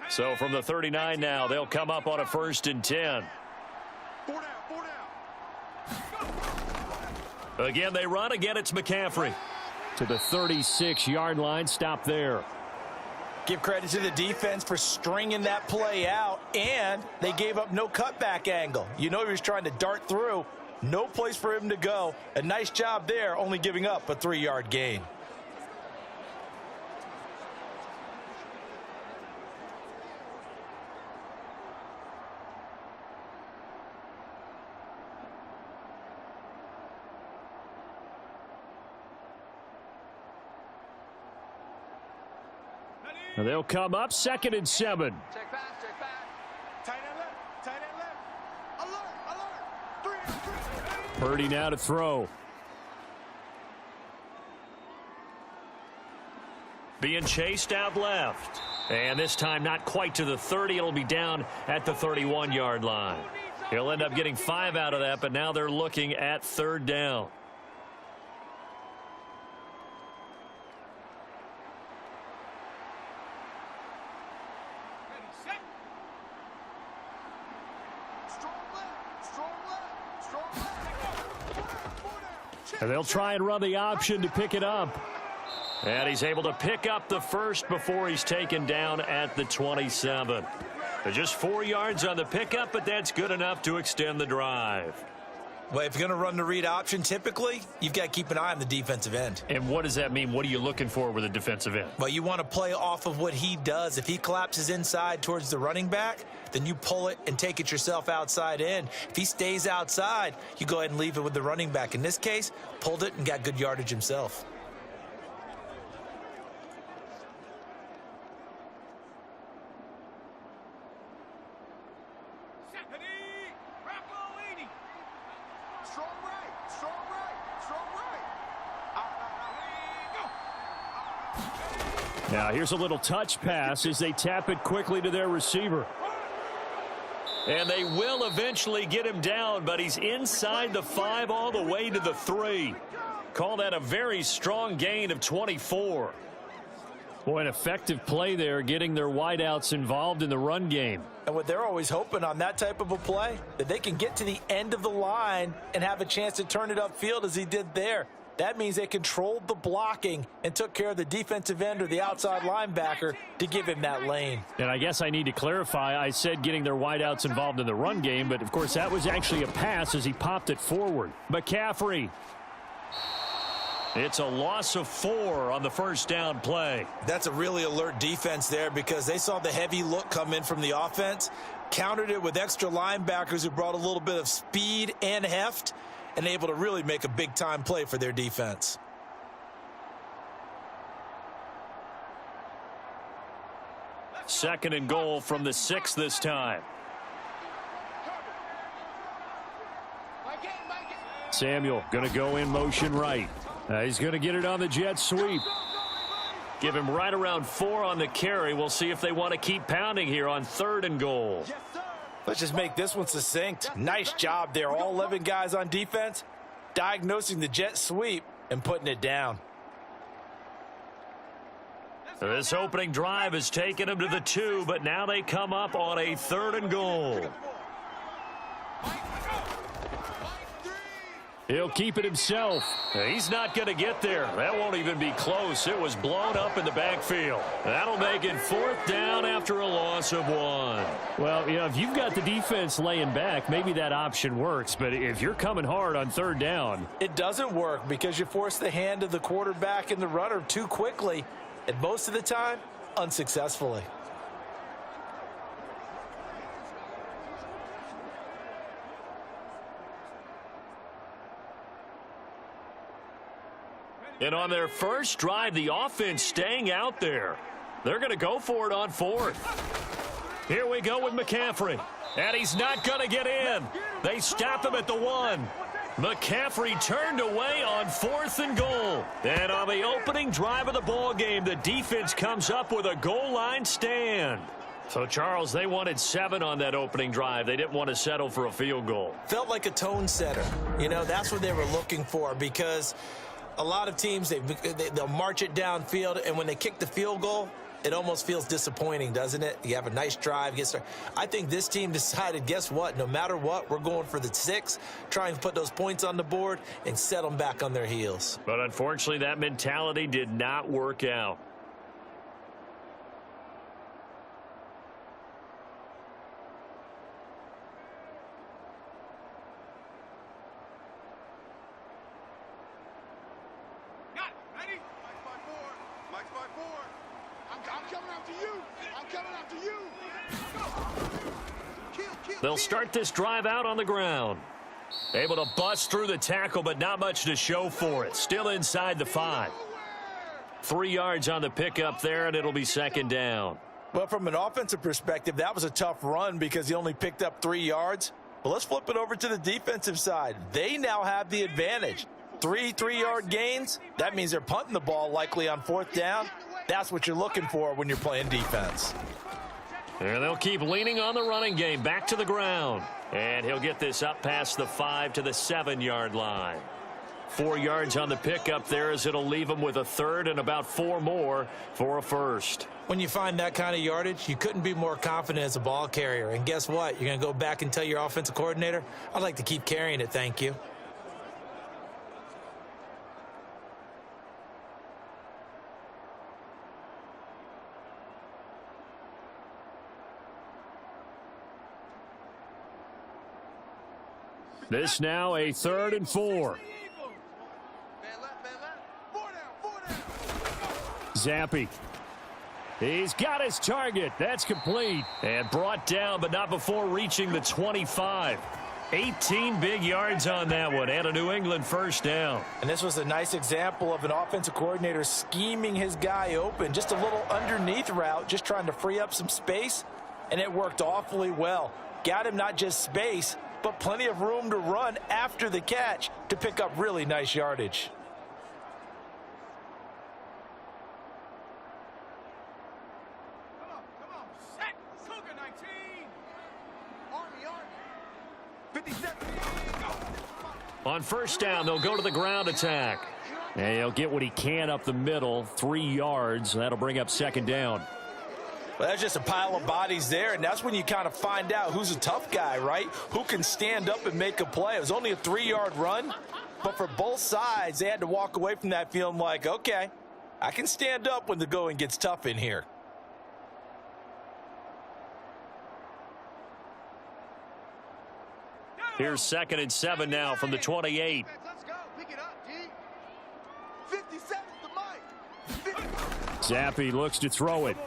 So from the 39 now, they'll come up on a 1st and 10. 4 down, 4 down. Again, they run. Again, it's McCaffrey. To the 36-yard line. Stop there. Give credit to the defense for stringing that play out, and they gave up no cutback angle. You know he was trying to dart through. No place for him to go. A nice job there, only giving up a 3-yard gain. And they'll come up 2nd and 7. Check back, check back. Tight end left, tight end left. Alert, alert. 3 Purdy now to throw. Being chased out left. And this time not quite to the 30. It'll be down at the 31-yard line. He'll end up getting 5 out of that, but now they're looking at 3rd down. And they'll try and run the option to pick it up. And he's able to pick up the first before he's taken down at the 27. They're just 4 yards on the pickup, but that's good enough to extend the drive. Well, if you're going to run the read option, typically, you've got to keep an eye on the defensive end. And what does that mean? What are you looking for with a defensive end? Well, you want to play off of what he does. If he collapses inside towards the running back, then you pull it and take it yourself outside in. If he stays outside, you go ahead and leave it with the running back. In this case, pulled it and got good yardage himself. Strong right, strong right, strong right. Now here's a little touch pass as they tap it quickly to their receiver. And they will eventually get him down, but he's inside the 5 all the way to the 3. Call that a very strong gain of 24. Boy, an effective play there, getting their wideouts involved in the run game. And what they're always hoping on that type of a play, that they can get to the end of the line and have a chance to turn it upfield as he did there. That means they controlled the blocking and took care of the defensive end or the outside linebacker to give him that lane. And I guess I need to clarify, I said getting their wideouts involved in the run game, but of course that was actually a pass as he popped it forward. McCaffrey. It's a loss of 4 on the first down play. That's a really alert defense there because they saw the heavy look come in from the offense, countered it with extra linebackers who brought a little bit of speed and heft, and able to really make a big-time play for their defense. Second and goal from the 6 this time. Samuel going to go in motion right. He's going to get it on the jet sweep. Give him right around 4 on the carry. We'll see if they want to keep pounding here on 3rd and goal. Let's just make this one succinct. Nice job there. All 11 guys on defense diagnosing the jet sweep and putting it down. This opening drive has taken them to the 2, but now they come up on a 3rd and goal. He'll keep it himself. He's not going to get there. That won't even be close. It was blown up in the backfield. That'll make it 4th down after a loss of 1. Well, you know, if you've got the defense laying back, maybe that option works. But if you're coming hard on 3rd down, it doesn't work because you force the hand of the quarterback and the runner too quickly, and most of the time, unsuccessfully. And on their first drive, the offense staying out there. They're going to go for it on 4th. Here we go with McCaffrey. And he's not going to get in. They stop him at the 1. McCaffrey turned away on 4th and goal. And on the opening drive of the ball game, the defense comes up with a goal line stand. So, Charles, they wanted 7 on that opening drive. They didn't want to settle for a field goal. Felt like a tone setter. You know, that's what they were looking for because a lot of teams, they'll march it downfield, and when they kick the field goal, it almost feels disappointing, doesn't it? You have a nice drive. I think this team decided, guess what? No matter what, we're going for the 6, trying to put those points on the board and set them back on their heels. But unfortunately, that mentality did not work out. They'll start this drive out on the ground. Able to bust through the tackle, but not much to show for it. Still inside the 5. 3 yards on the pickup there, and it'll be 2nd down. Well, from an offensive perspective, that was a tough run because he only picked up 3 yards. Well, let's flip it over to the defensive side. They now have the advantage. 3 3-yard gains. That means they're punting the ball likely on 4th down. That's what you're looking for when you're playing defense. And they'll keep leaning on the running game. Back to the ground. And he'll get this up past the 5 to the 7-yard line. 4 yards on the pickup there as it'll leave him with a 3rd and about 4 more for a 1st. When you find that kind of yardage, you couldn't be more confident as a ball carrier. And guess what? You're going to go back and tell your offensive coordinator, I'd like to keep carrying it, thank you. this now a 3rd and 4. Zappe. He's got his target. That's complete. And brought down, but not before reaching the 25. 18 big yards on that one, and a New England 1st down. And this was a nice example of an offensive coordinator scheming his guy open. Just a little underneath route, just trying to free up some space, and it worked awfully well. Got him not just space, but plenty of room to run after the catch to pick up really nice yardage. Come on, set. Cougar 19. Army. 57. On 1st down, they'll go to the ground attack. And he'll get what he can up the middle, 3 yards. That'll bring up 2nd down. Well, that's just a pile of bodies there, and that's when you kind of find out who's a tough guy, right? Who can stand up and make a play. It was only a 3-yard run, but for both sides, they had to walk away from that feeling like, okay, I can stand up when the going gets tough in here. Here's 2nd and 7 now from the 28. Let's go. Pick it up, D. 57 to Mike. Zappe looks to throw it.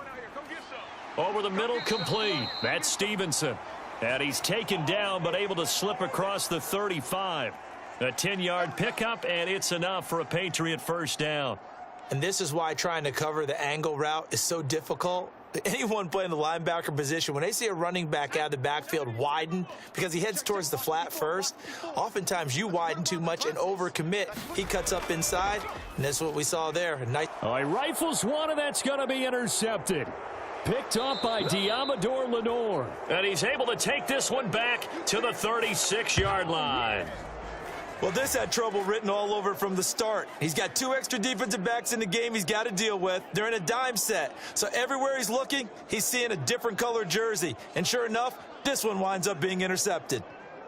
Over the middle, complete. That's Stevenson. And he's taken down, but able to slip across the 35. A 10-yard pickup, and it's enough for a Patriot 1st down. And this is why trying to cover the angle route is so difficult. Anyone playing the linebacker position, when they see a running back out of the backfield widen because he heads towards the flat first, oftentimes you widen too much and overcommit. He cuts up inside, and that's what we saw there. Nice. Oh, he rifles one, and that's going to be intercepted. Picked up by Diamador Lenore. And he's able to take this one back to the 36-yard line. Well, this had trouble written all over from the start. He's got 2 extra defensive backs in the game he's got to deal with. They're in a dime set. So everywhere he's looking, he's seeing a different color jersey. And sure enough, this one winds up being intercepted.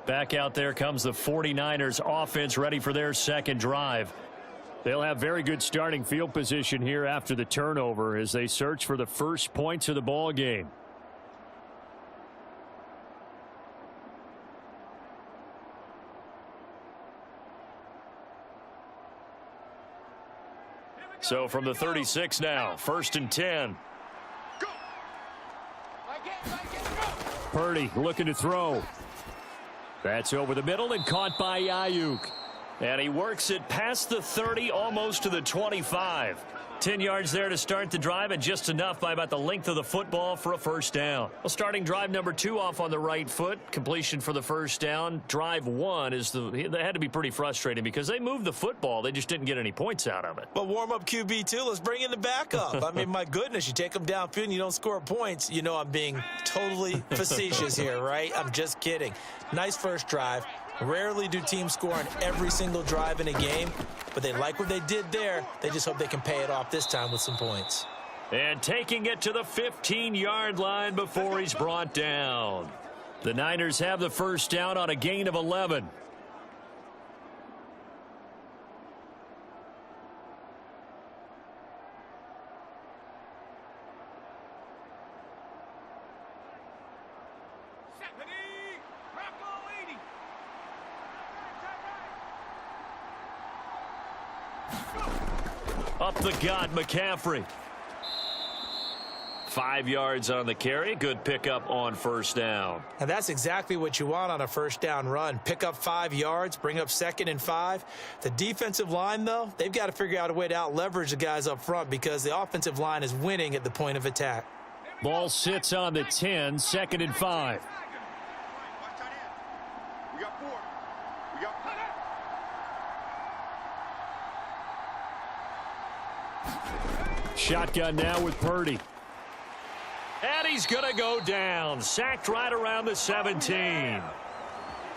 Back out there comes the 49ers offense ready for their second drive. They'll have very good starting field position here after the turnover as they search for the first points of the ball game. So from the 36 now, 1st and 10. Purdy looking to throw. That's over the middle and caught by Ayuk. And he works it past the 30, almost to the 25. 10 yards there to start the drive, and just enough by about the length of the football for a first down. Well, starting drive number 2 off on the right foot. Completion for the first down. Drive 1 they had to be pretty frustrating because they moved the football. They just didn't get any points out of it. But warm-up QB, too. Let's bring in the backup. I mean, my goodness, you take them downfield and you don't score points. You know I'm being totally facetious here, right? I'm just kidding. Nice first drive. Rarely do teams score on every single drive in a game, but they like what they did there. They just hope they can pay it off this time with some points. And taking it to the 15-yard line before he's brought down. The Niners have the first down on a gain of 11. Up the gut, McCaffrey. 5 yards on the carry. Good pickup on first down. And that's exactly what you want on a first down run. Pick up 5 yards, bring up 2nd and 5. The defensive line, though, they've got to figure out a way to out-leverage the guys up front because the offensive line is winning at the point of attack. Ball sits on the 10, 2nd and 5. We got 4. We got 5. Shotgun now with Purdy. And he's going to go down. Sacked right around the 17.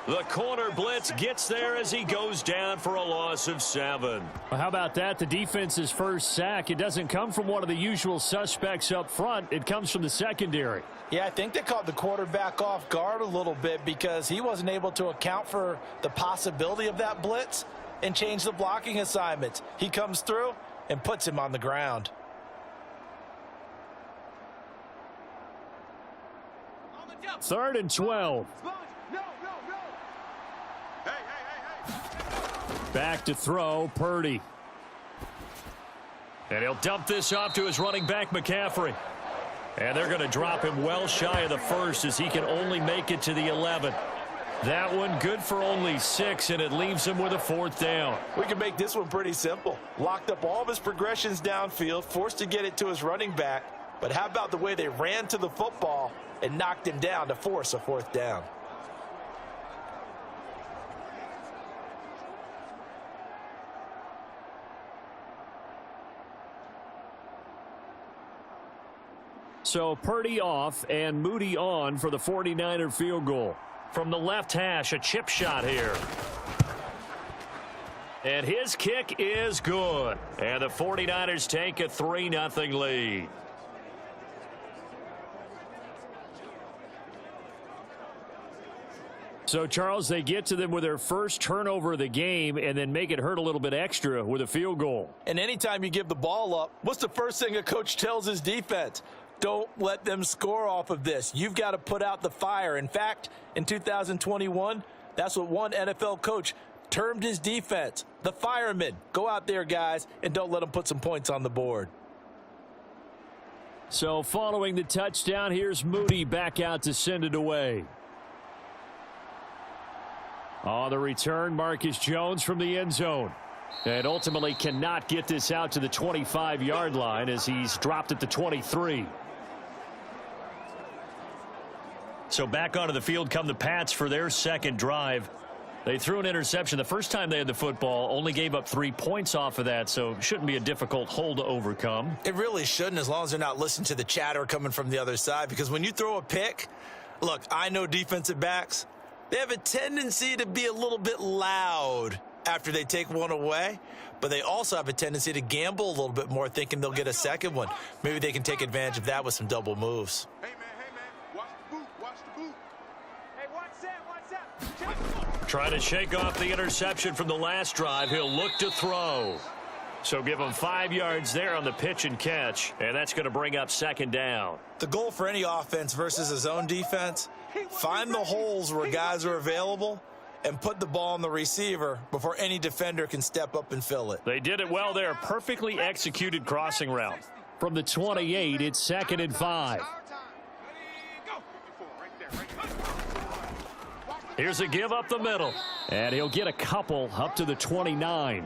The corner blitz gets there as he goes down for a loss of 7. Well, how about that? The defense's first sack. It doesn't come from one of the usual suspects up front. It comes from the secondary. Yeah, I think they caught the quarterback off guard a little bit because he wasn't able to account for the possibility of that blitz and change the blocking assignments. He comes through and puts him on the ground. Third and 12. No. Hey. Back to throw, Purdy. And he'll dump this off to his running back, McCaffrey. And they're going to drop him well shy of the first as he can only make it to the 11. That one good for only 6, and it leaves him with a 4th down. We can make this one pretty simple. Locked up all of his progressions downfield, forced to get it to his running back. But how about the way they ran to the football and knocked him down to force a 4th down? So Purdy off and Moody on for the 49er field goal. From the left hash, a chip shot here. And his kick is good. And the 49ers take a 3-0 lead. So, Charles, they get to them with their first turnover of the game and then make it hurt a little bit extra with a field goal. And anytime you give the ball up, what's the first thing a coach tells his defense? Don't let them score off of this. You've got to put out the fire. In fact, in 2021, that's what one NFL coach termed his defense, the firemen. Go out there, guys, and don't let them put some points on the board. So, following the touchdown, here's Moody back out to send it away. On the return, Marcus Jones from the end zone. And ultimately cannot get this out to the 25-yard line as he's dropped at the 23. So back onto the field come the Pats for their second drive. They threw an interception the first time they had the football, only gave up 3 points off of that, so shouldn't be a difficult hole to overcome. It really shouldn't, as long as they're not listening to the chatter coming from the other side, because when you throw a pick, look, I know defensive backs, they have a tendency to be a little bit loud after they take one away, but they also have a tendency to gamble a little bit more, thinking they'll get a second one. Maybe they can take advantage of that with some double moves. Hey, man, watch the boot, watch the boot. Hey, watch that. Trying to shake off the interception from the last drive. He'll look to throw. So give him 5 yards there on the pitch and catch, and that's going to bring up second down. The goal for any offense versus his own defense, find the holes where guys are available and put the ball on the receiver before any defender can step up and fill it. They did it well there. Perfectly executed crossing route. From the 28, it's 2nd and 5. Here's a give up the middle. And he'll get a couple up to the 29. I got him.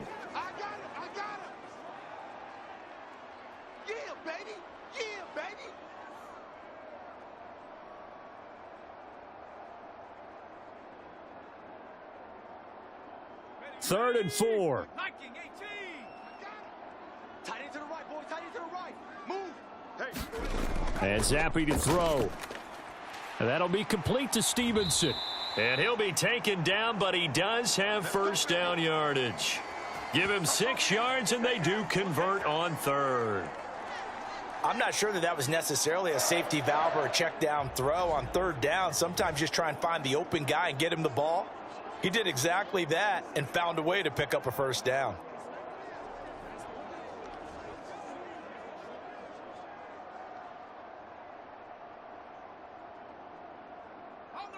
Yeah, baby. Yeah, baby. Third and 4. Hiking 18. Tight end to the right, boy. Tight end to the right. Move. Hey. And Zappe to throw. And that'll be complete to Stevenson. And he'll be taken down, but he does have first down yardage. Give him 6 yards, and they do convert on third. I'm not sure that was necessarily a safety valve or a check down throw on third down. Sometimes just try and find the open guy and get him the ball. He did exactly that and found a way to pick up a first down.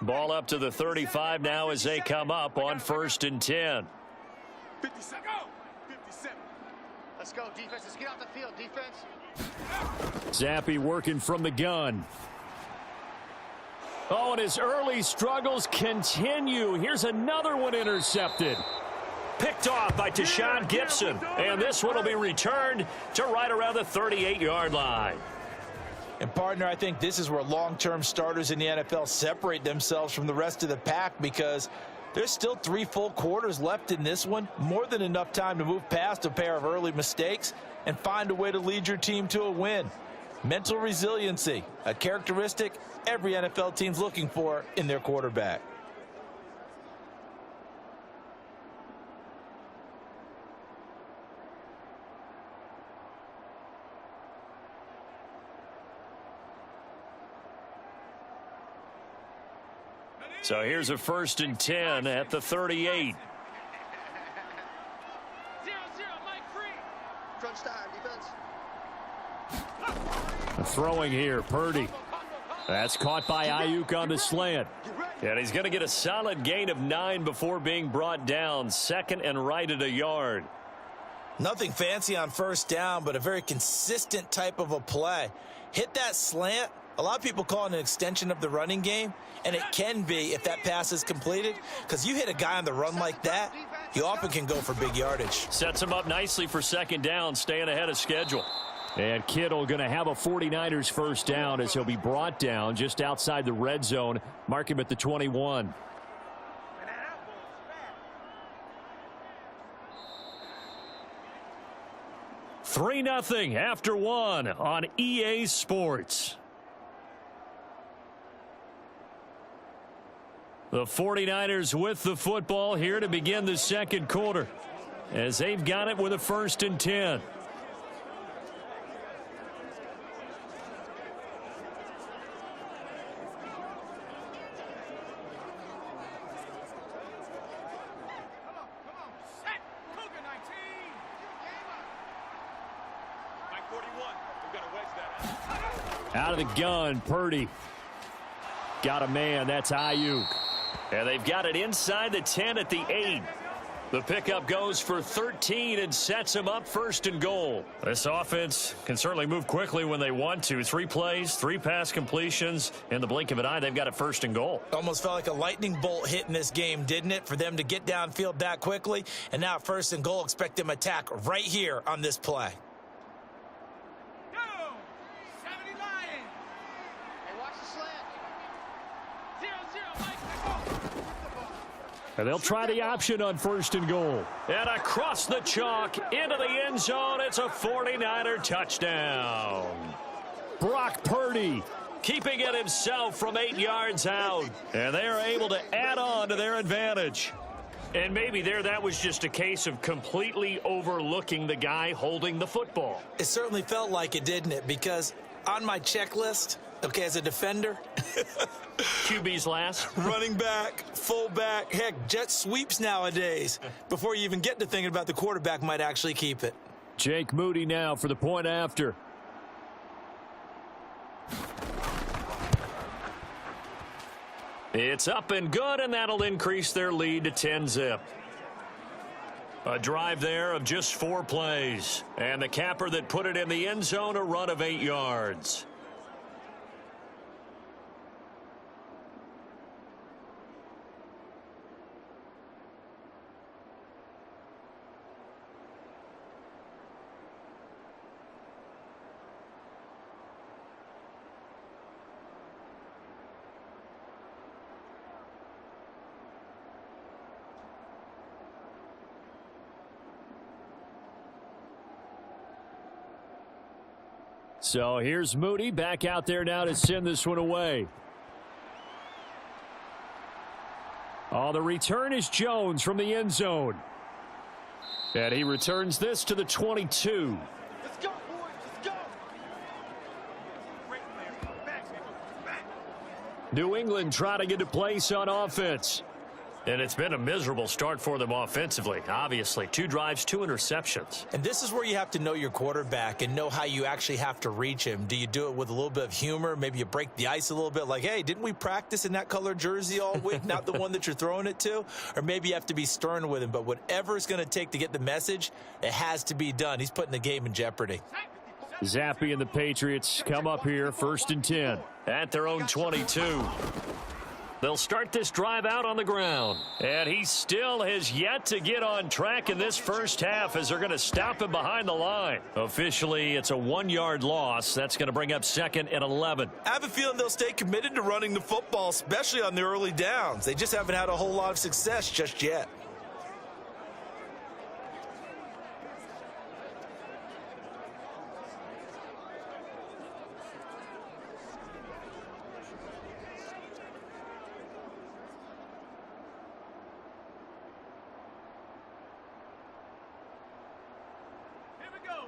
Ball up to the 35 now as they come up on 1st and 10. 57. 57. Let's go, defense. Let's get out the field, defense. Zappe working from the gun. Oh, and his early struggles continue. Here's another one intercepted. Picked off by Tashawn Gibson. And this one will be returned to right around the 38-yard line. And, partner, I think this is where long-term starters in the NFL separate themselves from the rest of the pack, because there's still 3 full quarters left in this one. More than enough time to move past a pair of early mistakes and find a way to lead your team to a win. Mental resiliency, a characteristic every NFL team's looking for in their quarterback. So here's a 1st and 10 at the 38. 0-0, Mike free. Crunch time, defense. Throwing here, Purdy. That's caught by Ayuk on the slant. And he's going to get a solid gain of 9 before being brought down. 2nd and right at a yard. Nothing fancy on first down, but a very consistent type of a play. Hit that slant. A lot of people call it an extension of the running game, and it can be if that pass is completed, because you hit a guy on the run like that, you often can go for big yardage. Sets him up nicely for 2nd down, staying ahead of schedule. And Kittle going to have a 49ers first down as he'll be brought down just outside the red zone. Mark him at the 21. 3-0 after 1 on EA Sports. The 49ers with the football here to begin the second quarter, as they've got it with a 1st and 10. Out of the gun, Purdy. Got a man, that's Ayuk. And they've got it inside the 10 at the 8. The pickup goes for 13 and sets him up 1st and goal. This offense can certainly move quickly when they want to. 3 plays, 3 pass completions. In the blink of an eye, they've got it 1st and goal. Almost felt like a lightning bolt hit in this game, didn't it, for them to get downfield that quickly? And now 1st and goal, expect them to attack right here on this play. And they'll try the option on 1st and goal. And across the chalk into the end zone. It's a 49er touchdown. Brock Purdy Keeping it himself from 8 yards out. And they are able to add on to their advantage. And maybe that was just a case of completely overlooking the guy holding the football. It certainly felt like it, didn't it? Because on my checklist, okay, as a defender, QB's last. running back, fullback, heck, jet sweeps nowadays. Before you even get to thinking about the quarterback might actually keep it. Jake Moody now for the point after. It's up and good, and that'll increase their lead to 10-zip. A drive there of just 4 plays. And the capper that put it in the end zone, a run of 8 yards. So here's Moody back out there now to send this one away. Oh, the return is Jones from the end zone. And he returns this to the 22. Let's go, boys. Let's go. New England trying to get a place on offense. And it's been a miserable start for them offensively, obviously. 2 drives, 2 interceptions. And this is where you have to know your quarterback and know how you actually have to reach him. Do you do it with a little bit of humor? Maybe you break the ice a little bit, like, hey, didn't we practice in that color jersey all week? Not the one that you're throwing it to? Or maybe you have to be stern with him. But whatever it's going to take to get the message, it has to be done. He's putting the game in jeopardy. Zappe and the Patriots come up here, 1st and 10. At their own 22. They'll start this drive out on the ground. And he still has yet to get on track in this first half as they're going to stop him behind the line. Officially, it's a 1-yard loss. That's going to bring up 2nd and 11. I have a feeling they'll stay committed to running the football, especially on the early downs. They just haven't had a whole lot of success just yet.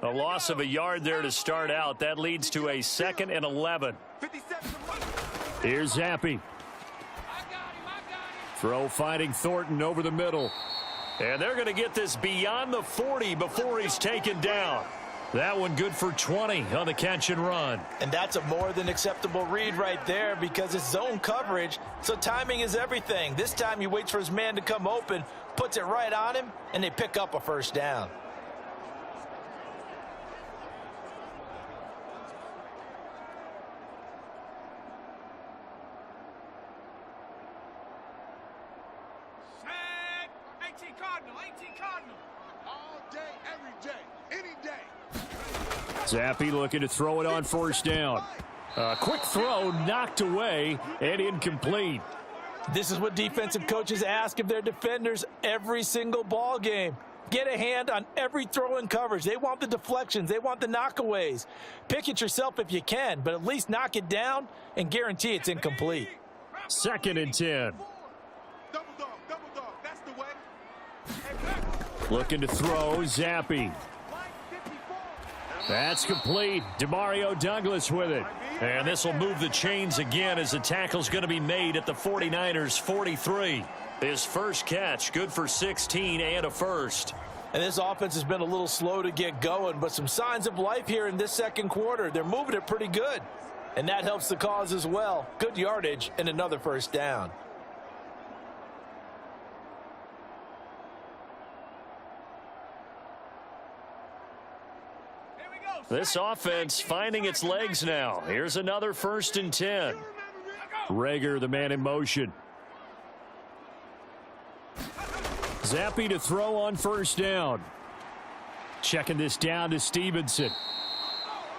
A loss of a yard there to start out. That leads to a 2nd and 11. Here's Zappe. Throw finding Thornton over the middle. And they're going to get this beyond the 40 before he's taken down. That one good for 20 on the catch and run. And that's a more than acceptable read right there because it's zone coverage, so timing is everything. This time he waits for his man to come open, puts it right on him, and they pick up a first down. Zappe looking to throw it on 1st down. Quick throw knocked away and incomplete. This is what defensive coaches ask of their defenders every single ball game. Get a hand on every throw in coverage. They want the deflections. They want the knockaways. Pick it yourself if you can, but at least knock it down and guarantee it's incomplete. 2nd and 10. Double dog, that's the way. Looking to throw, Zappe. That's complete. Demario Douglas with it. And this will move the chains again as the tackle's going to be made at the 49ers 43. His first catch, good for 16 and a first. And this offense has been a little slow to get going, but some signs of life here in this second quarter. They're moving it pretty good. And that helps the cause as well. Good yardage and another first down. This offense finding its legs now. Here's another 1st and 10. Rager, the man in motion. Zappe to throw on 1st down. Checking this down to Stevenson.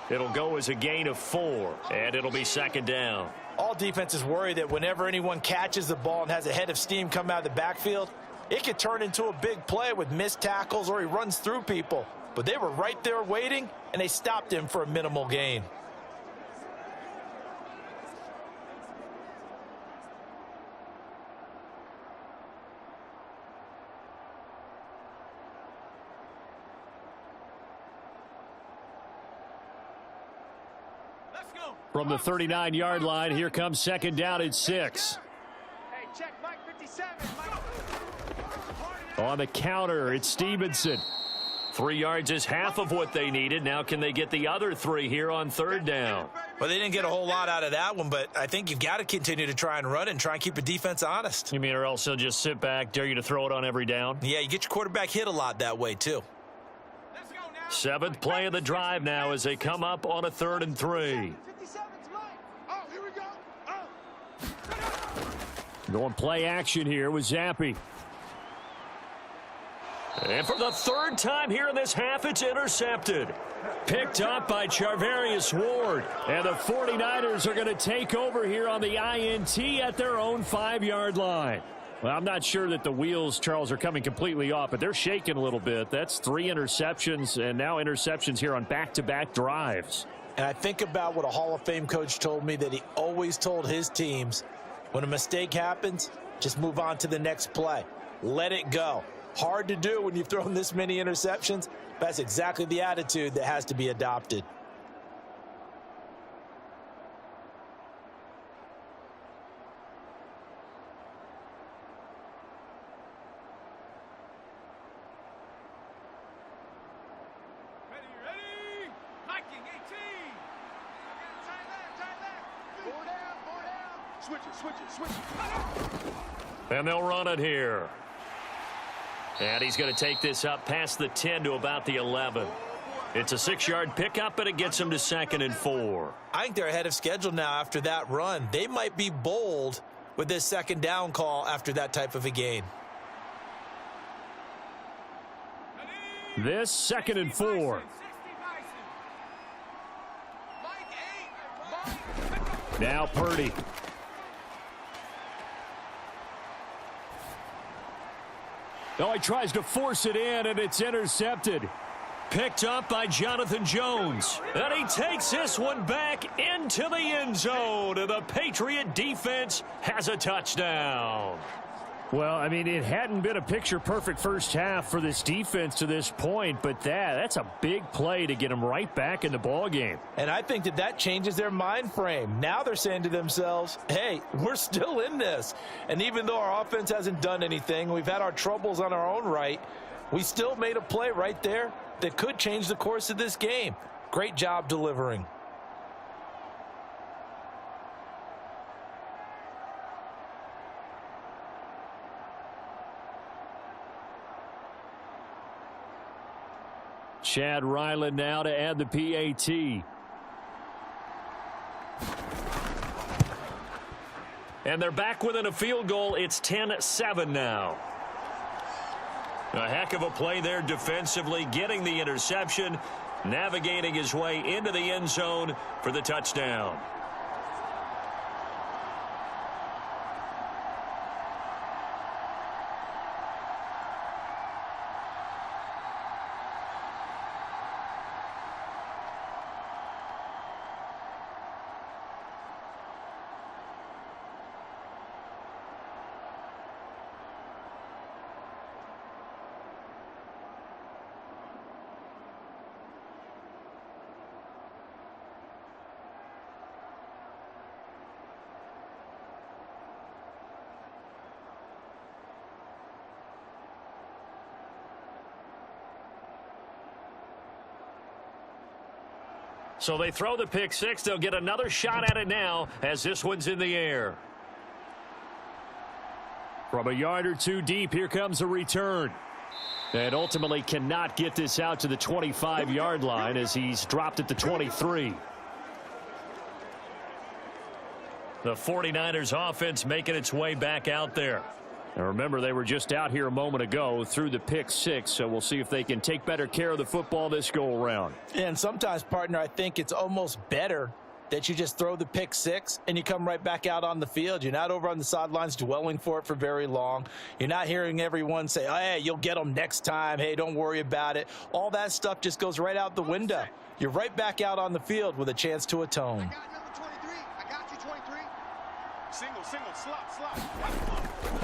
It'll go as a gain of 4, and it'll be second down. All defenses worry that whenever anyone catches the ball and has a head of steam come out of the backfield, it could turn into a big play with missed tackles or he runs through people. But they were right there waiting, and they stopped him for a minimal gain. From the 39-yard line, here comes second down at 6. Hey, check Mike 57. On the counter, it's Stevenson. 3 yards is half of what they needed. Now can they get the other 3 here on third down? Well, they didn't get a whole lot out of that one, but I think you've got to continue to try and run and try and keep the defense honest. You mean or else they'll just sit back, dare you to throw it on every down? Yeah, you get your quarterback hit a lot that way, too. 7th play of the drive now as they come up on a 3rd and 3. 57's Mike. Oh, here we go. Oh. Going play action here with Zappi. And for the 3rd time here in this half, it's intercepted. Picked up by Charvarius Ward. And the 49ers are going to take over here on the INT at their own 5-yard line. Well, I'm not sure that the wheels, Charles, are coming completely off, but they're shaking a little bit. That's 3 interceptions, and now interceptions here on back-to-back drives. And I think about what a Hall of Fame coach told me, that he always told his teams, when a mistake happens, just move on to the next play. Let it go. Hard to do when you've thrown this many interceptions. That's exactly the attitude that has to be adopted. Ready? Hiking 18. Tight left. 4 down. Switch it. And they'll run it here. And he's going to take this up past the 10 to about the 11. It's a 6-yard pickup, and it gets him to 2nd and 4. I think they're ahead of schedule now after that run. They might be bold with this 2nd down call after that type of a gain. This 2nd and 4. Now Purdy. Oh, he tries to force it in, and it's intercepted. Picked up by Jonathan Jones. And he takes this one back into the end zone. And the Patriot defense has a touchdown. Well, I mean, it hadn't been a picture-perfect first half for this defense to this point, but that's a big play to get them right back in the ballgame. And I think that changes their mind frame. Now they're saying to themselves, hey, we're still in this. And even though our offense hasn't done anything, we've had our troubles on our own right, we still made a play right there that could change the course of this game. Great job delivering. Chad Ryland now to add the PAT. And they're back within a field goal. It's 10-7 now. A heck of a play there defensively, getting the interception, navigating his way into the end zone for the touchdown. So they throw the pick six. They'll get another shot at it now as this one's in the air. From a yard or two deep, here comes a return. And ultimately cannot get this out to the 25-yard line as he's dropped at the 23. The 49ers offense making its way back out there. And remember, they were just out here a moment ago through the pick six, so we'll see if they can take better care of the football this go-around. And sometimes, partner, I think it's almost better that you just throw the pick six and you come right back out on the field. You're not over on the sidelines dwelling for it for very long. You're not hearing everyone say, oh, hey, you'll get them next time. Hey, don't worry about it. All that stuff just goes right out the window. You're right back out on the field with a chance to atone. I got number 23. I got you, 23. Single, slot.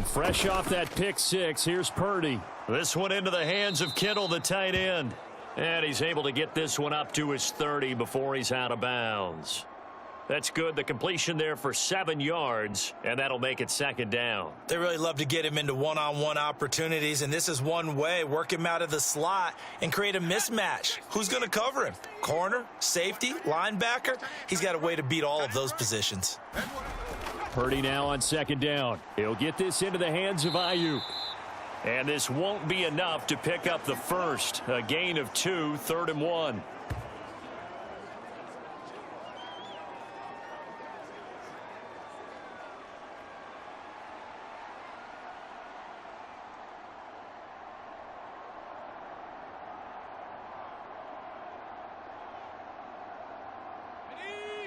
Fresh off that pick six, here's Purdy. This one into the hands of Kittle, the tight end. And he's able to get this one up to his 30 before he's out of bounds. That's good. The completion there for 7 yards, and that'll make it second down. They really love to get him into one-on-one opportunities, and this is one way. Work him out of the slot and create a mismatch. Who's going to cover him? Corner, safety, linebacker? He's got a way to beat all of those positions. Purdy now on second down. He'll get this into the hands of Ayuk. And this won't be enough to pick up the first. A gain of 2, 3rd and 1.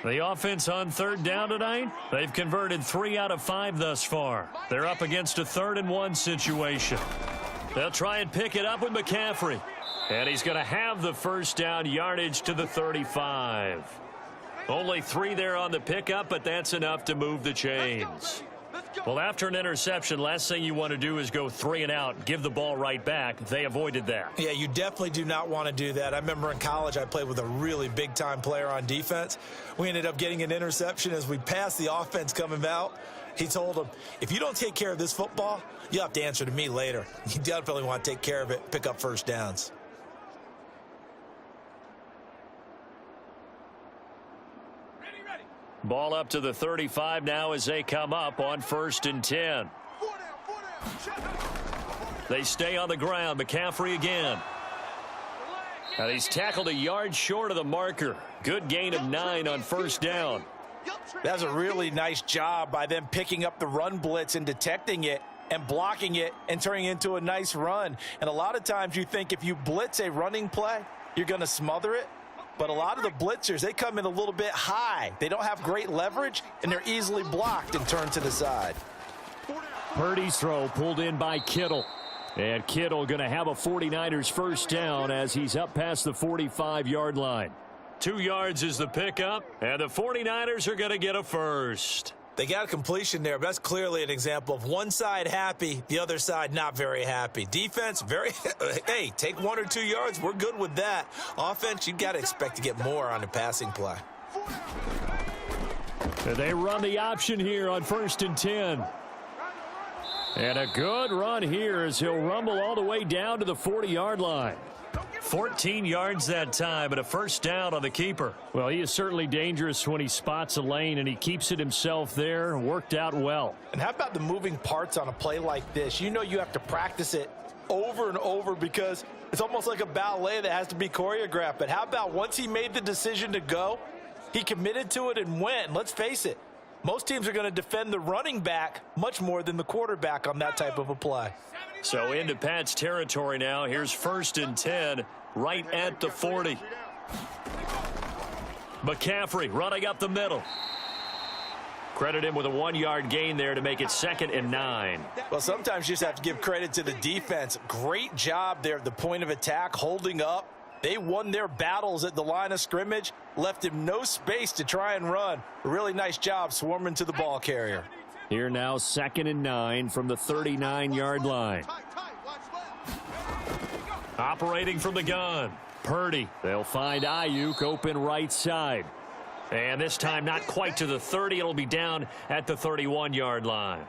The offense on 3rd down tonight, they've converted 3 out of 5 thus far. They're up against a 3rd and 1 situation. They'll try and pick it up with McCaffrey. And he's going to have the first down, yardage to the 35. Only 3 there on the pickup, but that's enough to move the chains. Well, after an interception, last thing you want to do is go 3 and out, give the ball right back. They avoided that. Yeah, you definitely do not want to do that. I remember in college I played with a really big-time player on defense. We ended up getting an interception as we passed the offense coming out. He told him, if you don't take care of this football, you'll have to answer to me later. You definitely want to take care of it, pick up first downs. Ball up to the 35 now as they come up on 1st and 10. They stay on the ground. McCaffrey again. And he's tackled a yard short of the marker. Good gain of 9 on 1st down. That's a really nice job by them picking up the run blitz and detecting it and blocking it and turning it into a nice run. And a lot of times you think if you blitz a running play, you're going to smother it. But a lot of the blitzers, they come in a little bit high. They don't have great leverage, and they're easily blocked and turned to the side. Purdy's throw pulled in by Kittle. And Kittle going to have a 49ers first down as he's up past the 45-yard line. 2 yards is the pickup, and the 49ers are going to get a first. They got a completion there, but that's clearly an example of one side happy, the other side not very happy. Defense, very, hey, take 1 or 2 yards. We're good with that. Offense, you've got to expect to get more on the passing play. They run the option here on 1st and 10. And a good run here as he'll rumble all the way down to the 40-yard line. 14 yards that time, and a first down on the keeper. Well, he is certainly dangerous when he spots a lane, and he keeps it himself there. Worked out well. And how about the moving parts on a play like this? You know you have to practice it over and over because it's almost like a ballet that has to be choreographed. But how about once he made the decision to go, he committed to it and went. And let's face it, most teams are going to defend the running back much more than the quarterback on that type of a play. So into Pat's territory now. Here's 1st and 10 right at the 40. McCaffrey running up the middle. Credit him with a 1-yard gain there to make it 2nd and 9. Well, sometimes you just have to give credit to the defense. Great job there at the point of attack, holding up. They won their battles at the line of scrimmage, left him no space to try and run. A really nice job swarming to the ball carrier. Here now 2nd and 9 from the 39-yard line. Operating from the gun. Purdy. They'll find Ayuk open right side. And this time not quite to the 30. It'll be down at the 31-yard line.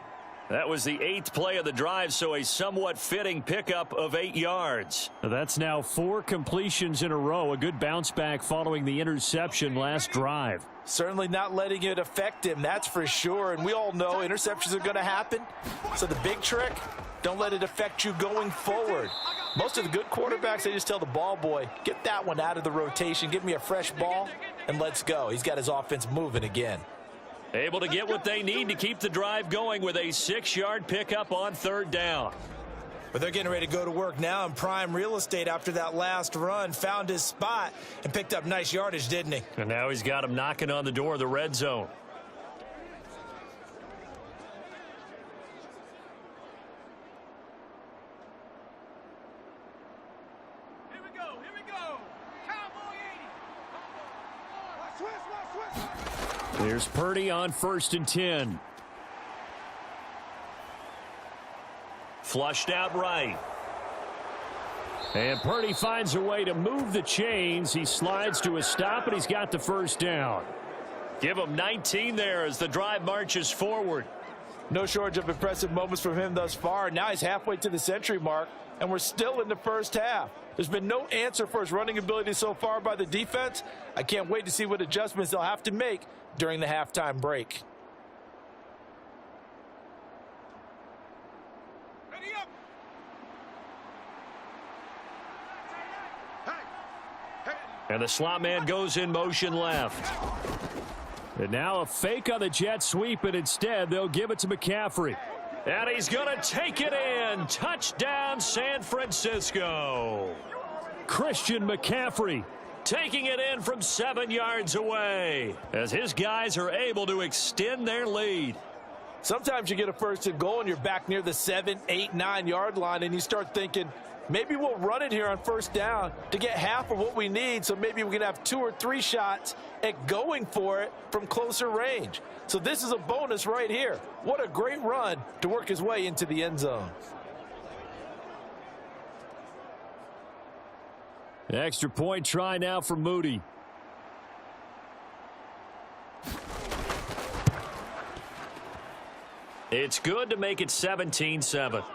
That was the 8th play of the drive, so a somewhat fitting pickup of 8 yards. That's now 4 completions in a row. A good bounce back following the interception last drive. Certainly not letting it affect him, that's for sure. And we all know interceptions are going to happen. So the big trick, don't let it affect you going forward. Most of the good quarterbacks, they just tell the ball boy, get that one out of the rotation, give me a fresh ball, and let's go. He's got his offense moving again. Able to get what they need to keep the drive going with a 6-yard pickup on 3rd down. But they're getting ready to go to work now in prime real estate after that last run. Found his spot and picked up nice yardage, didn't he? And now he's got him knocking on the door of the red zone. Here we go, here we go. Cowboy 80. Watch Swiss. There's Purdy on 1st and 10. Flushed out right. And Purdy finds a way to move the chains. He slides to a stop, and he's got the 1st down. Give him 19 there as the drive marches forward. No shortage of impressive moments from him thus far. Now he's halfway to the century mark, and we're still in the 1st half. There's been no answer for his running ability so far by the defense. I can't wait to see what adjustments they'll have to make during the halftime break. Ready up. And the slot man goes in motion left. And now a fake on the jet sweep, and instead they'll give it to McCaffrey. And he's going to take it in. Touchdown, San Francisco. Christian McCaffrey Taking it in from 7 yards away as his guys are able to extend their lead. Sometimes you get a 1st and goal and you're back near the 7, 8, 9 yard line, and you start thinking, maybe we'll run it here on 1st down to get half of what we need, so maybe we can have 2 or 3 shots at going for it from closer range. So this is a bonus right here. What a great run to work his way into the end zone. Extra point try now for Moody. It's good to make it 17-7.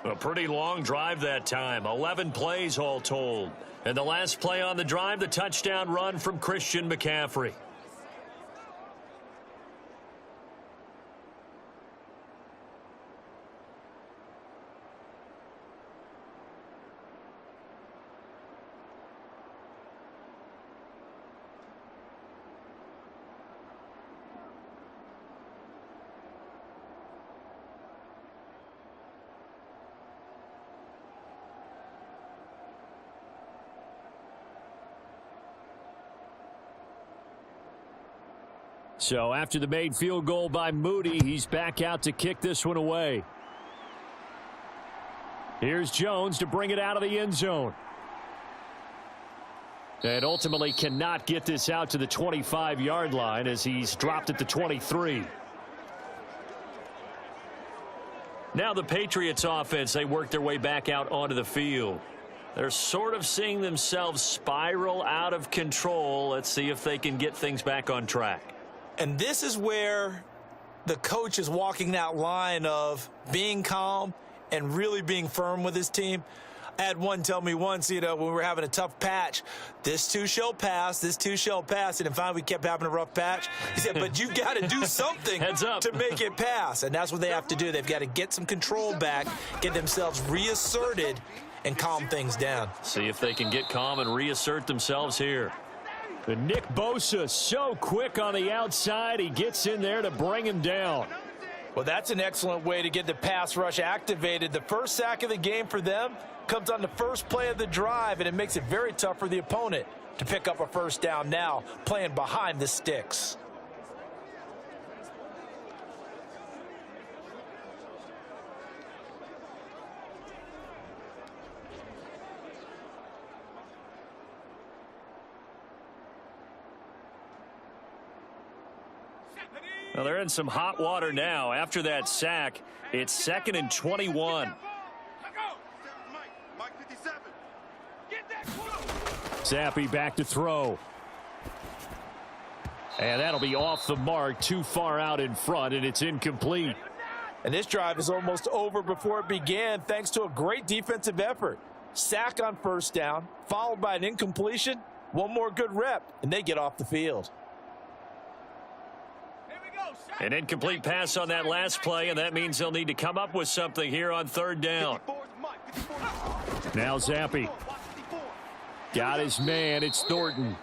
A pretty long drive that time. 11 plays all told. And the last play on the drive, the touchdown run from Christian McCaffrey. So after the made field goal by Moody, he's back out to kick this one away. Here's Jones to bring it out of the end zone. And ultimately cannot get this out to the 25-yard line as he's dropped at the 23. Now the Patriots offense, they work their way back out onto the field. They're sort of seeing themselves spiral out of control. Let's see if they can get things back on track. And this is where the coach is walking that line of being calm and really being firm with his team. I had one tell me once, when we were having a tough patch, this too shall pass, this too shall pass. And then finally we kept having a rough patch. He said, but you've got to do something to make it pass. And that's what they have to do. They've got to get some control back, get themselves reasserted, and calm things down. See if they can get calm and reassert themselves here. And Nick Bosa so quick on the outside. He gets in there to bring him down. Well, that's an excellent way to get the pass rush activated. The first sack of the game for them comes on the first play of the drive, and it makes it very tough for the opponent to pick up a 1st down now, playing behind the sticks. Well, they're in some hot water now. After that sack, it's 2nd and 21. Zappi back to throw. And that'll be off the mark, too far out in front, and it's incomplete. And this drive is almost over before it began thanks to a great defensive effort. Sack on 1st down, followed by an incompletion. One more good rep, and they get off the field. An incomplete pass on that last play, and that means they'll need to come up with something here on 3rd down. Now Zappi. Got his man. It's Thornton.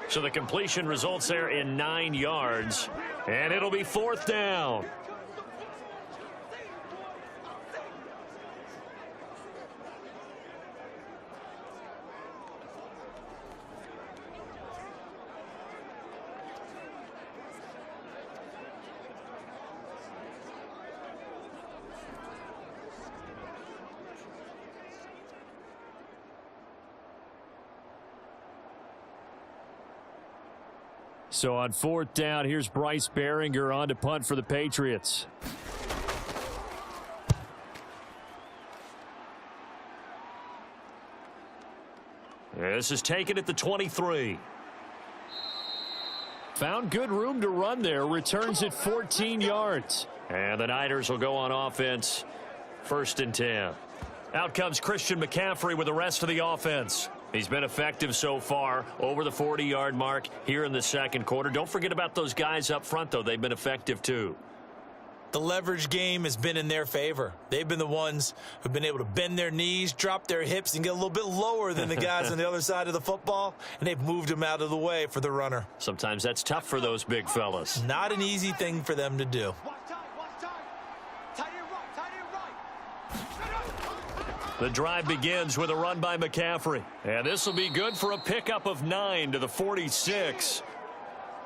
So the completion results there in 9 yards, and it'll be 4th down. So on 4th down, here's Bryce Behringer on to punt for the Patriots. This is taken at the 23. Found good room to run there. Returns at 14 yards. And the Niners will go on offense. 1st and 10. Out comes Christian McCaffrey with the rest of the offense. He's been effective so far, over the 40-yard mark here in the 2nd quarter. Don't forget about those guys up front, though. They've been effective, too. The leverage game has been in their favor. They've been the ones who've been able to bend their knees, drop their hips, and get a little bit lower than the guys on the other side of the football, and they've moved them out of the way for the runner. Sometimes that's tough for those big fellas. Not an easy thing for them to do. Watch time, watch time. Tight end right, tight end right. The drive begins with a run by McCaffrey. And this will be good for a pickup of 9 to the 46.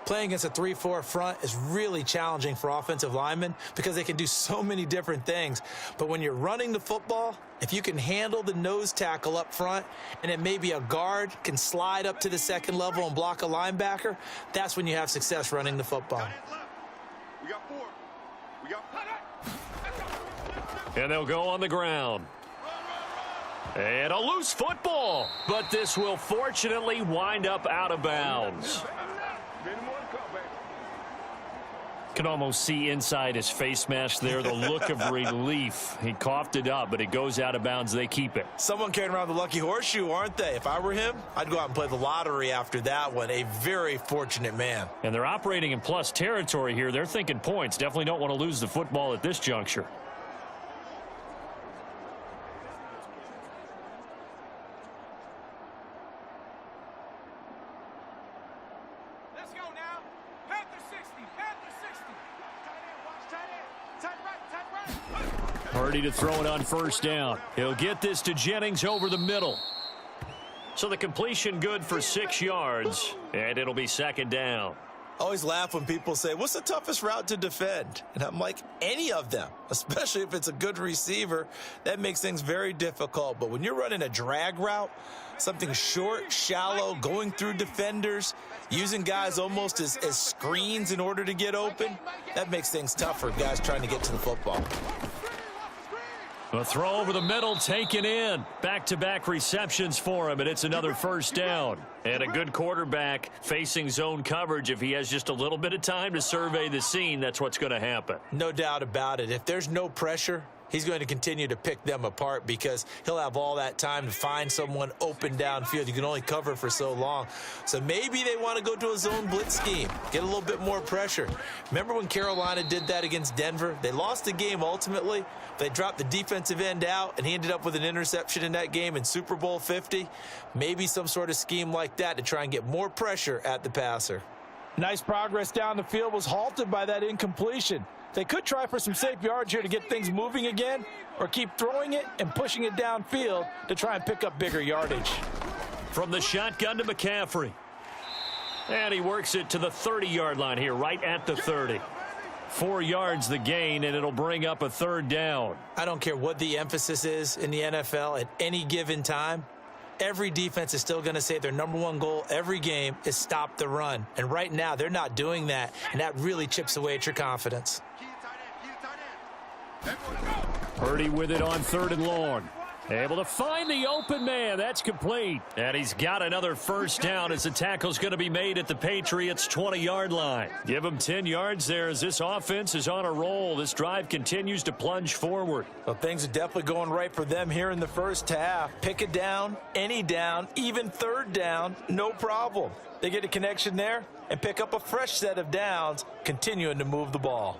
Playing against a 3-4 front is really challenging for offensive linemen because they can do so many different things. But when you're running the football, if you can handle the nose tackle up front and then maybe a guard can slide up to the 2nd level and block a linebacker, that's when you have success running the football. We got 4. We got 4. And they'll go on the ground. And a loose football. But this will fortunately wind up out of bounds. Can almost see inside his face mask there the look of relief. He coughed it up, but it goes out of bounds. They keep it. Someone carrying around the lucky horseshoe, aren't they? If I were him, I'd go out and play the lottery after that one. A very fortunate man. And they're operating in plus territory here. They're thinking points. Definitely don't want to lose the football at this juncture. Let's go now. Panther 60, Panther 60. Tight end, watch tight end. Tight right, tight right. Purdy to throw it on 1st down. He'll get this to Jennings over the middle. So the completion good for 6 yards, and it'll be 2nd down. I always laugh when people say, what's the toughest route to defend? And I'm like, any of them, especially if it's a good receiver. That makes things very difficult. But when you're running a drag route, something short, shallow, going through defenders, using guys almost as screens in order to get open, that makes things tough for guys trying to get to the football. A throw over the middle taken in. Back-to-back receptions for him, and it's another 1st down. And a good quarterback facing zone coverage. If he has just a little bit of time to survey the scene, that's what's going to happen. No doubt about it. If there's no pressure, he's going to continue to pick them apart because he'll have all that time to find someone open downfield. You can only cover for so long. So maybe they want to go to a zone blitz scheme, get a little bit more pressure. Remember when Carolina did that against Denver? They lost the game ultimately. They dropped the defensive end out, and he ended up with an interception in that game in Super Bowl 50. Maybe some sort of scheme like that to try and get more pressure at the passer. Nice progress down the field was halted by that incompletion. They could try for some safe yards here to get things moving again, or keep throwing it and pushing it downfield to try and pick up bigger yardage. From the shotgun to McCaffrey. And he works it to the 30-yard line here, right at the 30. 4 yards the gain, and it'll bring up a 3rd down. I don't care what the emphasis is in the NFL at any given time. Every defense is still going to say their #1 goal every game is stop the run. And right now, they're not doing that, and that really chips away at your confidence. Purdy with it on 3rd and long. Able to find the open man. That's complete. And he's got another 1st down as the tackle's going to be made at the Patriots' 20-yard line. Give him 10 yards there as this offense is on a roll. This drive continues to plunge forward. Well, things are definitely going right for them here in the first half. Pick it down, any down, even 3rd down, no problem. They get a connection there and pick up a fresh set of downs, continuing to move the ball.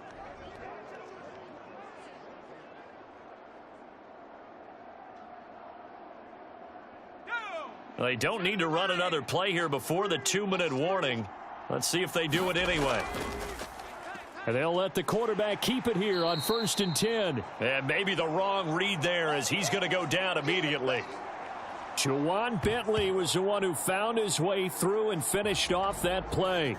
They don't need to run another play here before the 2-minute warning. Let's see if they do it anyway. And they'll let the quarterback keep it here on 1st and 10. And maybe the wrong read there as he's going to go down immediately. Juwan Bentley was the one who found his way through and finished off that play.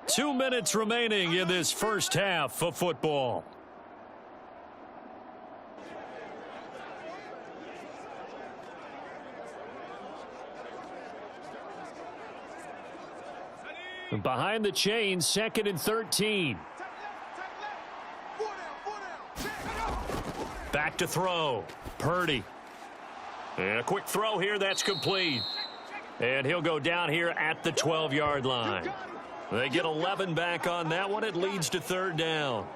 Two minutes remaining in this first half of football. Behind the chains, 2nd and 13. Back to throw. Purdy. And a quick throw here, that's complete. And he'll go down here at the 12-yard line. They get 11 back on that one. It leads to 3rd down.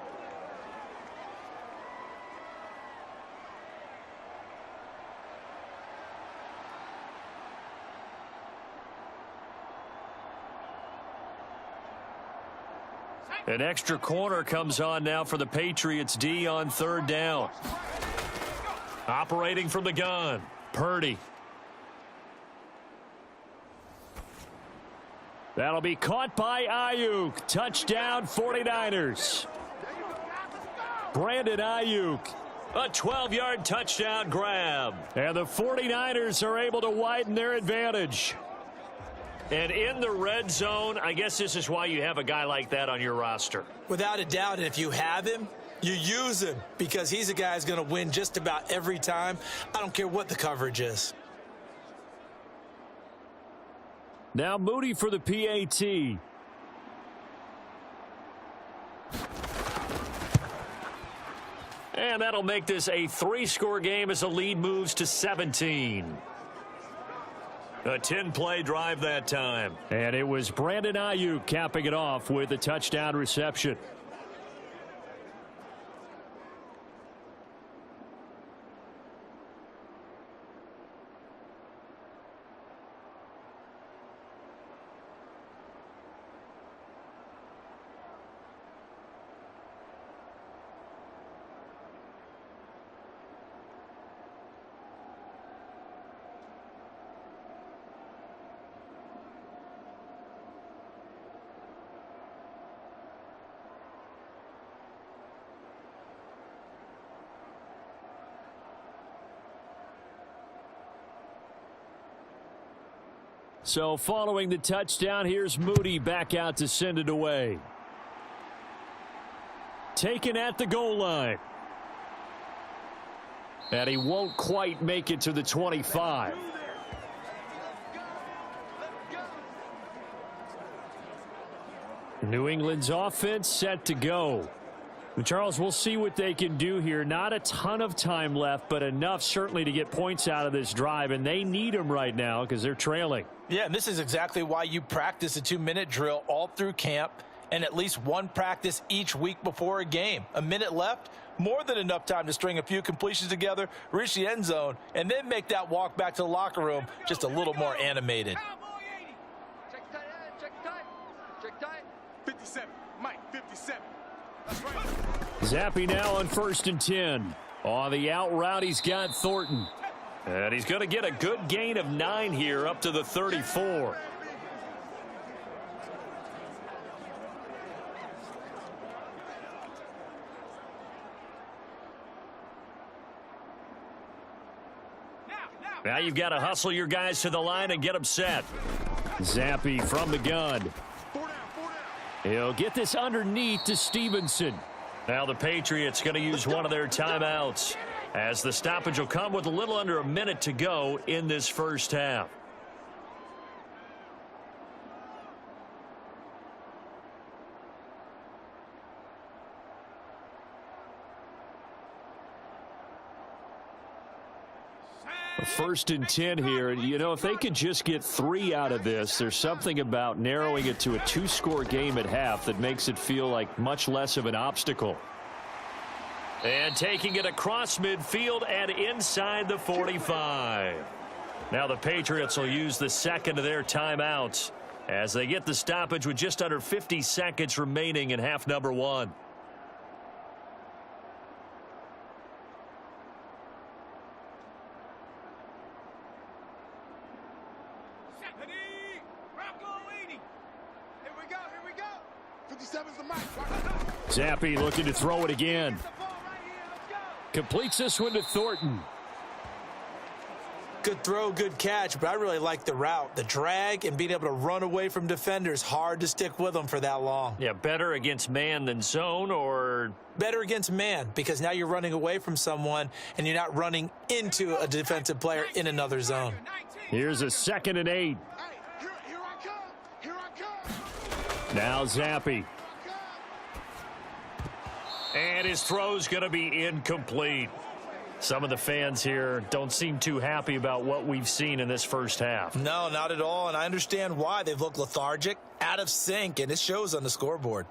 An extra corner comes on now for the Patriots D on 3rd down. Operating from the gun, Purdy. That'll be caught by Ayuk. Touchdown 49ers. Brandon Ayuk. A 12-yard touchdown grab. And the 49ers are able to widen their advantage. And in the red zone, I guess this is why you have a guy like that on your roster. Without a doubt, and if you have him, you use him because he's a guy who's going to win just about every time. I don't care what the coverage is. Now Moody for the PAT. And that'll make this a 3-score game as the lead moves to 17. A 10-play drive that time. And it was Brandon Ayuk capping it off with a touchdown reception. So following the touchdown, here's Moody back out to send it away. Taken at the goal line. And he won't quite make it to the 25. New England's offense set to go. Charles, we'll see what they can do here. Not a ton of time left, but enough certainly to get points out of this drive, and they need them right now because they're trailing. Yeah, and this is exactly why you practice a 2-minute drill all through camp and at least one practice each week before a game. A minute left, more than enough time to string a few completions together, reach the end zone, and then make that walk back to the locker room just a little more animated. Check tight, check tight. Check tight. 57. Mike, 57. That's right. Zappy now on 1st and 10. On the out route, he's got Thornton. And he's going to get a good gain of 9 here up to the 34. Now you've got to hustle your guys to the line and get them set. Zappy from the gun. 4 down, 4 down. He'll get this underneath to Stevenson. Now the Patriots going to use one of their timeouts as the stoppage will come with a little under a minute to go in this first half. First and 10 here. You know, if they could just get 3 out of this, there's something about narrowing it to a 2-score game at half that makes it feel like much less of an obstacle. And taking it across midfield and inside the 45. Now the Patriots will use the second of their timeouts as they get the stoppage with just under 50 seconds remaining in half number 1. Here we go. 57's the mic. Zappi looking to throw it again. Completes this one to Thornton. Good throw, good catch, but I really like the route. The drag and being able to run away from defenders, hard to stick with them for that long. Yeah, better against man than zone, or better against man, because now you're running away from someone and you're not running into a defensive player in another zone. Here's a 2nd and 8. Here I come. Now Zappi. And his throw's going to be incomplete. Some of the fans here don't seem too happy about what we've seen in this first half. No, not at all, and I understand why. They've looked lethargic, out of sync, and it shows on the scoreboard.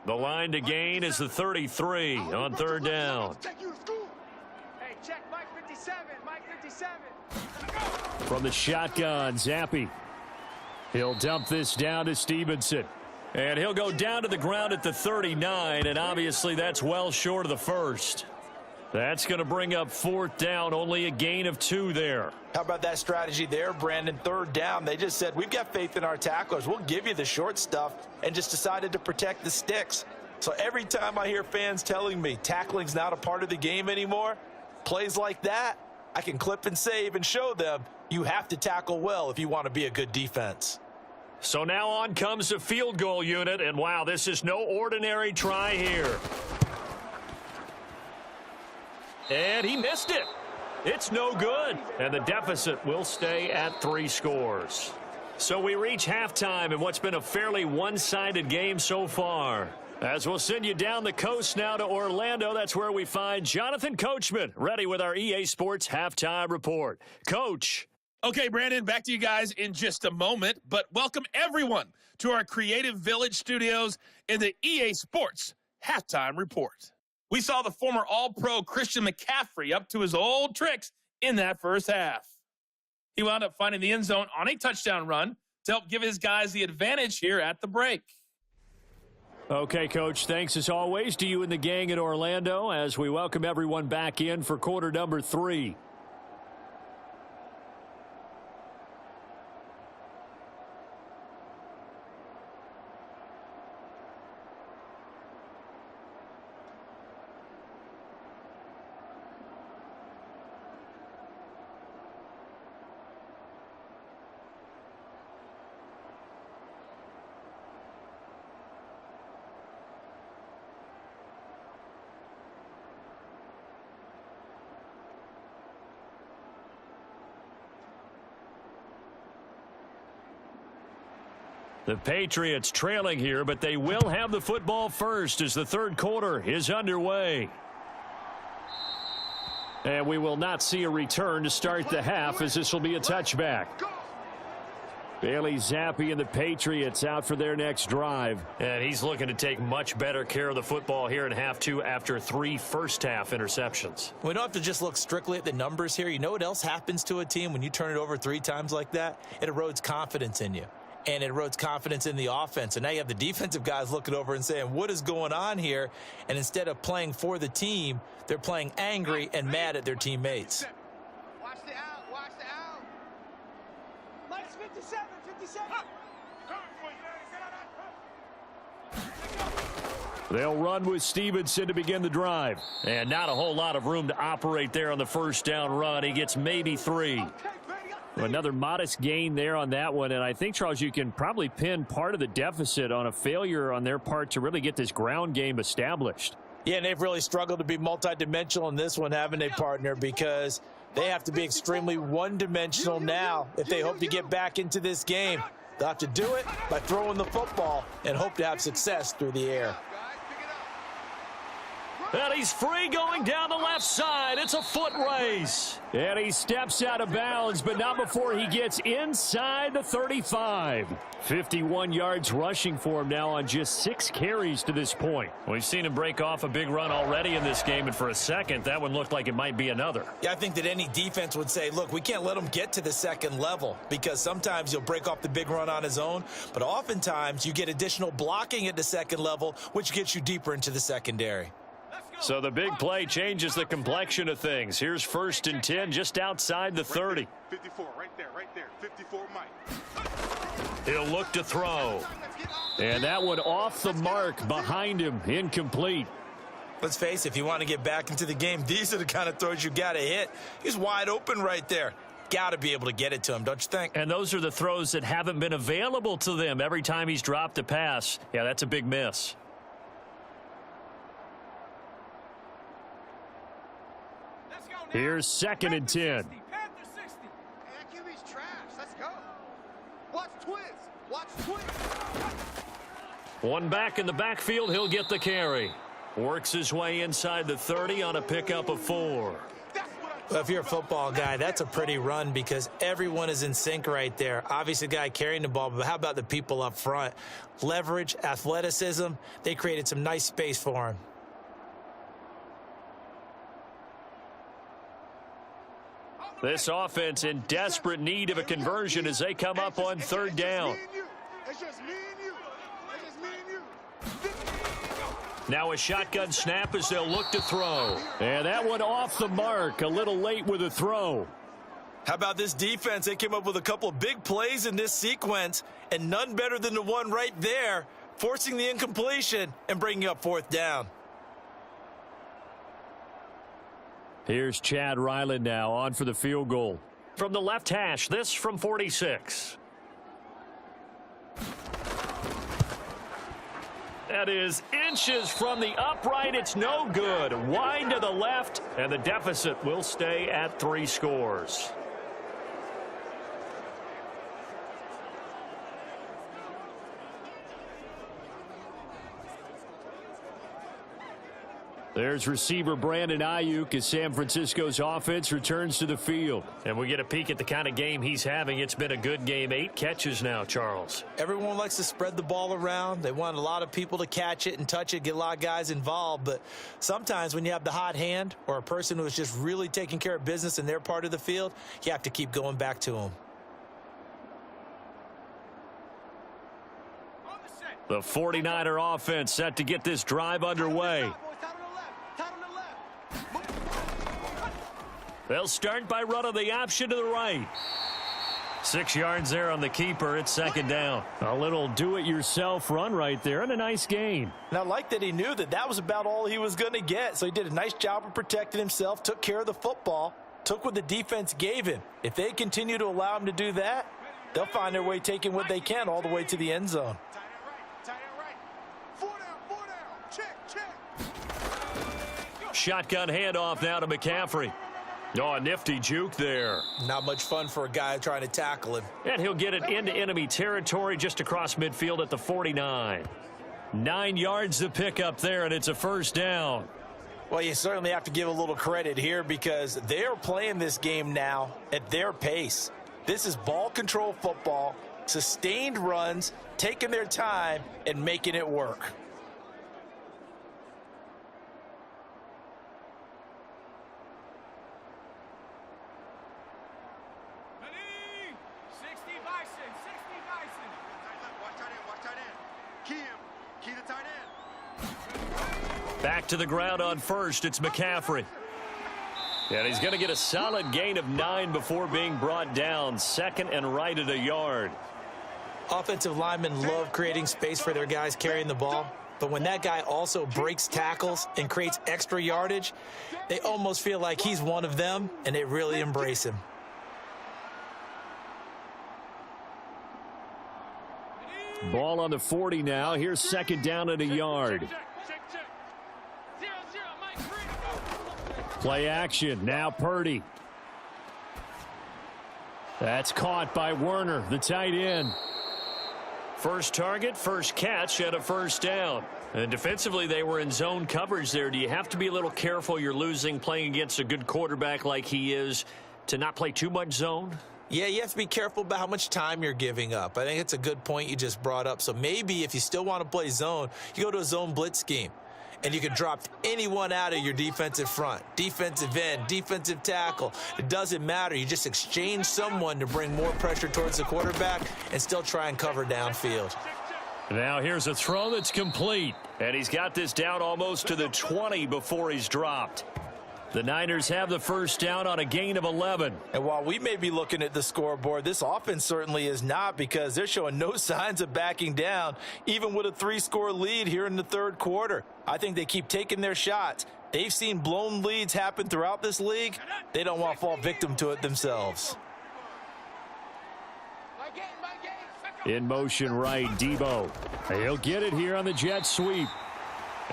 The line to gain is the 33 on 3rd down. Hey, check Mike 57. Mike 57. From the shotgun, Zappi. He'll dump this down to Stevenson. And he'll go down to the ground at the 39, and obviously that's well short of the first. That's going to bring up 4th down, only a gain of 2 there. How about that strategy there, Brandon? 3rd down, they just said, we've got faith in our tacklers. We'll give you the short stuff, and just decided to protect the sticks. So every time I hear fans telling me tackling's not a part of the game anymore, plays like that, I can clip and save and show them you have to tackle well if you want to be a good defense. So now on comes the field goal unit, and wow, this is no ordinary try here. And he missed it. It's no good. And the deficit will stay at 3 scores. So we reach halftime in what's been a fairly one-sided game so far. As we'll send you down the coast now to Orlando, that's where we find Jonathan Coachman, ready with our EA Sports Halftime Report. Coach. Okay, Brandon, back to you guys in just a moment, but welcome everyone to our Creative Village studios in the EA Sports Halftime Report. We saw the former All-Pro Christian McCaffrey up to his old tricks in that first half. He wound up finding the end zone on a touchdown run to help give his guys the advantage here at the break. Okay, Coach, thanks as always to you and the gang in Orlando as we welcome everyone back in for quarter number 3. The Patriots trailing here, but they will have the football first as the 3rd quarter is underway. And we will not see a return to start the half, as this will be a touchback. Bailey Zappi and the Patriots out for their next drive. And he's looking to take much better care of the football here in half 2 after 3 first-half interceptions. We don't have to just look strictly at the numbers here. You know what else happens to a team when you turn it over 3 times like that? It erodes confidence in you. And it erodes confidence in the offense. And now you have the defensive guys looking over and saying, what is going on here? And instead of playing for the team, they're playing angry and mad at their teammates. Watch the out. Watch the out. Mike's 57. 57. They'll run with Stevenson to begin the drive. And not a whole lot of room to operate there on the first down run. He gets maybe 3. Another modest gain there on that one, and I think, Charles, you can probably pin part of the deficit on a failure on their part to really get this ground game established. Yeah, and they've really struggled to be multidimensional in this one, haven't they, partner? Because they have to be extremely one-dimensional now if they hope to get back into this game. They'll have to do it by throwing the football and hope to have success through the air. And he's free going down the left side. It's a foot race. And he steps out of bounds, but not before he gets inside the 35. 51 yards rushing for him now on just 6 carries to this point. We've seen him break off a big run already in this game, and for a second, that one looked like it might be another. Yeah, I think that any defense would say, look, we can't let him get to the second level, because sometimes he'll break off the big run on his own, but oftentimes you get additional blocking at the second level, which gets you deeper into the secondary. So the big play changes the complexion of things. Here's 1st and 10 just outside the 30. 54, right there, 54, Mike. He'll look to throw. And that one off the mark behind him, incomplete. Let's face it, if you want to get back into the game, these are the kind of throws you got to hit. He's wide open right there. Got to be able to get it to him, don't you think? And those are the throws that haven't been available to them every time he's dropped a pass. Yeah, that's a big miss. Here's 2nd and 10. Panther 60. Hey, that QB's trash. Let's go. Watch twins. Watch twins. One back in the backfield, he'll get the carry. Works his way inside the 30 on a pickup of 4. Well, if you're a football guy, that's a pretty run because everyone is in sync right there. Obviously, the guy carrying the ball, but how about the people up front? Leverage, athleticism, they created some nice space for him. This offense in desperate need of a conversion as they come up on 3rd down. It's just me and you. It's just me and you. Now a shotgun snap as they'll look to throw. And that one off the mark, a little late with a throw. How about this defense? They came up with a couple of big plays in this sequence, and none better than the one right there, forcing the incompletion and bringing up 4th down. Here's Chad Ryland now on for the field goal. From the left hash, this from 46. That is inches from the upright. It's no good. Wide to the left, and the deficit will stay at 3 scores. There's receiver Brandon Ayuk as San Francisco's offense returns to the field. And we get a peek at the kind of game he's having. It's been a good game. 8 catches now, Charles. Everyone likes to spread the ball around. They want a lot of people to catch it and touch it, get a lot of guys involved. But sometimes when you have the hot hand or a person who is just really taking care of business in their part of the field, you have to keep going back to them. The 49er offense set to get this drive underway. They'll start by running the option to the right. 6 yards there on the keeper. It's 2nd down. A little do-it-yourself run right there and a nice gain. And I like that he knew that that was about all he was going to get. So he did a nice job of protecting himself, took care of the football, took what the defense gave him. If they continue to allow him to do that, they'll find their way taking what they can all the way to the end zone. Tight end right. 4 down. Check. Shotgun handoff now to McCaffrey. Oh, a nifty juke there. Not much fun for a guy trying to tackle him. And he'll get it into enemy territory just across midfield at the 49. 9 yards to pick up there, and it's a 1st down. Well, you certainly have to give a little credit here because they're playing this game now at their pace. This is ball control football, sustained runs, taking their time, and making it work. Back to the ground on 1st. It's McCaffrey. And he's going to get a solid gain of 9 before being brought down. 2nd and right at a yard. Offensive linemen love creating space for their guys carrying the ball. But when that guy also breaks tackles and creates extra yardage, they almost feel like he's one of them, and they really embrace him. Ball on the 40 now. Here's 2nd down at a yard. Play action. Now Purdy. That's caught by Werner, the tight end. First target, first catch, and a 1st down. And defensively, they were in zone coverage there. Do you have to be a little careful you're losing playing against a good quarterback like he is to not play too much zone? Yeah, you have to be careful about how much time you're giving up. I think it's a good point you just brought up. So maybe if you still want to play zone, you go to a zone blitz scheme. And you can drop anyone out of your defensive front, defensive end, defensive tackle. It doesn't matter. You just exchange someone to bring more pressure towards the quarterback and still try and cover downfield. Now here's a throw that's complete. And he's got this down almost to the 20 before he's dropped. The Niners have the first down on a gain of 11. And while we may be looking at the scoreboard, this offense certainly is not, because they're showing no signs of backing down, even with a 3-score lead here in the third quarter. I think they keep taking their shots. They've seen blown leads happen throughout this league. They don't want to fall victim to it themselves. In motion right, Debo. He'll get it here on the jet sweep.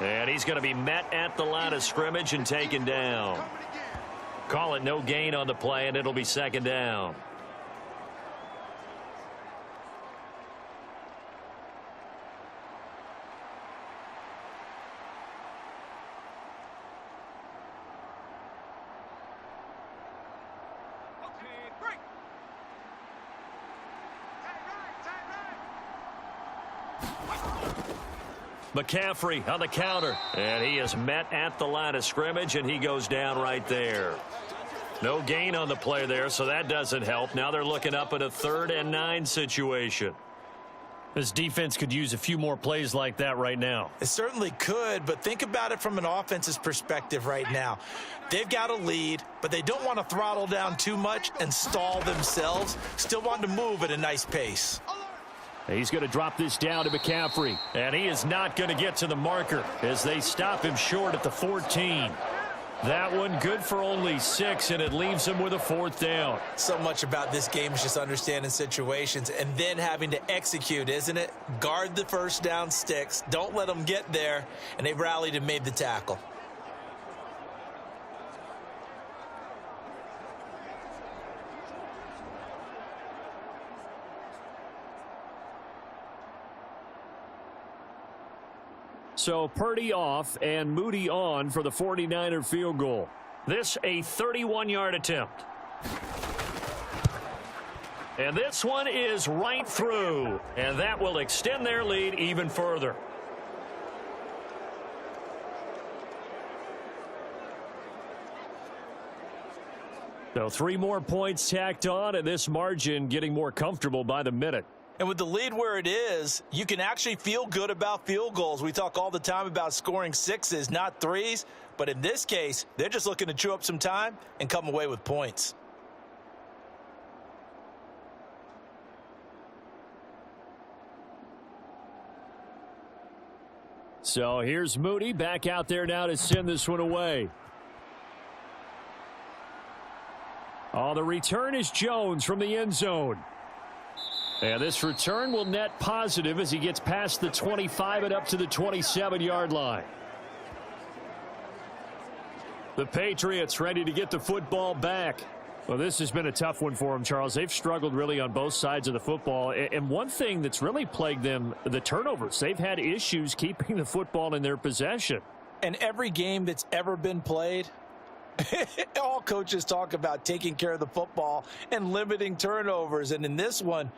And he's going to be met at the line of scrimmage and taken down. Call it no gain on the play, and it'll be second down. McCaffrey on the counter. And he is met at the line of scrimmage, and he goes down right there. No gain on the play there, so that doesn't help. Now they're looking up at a 3rd and 9 situation. This defense could use a few more plays like that right now. It certainly could, but think about it from an offense's perspective right now. They've got a lead, but they don't want to throttle down too much and stall themselves. Still want to move at a nice pace. He's going to drop this down to McCaffrey. And he is not going to get to the marker as they stop him short at the 14. That one good for only 6, and it leaves him with a 4th down. So much about this game is just understanding situations and then having to execute, isn't it? Guard the first down sticks. Don't let them get there. And they rallied and made the tackle. So Purdy off and Moody on for the 49er field goal. This a 31-yard attempt. And this one is right through. And that will extend their lead even further. So 3 more points tacked on, and this margin getting more comfortable by the minute. And with the lead where it is, you can actually feel good about field goals. We talk all the time about scoring 6s, not 3s. But in this case, they're just looking to chew up some time and come away with points. So here's Moody back out there now to send this one away. Oh, the return is Jones from the end zone. And this return will net positive as he gets past the 25 and up to the 27-yard line. The Patriots ready to get the football back. Well, this has been a tough one for them, Charles. They've struggled really on both sides of the football. And one thing that's really plagued them, the turnovers. They've had issues keeping the football in their possession. And every game that's ever been played, all coaches talk about taking care of the football and limiting turnovers. And in this one,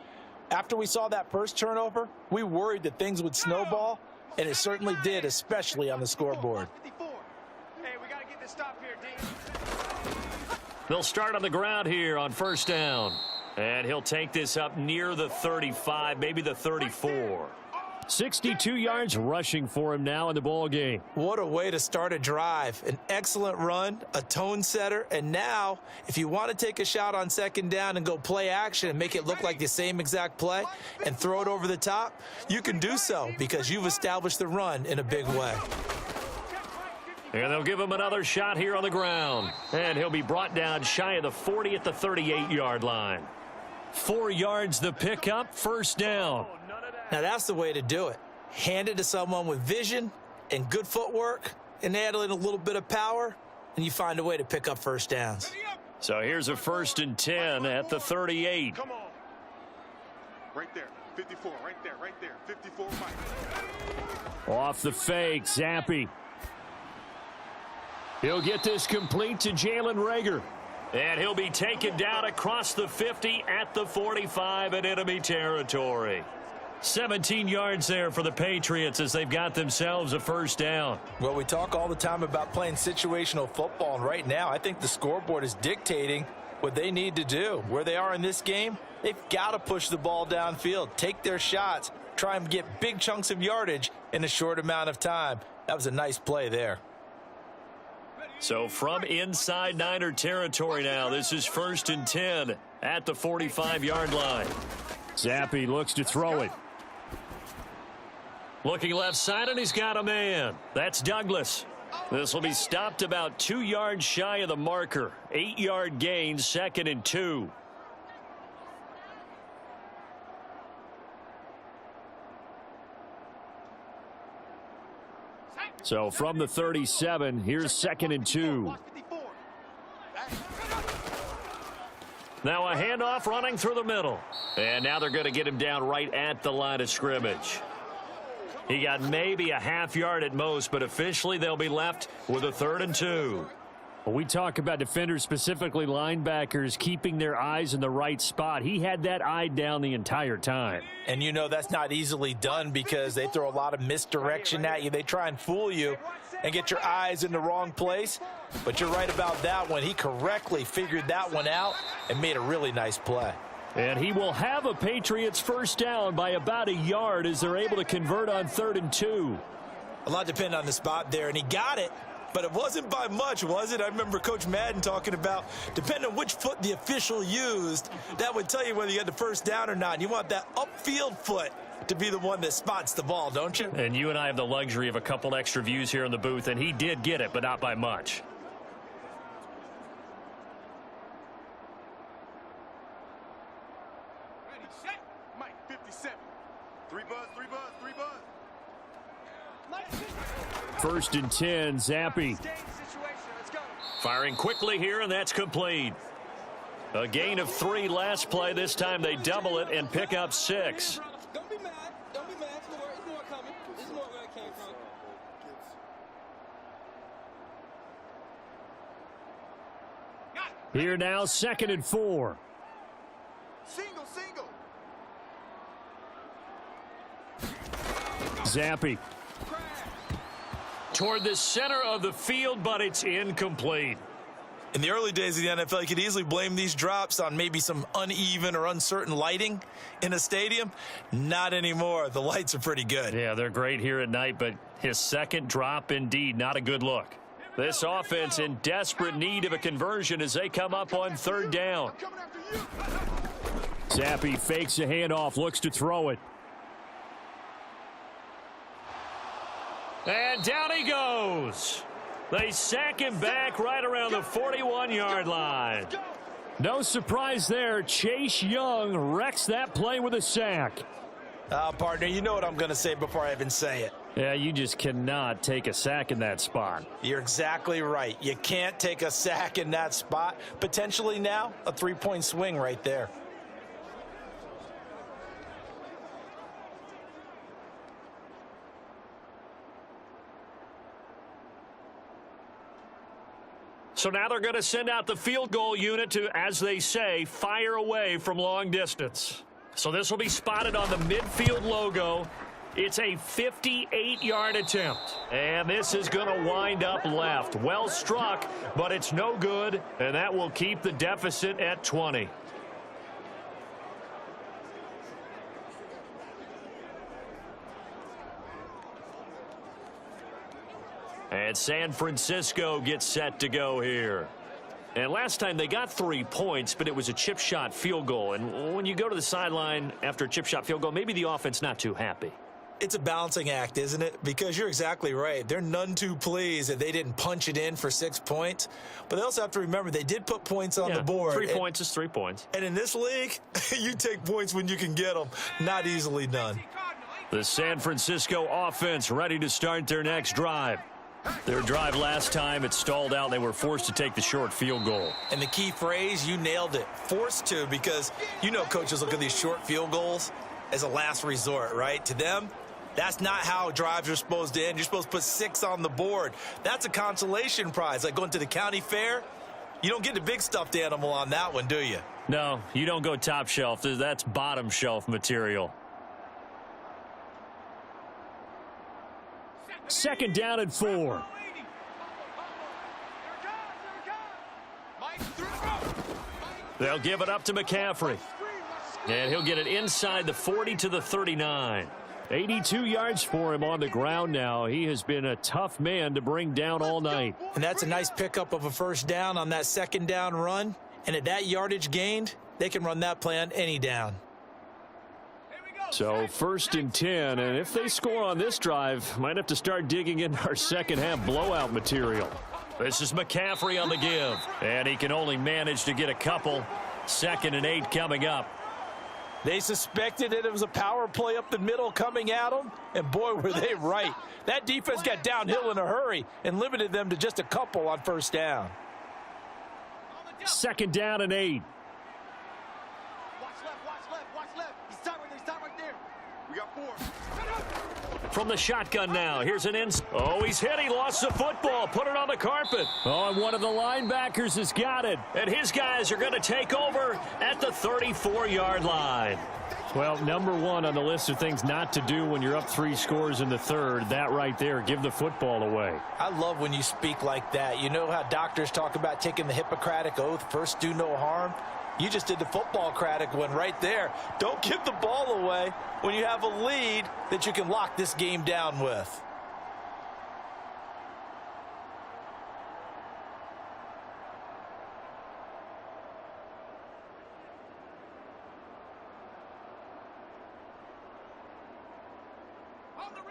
after we saw that first turnover, we worried that things would snowball, and it certainly did, especially on the scoreboard. Hey, we got to get this stop here, D. They'll start on the ground here on first down. And he'll take this up near the 35, maybe the 34. 62 yards rushing for him now in the ball game. What a way to start a drive. An excellent run, a tone setter, and now if you want to take a shot on second down and go play action and make it look like the same exact play and throw it over the top, you can do so because you've established the run in a big way. And they'll give him another shot here on the ground. And he'll be brought down shy of the 40 at the 38-yard line. 4 yards the pickup, first down. Now that's the way to do it. Hand it to someone with vision and good footwork and add in a little bit of power, and you find a way to pick up first downs. So here's a 1st and 10 at the 38. Come on. Right there. 54, right there. 54, Mike. Off the fake, Zappe. He'll get this complete to Jalen Reagor. And he'll be taken down across the 50 at the 45 in enemy territory. 17 yards there for the Patriots as they've got themselves a first down. Well, we talk all the time about playing situational football, and right now I think the scoreboard is dictating what they need to do. Where they are in this game, they've got to push the ball downfield, take their shots, try and get big chunks of yardage in a short amount of time. That was a nice play there. So from inside Niner territory now, this is 1st and 10 at the 45-yard line. Zappe looks to throw it. Looking left side, and he's got a man. That's Douglas. This will be stopped about 2 yards shy of the marker. 8-yard gain, 2nd and 2. So from the 37, here's 2nd and 2. Now a handoff running through the middle. And now they're going to get him down right at the line of scrimmage. He got maybe a half yard at most, but officially they'll be left with a 3rd and 2. When we talk about defenders, specifically linebackers, keeping their eyes in the right spot. He had that eye down the entire time. And you know that's not easily done because they throw a lot of misdirection at you. They try and fool you and get your eyes in the wrong place. But you're right about that one. He correctly figured that one out and made a really nice play. And he will have a Patriots first down by about a yard as they're able to convert on 3rd and 2. A lot depend on the spot there, and he got it. But it wasn't by much, was it? I remember Coach Madden talking about, depending on which foot the official used, that would tell you whether you had the first down or not. And you want that upfield foot to be the one that spots the ball, don't you? And you and I have the luxury of a couple extra views here in the booth, and he did get it, but not by much. Ready, set. Mike, 57. 3 buzz. 1st and 10, Zappe. Firing quickly here, and that's complete. A gain of 3 last play. This time they double it and pick up 6. Don't be mad. Don't be mad. There's more coming. There's more where it came from. Here now, 2nd and 4. Single. Zappe. Toward the center of the field, but it's incomplete. In the early days of the NFL, you could easily blame these drops on maybe some uneven or uncertain lighting in a stadium. Not anymore. The lights are pretty good. Yeah, they're great here at night, but his second drop, indeed, not a good look. This offense in desperate need of a conversion as they come up on 3rd down. Zappe fakes a handoff, looks to throw it. And down he goes. They sack him back right around the 41-yard line. No surprise there. Chase Young wrecks that play with a sack. Partner, you know what I'm going to say before I even say it. Yeah, you just cannot take a sack in that spot. You're exactly right. You can't take a sack in that spot. Potentially now, a 3-point swing right there. So now they're going to send out the field goal unit to, as they say, fire away from long distance. So this will be spotted on the midfield logo. It's a 58-yard attempt. And this is going to wind up left. Well struck, but it's no good, and that will keep the deficit at 20. And San Francisco gets set to go here. And last time they got 3 points, but it was a chip shot field goal. And when you go to the sideline after a chip shot field goal, maybe the offense not too happy. It's a balancing act, isn't it? Because you're exactly right. They're none too pleased that they didn't punch it in for 6 points. But they also have to remember they did put points on the board. 3 points is 3 points. And in this league, you take points when you can get them. Not easily done. The San Francisco offense ready to start their next drive. Their drive last time, it stalled out. They were forced to take the short field goal. And the key phrase, you nailed it. Forced to, because you know coaches look at these short field goals. as a last resort, right? To them, that's not how drives are supposed to end. You're supposed to put 6 on the board. That's a consolation prize. Like going to the county fair, you don't get the big stuffed animal on that one, do you? No, you don't go top shelf. That's bottom shelf material. Second down and 4. They'll give it up to McCaffrey. And he'll get it inside the 40 to the 39. 82 yards for him on the ground now. He has been a tough man to bring down all night. And that's a nice pickup of a first down on that second down run. And at that yardage gained, they can run that play on any down. So 1st and 10, and if they score on this drive, might have to start digging in our second half blowout material. This is McCaffrey on the give, and he can only manage to get a couple. 2nd and 8 coming up. They suspected that it was a power play up the middle coming at them, and boy, were they right. That defense got downhill in a hurry and limited them to just a couple on first down. 2nd down and 8. Watch left. He's tight right there. We got 4. From the shotgun now. Here's an in. Oh, he's hit. He lost the football. Put it on the carpet. Oh, and one of the linebackers has got it. And his guys are going to take over at the 34-yard line. Well, number 1 on the list of things not to do when you're up 3 scores in the third. That right there, give the football away. I love when you speak like that. You know how doctors talk about taking the Hippocratic Oath, first do no harm? You just did the football-cratic one right there. Don't give the ball away when you have a lead that you can lock this game down with.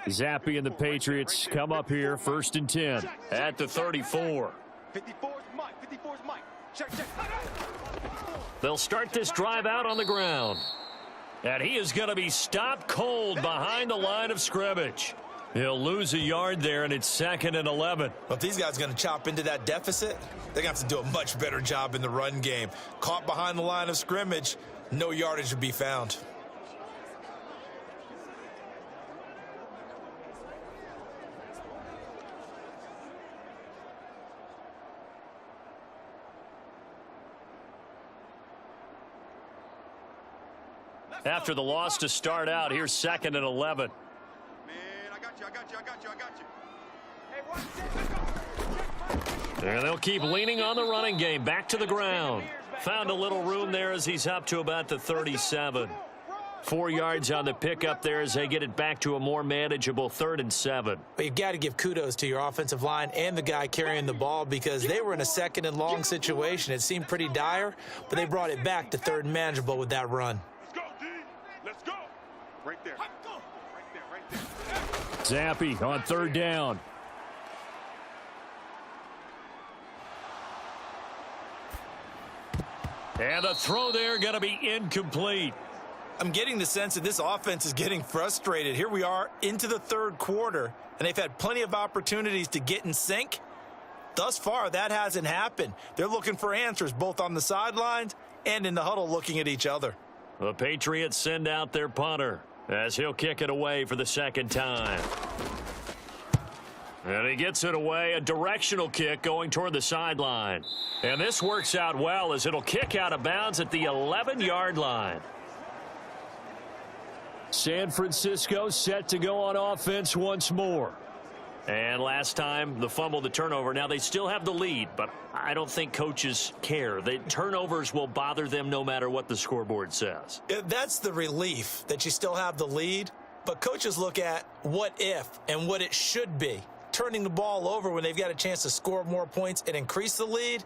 Zappe and the Patriots come up here 1st and 10. At the 34. 54's Mike. Check. They'll start this drive out on the ground. And he is going to be stopped cold behind the line of scrimmage. He'll lose a yard there, and it's 2nd and 11. Well, if these guys are going to chop into that deficit, they're going to have to do a much better job in the run game. Caught behind the line of scrimmage, no yardage to be found. After the loss to start out, here's 2nd and 11. Man, I got you. Hey, watch it. And they'll keep leaning on the running game. Back to the ground. Found a little room there as he's up to about the 37. 4 yards on the pickup there as they get it back to a more manageable 3rd and 7. But you've got to give kudos to your offensive line and the guy carrying the ball because they were in a 2nd and long situation. It seemed pretty dire, but they brought it back to 3rd and manageable with that run. Let's go. Right there. Zappe on 3rd down. And the throw there going to be incomplete. I'm getting the sense that this offense is getting frustrated. Here we are into the 3rd quarter, and they've had plenty of opportunities to get in sync. Thus far, that hasn't happened. They're looking for answers both on the sidelines and in the huddle looking at each other. The Patriots send out their punter as he'll kick it away for the 2nd time. And he gets it away, a directional kick going toward the sideline. And this works out well as it'll kick out of bounds at the 11-yard line. San Francisco set to go on offense once more. And last time, the fumble, the turnover. Now, they still have the lead, but I don't think coaches care. The turnovers will bother them no matter what the scoreboard says. That's the relief that you still have the lead, but coaches look at what if and what it should be. Turning the ball over when they've got a chance to score more points and increase the lead,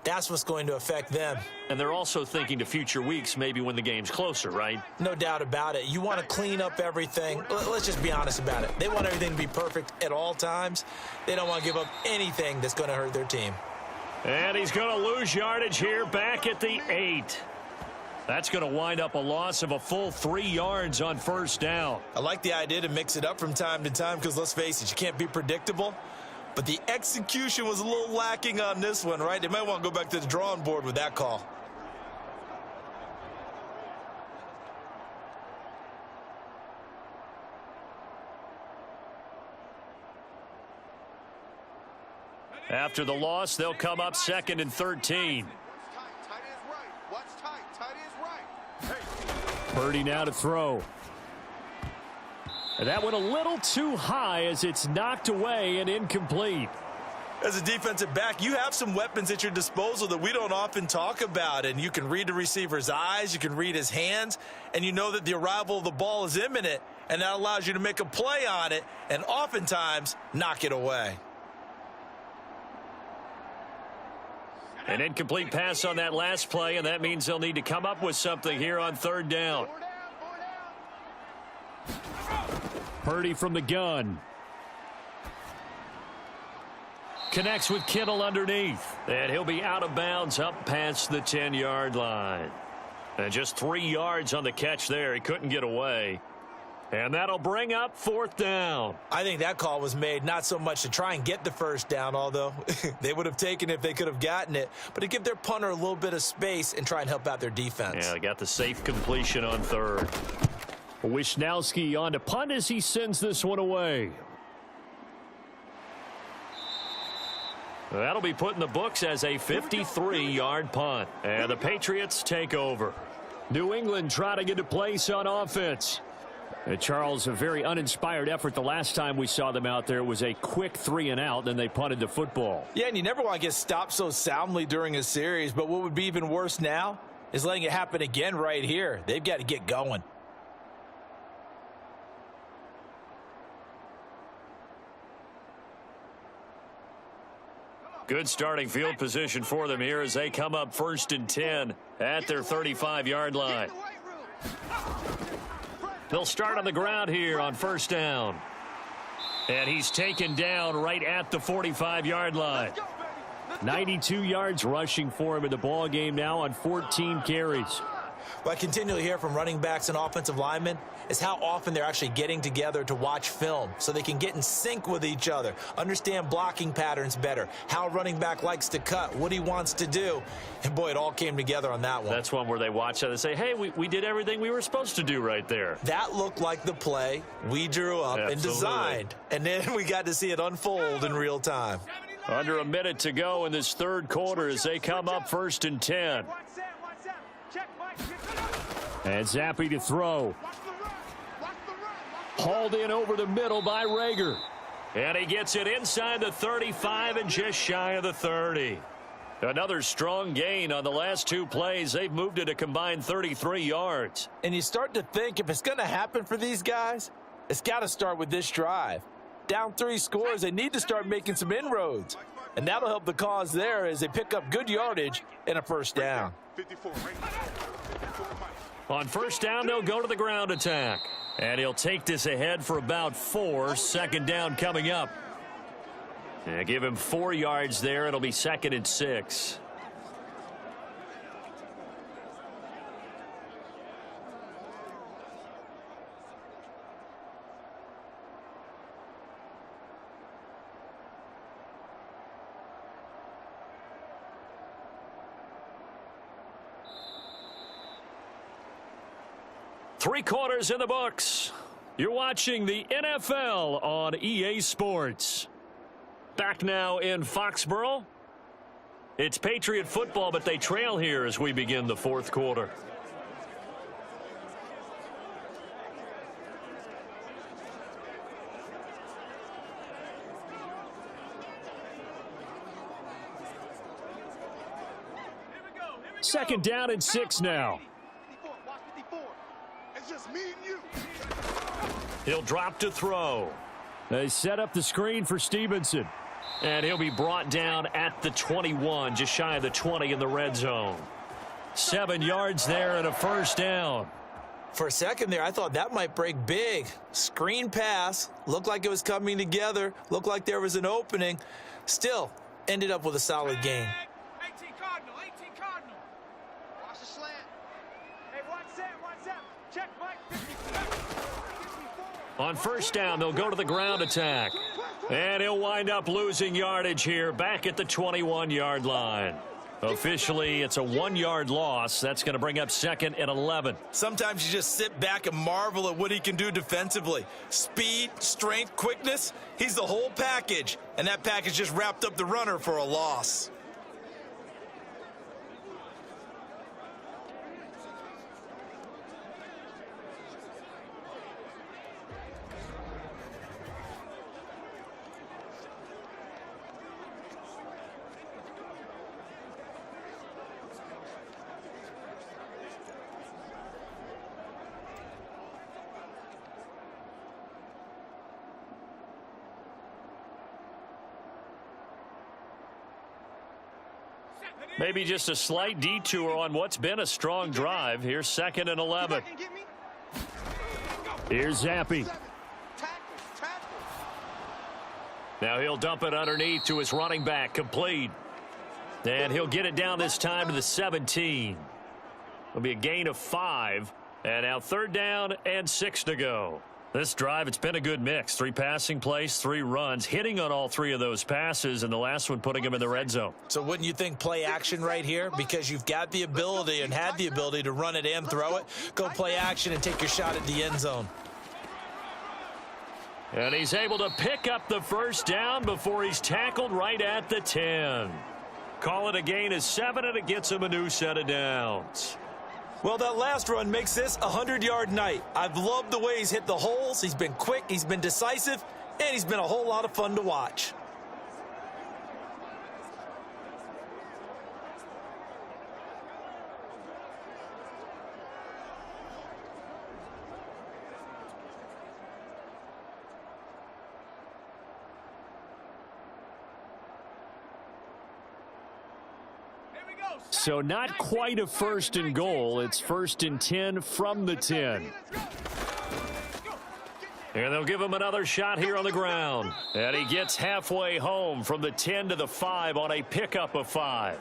that's what's going to affect them. And they're also thinking to future weeks, maybe when the game's closer, right? No doubt about it. You want to clean up everything. Let's just be honest about it. They want everything to be perfect at all times. They don't want to give up anything that's going to hurt their team. And he's going to lose yardage here back at the 8. That's going to wind up a loss of a full 3 yards on 1st down. I like the idea to mix it up from time to time because, let's face it, you can't be predictable. But the execution was a little lacking on this one, right? They might want to go back to the drawing board with that call. After the loss, they'll come up 2nd and 13. Tight is right. What's tight? Tight is right. Purdy now to throw. And that went a little too high as it's knocked away and incomplete. As a defensive back, you have some weapons at your disposal that we don't often talk about. And you can read the receiver's eyes, you can read his hands, and you know that the arrival of the ball is imminent, and that allows you to make a play on it and oftentimes knock it away. An incomplete pass on that last play, and that means they'll need to come up with something here on 3rd down. Purdy from the gun. Connects with Kittle underneath. And he'll be out of bounds up past the 10-yard line. And just 3 yards on the catch there. He couldn't get away. And that'll bring up 4th down. I think that call was made not so much to try and get the first down, although they would have taken it if they could have gotten it, but to give their punter a little bit of space and try and help out their defense. Yeah, they got the safe completion on 3rd. Wisnowski on to punt as he sends this one away. That'll be put in the books as a 53-yard punt. And the Patriots take over. New England trying to get a place on offense. And Charles, a very uninspired effort. The last time we saw them out there was a quick 3-and-out, then they punted the football. Yeah, and you never want to get stopped so soundly during a series, but what would be even worse now is letting it happen again right here. They've got to get going. Good starting field position for them here as they come up 1st and 10 at their 35-yard line. They'll start on the ground here on 1st down. And he's taken down right at the 45-yard line. 92 yards rushing for him in the ball game now on 14 carries. What I continually hear from running backs and offensive linemen is how often they're actually getting together to watch film so they can get in sync with each other, understand blocking patterns better, how a running back likes to cut, what he wants to do. And, boy, it all came together on that one. That's one where they watch it and say, hey, we did everything we were supposed to do right there. That looked like the play we drew up and designed. And then we got to see it unfold in real time. Under a minute to go in this 3rd quarter as they come up 1st and 10. And Zappi to throw. Hauled in over the middle by Rager. And he gets it inside the 35 and just shy of the 30. Another strong gain on the last 2 plays. They've moved it a combined 33 yards. And you start to think if it's going to happen for these guys, it's got to start with this drive. Down 3 scores, they need to start making some inroads. And that'll help the cause there as they pick up good yardage and a 1st down. On 1st down, they'll go to the ground attack. And he'll take this ahead for about 4. 2nd down coming up. And give him 4 yards there. It'll be 2nd and 6. Three quarters in the books. You're watching the NFL on EA Sports. Back now in Foxborough. It's Patriot football, but they trail here as we begin the 4th quarter. Second down and 6 now. It's just me and you. He'll drop to throw. They set up the screen for Stevenson. And he'll be brought down at the 21, just shy of the 20 in the red zone. 7 yards there and a 1st down. For a second there, I thought that might break big. Screen pass. Looked like it was coming together. Looked like there was an opening. Still, ended up with a solid gain. 18 Cardinal, 18 Cardinal. Watch the slant. Hey, watch that. Check, Mike. 54. On 1st down, they'll go to the ground attack. And he'll wind up losing yardage here back at the 21-yard line. Officially, it's a 1-yard loss. That's going to bring up 2nd and 11. Sometimes you just sit back and marvel at what he can do defensively. Speed, strength, quickness, he's the whole package. And that package just wrapped up the runner for a loss. Maybe just a slight detour on what's been a strong drive. Here's 2nd and 11. Here's Zappi. Now he'll dump it underneath to his running back, complete. And he'll get it down this time to the 17. It'll be a gain of 5. And now 3rd down and 6 to go. This drive, it's been a good mix. 3 passing plays, 3 runs, hitting on all 3 of those passes, and the last one putting him in the red zone. So wouldn't you think play action right here? Because you've got the ability and had the ability to run it and throw it. Go play action and take your shot at the end zone. And he's able to pick up the 1st down before he's tackled right at the 10. Call it a gain of 7, and it gets him a new set of downs. Well, that last run makes this a 100-yard night. I've loved the way he's hit the holes. He's been quick, he's been decisive, and he's been a whole lot of fun to watch. So not quite a 1st and goal. It's 1st and 10 from the 10. And they'll give him another shot here on the ground. And he gets halfway home from the 10 to the 5 on a pickup of 5.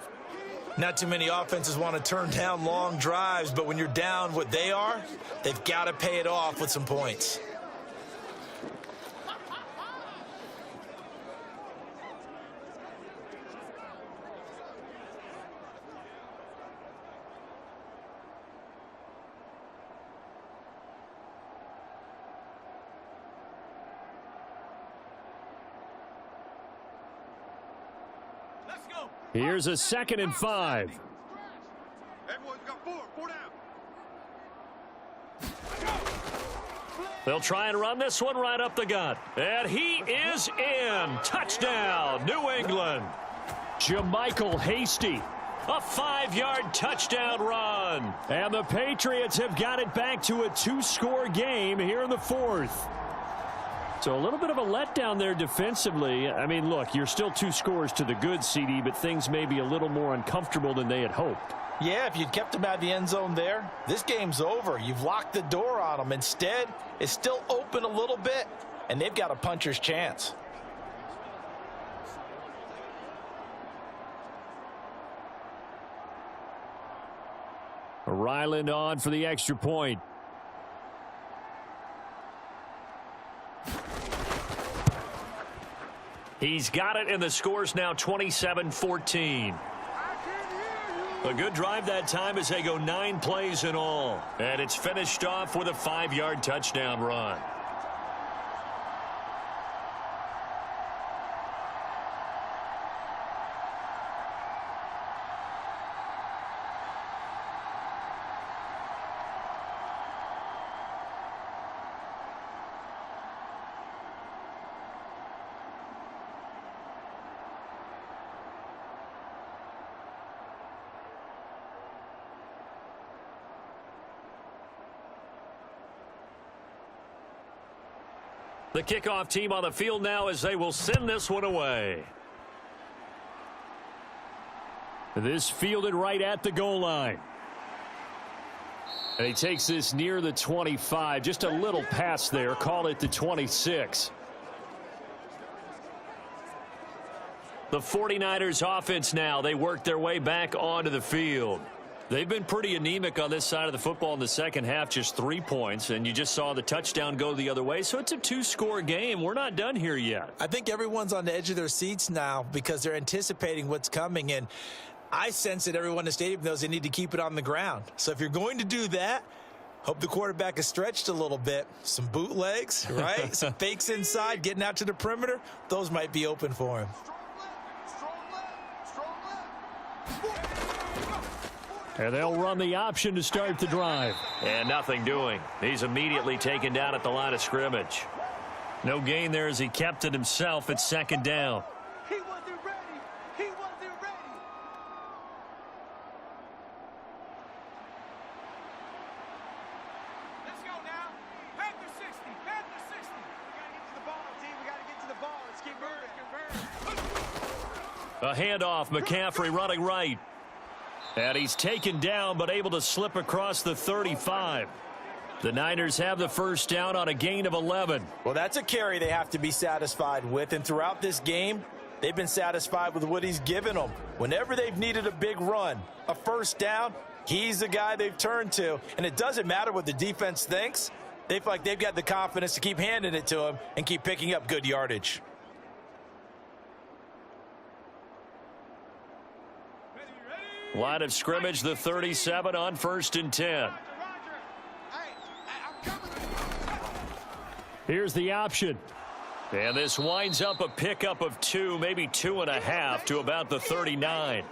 Not too many offenses want to turn down long drives, but when you're down what they are, they've got to pay it off with some points. Here's a 2nd and 5. Everyone's got 4 down. They'll try and run this one right up the gut. And he is in. Touchdown, New England. Jermichael Hasty. A 5-yard touchdown run. And the Patriots have got it back to a 2-score game here in the 4th. So a little bit of a letdown there defensively. I mean, look, you're still 2 scores to the good, CD, but things may be a little more uncomfortable than they had hoped. Yeah, if you'd kept him out of the end zone there, this game's over. You've locked the door on him. Instead, it's still open a little bit, and they've got a puncher's chance. Ryland on for the extra point. He's got it, and the score's now 27-14. A good drive that time as they go 9 plays in all. And it's finished off with a 5-yard touchdown run. The kickoff team on the field now as they will send this one away. This fielded right at the goal line. And he takes this near the 25. Just a little pass there. Call it the 26. The 49ers offense now. They work their way back onto the field. They've been pretty anemic on this side of the football in the second half, just 3 points, and you just saw the touchdown go the other way, so it's a 2-score game. We're not done here yet. I think everyone's on the edge of their seats now because they're anticipating what's coming, and I sense that everyone in the stadium knows they need to keep it on the ground. So if you're going to do that, hope the quarterback is stretched a little bit. Some bootlegs, right? Some fakes inside, getting out to the perimeter. Those might be open for him. And they'll run the option to start the drive. And nothing doing. He's immediately taken down at the line of scrimmage. No gain there as he kept it himself at second down. He wasn't ready. He wasn't ready. Let's go now. Panther 60. Panther 60. We got to get to the ball, team. We got to get to the ball. Let's keep moving. A handoff. McCaffrey running right. And he's taken down but able to slip across the 35. The Niners have the first down on a gain of 11. Well, that's a carry they have to be satisfied with. And throughout this game, they've been satisfied with what he's given them. Whenever they've needed a big run, a first down, he's the guy they've turned to. And it doesn't matter what the defense thinks. They feel like they've got the confidence to keep handing it to him and keep picking up good yardage. Line of scrimmage, the 37 on 1st and 10. Here's the option. And this winds up a pickup of 2, maybe 2.5 to about the 39.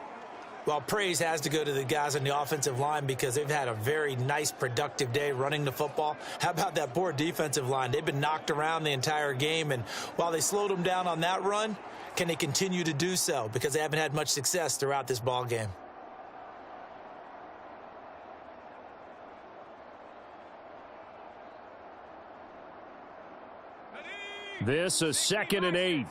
Well, praise has to go to the guys on the offensive line because they've had a very nice, productive day running the football. How about that poor defensive line? They've been knocked around the entire game, and while they slowed them down on that run, can they continue to do so? Because they haven't had much success throughout this ball game. This is 2nd and 8.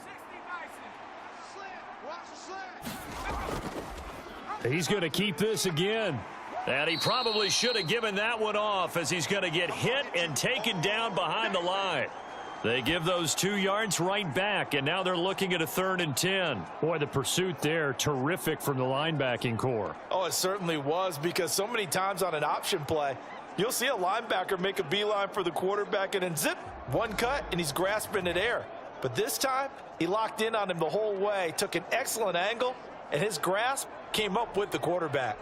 He's going to keep this again. And he probably should have given that one off as he's going to get hit and taken down behind the line. They give those 2 yards right back, and now they're looking at a 3rd and 10. Boy, the pursuit there, terrific from the linebacking core. Oh, it certainly was, because so many times on an option play, you'll see a linebacker make a beeline for the quarterback and then zip, one cut, and he's grasping at air. But this time, he locked in on him the whole way, took an excellent angle, and his grasp came up with the quarterback.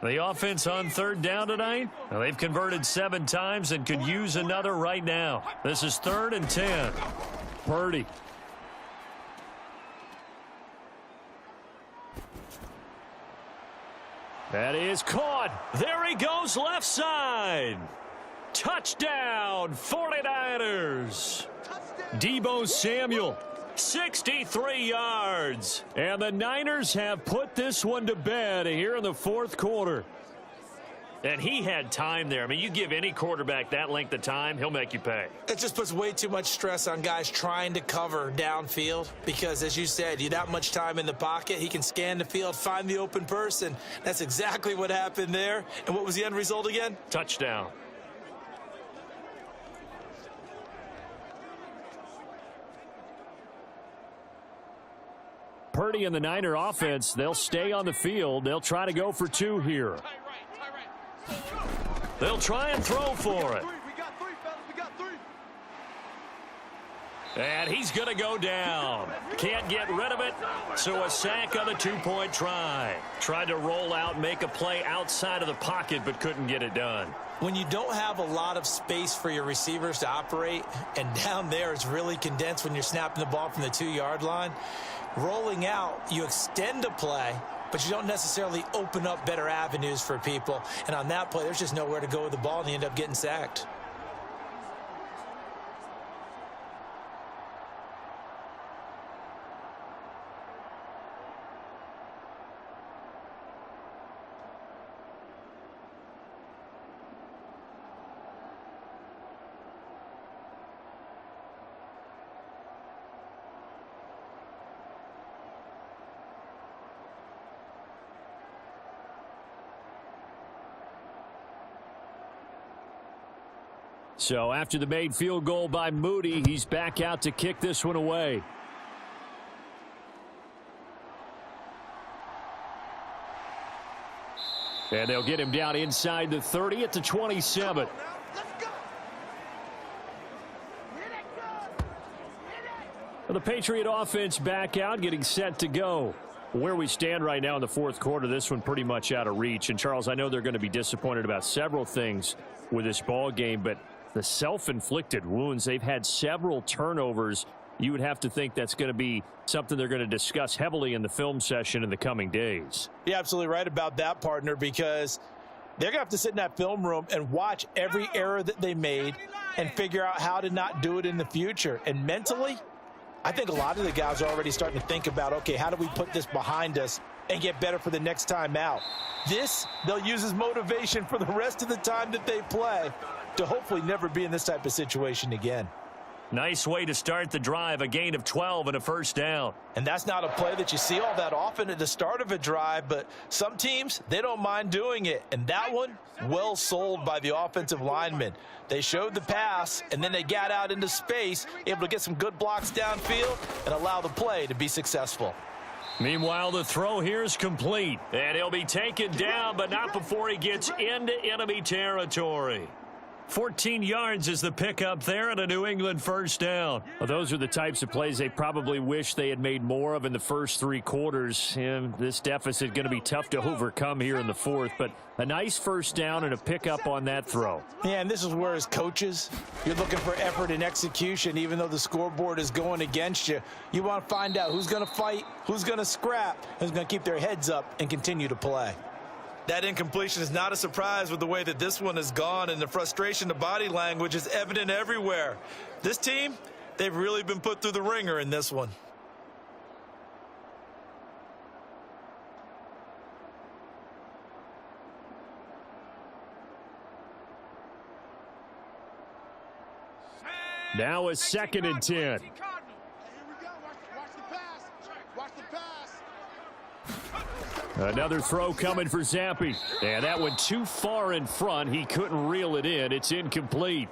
The offense on 3rd down tonight, well, they've converted 7 times and could use another right now. This is 3rd and 10. Purdy. That is caught. There he goes, left side. Touchdown, 49ers. Deebo Samuel, 63 yards. And the Niners have put this one to bed here in the 4th quarter. And he had time there. I mean, you give any quarterback that length of time, he'll make you pay. It just puts way too much stress on guys trying to cover downfield because, as you said, you that much time in the pocket, he can scan the field, find the open person. That's exactly what happened there. And what was the end result again? Touchdown. Purdy and the Niner offense, they'll stay on the field. They'll try to go for 2 here. They'll try and throw for it. We got 3, fellas. We got 3. And he's going to go down. Can't get rid of it, so a sack on the 2-point try. Tried to roll out, make a play outside of the pocket, but couldn't get it done. When you don't have a lot of space for your receivers to operate, and down there it's really condensed when you're snapping the ball from the 2-yard line, rolling out, you extend a play, but you don't necessarily open up better avenues for people. And on that play, there's just nowhere to go with the ball, and you end up getting sacked. So after the made field goal by Moody, he's back out to kick this one away. And they'll get him down inside the 30 at the 27. The Patriot offense back out, getting set to go. Where we stand right now in the fourth quarter, this one pretty much out of reach. And, Charles, I know they're going to be disappointed about several things with this ball game, but the self-inflicted wounds, they've had several turnovers. You would have to think that's going to be something they're going to discuss heavily in the film session in the coming days. You're absolutely right about that, partner, because they're going to have to sit in that film room and watch every error that they made and figure out how to not do it in the future. And mentally, I think a lot of the guys are already starting to think about, okay, how do we put this behind us and get better for the next time out? This, they'll use as motivation for the rest of the time that they play to hopefully never be in this type of situation again. Nice way to start the drive, a gain of 12 and a first down. And that's not a play that you see all that often at the start of a drive, but some teams, they don't mind doing it. And that one, well sold by the offensive lineman. They showed the pass, and then they got out into space, able to get some good blocks downfield and allow the play to be successful. Meanwhile, the throw here is complete. And he'll be taken down, but not before he gets into enemy territory. 14 yards is the pickup there and a New England first down. Well, those are the types of plays they probably wish they had made more of in the first three quarters. And this deficit going to be tough to overcome here in the fourth, but a nice first down and a pickup on that throw. Yeah, and this is where as coaches, you're looking for effort and execution. Even though the scoreboard is going against you, you want to find out who's going to fight, who's going to scrap, who's going to keep their heads up and continue to play. That incompletion is not a surprise with the way that this one has gone, and the frustration, the body language is evident everywhere. This team, they've really been put through the ringer in this one. Now a 2nd and 10. Here we go. Watch the pass. Watch the pass. Another throw coming for Zampi. And that one too far in front. He couldn't reel it in. It's incomplete.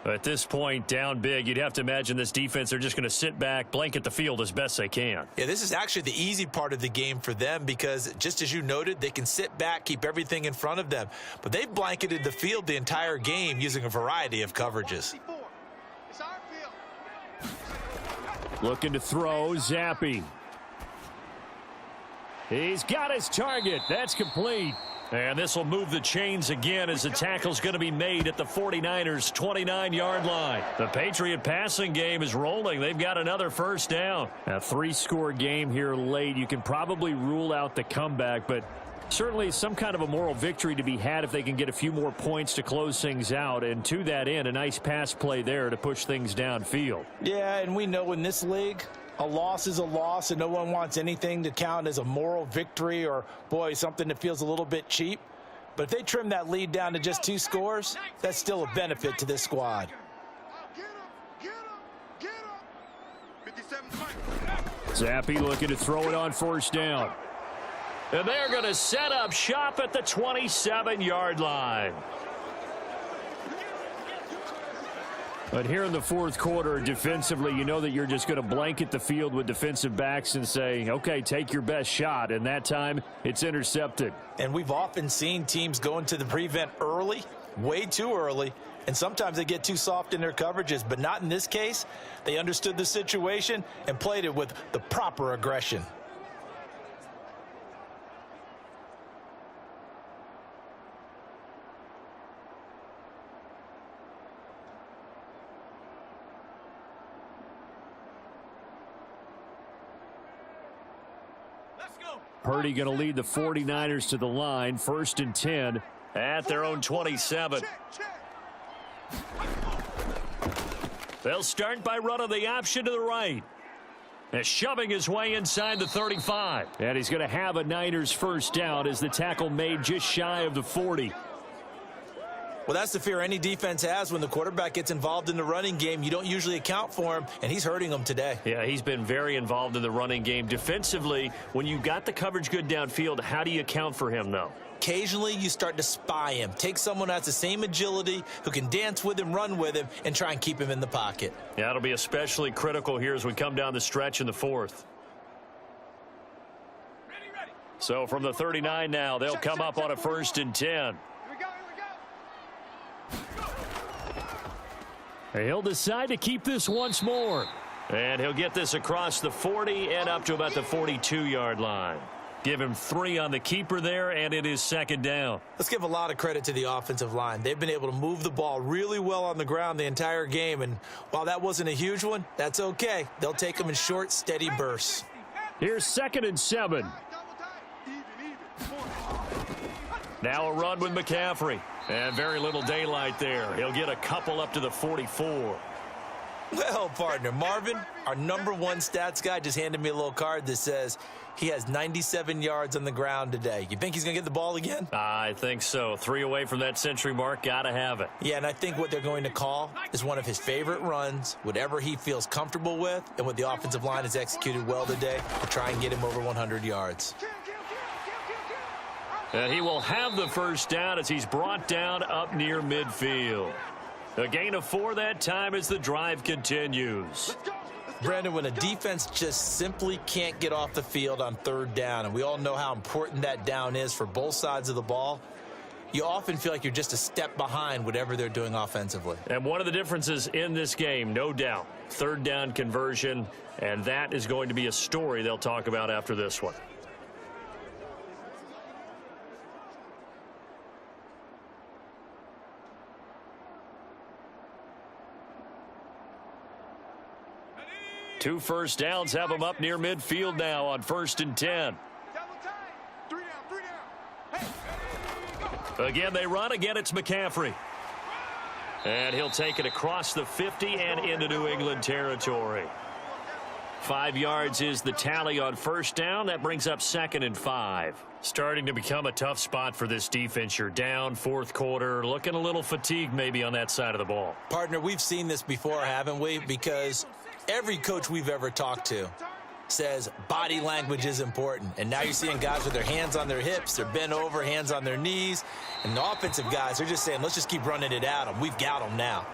At this point, down big, you'd have to imagine this defense, they're just going to sit back, blanket the field as best they can. Yeah, this is actually the easy part of the game for them because, just as you noted, they can sit back, keep everything in front of them. But they've blanketed the field the entire game using a variety of coverages. It's our field. Looking to throw, Zampi. He's got his target. That's complete. And this will move the chains again as the tackle's going to be made at the 49ers' 29-yard line. The Patriot passing game is rolling. They've got another first down. A 3-score game here late. You can probably rule out the comeback, but certainly some kind of a moral victory to be had if they can get a few more points to close things out. And to that end, a nice pass play there to push things downfield. Yeah, and we know in this league, a loss is a loss, and no one wants anything to count as a moral victory or, boy, something that feels a little bit cheap. But if they trim that lead down to just 2 scores, that's still a benefit to this squad. Get him. 57 points. Zampi looking to throw it on first down. And they're going to set up shop at the 27-yard line. But here in the fourth quarter, defensively, you know that you're just going to blanket the field with defensive backs and say, okay, take your best shot. And that time, it's intercepted. And we've often seen teams go into the prevent early, way too early, and sometimes they get too soft in their coverages. But not in this case. They understood the situation and played it with the proper aggression. Purdy going to lead the 49ers to the line, 1st and 10 at their own 27. They'll start by running the option to the right. And shoving his way inside the 35. And he's going to have a Niners first down as the tackle made just shy of the 40. Well, that's the fear any defense has when the quarterback gets involved in the running game. You don't usually account for him, and he's hurting them today. Yeah, he's been very involved in the running game. Defensively, when you got the coverage good downfield, how do you account for him, though? Occasionally, you start to spy him. Take someone who has the same agility, who can dance with him, run with him, and try and keep him in the pocket. Yeah, it'll be especially critical here as we come down the stretch in the fourth. So from the 39 now, they'll come up on a 1st and 10. He'll decide to keep this once more. And he'll get this across the 40 and up to about the 42-yard line. Give him 3 on the keeper there, and it is second down. Let's give a lot of credit to the offensive line. They've been able to move the ball really well on the ground the entire game, and while that wasn't a huge one, that's okay. They'll take them in short, steady bursts. Here's 2nd and 7. Now a run with McCaffrey. And very little daylight there. He'll get a couple up to the 44. Well, partner, Marvin, our #1 stats guy, just handed me a little card that says he has 97 yards on the ground today. You think he's going to get the ball again? I think so. 3 away from that century mark. Got to have it. Yeah, and I think what they're going to call is one of his favorite runs, whatever he feels comfortable with, and what the offensive line has executed well today to try and get him over 100 yards. And he will have the first down as he's brought down up near midfield. A gain of 4 that time as the drive continues. Brandon, when a defense just simply can't get off the field on 3rd down, and we all know how important that down is for both sides of the ball, you often feel like you're just a step behind whatever they're doing offensively. And one of the differences in this game, no doubt, 3rd down conversion, and that is going to be a story they'll talk about after this one. Two first downs have them up near midfield now on 1st and 10. Again, they run. Again, it's McCaffrey. And he'll take it across the 50 and into New England territory. 5 yards is the tally on 1st down. That brings up 2nd and 5. Starting to become a tough spot for this defense. You're down 4th quarter. Looking a little fatigued maybe on that side of the ball. Partner, we've seen this before, haven't we? Because every coach we've ever talked to says body language is important. And now you're seeing guys with their hands on their hips, they're bent over, hands on their knees. And the offensive guys are just saying, let's just keep running it at them. We've got them now.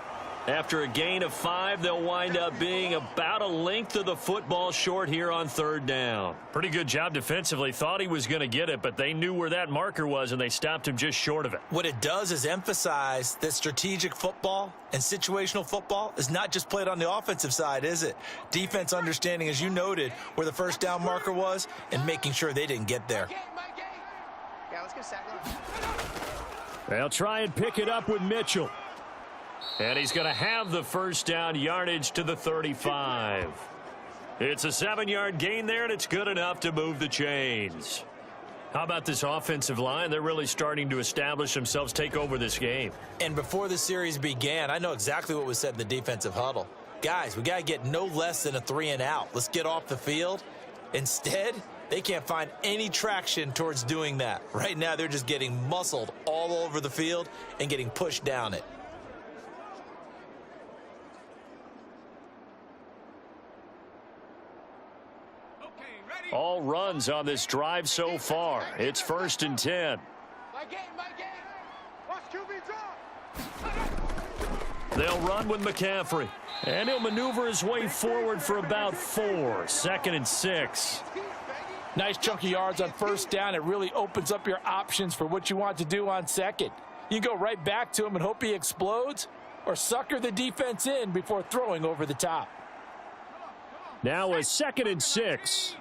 After a gain of 5, they'll wind up being about a length of the football short here on 3rd down. Pretty good job defensively. Thought he was going to get it, but they knew where that marker was, and they stopped him just short of it. What it does is emphasize that strategic football and situational football is not just played on the offensive side, is it? Defense understanding, as you noted, where the 1st down marker was and making sure they didn't get there. Yeah, let's get sack line. They'll try and pick it up with Mitchell. And he's going to have the first down, yardage to the 35. It's a 7-yard gain there, and it's good enough to move the chains. How about this offensive line? They're really starting to establish themselves, take over this game. And before the series began, I know exactly what was said in the defensive huddle. Guys, we got to get no less than a 3 and out. Let's get off the field. Instead, they can't find any traction towards doing that. Right now, they're just getting muscled all over the field and getting pushed down it. All runs on this drive so far. It's 1st and 10. My game. Watch QB drop. They'll run with McCaffrey. And he'll maneuver his way forward for about 4. 2nd and 6. Nice chunky yards on 1st down. It really opens up your options for what you want to do on 2nd. You go right back to him and hope he explodes, or sucker the defense in before throwing over the top. Now a 2nd and 6.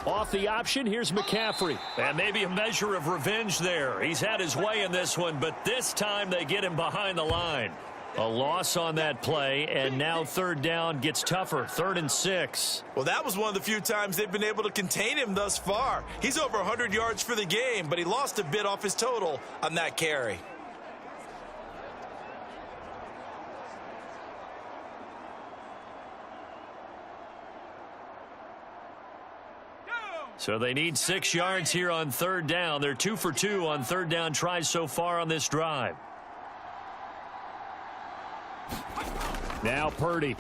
Off the option, here's McCaffrey. And maybe a measure of revenge there. He's had his way in this one, but this time they get him behind the line. A loss on that play, and now 3rd down gets tougher. 3rd and 6. Well, that was one of the few times they've been able to contain him thus far. He's over 100 yards for the game, but he lost a bit off his total on that carry. So they need 6 yards here on 3rd down. They're 2 for 2 on 3rd down tries so far on this drive. Now Purdy.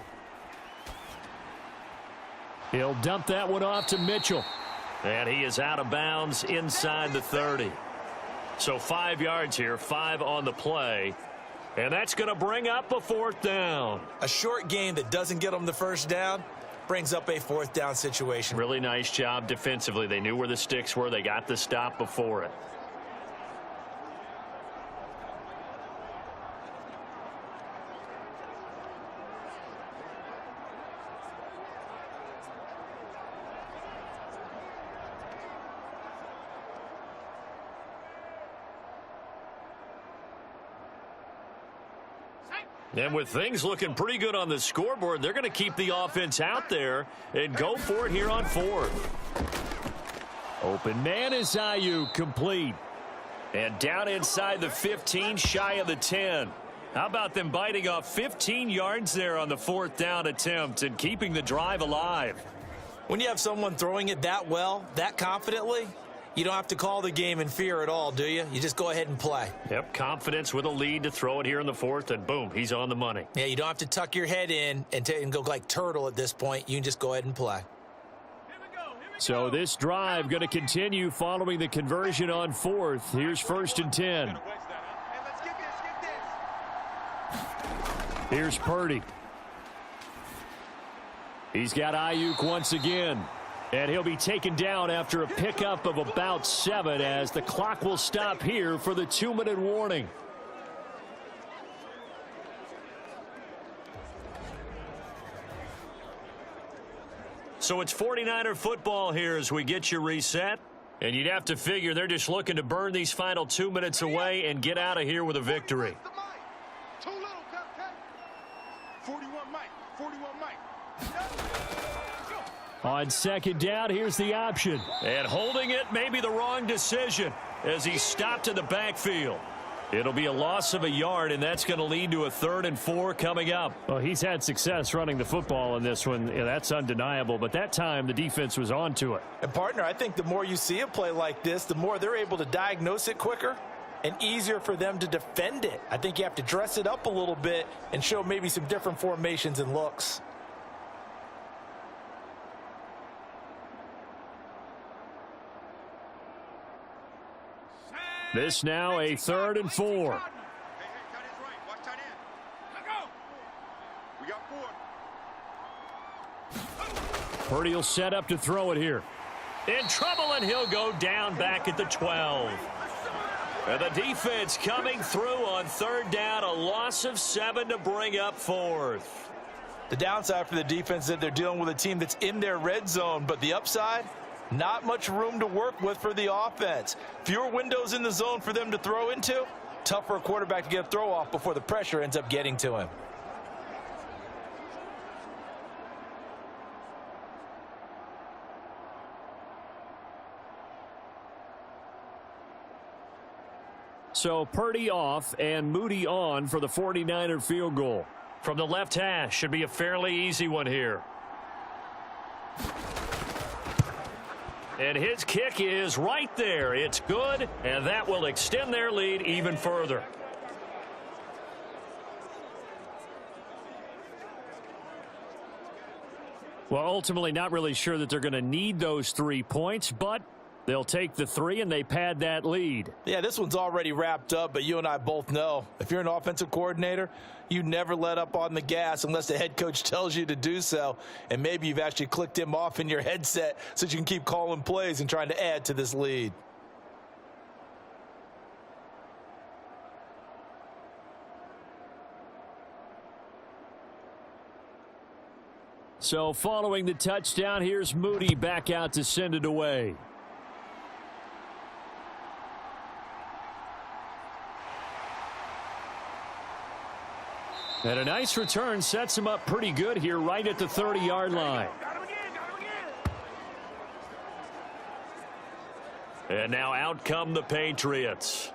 He'll dump that one off to Mitchell. And he is out of bounds inside the 30. So 5 yards here, 5 on the play. And that's going to bring up a 4th down. A short gain that doesn't get them the 1st down brings up a 4th down situation. Really nice job defensively. They knew where the sticks were. They got the stop before it. And with things looking pretty good on the scoreboard, they're going to keep the offense out there and go for it here on 4th. Open man is Ayuk, complete. And down inside the 15, shy of the 10. How about them biting off 15 yards there on the 4th down attempt and keeping the drive alive? When you have someone throwing it that well, that confidently, you don't have to call the game in fear at all, do you? You just go ahead and play. Yep, confidence with a lead to throw it here in the 4th, and boom, he's on the money. Yeah, you don't have to tuck your head in and go like turtle at this point. You can just go ahead and play. So this drive going to continue following the conversion on 4th. Here's 1st and 10. Hey, let's get this. Here's Purdy. He's got Ayuk once again. And he'll be taken down after a pickup of about 7 as the clock will stop here for the 2-minute warning. So it's 49er football here as we get you reset. And you'd have to figure they're just looking to burn these final 2 minutes away and get out of here with a victory. Too little, Cupcake. 41 Mike. 41 Mike. On 2nd down, here's the option. And holding it may be the wrong decision as he stopped in the backfield. It'll be a loss of a yard, and that's going to lead to a 3rd and 4 coming up. Well, he's had success running the football in this one. Yeah, that's undeniable. But that time, the defense was on to it. And, partner, I think the more you see a play like this, the more they're able to diagnose it quicker and easier for them to defend it. I think you have to dress it up a little bit and show maybe some different formations and looks. This now a 3rd and 4. Hey, tight end's right. Watch tight end. Let go. We got 4. Purdy will set up to throw it here. In trouble, and he'll go down back at the 12. And the defense coming through on 3rd down, a loss of 7 to bring up 4th. The downside for the defense is that they're dealing with a team that's in their red zone, but the upside, not much room to work with for the offense. Fewer windows in the zone for them to throw into. Tough for a quarterback to get a throw off before the pressure ends up getting to him. So Purdy off and Moody on for the 49er field goal. From the left hash, should be a fairly easy one here. And his kick is right there. It's good, and that will extend their lead even further. Well, ultimately not really sure that they're going to need those 3 points, but they'll take the 3 and they pad that lead. Yeah, this one's already wrapped up, but you and I both know if you're an offensive coordinator, you never let up on the gas unless the head coach tells you to do so. And maybe you've actually clicked him off in your headset so that you can keep calling plays and trying to add to this lead. So following the touchdown, here's Moody back out to send it away. And a nice return sets him up pretty good here right at the 30-yard line. And now out come the Patriots.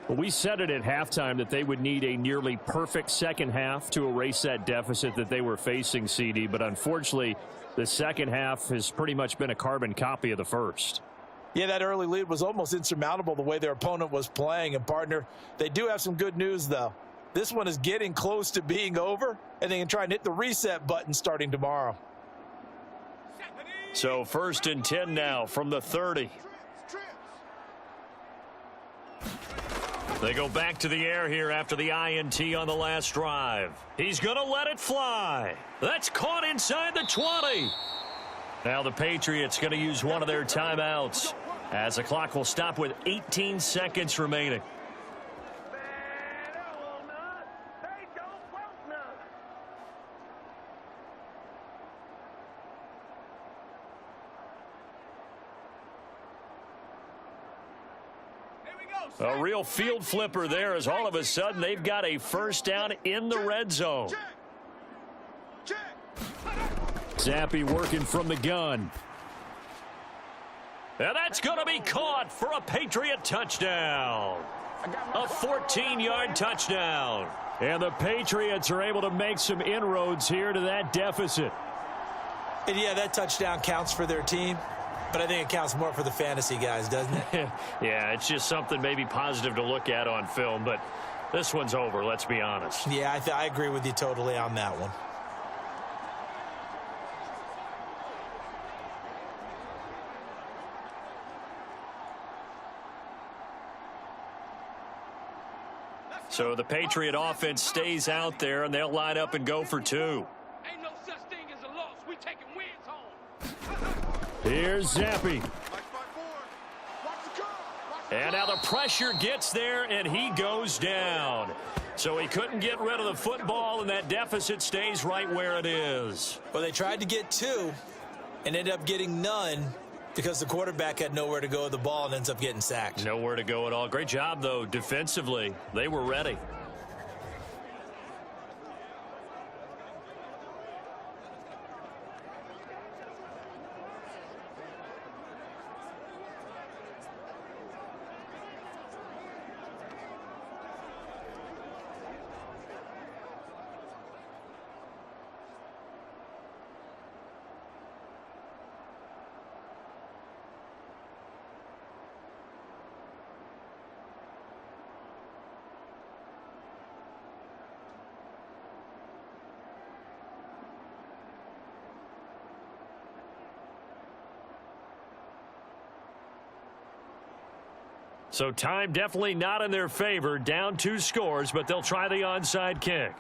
Well, we said it at halftime that they would need a nearly perfect second half to erase that deficit that they were facing, CD. But unfortunately, the second half has pretty much been a carbon copy of the first. Yeah, that early lead was almost insurmountable the way their opponent was playing. And, partner, they do have some good news, though. This one is getting close to being over, and they can try and hit the reset button starting tomorrow. So 1st and 10 now from the 30. They go back to the air here after the INT on the last drive. He's going to let it fly. That's caught inside the 20. Now the Patriots going to use one of their timeouts as the clock will stop with 18 seconds remaining. Here we go. A real field flipper there as all of a sudden they've got a first down in the red zone. Zappe working from the gun. And that's going to be caught for a Patriot touchdown. A 14-yard touchdown. And the Patriots are able to make some inroads here to that deficit. And yeah, that touchdown counts for their team, but I think it counts more for the fantasy guys, doesn't it? Yeah, it's just something maybe positive to look at on film, but this one's over, let's be honest. Yeah, I agree with you totally on that one. So the Patriot offense stays out there, and they'll line up and go for two. Ain't no such thing as a loss. We taking wins home. Here's Zappe. And now the the pressure gets there, and he goes down. So he couldn't get rid of the football, and that deficit stays right where it is. Well, they tried to get two and ended up getting none because the quarterback had nowhere to go with the ball and ends up getting sacked. Nowhere to go at all. Great job, though, defensively. They were ready. So time definitely not in their favor. Down 2 scores, but they'll try the onside kick.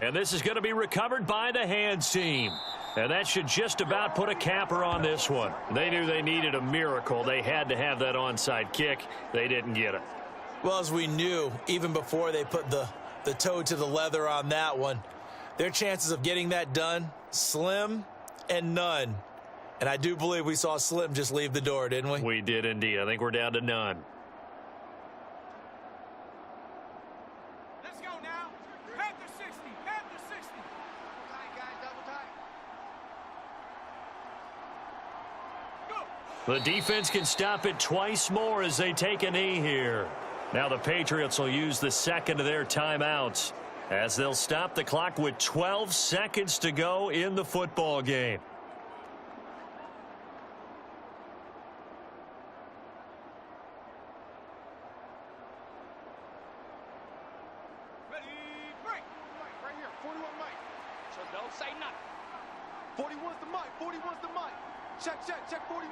And this is going to be recovered by the hands team. And that should just about put a capper on this one. They knew they needed a miracle. They had to have that onside kick. They didn't get it. Well, as we knew, even before they put the toe to the leather on that one, their chances of getting that done, slim and none. And I do believe we saw Slim just leave the door, didn't we? We did indeed. I think we're down to none. Let's go now. Head to 60. Head to 60. Double tight, guys. Double tight. Go. The defense can stop it twice more as they take a knee here. Now the Patriots will use the second of their timeouts as they'll stop the clock with 12 seconds to go in the football game. Ready, break. Mike, right here. 41 Mike. So don't say nothing. 41's the mic. 41's the mic. Check 40.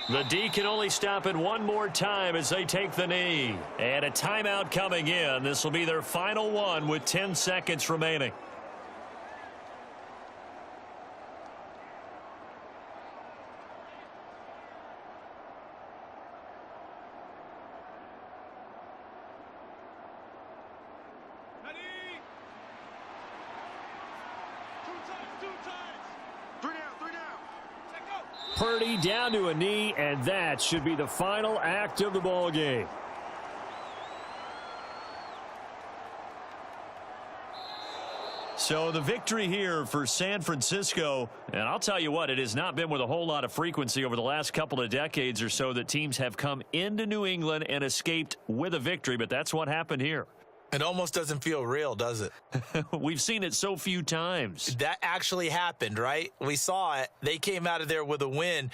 The D can only stop it one more time as they take the knee. And a timeout coming in. This will be their final one with 10 seconds remaining. Ready. Two times. 3 down. Check go. Purdy down to a knee, and that should be the final act of the ball game. So the victory here for San Francisco, and I'll tell you what, it has not been with a whole lot of frequency over the last couple of decades or so that teams have come into New England and escaped with a victory, but that's what happened here. It almost doesn't feel real, does it? We've seen it so few times. That actually happened, right? We saw it. They came out of there with a win.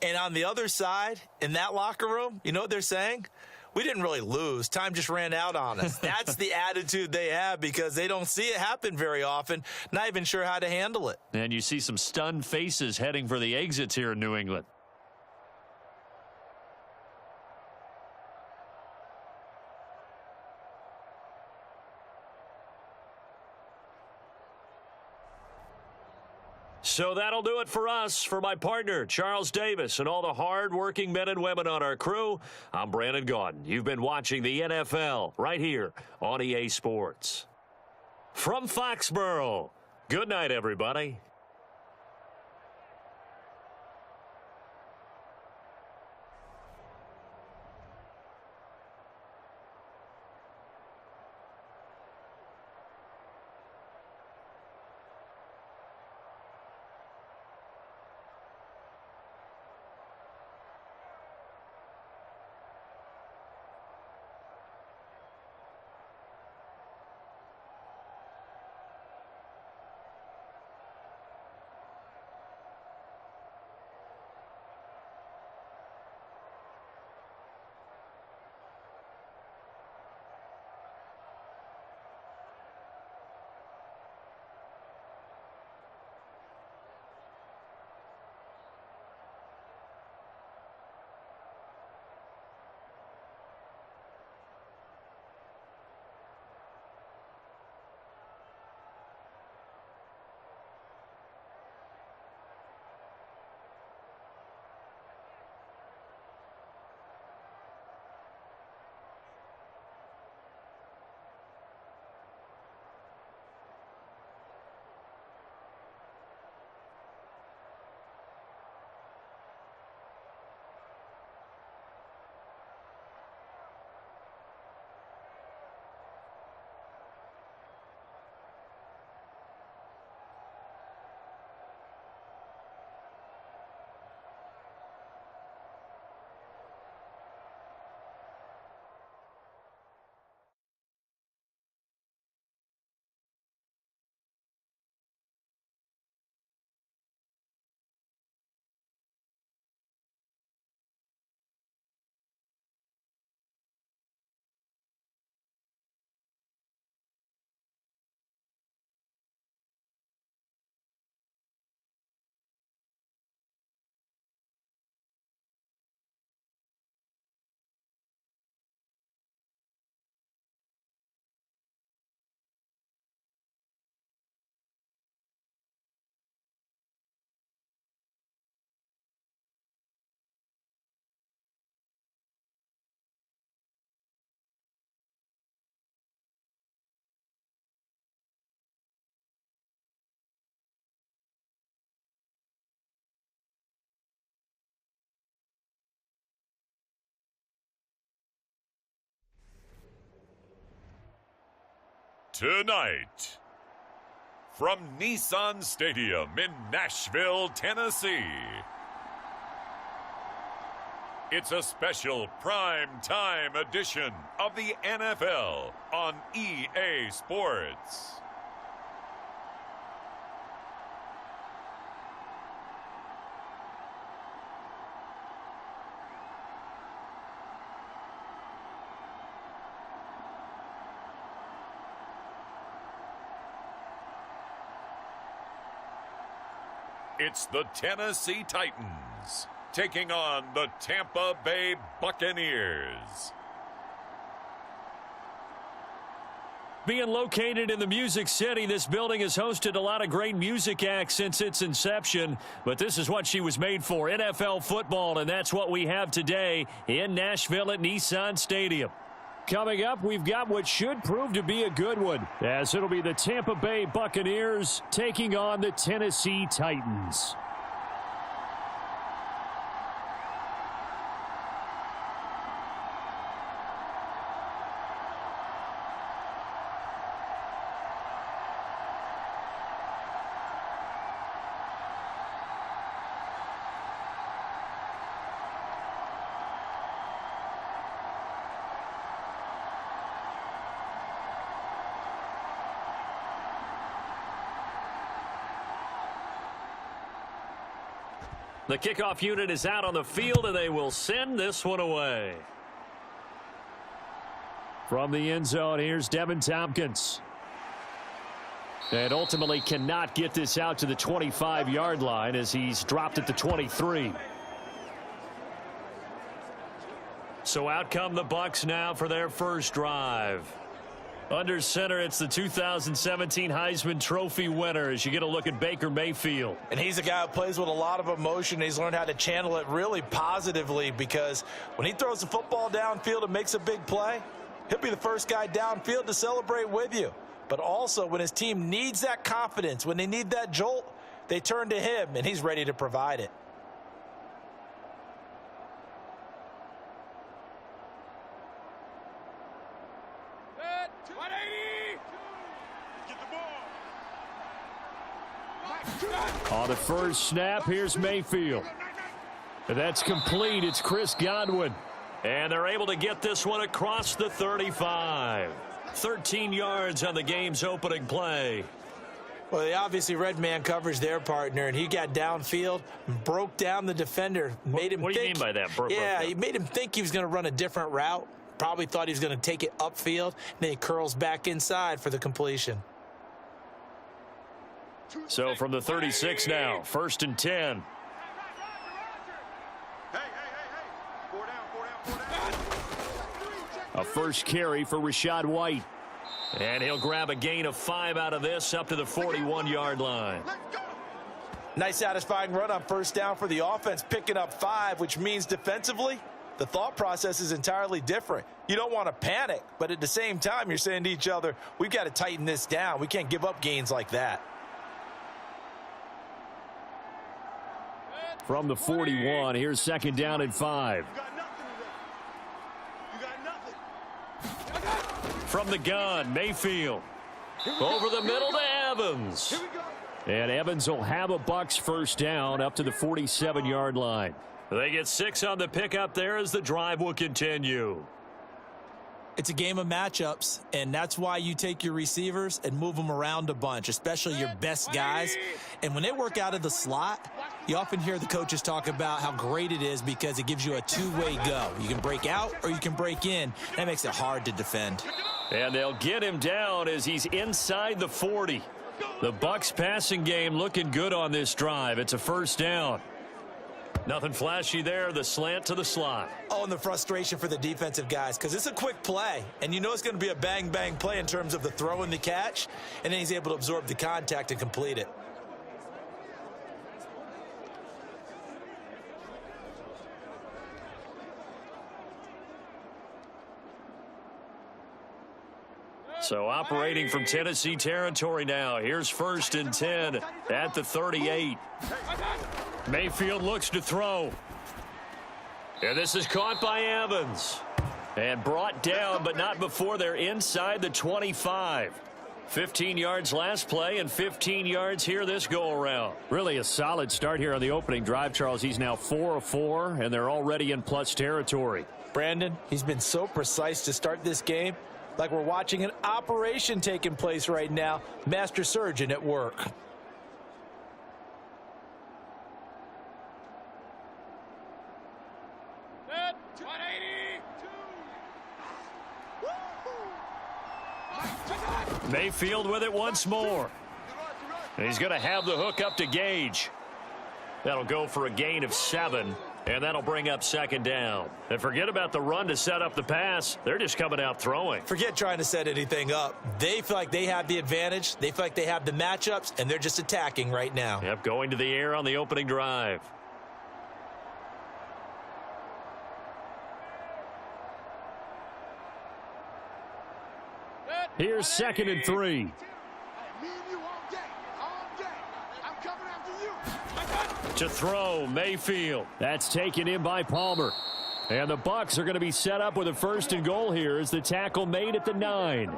And on the other side, in that locker room, you know what they're saying? We didn't really lose. Time just ran out on us. That's the attitude they have because they don't see it happen very often, not even sure how to handle it. And you see some stunned faces heading for the exits here in New England. So that'll do it for us. For my partner, Charles Davis, and all the hard-working men and women on our crew, I'm Brandon Gaudin. You've been watching the NFL right here on EA Sports. From Foxborough, good night, everybody. Tonight, from Nissan Stadium in Nashville, Tennessee, it's a special prime time edition of the NFL on EA Sports. It's the Tennessee Titans taking on the Tampa Bay Buccaneers. Being located in the Music City, this building has hosted a lot of great music acts since its inception, but this is what she was made for, NFL football, and that's what we have today in Nashville at Nissan Stadium. Coming up, we've got what should prove to be a good one, as it'll be the Tampa Bay Buccaneers taking on the Tennessee Titans. The kickoff unit is out on the field, and they will send this one away. From the end zone, here's Devin Tompkins. And ultimately cannot get this out to the 25-yard line as he's dropped at the 23. So out come the Bucs now for their first drive. Under center, it's the 2017 Heisman Trophy winner as you get a look at Baker Mayfield. And he's a guy who plays with a lot of emotion. He's learned how to channel it really positively, because when he throws the football downfield and makes a big play, he'll be the first guy downfield to celebrate with you. But also, when his team needs that confidence, when they need that jolt, they turn to him, and he's ready to provide it. On the first snap, here's Mayfield. That's complete. It's Chris Godwin. And they're able to get this one across the 35. 13 yards on the game's opening play. Well, they obviously read man coverage their partner, and he got downfield, broke down the defender, made him What do you mean by that? Yeah, he made him think he was going to run a different route. Probably thought he was going to take it upfield, and then he curls back inside for the completion. So from the 36 now, 1st and 10. Hey. 4 down. A first carry for Rachaad White. And he'll grab a gain of 5 out of this up to the 41-yard line. Nice satisfying run on first down for the offense, picking up 5, which means defensively, the thought process is entirely different. You don't want to panic, but at the same time, you're saying to each other, we've got to tighten this down. We can't give up gains like that. From the 41, here's 2nd down and 5. You got nothing. From the gun, Mayfield. Over the middle to Evans. Here we go. And Evans will have a Bucs first down up to the 47-yard line. They get 6 on the pickup there as the drive will continue. It's a game of matchups, and that's why you take your receivers and move them around a bunch, especially your best guys. And when they work out of the slot, you often hear the coaches talk about how great it is because it gives you a two-way go. You can break out or you can break in. That makes it hard to defend. And they'll get him down as he's inside the 40. The Bucs passing game looking good on this drive. It's a first down. Nothing flashy there. The slant to the slot. Oh, and the frustration for the defensive guys, because it's a quick play, and you know it's going to be a bang-bang play in terms of the throw and the catch, and then he's able to absorb the contact and complete it. So operating from Tennessee territory now. Here's 1st and 10 at the 38. Mayfield looks to throw. And this is caught by Evans. And brought down, but not before they're inside the 25. 15 yards last play and 15 yards here this go-around. Really a solid start here on the opening drive, Charles. He's now 4 of 4, and they're already in plus territory. Brandon, he's been so precise to start this game, like we're watching an operation taking place right now. Master surgeon at work. Mayfield with it once more. And he's going to have the hook up to Gage. That'll go for a gain of 7, and that'll bring up second down. And forget about the run to set up the pass. They're just coming out throwing. Forget trying to set anything up. They feel like they have the advantage. They feel like they have the matchups, and they're just attacking right now. Yep, going to the air on the opening drive. Here's 2nd and 3. Me and you all day. All day. I'm coming after you. To throw, Mayfield. That's taken in by Palmer. And the Bucs are going to be set up with a 1st and goal here as the tackle made at the 9.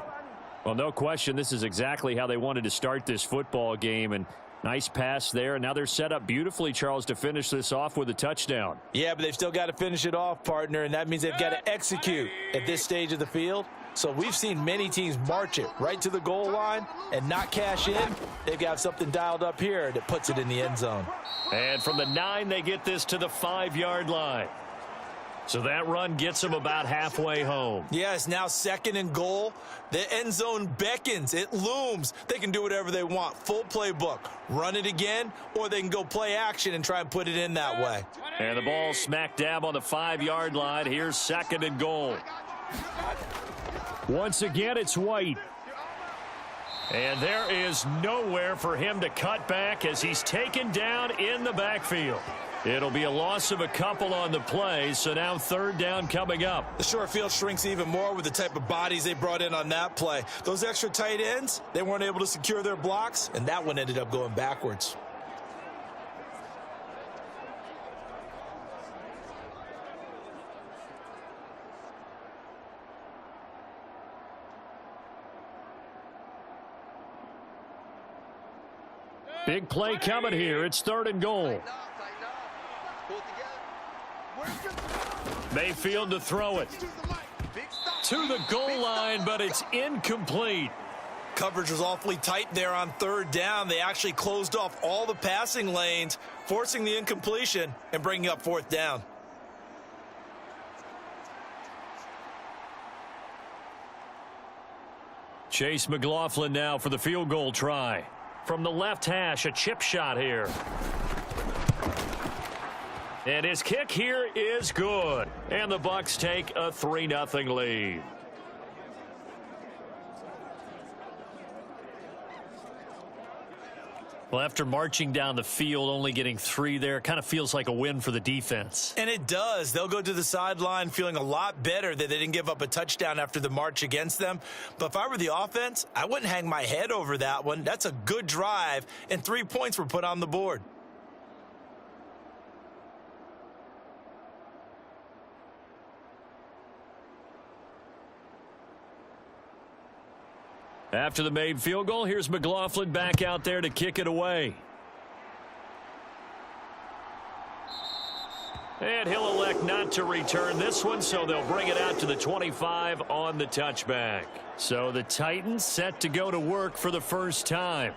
Well, no question, this is exactly how they wanted to start this football game. And nice pass there. And now they're set up beautifully, Charles, to finish this off with a touchdown. Yeah, but they've still got to finish it off, partner, and that means they've got to execute at this stage of the field. So we've seen many teams march it right to the goal line and not cash in. They've got something dialed up here that puts it in the end zone. And from the 9, they get this to the 5-yard line. So that run gets them about halfway home. Yeah, it's now 2nd and goal. The end zone beckons. It looms. They can do whatever they want. Full playbook. Run it again, or they can go play action and try and put it in that way. And the ball smack dab on the 5-yard line. Here's 2nd and goal. Once again, it's White. And there is nowhere for him to cut back as he's taken down in the backfield. It'll be a loss of a couple on the play, so now 3rd down coming up. The short field shrinks even more with the type of bodies they brought in on that play. Those extra tight ends, they weren't able to secure their blocks, and that one ended up going backwards. Big play coming here. It's 3rd and goal. Mayfield to throw it. To the goal line, but it's incomplete. Coverage was awfully tight there on 3rd down. They actually closed off all the passing lanes, forcing the incompletion and bringing up 4th down. Chase McLaughlin now for the field goal try. From the left hash, a chip shot here. And his kick here is good. And the Bucs take a 3-0 lead. Well, after marching down the field, only getting 3 there, kind of feels like a win for the defense. And it does. They'll go to the sideline feeling a lot better that they didn't give up a touchdown after the march against them. But if I were the offense, I wouldn't hang my head over that one. That's a good drive, and 3 points were put on the board. After the made field goal, here's McLaughlin back out there to kick it away. And he'll elect not to return this one, so they'll bring it out to the 25 on the touchback. So the Titans set to go to work for the first time.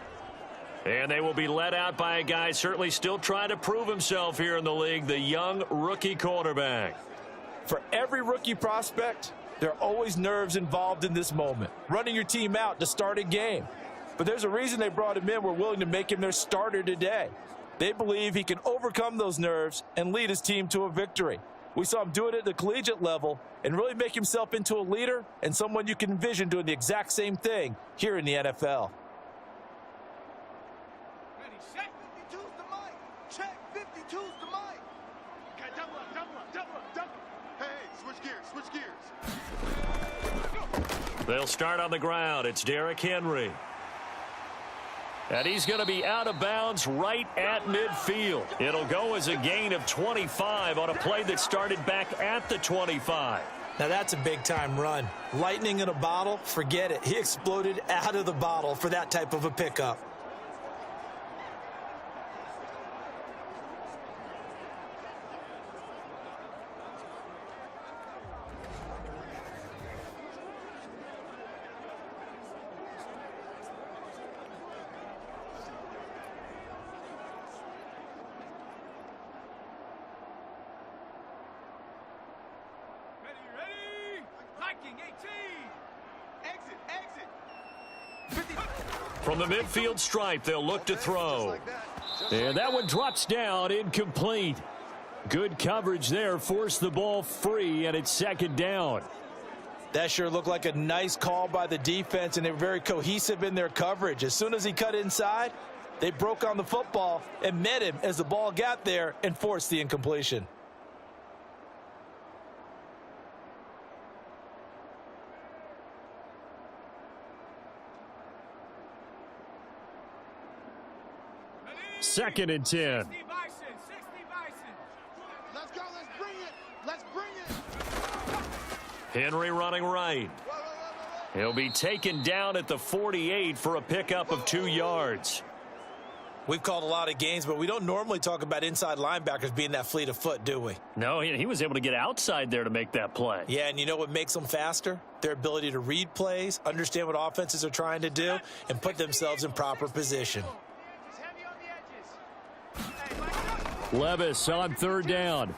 And they will be led out by a guy certainly still trying to prove himself here in the league, the young rookie quarterback. For every rookie prospect, there are always nerves involved in this moment. Running your team out to start a game. But there's a reason they brought him in. We're willing to make him their starter today. They believe he can overcome those nerves and lead his team to a victory. We saw him do it at the collegiate level and really make himself into a leader and someone you can envision doing the exact same thing here in the NFL. Ready, set, 52's the mic. Check, 52's the mic. Okay, double up, double up, double up, double up. Hey, switch gears, switch gears. They'll start on the ground. It's Derrick Henry. And he's going to be out of bounds right at midfield. It'll go as a gain of 25 on a play that started back at the 25. Now that's a big-time run. Lightning in a bottle, forget it. He exploded out of the bottle for that type of a pickup. From the midfield stripe, they'll look to throw. And that one drops down, incomplete. Good coverage there, forced the ball free, and it's second down. That sure looked like a nice call by the defense, and they were very cohesive in their coverage. As soon as he cut inside, they broke on the football and met him as the ball got there and forced the incompletion. Second and 10. Let's go. Let's bring it. Let's bring it. Henry running right. He'll be taken down at the 48 for a pickup of 2 yards. We've called a lot of games, but we don't normally talk about inside linebackers being that fleet of foot, do we? No, he was able to get outside there to make that play. Yeah, and you know what makes them faster? Their ability to read plays, understand what offenses are trying to do, and put themselves in proper position. Levis on third down.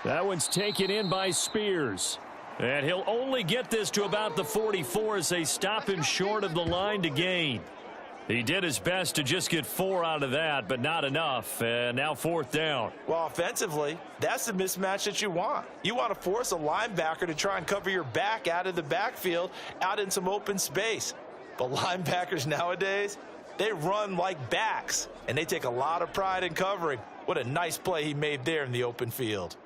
That one's taken in by Spears. And he'll only get this to about the 44 as they stop him short of the line to gain. He did his best to just get 4 out of that, but not enough. And now fourth down. Well, offensively, that's the mismatch that you want. You want to force a linebacker to try and cover your back out of the backfield, out in some open space. But linebackers nowadays, they run like backs, and they take a lot of pride in covering. What a nice play he made there in the open field.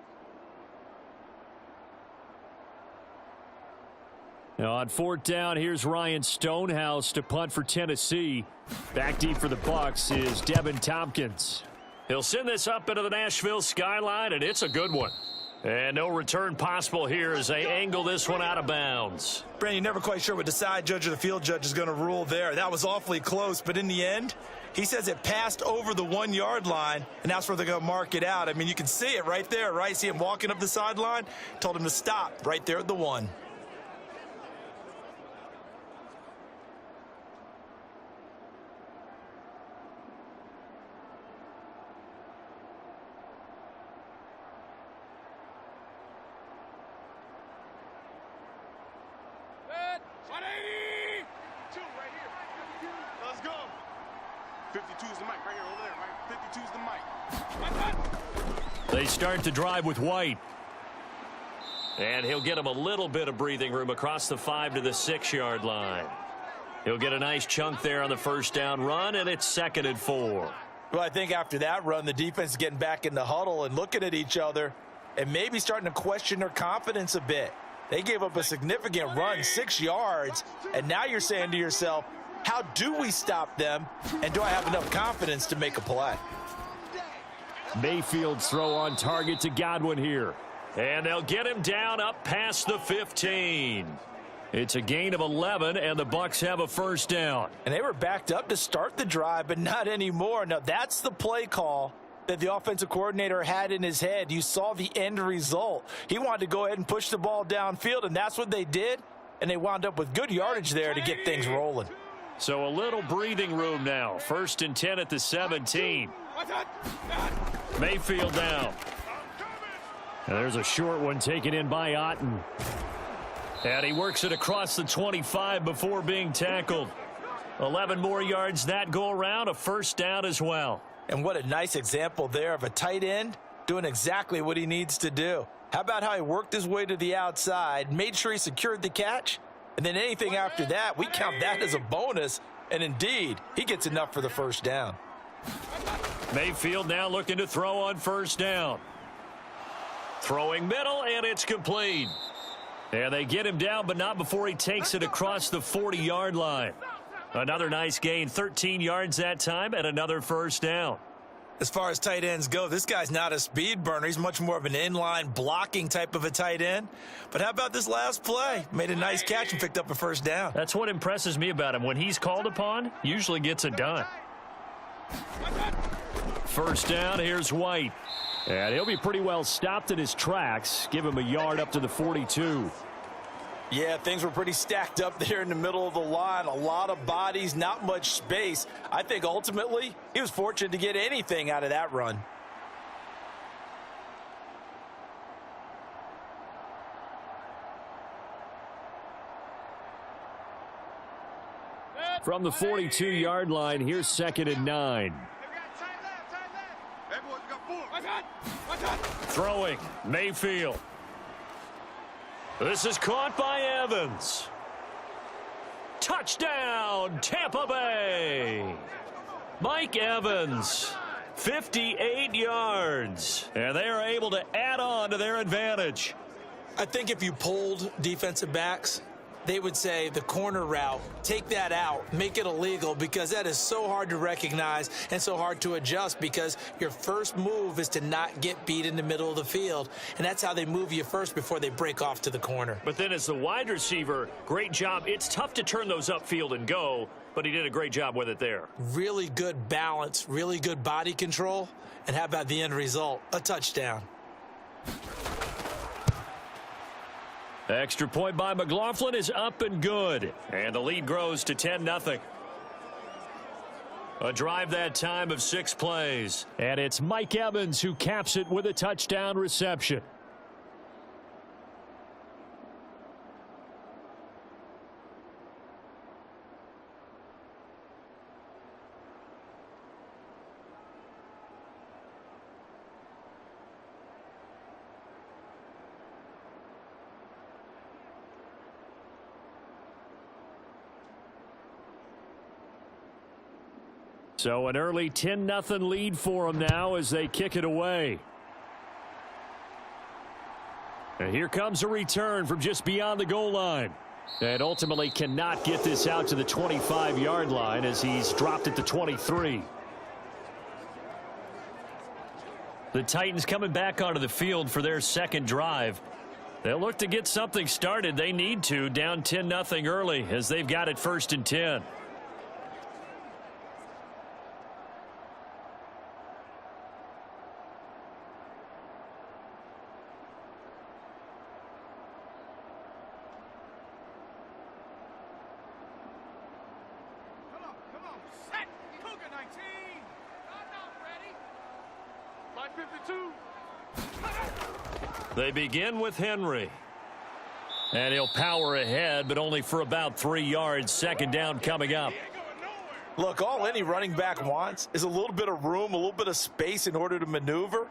Now on fourth down, here's Ryan Stonehouse to punt for Tennessee. Back deep for the Bucs is Devin Tompkins. He'll send this up into the Nashville skyline, and it's a good one. And no return possible here as they angle this one out of bounds. Brandon, you're never quite sure what the side judge or the field judge is going to rule there. That was awfully close, but in the end, he says it passed over the 1 yard line, and that's where they're going to mark it out. I mean, you can see it right there, right? See him walking up the sideline? Told him to stop right there at the 1. Let's go. 52's the mic right here over there, right? 52's the mic. They start the drive with White. And he'll get him a little bit of breathing room across the 5 to the 6 yard line. He'll get a nice chunk there on the first down run, and it's second and 4. Well, I think after that run, the defense is getting back in the huddle and looking at each other and maybe starting to question their confidence a bit. They gave up a significant run, 6 yards, and now you're saying to yourself, how do we stop them, and do I have enough confidence to make a play? Mayfield's throw on target to Godwin here. And they'll get him down up past the 15. It's a gain of 11, and the Bucs have a first down. And they were backed up to start the drive, but not anymore. Now, that's the play call that the offensive coordinator had in his head. You saw the end result. He wanted to go ahead and push the ball downfield, and that's what they did. And they wound up with good yardage there to get things rolling. So a little breathing room now. First and 10 at the 17. Mayfield down. And there's a short one taken in by Otten. And he works it across the 25 before being tackled. 11 more yards that go around, a first down as well. And what a nice example there of a tight end doing exactly what he needs to do. How about how he worked his way to the outside, made sure he secured the catch, and then anything after that, we count that as a bonus. And indeed, he gets enough for the first down. Mayfield now looking to throw on first down. Throwing middle, and it's complete. And they get him down, but not before he takes it across the 40-yard line. Another nice gain, 13 yards that time, and another first down. As far as tight ends go, this guy's not a speed burner. He's much more of an inline blocking type of a tight end. But how about this last play? Made a nice catch and picked up a first down. That's what impresses me about him. When he's called upon, usually gets it done. First down, here's White. And he'll be pretty well stopped in his tracks. Give him a yard up to the 42. Yeah, things were pretty stacked up there in the middle of the line. A lot of bodies, not much space. I think ultimately he was fortunate to get anything out of that run. From the 42-yard line, here's 2nd and 9. Hey, boys, we got 4. Throwing, Mayfield. This is caught by Evans. Touchdown, Tampa Bay. Mike Evans, 58 yards. And they are able to add on to their advantage. I think if you polled defensive backs, they would say the corner route, take that out, make it illegal, because that is so hard to recognize and so hard to adjust, because your first move is to not get beat in the middle of the field. And that's how they move you first before they break off to the corner. But then as the wide receiver, great job. It's tough to turn those upfield and go, but he did a great job with it there. Really good balance, really good body control. And how about the end result? A touchdown. Extra point by McLaughlin is up and good. And the lead grows to 10-0. A drive that time of 6 plays. And it's Mike Evans who caps it with a touchdown reception. So an early 10-0 lead for them now as they kick it away. And here comes a return from just beyond the goal line. And ultimately cannot get this out to the 25-yard line as he's dropped at the 23. The Titans coming back onto the field for their second drive. They'll look to get something started. They need to, down 10-0 early as they've got it 1st and 10. They begin with Henry. And he'll power ahead, but only for about 3 yards. 2nd down coming up. Look, all any running back wants is a little bit of room, a little bit of space in order to maneuver.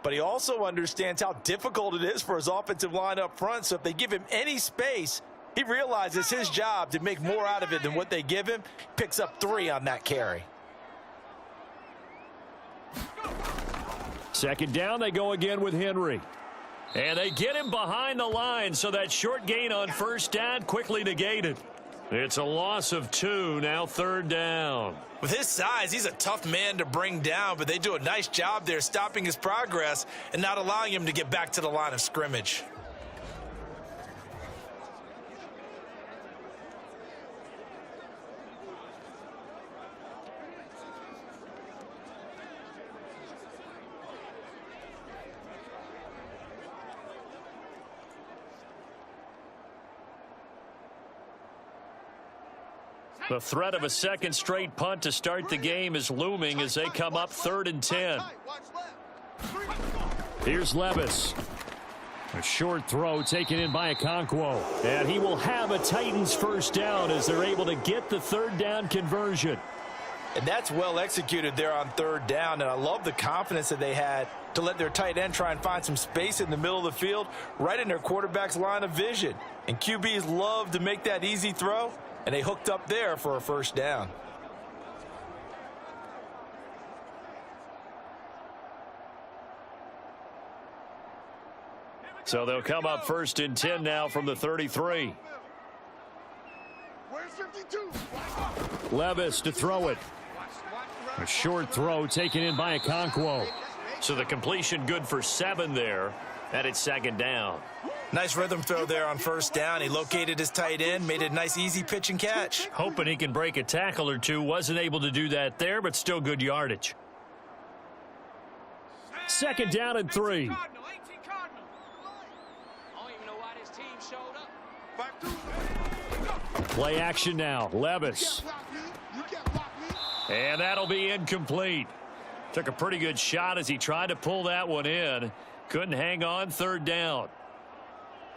But he also understands how difficult it is for his offensive line up front. So if they give him any space, he realizes his job to make more out of it than what they give him. Picks up 3 on that carry. 2nd down, they go again with Henry. And they get him behind the line, so that short gain on 1st down quickly negated. It's a loss of 2, now 3rd down. With his size, he's a tough man to bring down, but they do a nice job there stopping his progress and not allowing him to get back to the line of scrimmage. The threat of a second straight punt to start the game is looming as they come up 3rd and 10. Here's Levis. A short throw taken in by Okonkwo. And he will have a Titans 1st down as they're able to get the 3rd down conversion. And that's well executed there on 3rd down. And I love the confidence that they had to let their tight end try and find some space in the middle of the field, right in their quarterback's line of vision. And QBs love to make that easy throw. And they hooked up there for a 1st down. So they'll come up 1st and 10 now from the 33. Where's 52? Levis to throw it. A short throw taken in by Okonkwo. So the completion good for 7 there, and it's second down. Nice rhythm throw there on first down. He located his tight end, made it a nice easy pitch and catch. Hoping he can break a tackle or two. Wasn't able to do that there, but still good yardage. Second down and 3. Cardinal, 18 Cardinal. I don't even know why this team showed up. 5-2. Play action now. Levis. You can't block me. And that'll be incomplete. Took a pretty good shot as he tried to pull that one in. Couldn't hang on, third down.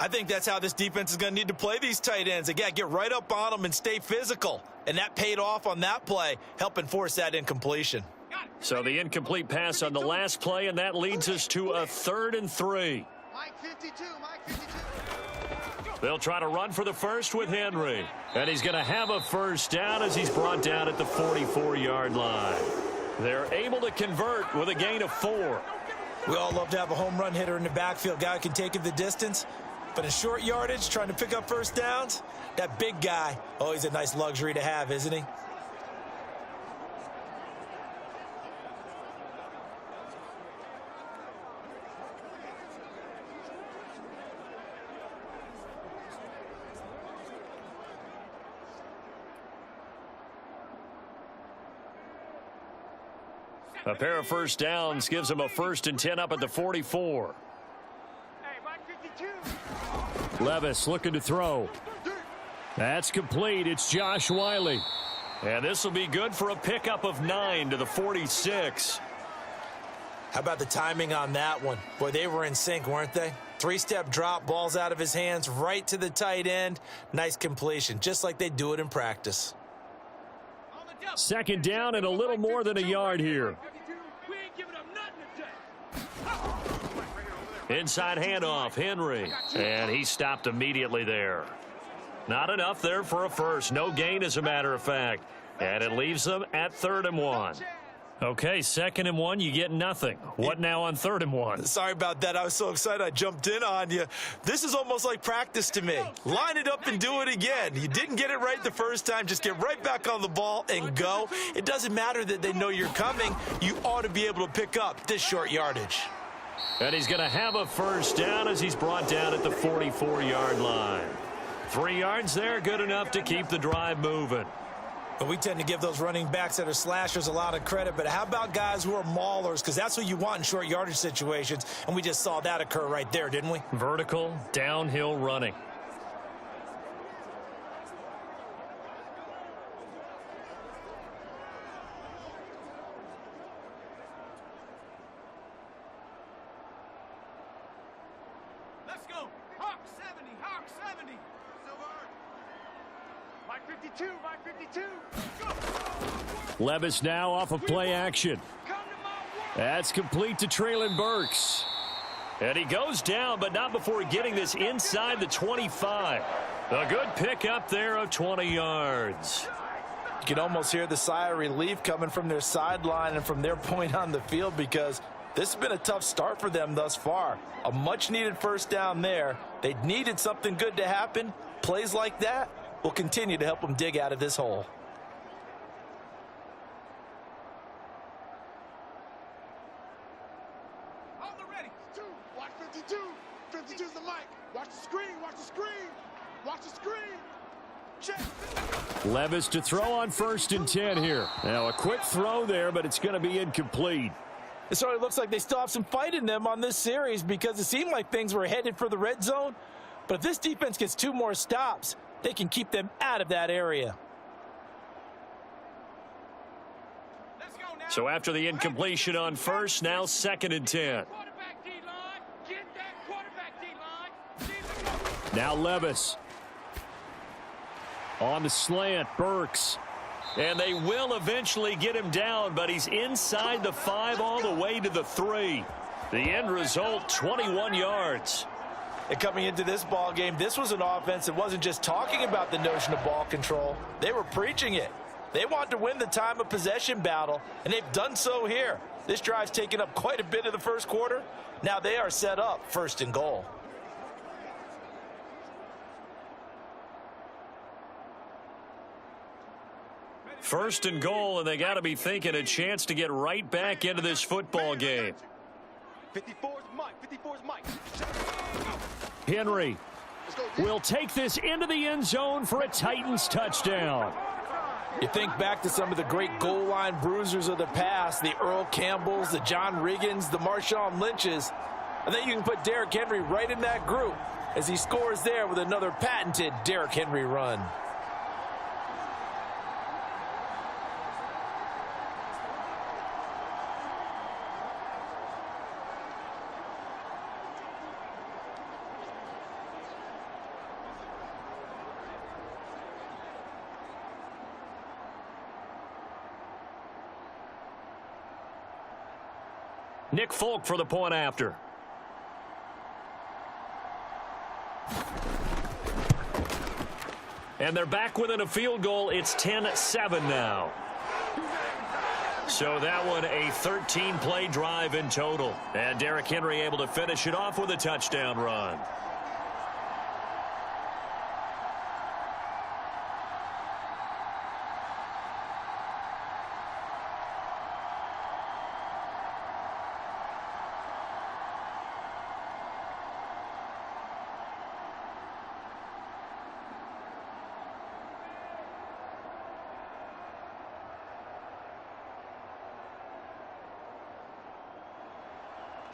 I think that's how this defense is going to need to play these tight ends. Again, get right up on them and stay physical. And that paid off on that play, helping force that incompletion. So the incomplete pass on the last play, and that leads us to a 3rd and 3. Mike 52, Mike 52. They'll try to run for the first with Henry. And he's going to have a first down as he's brought down at the 44-yard line. They're able to convert with a gain of 4. We all love to have a home run hitter in the backfield. Guy who can take it the distance. But in short yardage, trying to pick up first downs, that big guy, always a nice luxury to have, isn't he? A pair of first downs gives him a 1st and 10 up at the 44. Hey, Mike 52. Levis looking to throw. That's complete. It's Josh Wiley. And this will be good for a pickup of 9 to the 46. How about the timing on that one? Boy, they were in sync, weren't they? 3-step drop, balls out of his hands, right to the tight end. Nice completion, just like they do it in practice. Second down and a little more than a yard here. We ain't giving up nothing today. Inside handoff, Henry. And he stopped immediately there. Not enough there for a first. No gain, as a matter of fact. And it leaves them at 3rd and 1. Okay, 2nd and 1, you get nothing. What now on 3rd and 1? Sorry about that. I was so excited I jumped in on you. This is almost like practice to me. Line it up and do it again. You didn't get it right the first time. Just get right back on the ball and go. It doesn't matter that they know you're coming. You ought to be able to pick up this short yardage. And he's going to have a first down as he's brought down at the 44-yard line. 3 yards there, good enough to keep the drive moving. But we tend to give those running backs that are slashers a lot of credit. But how about guys who are maulers? Because that's what you want in short yardage situations. And we just saw that occur right there, didn't we? Vertical, downhill running. Let's go. Hawk 70, Hawk 70. Mike 52, Mike 52. Levis now off of play action. Come to my world. That's complete to Traylon Burks. And he goes down, but not before getting this inside the 25. A good pickup there of 20 yards. You can almost hear the sigh of relief coming from their sideline and from their point on the field, because this has been a tough start for them thus far. A much-needed first down there. They needed something good to happen. Plays like that will continue to help them dig out of this hole. On the ready. 2, watch 52. 52's the mic. Watch the screen, watch the screen. Watch the screen. Check. Levis to throw on 1st and 10 here. Now a quick throw there, but it's going to be incomplete. It certainly looks like they still have some fight in them on this series, because it seemed like things were headed for the red zone. But if this defense gets 2 more stops, they can keep them out of that area. Let's go now. So after the incompletion on 1st, now 2nd and 10. Quarterback D-line. Get that quarterback D-line. Now Levis. On the slant, Burks. And they will eventually get him down, but he's inside the 5 all the way to the 3. The end result, 21 yards. And coming into this ball game, this was an offense that wasn't just talking about the notion of ball control. They were preaching it. They wanted to win the time of possession battle, and they've done so here. This drive's taken up quite a bit of the first quarter. Now they are set up 1st and goal. Ready, First and goal, and they got to be thinking a chance to get right back into this football game. 54's Mike. 54's Mike. Henry will take this into the end zone for a Titans touchdown. You think back to some of the great goal line bruisers of the past, the Earl Campbells, the John Riggins, the Marshawn Lynches. I think you can put Derrick Henry right in that group as he scores there with another patented Derrick Henry run. Nick Folk for the point after. And they're back within a field goal. It's 10-7 now. So that one a 13-play drive in total. And Derrick Henry able to finish it off with a touchdown run.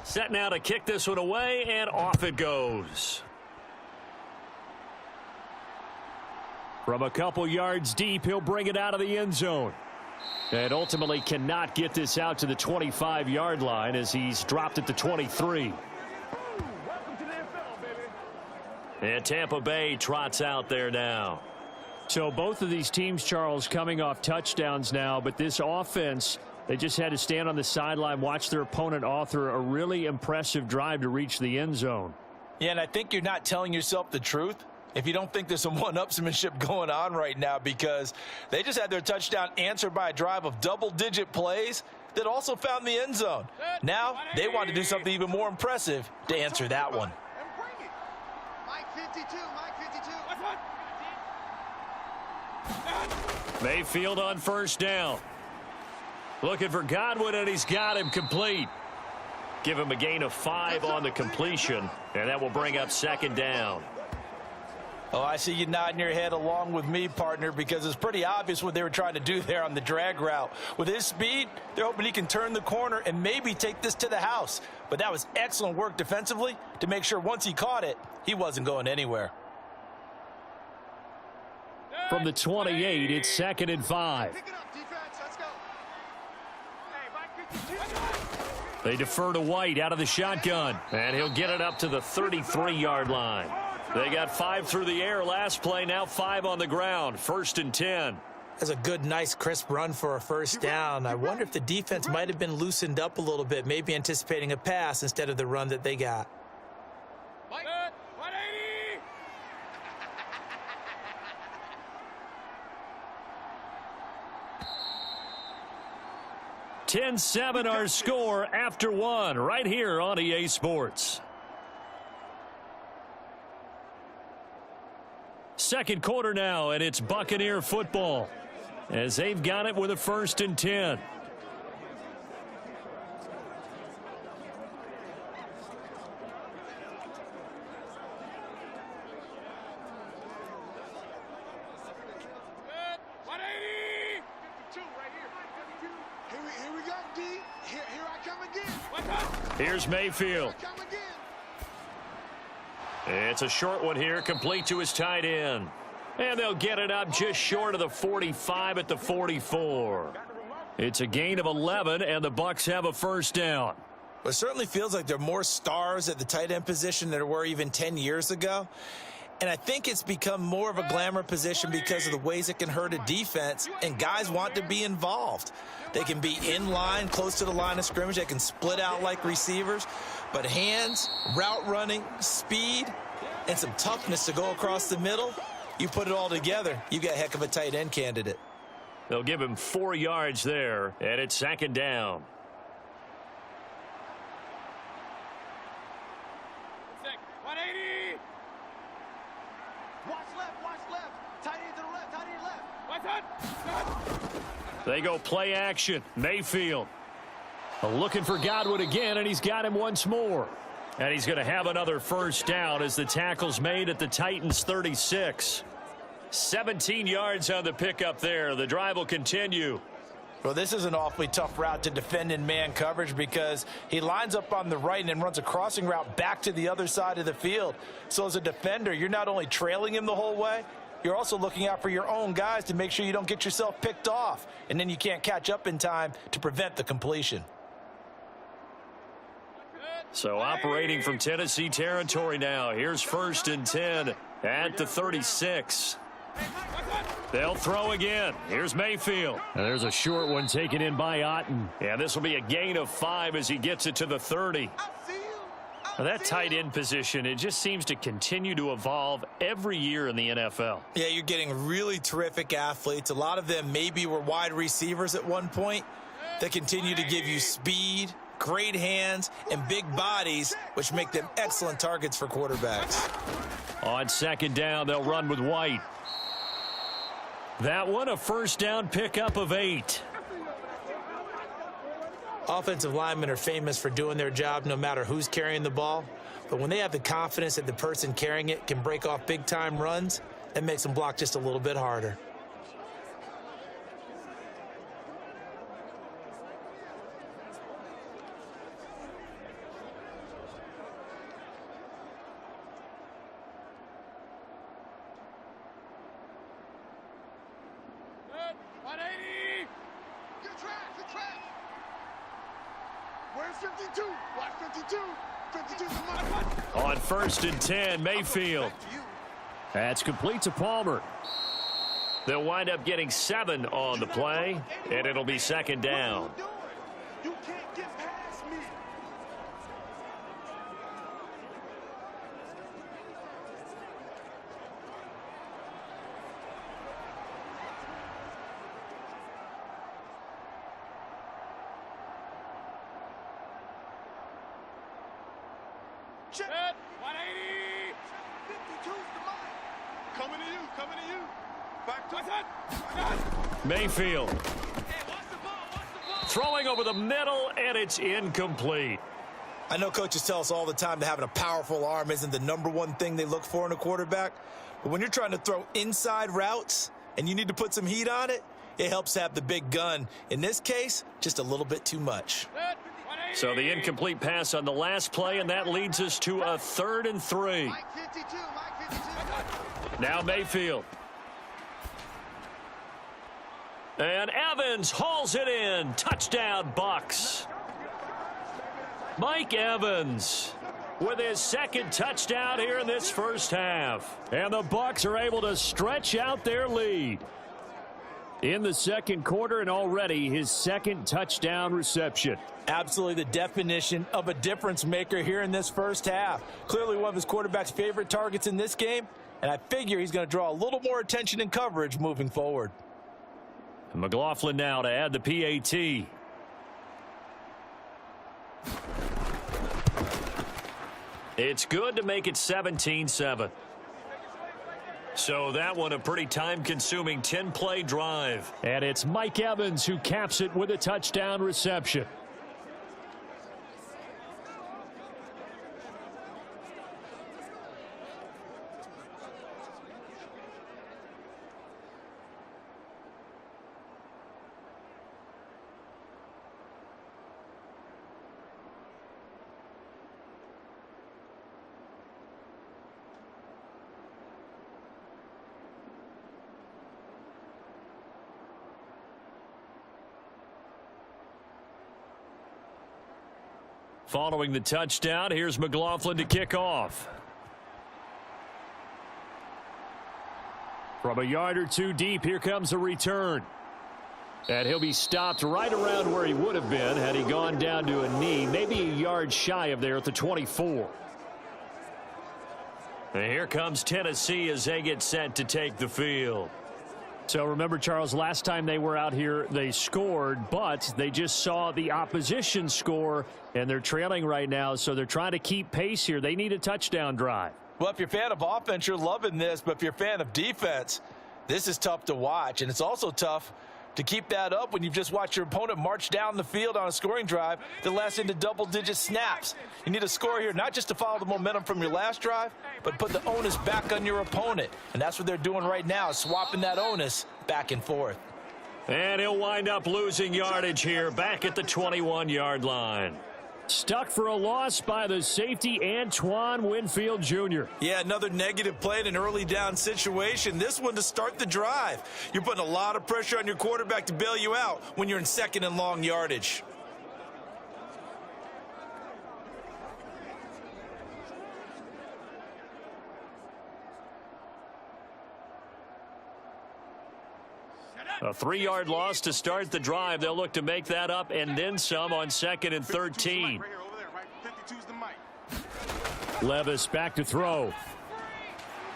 Set now to kick this one away, and off it goes. From a couple yards deep, he'll bring it out of the end zone. And ultimately cannot get this out to the 25-yard line as he's dropped at the 23. Welcome to the NFL, baby. And Tampa Bay trots out there now. So both of these teams, Charles, coming off touchdowns now, but this offense, they just had to stand on the sideline, watch their opponent author a really impressive drive to reach the end zone. Yeah, and I think you're not telling yourself the truth if you don't think there's some one-upsmanship going on right now, because they just had their touchdown answered by a drive of double-digit plays that also found the end zone. Now they want to do something even more impressive to answer that one. And bring it. Mike 52. Mike 52. Mayfield on first down. Looking for Godwin, and he's got him complete. Give him a gain of 5 on the completion, and that will bring up second down. Oh, I see you nodding your head along with me, partner, because it's pretty obvious what they were trying to do there on the drag route. With his speed, they're hoping he can turn the corner and maybe take this to the house. But that was excellent work defensively to make sure once he caught it, he wasn't going anywhere. From the 28, it's second and 5. Pick it up, defense. Let's go. Hey, Mike 52. They defer to White out of the shotgun, and he'll get it up to the 33-yard line. They got 5 through the air last play, now 5 on the ground. First and 10. That's a good, nice, crisp run for a first down. I wonder if the defense might have been loosened up a little bit, maybe anticipating a pass instead of the run that they got. Mike 180. 10-7 our score after 1 right here on EA Sports. Second quarter now, and it's Buccaneer football as they've got it with a first and 10. Here's Mayfield. It's a short one here, complete to his tight end. And they'll get it up just short of the 45 at the 44. It's a gain of 11, and the Bucs have a first down. Well, it certainly feels like there are more stars at the tight end position than there were even 10 years ago. And I think it's become more of a glamour position because of the ways it can hurt a defense, and guys want to be involved. They can be in line, close to the line of scrimmage. They can split out like receivers. But hands, route running, speed, and some toughness to go across the middle, you put it all together, you got a heck of a tight end candidate. They'll give him 4 yards there, and it's second down. Watch left, watch left. Tight end to the left, tight end left. They go play action. Mayfield looking for Godwin again, and he's got him once more. And he's going to have another first down as the tackle's made at the Titans' 36. 17 yards on the pickup there. The drive will continue. Well, this is an awfully tough route to defend in man coverage because he lines up on the right and then runs a crossing route back to the other side of the field. So as a defender, you're not only trailing him the whole way, you're also looking out for your own guys to make sure you don't get yourself picked off. And then you can't catch up in time to prevent the completion. So operating from Tennessee territory now. Here's 1st and 10 at the 36. They'll throw again. Here's Mayfield. And there's a short one taken in by Otten. Yeah, this will be a gain of 5 as he gets it to the 30. Now that tight end position, it just seems to continue to evolve every year in the NFL. Yeah, you're getting really terrific athletes. A lot of them maybe were wide receivers at one point. They continue to give you speed, great hands, and big bodies, which make them excellent targets for quarterbacks. On 2nd down, they'll run with White. That one, a first down pickup of 8. Offensive linemen are famous for doing their job no matter who's carrying the ball. But when they have the confidence that the person carrying it can break off big-time runs, it makes them block just a little bit harder. Where's 52? Watch 52. 52's the money. On 1st and 10, Mayfield. That's complete to Palmer. They'll wind up getting 7 on the play, and it'll be 2nd down. You can't get past me. Check. 180. 52's the money. Coming to you. Coming to you. Back to it. Mayfield. Throwing over the middle, and it's incomplete. I know coaches tell us all the time that having a powerful arm isn't the #1 thing they look for in a quarterback. But when you're trying to throw inside routes and you need to put some heat on it, it helps have the big gun. In this case, just a little bit too much. So the incomplete pass on the last play, and that leads us to a 3rd and 3. Mike 52. Mike 52. Now Mayfield. And Evans hauls it in. Touchdown, Bucks. Mike Evans with his 2nd touchdown here in this first half. And the Bucks are able to stretch out their lead in the 2nd quarter, and already his 2nd touchdown reception. Absolutely the definition of a difference maker here in this first half. Clearly one of his quarterback's favorite targets in this game, and I figure he's going to draw a little more attention and coverage moving forward. McLaughlin now to add the PAT. It's good to make it 17-7. So that one a pretty time-consuming 10-play drive. And it's Mike Evans who caps it with a touchdown reception. Following the touchdown, here's McLaughlin to kick off. From a yard or two deep, here comes a return. And he'll be stopped right around where he would have been had he gone down to a knee, maybe a yard shy of there at the 24. And here comes Tennessee as they get set to take the field. So remember, Charles, last time they were out here, they scored, but they just saw the opposition score, and they're trailing right now, so they're trying to keep pace here. They need a touchdown drive. Well, if you're a fan of offense, you're loving this, but if you're a fan of defense, This is tough to watch, and it's also tough to keep that up when you've just watched your opponent march down the field on a scoring drive that lasts into double-digit snaps. You need a score here, not just to follow the momentum from your last drive, but put the onus back on your opponent. And that's what they're doing right now, swapping that onus back and forth. And he'll wind up losing yardage here, back at the 21-yard line. Stuck for a loss by the safety, Antoine Winfield Jr. Yeah, another negative play in an early down situation. This one to start the drive. You're putting a lot of pressure on your quarterback to bail you out when you're in second and long yardage. A 3-yard loss to start the drive. They'll look to make that up and then some on 2nd and 13. Levis back to throw.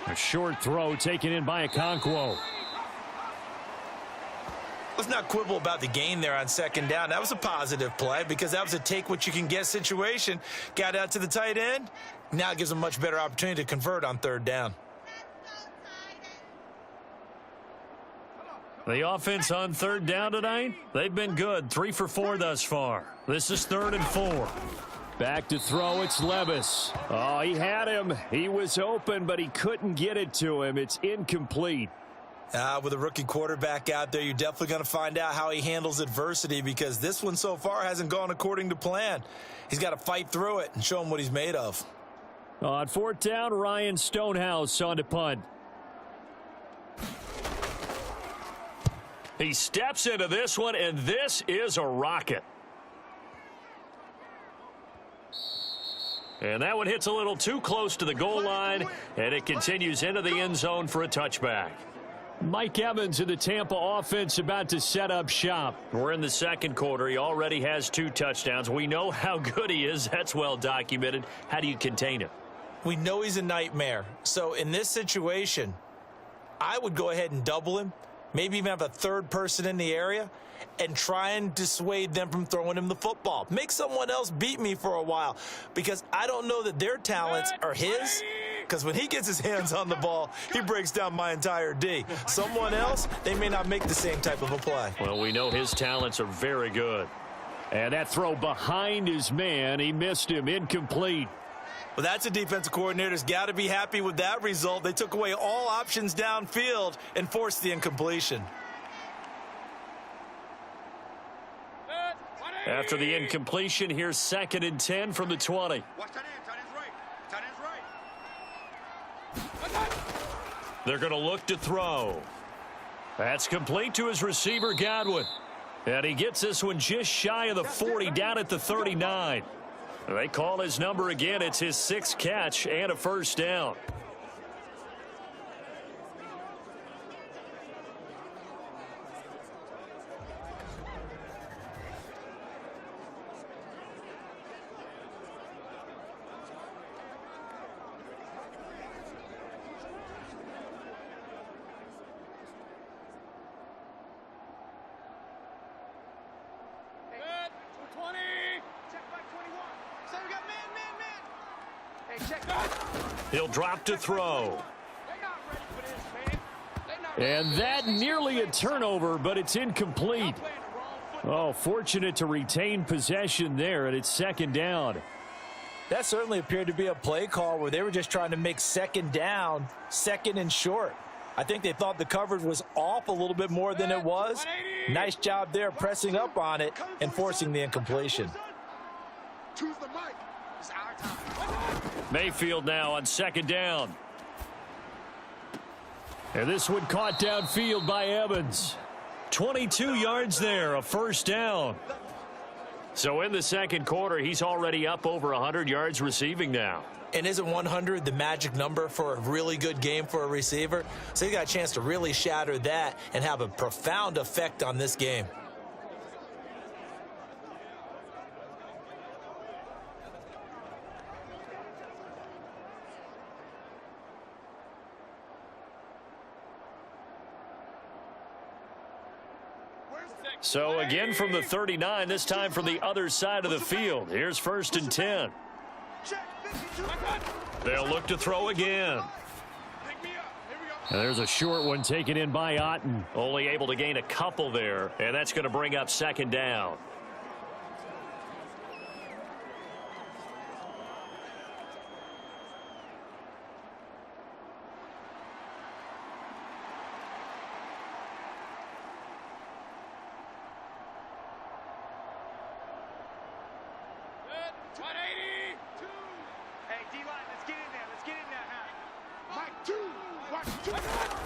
A short throw taken in by Okonkwo. Let's not quibble about the gain there on 2nd down. That was a positive play because that was a take-what-you-can-get situation. Got out to the tight end. Now it gives them a much better opportunity to convert on 3rd down. The offense on 3rd down tonight, they've been good. 3 for 4 thus far. This is 3rd and 4. Back to throw, it's Levis. Oh, he had him. He was open, but he couldn't get it to him. It's incomplete. With a rookie quarterback out there, you're definitely going to find out how he handles adversity because this one so far hasn't gone according to plan. He's got to fight through it and show him what he's made of. On 4th down, Ryan Stonehouse on to punt. He steps into this one, and this is a rocket. And that one hits a little too close to the goal line, and it continues into the end zone for a touchback. Mike Evans in the Tampa offense about to set up shop. We're in the 2nd quarter. He already has 2 touchdowns. We know how good he is. That's well documented. How do you contain him? We know he's a nightmare. So in this situation, I would go ahead and double him. Maybe even have a 3rd person in the area and try and dissuade them from throwing him the football. Make someone else beat me for a while because I don't know that their talents are his because when he gets his hands on the ball, he breaks down my entire D. Someone else, they may not make the same type of a play. Well, we know his talents are very good. And that throw behind his man, he missed him, incomplete. Well, that's a defensive coordinator's got to be happy with that result. They took away all options downfield and forced the incompletion. After the incompletion, here's 2nd and 10 from the 20. Watch tight end, tight end's right. They're going to look to throw. That's complete to his receiver, Godwin. And he gets this one just shy of the 40, down at the 39. They call his number again. It's his 6th catch and a 1st down. He'll drop to throw. And that nearly a turnover, but it's incomplete. Oh, fortunate to retain possession there, and it's 2nd down. That certainly appeared to be a play call where they were just trying to make 2nd down, 2nd and short. I think they thought the coverage was off a little bit more than it was. Nice job there pressing up on it and forcing the incompletion. Choose the mic. It's our time. Mayfield now on 2nd down. And this one caught downfield by Evans. 22 yards there, a 1st down. So in the 2nd quarter, he's already up over 100 yards receiving now. And isn't 100 the magic number for a really good game for a receiver? So you got a chance to really shatter that and have a profound effect on this game. So again from the 39, this time from the other side of the field. Here's 1st and 10. They'll look to throw again. And there's a short one taken in by Otten. Only able to gain a couple there, and that's going to bring up second down.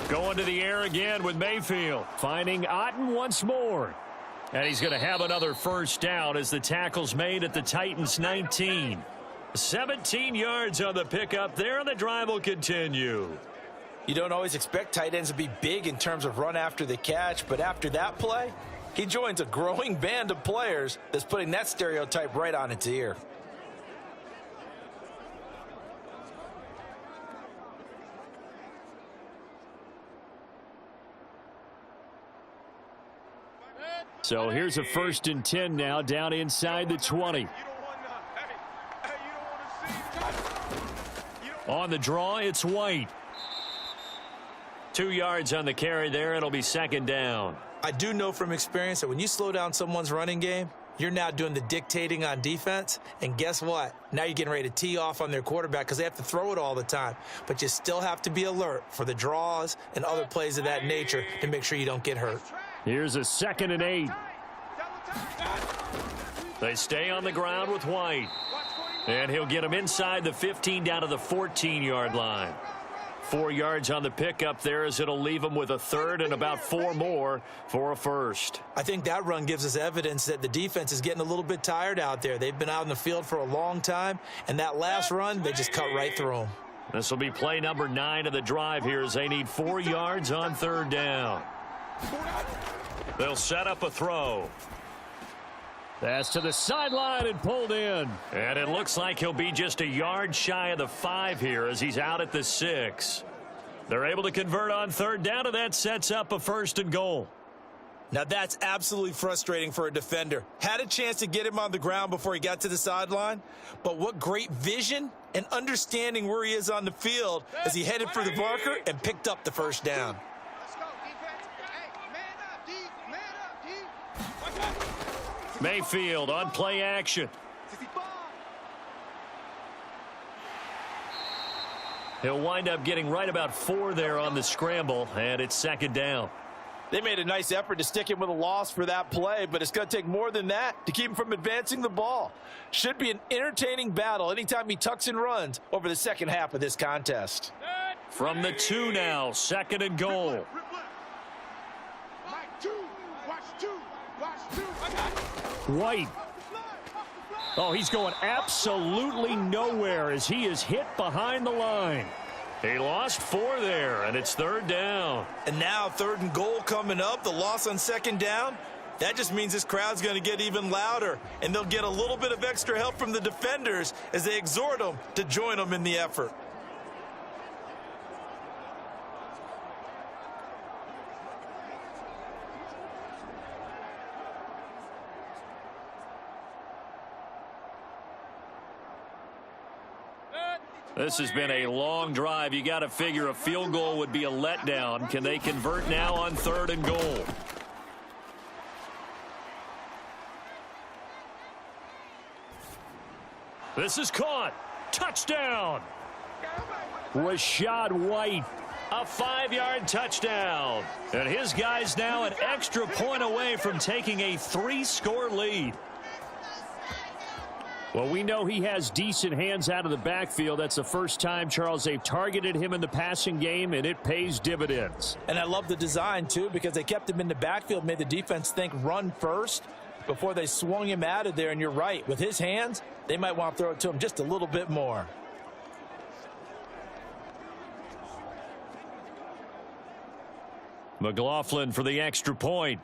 Going to the air again with Mayfield. Finding Otten once more. And he's going to have another first down as the tackle's made at the Titans' 19. 17 yards on the pickup there, and the drive will continue. You don't always expect tight ends to be big in terms of run after the catch, but after that play, he joins a growing band of players that's putting that stereotype right on its ear. So here's a 1st and 10 now, down inside the 20. On the draw, it's White. 2 yards on the carry there. It'll be second down. I do know from experience that when you slow down someone's running game, you're now doing the dictating on defense. And guess what? Now you're getting ready to tee off on their quarterback because they have to throw it all the time. But you still have to be alert for the draws and other plays of that nature to make sure you don't get hurt. Here's a 2nd and 8. They stay on the ground with White. And he'll get him inside the 15 down to the 14-yard line. 4 yards on the pickup there as it'll leave him with a third and about 4 more for a first. I think that run gives us evidence that the defense is getting a little bit tired out there. They've been out in the field for a long time, and that last run, they just cut right through them. This will be play number 9 of the drive here as they need 4 yards on third down. They'll set up a throw. That's to the sideline and pulled in. And it looks like he'll be just a yard shy of the 5 here as he's out at the 6. They're able to convert on third down, and that sets up a 1st and goal. Now that's absolutely frustrating for a defender. Had a chance to get him on the ground before he got to the sideline, but what great vision and understanding where he is on the field as he headed for the marker and picked up the first down. Mayfield on play action. He'll wind up getting right about 4 there on the scramble, and it's second down. They made a nice effort to stick him with a loss for that play, but it's going to take more than that to keep him from advancing the ball. Should be an entertaining battle anytime he tucks and runs over the second half of this contest. From the 2 now, 2nd and goal. White. Oh, he's going absolutely nowhere as he is hit behind the line. He lost 4 there, and it's third down. And now 3rd and goal coming up, the loss on 2nd down. That just means this crowd's going to get even louder, and they'll get a little bit of extra help from the defenders as they exhort them to join them in the effort. This has been a long drive. You got to figure a field goal would be a letdown. Can they convert now on 3rd and goal? This is caught. Touchdown. Rachaad White. A 5-yard touchdown. And his guys now an extra point away from taking a 3-score lead. Well, we know he has decent hands out of the backfield. That's the first time, Charles, they've targeted him in the passing game, and it pays dividends. And I love the design, too, because they kept him in the backfield, made the defense think run first before they swung him out of there. And you're right, with his hands, they might want to throw it to him just a little bit more. McLaughlin for the extra point.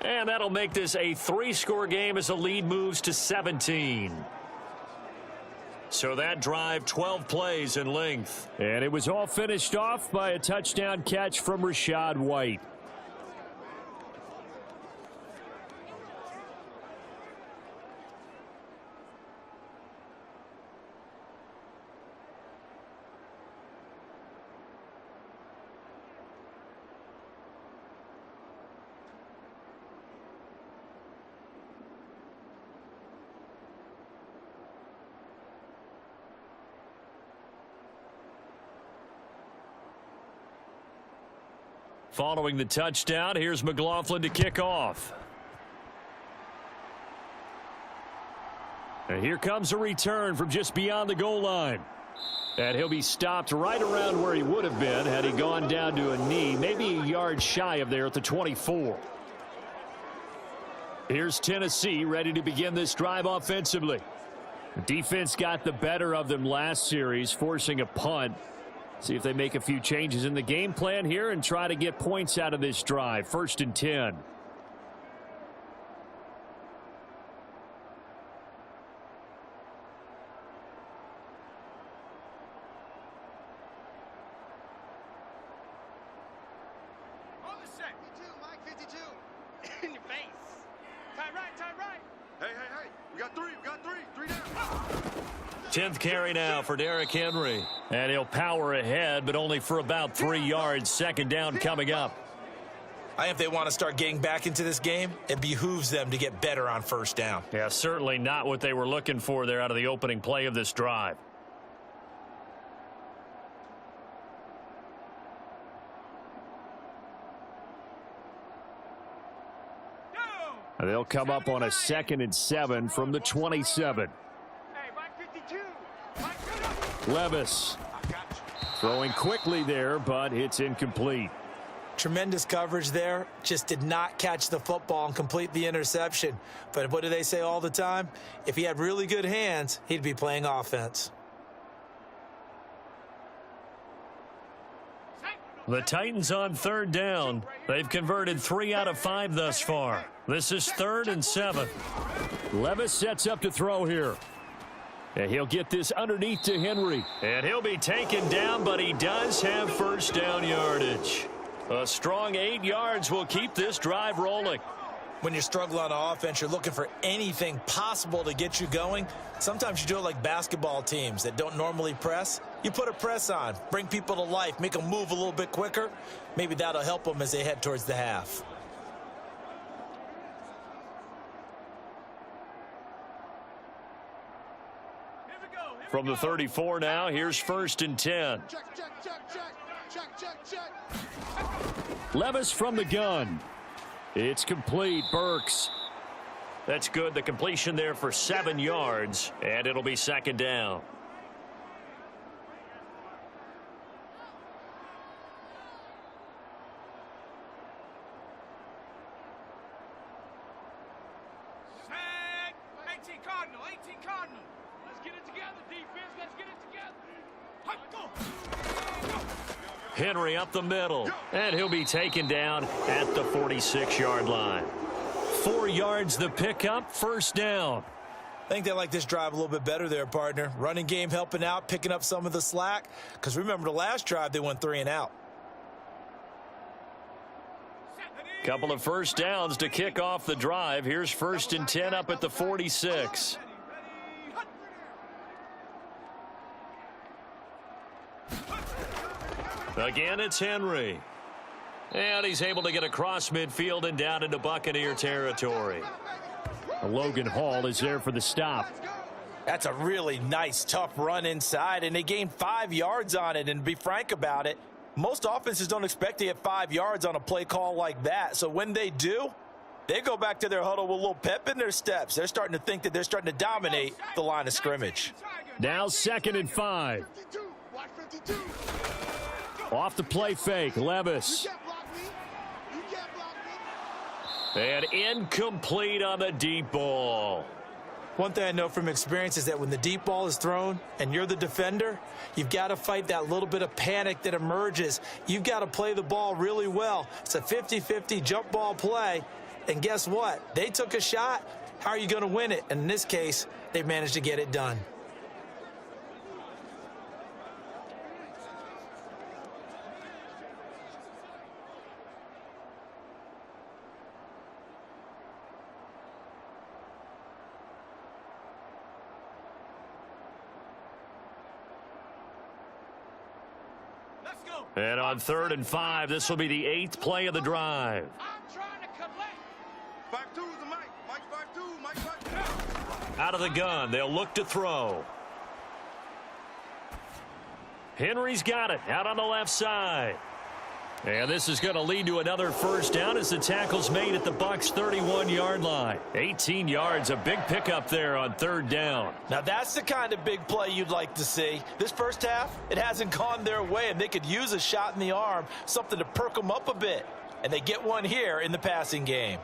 And that'll make this a 3-score game as the lead moves to 17. So that drive, 12 plays in length. And it was all finished off by a touchdown catch from Rachaad White. Following the touchdown, here's McLaughlin to kick off. And here comes a return from just beyond the goal line. And he'll be stopped right around where he would have been had he gone down to a knee, maybe a yard shy of there at the 24. Here's Tennessee ready to begin this drive offensively. The defense got the better of them last series, forcing a punt. See if they make a few changes in the game plan here and try to get points out of this drive. 1st and 10. On the set. 52, Mike, 52. In your face. Tie right, tie right. Hey. We got three. 3 down. 10th carry now for Derrick Henry. And he'll power ahead, but only for about 3 yards. 2nd down coming up. I think if they want to start getting back into this game, it behooves them to get better on 1st down. Yeah, certainly not what they were looking for there out of the opening play of this drive. And they'll come up on a 2nd and 7 from the 27. Hey, Mike, 52. Mike, Levis throwing quickly there, but it's incomplete. Tremendous coverage there. Just did not catch the football and complete the interception. But what do they say all the time? If he had really good hands, he'd be playing offense. The Titans on 3rd down. They've converted 3 out of 5 thus far. This is 3rd and 7. Levis sets up to throw here. And he'll get this underneath to Henry. And he'll be taken down, but he does have 1st down yardage. A strong 8 yards will keep this drive rolling. When you're struggling on offense, you're looking for anything possible to get you going. Sometimes you do it like basketball teams that don't normally press. You put a press on, bring people to life, make them move a little bit quicker. Maybe that'll help them as they head towards the half. From the 34 now, here's 1st and 10. Check. Levis from the gun. It's complete. Burks. That's good. The completion there for 7 yards, and it'll be 2nd down. Sack. 18 Cardinal. Let's get it together, defense. Let's get it together. Go. Henry up the middle, and he'll be taken down at the 46-yard line. 4 yards the pickup, 1st down. I think they like this drive a little bit better there, partner. Running game helping out, picking up some of the slack. Because remember the last drive, they went 3 and out. Couple of 1st downs to kick off the drive. Here's 1st and 10 up at the 46. Again, it's Henry. And he's able to get across midfield and down into Buccaneer territory. Logan Hall is there for the stop. That's a really nice, tough run inside, and they gained 5 yards on it. And to be frank about it, most offenses don't expect to get 5 yards on a play call like that. So when they do, they go back to their huddle with a little pep in their steps. They're starting to think that they're starting to dominate the line of scrimmage. Now 2nd and 5. Off the play fake, Levis. And incomplete on the deep ball. One thing I know from experience is that when the deep ball is thrown and you're the defender, you've got to fight that little bit of panic that emerges. You've got to play the ball really well. It's a 50-50 jump ball play. And guess what? They took a shot. How are you going to win it? And in this case, they managed to get it done. And on 3rd and 5, this will be the 8th play of the drive. I'm trying to collect. 5-2 is the Mike. Mike 5-2. Out of the gun, they'll look to throw. Henry's got it out on the left side. And this is going to lead to another first down as the tackle's made at the Bucs' 31-yard line. 18 yards, a big pickup there on third down. Now that's the kind of big play you'd like to see. This first half, it hasn't gone their way, and they could use a shot in the arm, something to perk them up a bit. And they get one here in the passing game.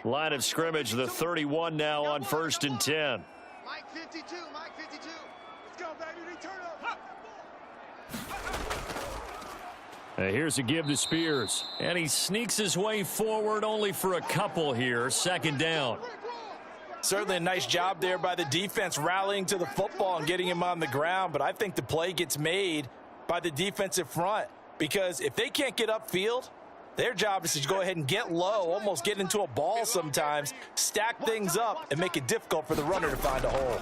Line of scrimmage, the 31 now on 1st and 10. Mike 52, Mike 52. Let's go, baby. Return up. Here's a give to Spears. And he sneaks his way forward only for a couple here. Second down. Certainly a nice job there by the defense rallying to the football and getting him on the ground. But I think the play gets made by the defensive front. Because if they can't get upfield, their job is to go ahead and get low, almost get into a ball sometimes, stack things up, and make it difficult for the runner to find a hole.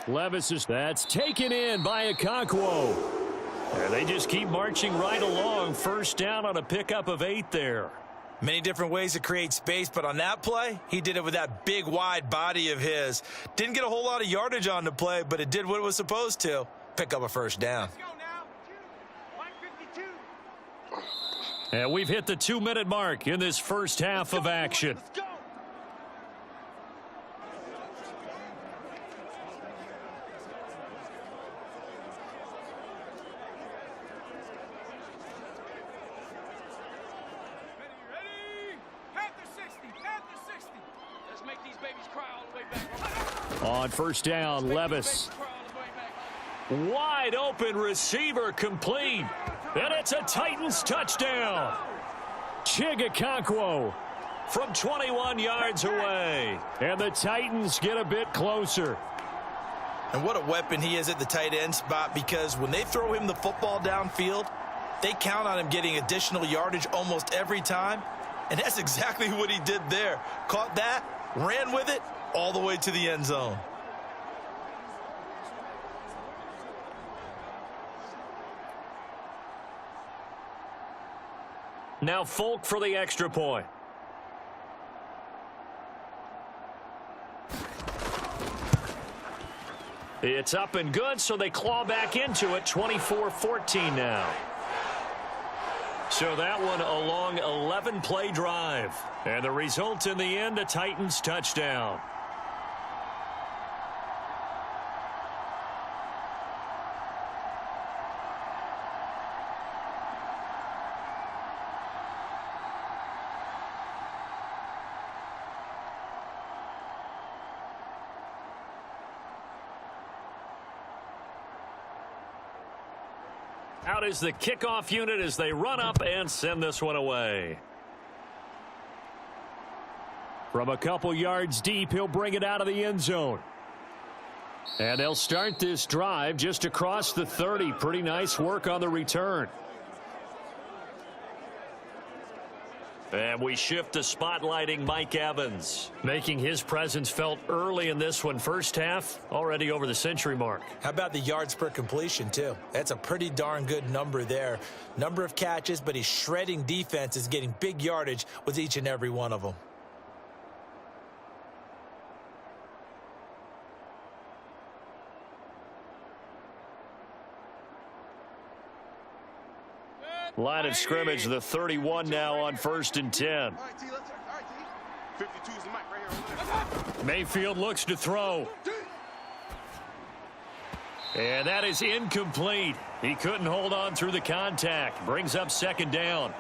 Levis is that's taken in by Okonkwo. And they just keep marching right along. First down on a pickup of 8 there. Many different ways to create space, but on that play, he did it with that big, wide body of his. Didn't get a whole lot of yardage on the play, but it did what it was supposed to. Pick up a first down. And we've hit the 2-minute mark in this first half of action. Let's make these babies cry all the way back. On first down, Levis. Wide open receiver complete. And it's a Titans touchdown. Okonkwo from 21 yards away. And the Titans get a bit closer. And what a weapon he is at the tight end spot, because when they throw him the football downfield, they count on him getting additional yardage almost every time. And that's exactly what he did there. Caught that, ran with it all the way to the end zone. Now Folk for the extra point. It's up and good, so they claw back into it. 24-14 now. So that one a long 11-play drive. And the result in the end, a Titans touchdown. Out is the kickoff unit as they run up and send this one away. From a couple yards deep, he'll bring it out of the end zone. And they'll start this drive just across the 30. Pretty nice work on the return. And we shift to spotlighting Mike Evans, making his presence felt early in this one. First half, already over the century mark. How about the yards per completion, too? That's a pretty darn good number there. Number of catches, but he's shredding defenses, getting big yardage with each and every one of them. Line of scrimmage, the 31 now on 1st and 10. All right, T, let's, all right, T. 52 is the mic right here. Mayfield looks to throw. And that is incomplete. He couldn't hold on through the contact. Brings up second down.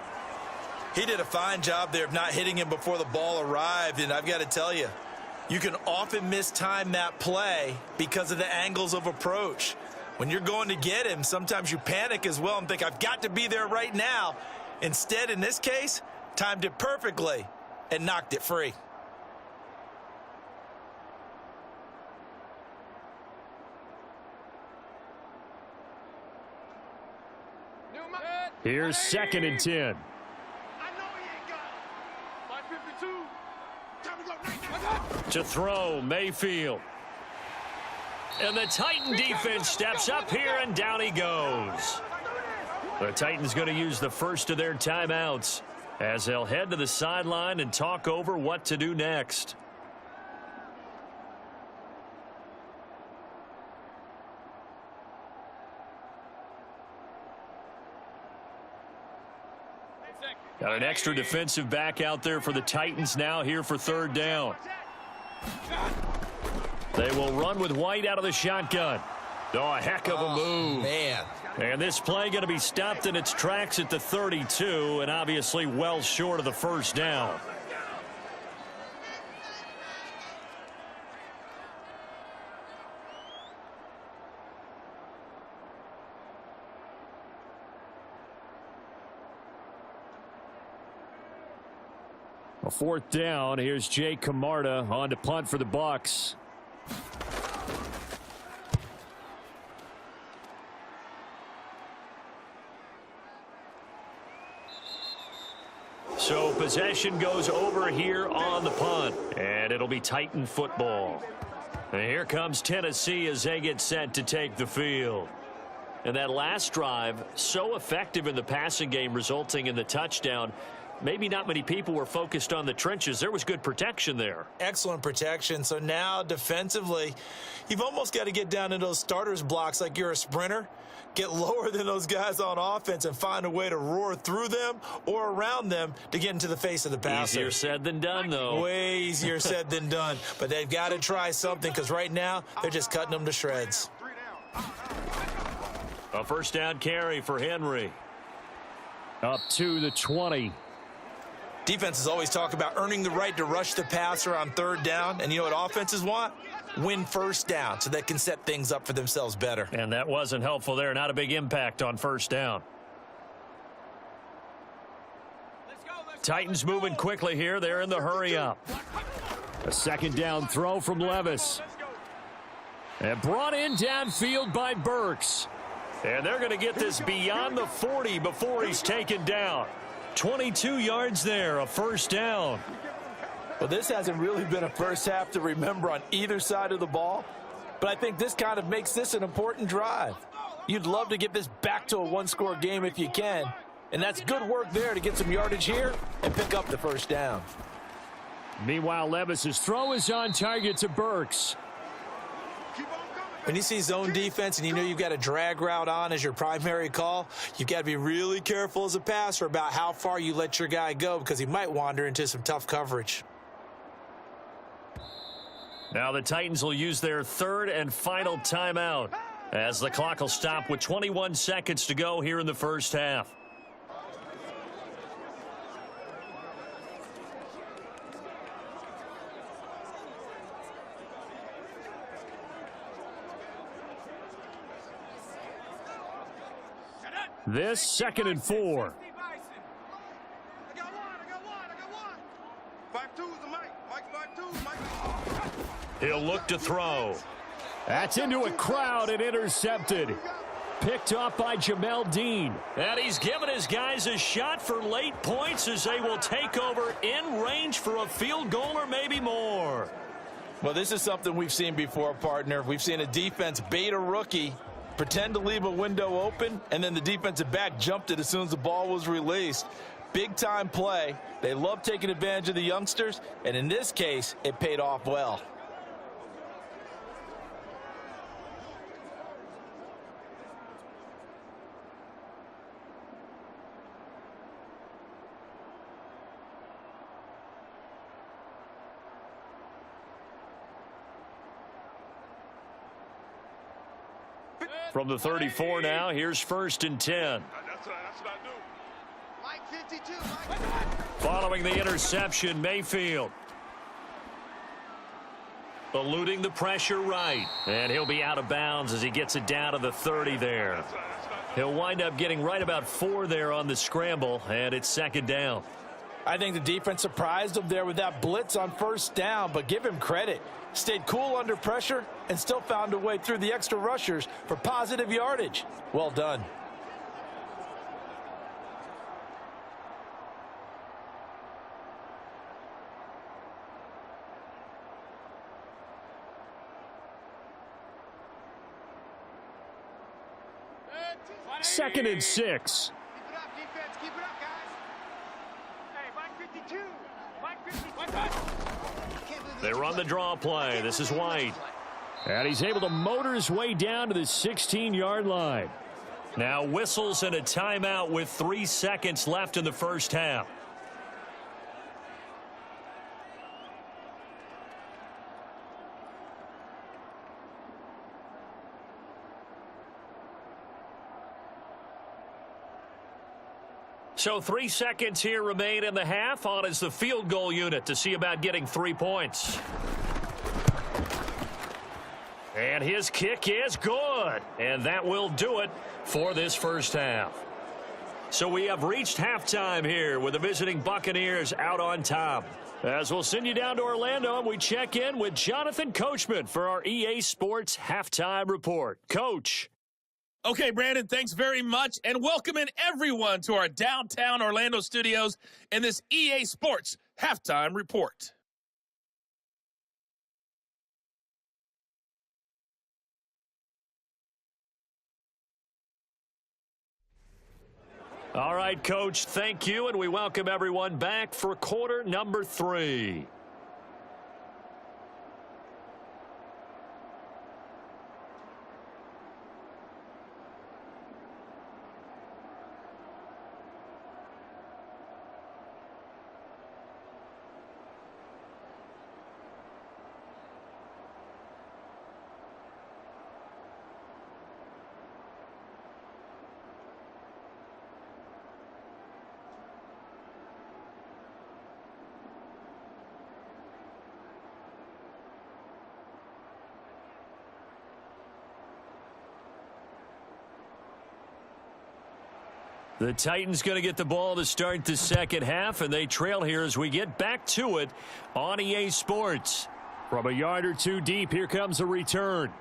He did a fine job there of not hitting him before the ball arrived, and I've got to tell you, you can often mistime that play because of the angles of approach. When you're going to get him, sometimes you panic as well and think, I've got to be there right now. Instead, in this case, timed it perfectly and knocked it free. Here's 2nd and 10. I know he ain't got it. 552. Time to go. To throw, Mayfield. And the Titan defense steps up here, and down he goes. The Titans going to use the first of their timeouts. as they'll head to the sideline and talk over what to do next. Got an extra defensive back out there for the Titans now here for third down. They will run with White out of the shotgun. Oh, a heck of a move. Man. And this play going to be stopped in its tracks at the 32, and obviously well short of the first down. A fourth down. Here's Jay Camarda on to punt for the Bucs. So possession goes over here on the punt, and it'll be Titan football. And here comes Tennessee as they get set to take the field. And that last drive, so effective in the passing game, resulting in the touchdown. Maybe not many people were focused on the trenches. There was good protection there. Excellent protection. So now defensively, you've almost got to get down in those starters blocks like you're a sprinter. Get lower than those guys on offense and find a way to roar through them or around them to get into the face of the passer. Easier said than done, though. Way easier said than done. But they've got to try something because right now they're just cutting them to shreds. A first down carry for Henry. Up to the 20. Defenses always talk about earning the right to rush the passer on third down. And you know what offenses want? Win first down so they can set things up for themselves better. And that wasn't helpful there. Not a big impact on first down. Titans moving quickly here. They're in the hurry up. A second down throw from Levis. And brought in downfield by Burks. And they're going to get this beyond the 40 before he's taken down. 22 yards there, a first down. Well, this hasn't really been a first half to remember on either side of the ball, but I think this kind of makes this an important drive. You'd love to get this back to a one-score game if you can, and that's good work there to get some yardage here and pick up the first down. Meanwhile, Levis's throw is on target to Burks. When you see zone defense and you know you've got a drag route on as your primary call, you've got to be really careful as a passer about how far you let your guy go because he might wander into some tough coverage. Now the Titans will use their third and final timeout as the clock will stop with 21 seconds to go here in the first half. This 2nd and 4. I got one. 5-2's the Mike. Mike's 5-2. He'll look to throw. That's into a crowd and intercepted. Picked off by Jamel Dean. And he's given his guys a shot for late points as they will take over in range for a field goal or maybe more. Well, this is something we've seen before, partner. We've seen a defense bait a rookie, pretend to leave a window open, and then the defensive back jumped it as soon as the ball was released. Big-time play. They love taking advantage of the youngsters, and in this case, it paid off well. From the 34 now, here's 1st and 10. That's what I do. Mike 52. Mike. Following the interception, Mayfield eluding the pressure right. And he'll be out of bounds as he gets it down to the 30 there. He'll wind up getting right about 4 there on the scramble, and it's 2nd down. I think the defense surprised him there with that blitz on first down, but give him credit. Stayed cool under pressure and still found a way through the extra rushers for positive yardage. Well done. Second and 6. Keep it up, defense. Keep it up, guys. They run the draw play. This is White. And he's able to motor his way down to the 16-yard line. Now whistles and a timeout with 3 seconds left in the first half. So 3 seconds here remain in the half. On is the field goal unit to see about getting 3 points. And his kick is good. And that will do it for this first half. So we have reached halftime here with the visiting Buccaneers out on top. As we'll send you down to Orlando, and we check in with Jonathan Coachman for our EA Sports Halftime Report. Coach. Okay, Brandon, thanks very much, and welcome in everyone to our downtown Orlando studios in this EA Sports Halftime Report. All right, Coach, thank you, and we welcome everyone back for quarter number 3. The Titans going to get the ball to start the second half, and they trail here as we get back to it on EA Sports. From a yard or two deep, here comes a return.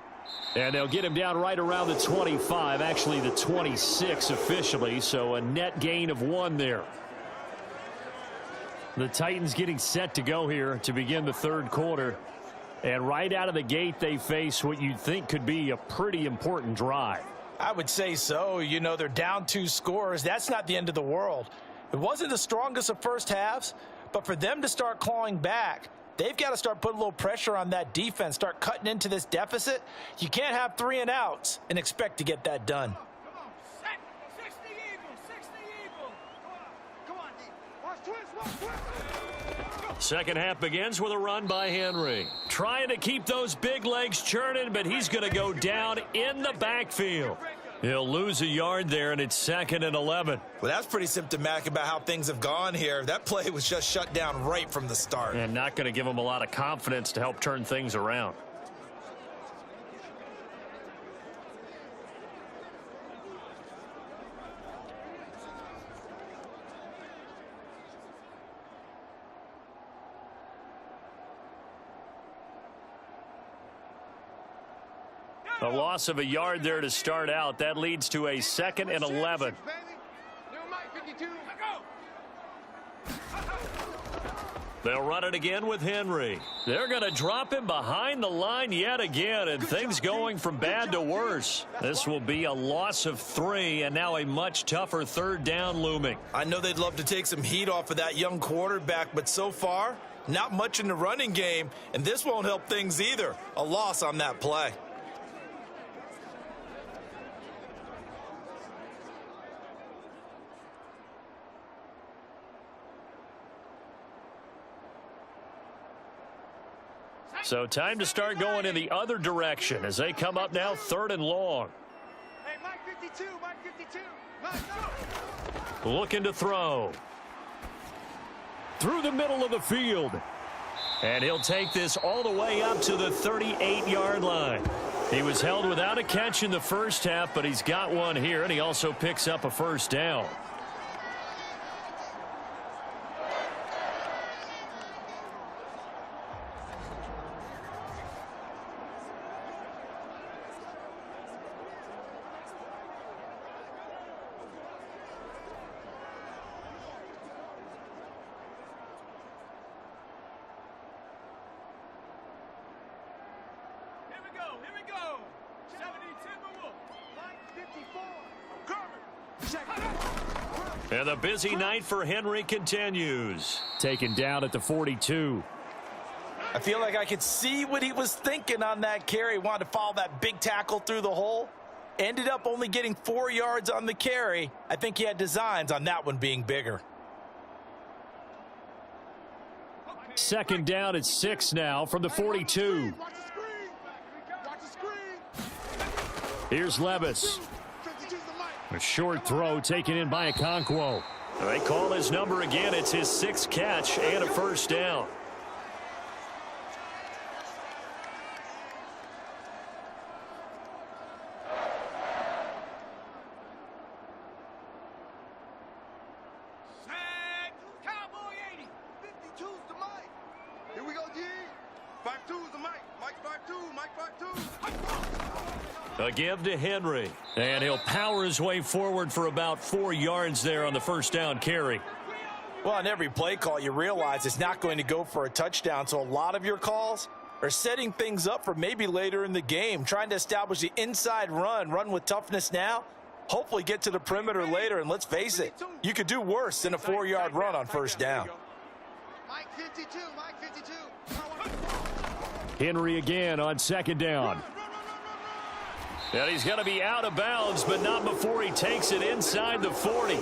And they'll get him down right around the 25, actually the 26 officially, so a net gain of 1 there. The Titans getting set to go here to begin the third quarter. And right out of the gate, they face what you'd think could be a pretty important drive. I would say so. You know, they're down 2 scores. That's not the end of the world. It wasn't the strongest of first halves, but for them to start clawing back, they've got to start putting a little pressure on that defense, start cutting into this deficit. You can't have 3 and outs and expect to get that done. Come on, set. 60 Eagles, 60 Eagles. Come on, D. Watch twist, watch twist. Second half begins with a run by Henry. Trying to keep those big legs churning, but he's going to go down in the backfield. He'll lose a yard there, and it's 2nd and 11. Well, that's pretty symptomatic about how things have gone here. That play was just shut down right from the start. And not going to give him a lot of confidence to help turn things around. A loss of a yard there to start out. That leads to a 2nd and 11. They'll run it again with Henry. They're going to drop him behind the line yet again, and things going from bad to worse. This will be a loss of 3, and now a much tougher 3rd down looming. I know they'd love to take some heat off of that young quarterback, but so far, not much in the running game, and this won't help things either. A loss on that play. So time to start going in the other direction as they come up now 3rd and long. Hey, Mike 52, Mike 52. Mike, no. Looking to throw. Through the middle of the field. And he'll take this all the way up to the 38-yard line. He was held without a catch in the first half, but he's got one here, and he also picks up a first down. Here we go. 70 Timberwolves. Mike 54. And the busy night for Henry continues. Taken down at the 42. I feel like I could see what he was thinking on that carry. He wanted to follow that big tackle through the hole. Ended up only getting 4 yards on the carry. I think he had designs on that one being bigger. Second down at 6 now from the 42. Watch the screen. Watch the screen. Here's Levis. 52's the mic. A short throw taken in by Okonkwo. They call his number again. It's his 6th catch and a first down. Sack. Cowboy 80. 52's the mic. Here we go, G. 52's the mic. Mike 52. Mike 52. A give to Henry. And he'll power his way forward for about 4 yards there on the first down carry. Well, on every play call, you realize it's not going to go for a touchdown, so a lot of your calls are setting things up for maybe later in the game, trying to establish the inside run with toughness now, hopefully get to the perimeter later, and let's face it, you could do worse than a 4-yard run on first down. Mike 52. Mike 52. Henry again on second down. And he's going to be out of bounds, but not before he takes it inside the 40.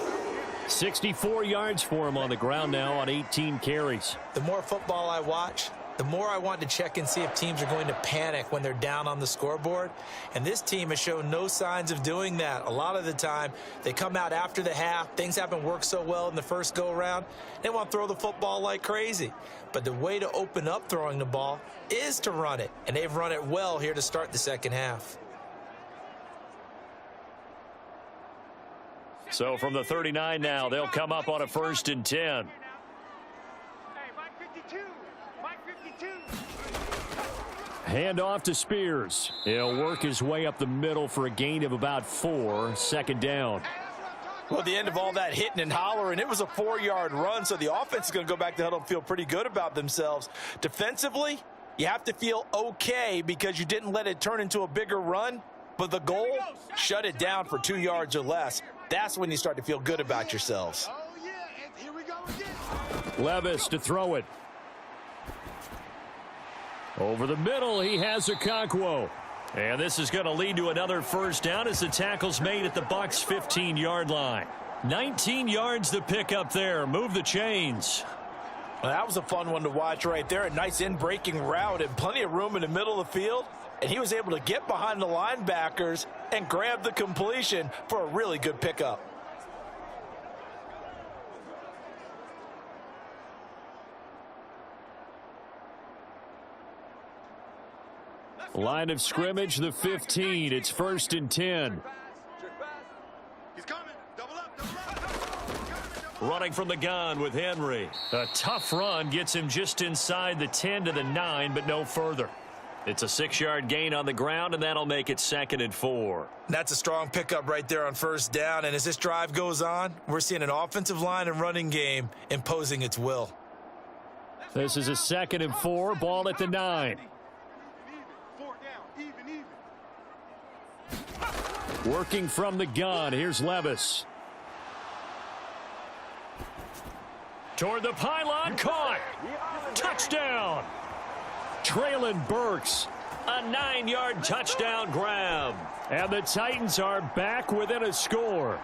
64 yards for him on the ground now on 18 carries. The more football I watch, the more I want to check and see if teams are going to panic when they're down on the scoreboard. And this team has shown no signs of doing that. A lot of the time, they come out after the half. Things haven't worked so well in the first go-around. They want to throw the football like crazy. But the way to open up throwing the ball is to run it. And they've run it well here to start the second half. So from the 39 now, they'll come up on a 1st and 10. Hey, Mike 52. Mike 52. Hand off to Spears. He'll work his way up the middle for a gain of about 4. Second down. Well, the end of all that hitting and hollering, it was a 4-yard run, so the offense is going to go back to the huddle and feel pretty good about themselves. Defensively, you have to feel okay because you didn't let it turn into a bigger run, but the goal, shut it down for 2 yards or less. That's when you start to feel good about yourselves. Oh, yeah. And here we go again. Levis to throw it. Over the middle, he has Okonkwo. And this is going to lead to another first down as the tackle's made at the Bucs' 15-yard line. 19 yards to pick up there. Move the chains. Well, that was a fun one to watch right there. A nice in-breaking route and plenty of room in the middle of the field. And he was able to get behind the linebackers and grab the completion for a really good pickup. Line of scrimmage, the 15. It's 1st and 10. He's coming. Double up. Double up. Running from the gun with Henry. A tough run gets him just inside the 10 to the 9, but no further. It's a 6-yard gain on the ground, and that'll make it 2nd and 4. That's a strong pickup right there on first down. And as this drive goes on, we're seeing an offensive line and running game imposing its will. This is a 2nd and 4. Ball at the 9. Even. 4 down. Even. Working from the gun. Here's Levis. Toward the pylon. Caught. Touchdown. Traylon Burks. A 9-yard touchdown grab. And the Titans are back within a score.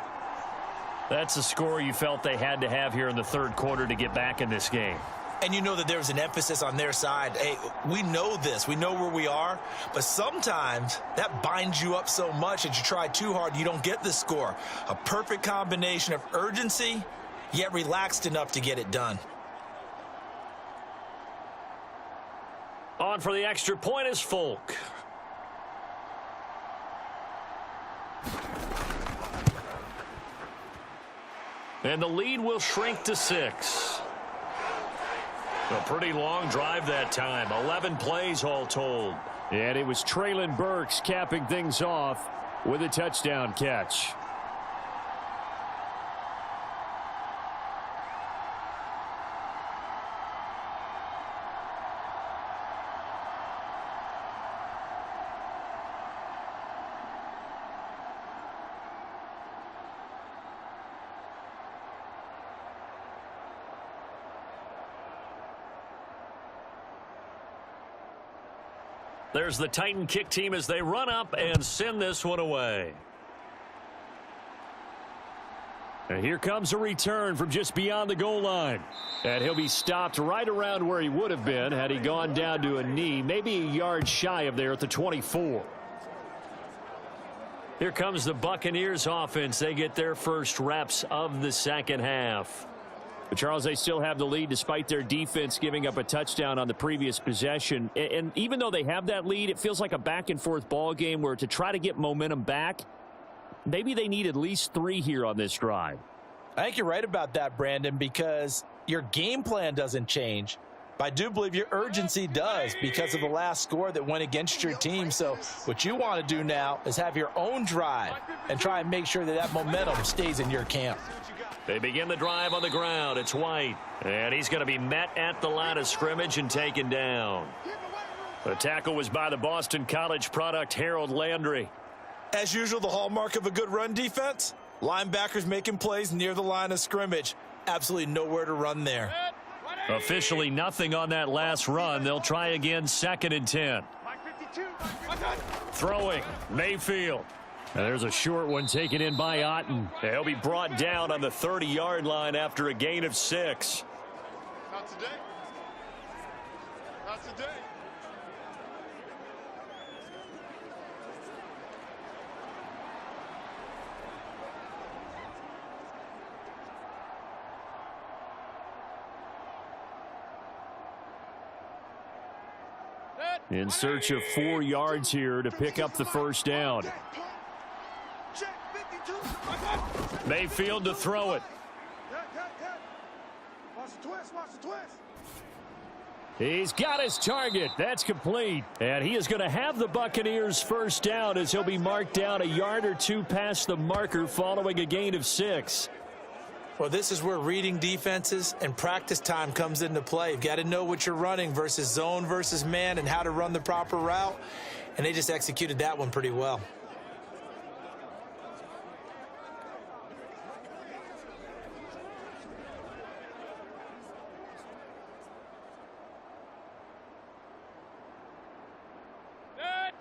That's a score you felt they had to have here in the third quarter to get back in this game. And you know that there's an emphasis on their side. Hey, we know this. We know where we are. But sometimes that binds you up so much that you try too hard, you don't get the score. A perfect combination of urgency, yet relaxed enough to get it done. On for the extra point is Folk. And the lead will shrink to 6. A pretty long drive that time. 11 plays all told. And it was Traylon Burks capping things off with a touchdown catch. There's the Titan kick team as they run up and send this one away. And here comes a return from just beyond the goal line. And he'll be stopped right around where he would have been had he gone down to a knee, maybe a yard shy of there at the 24. Here comes the Buccaneers offense. They get their first reps of the second half. But Charles, they still have the lead despite their defense giving up a touchdown on the previous possession. And even though they have that lead, it feels like a back-and-forth ball game where to try to get momentum back, maybe they need at least 3 here on this drive. I think you're right about that, Brandon, because your game plan doesn't change. But I do believe your urgency does because of the last score that went against your team. So what you want to do now is have your own drive and try and make sure that that momentum stays in your camp. They begin the drive on the ground. It's White. And he's going to be met at the line of scrimmage and taken down. The tackle was by the Boston College product, Harold Landry. As usual, the hallmark of a good run defense, linebackers making plays near the line of scrimmage. Absolutely nowhere to run there. Officially nothing on that last run. They'll try again, 2nd and 10. Throwing, Mayfield. And there's a short one taken in by Otten. He'll be brought down on the 30-yard line after a gain of 6. Not today. Not today. In search of 4 yards here to pick up the first down. Mayfield to throw it. Watch the twist, watch the twist. He's got his target. That's complete. And he is going to have the Buccaneers first down as he'll be marked down a yard or 2 past the marker following a gain of 6. Well, this is where reading defenses and practice time comes into play. You've got to know what you're running versus zone versus man and how to run the proper route. And they just executed that one pretty well.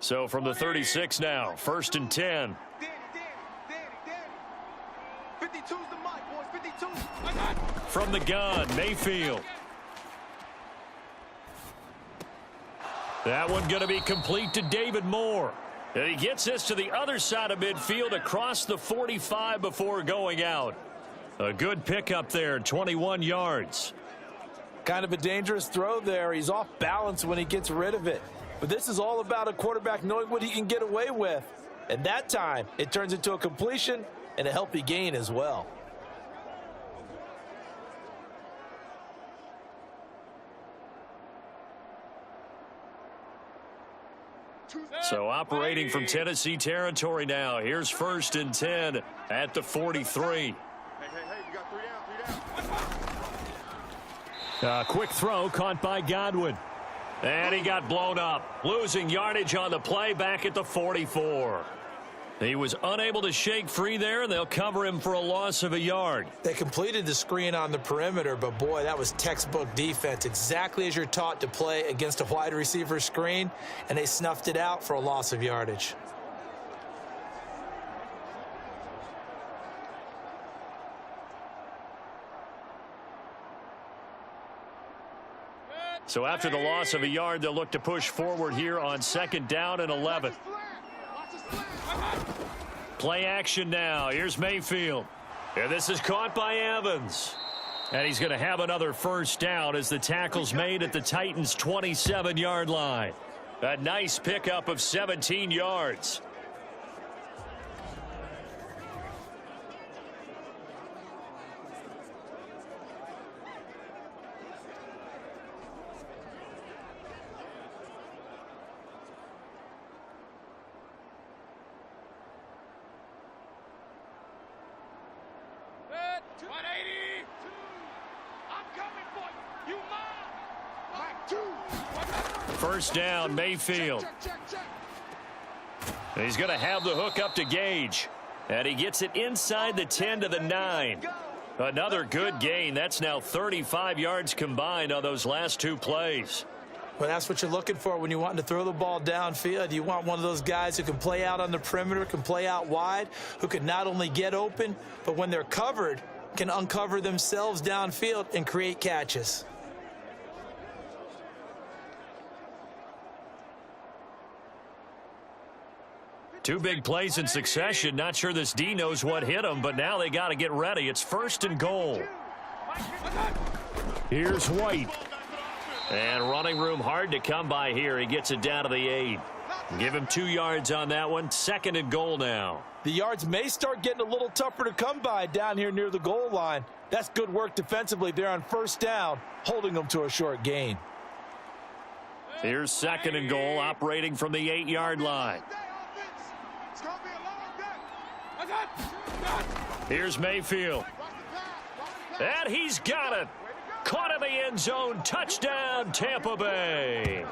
So from the 36 now, 1st and 10. Danny. 52's the mic, boys. 52. From the gun, Mayfield. That one going to be complete to David Moore. And he gets this to the other side of midfield across the 45 before going out. A good pickup there, 21 yards. Kind of a dangerous throw there. He's off balance when he gets rid of it. But this is all about a quarterback knowing what he can get away with. And that time, it turns into a completion and a healthy gain as well. So operating from Tennessee territory now. Here's 1st and 10 at the 43. Hey, you got 3 down. Quick throw caught by Godwin. And he got blown up. Losing yardage on the play back at the 44. He was unable to shake free there, and they'll cover him for a loss of a yard. They completed the screen on the perimeter, but boy, that was textbook defense. Exactly as you're taught to play against a wide receiver screen, and they snuffed it out for a loss of yardage. So after the loss of a yard, they'll look to push forward here on 2nd down and 11. Play action now. Here's Mayfield. And this is caught by Evans. And he's going to have another first down as the tackle's made at the Titans' 27-yard line. A nice pickup of 17 yards. First down, Mayfield. And he's going to have the hook up to Gage. And he gets it inside the 10 to the 9. Another good gain. That's now 35 yards combined on those last 2 plays. Well, that's what you're looking for when you want to throw the ball downfield. You want one of those guys who can play out on the perimeter, can play out wide, who can not only get open, but when they're covered, can uncover themselves downfield and create catches. Two big plays in succession. Not sure this D knows what hit him, but now they got to get ready. It's 1st and goal. Here's White. And running room hard to come by here. He gets it down to the 8. Give him 2 yards on that one. 2nd and goal now. The yards may start getting a little tougher to come by down here near the goal line. That's good work defensively there on 1st down, holding them to a short gain. Here's 2nd and goal, operating from the 8-yard line. Here's Mayfield. And he's got it. Caught in the end zone. Touchdown, Tampa Bay.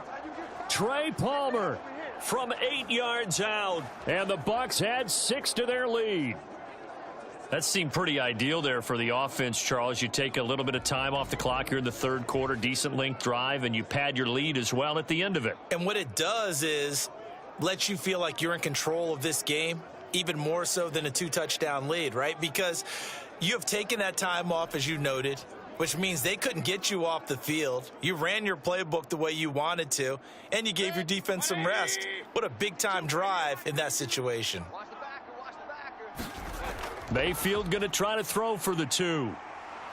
Trey Palmer From 8 yards out. and the Bucs add 6 to their lead. That seemed pretty ideal there for the offense, Charles. You take a little bit of time off the clock here in the 3rd quarter, decent length drive, and you pad your lead as well at the end of it. And what it does is lets you feel like you're in control of this game, even more so than a 2-touchdown lead, right? Because you have taken that time off, as you noted, which means they couldn't get you off the field. You ran your playbook the way you wanted to, and you gave your defense some rest. What a big-time drive in that situation. Mayfield going to try to throw for the 2.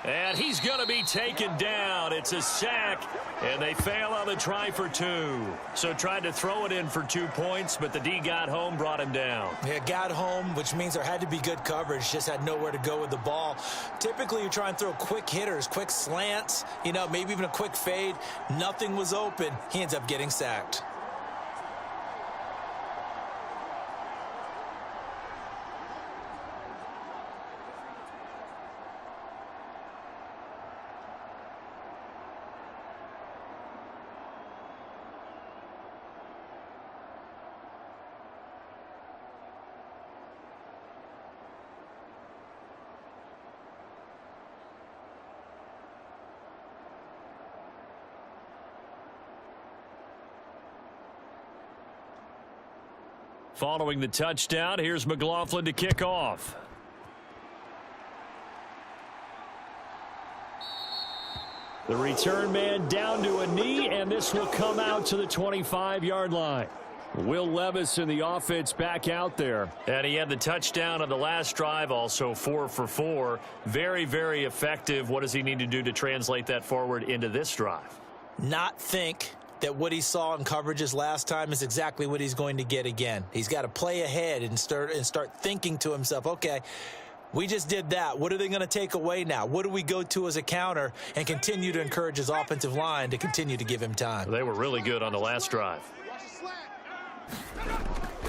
And he's going to be taken down. It's a sack, and they fail on the try for 2. So tried to throw it in for 2 points, but the D got home, brought him down. Yeah, got home, which means there had to be good coverage, just had nowhere to go with the ball. Typically, you try and throw quick hitters, quick slants, maybe even a quick fade. Nothing was open. He ends up getting sacked. Following the touchdown, here's McLaughlin to kick off. The return man down to a knee, and this will come out to the 25-yard line. Will Levis in the offense back out there. And he had the touchdown on the last drive, also 4 for 4. Very, very effective. What does he need to do to translate that forward into this drive? Not think that what he saw in coverages last time is exactly what he's going to get again. He's got to play ahead and start thinking to himself, okay, we just did that. What are they going to take away now? What do we go to as a counter? And continue to encourage his offensive line to continue to give him time. They were really good on the last drive.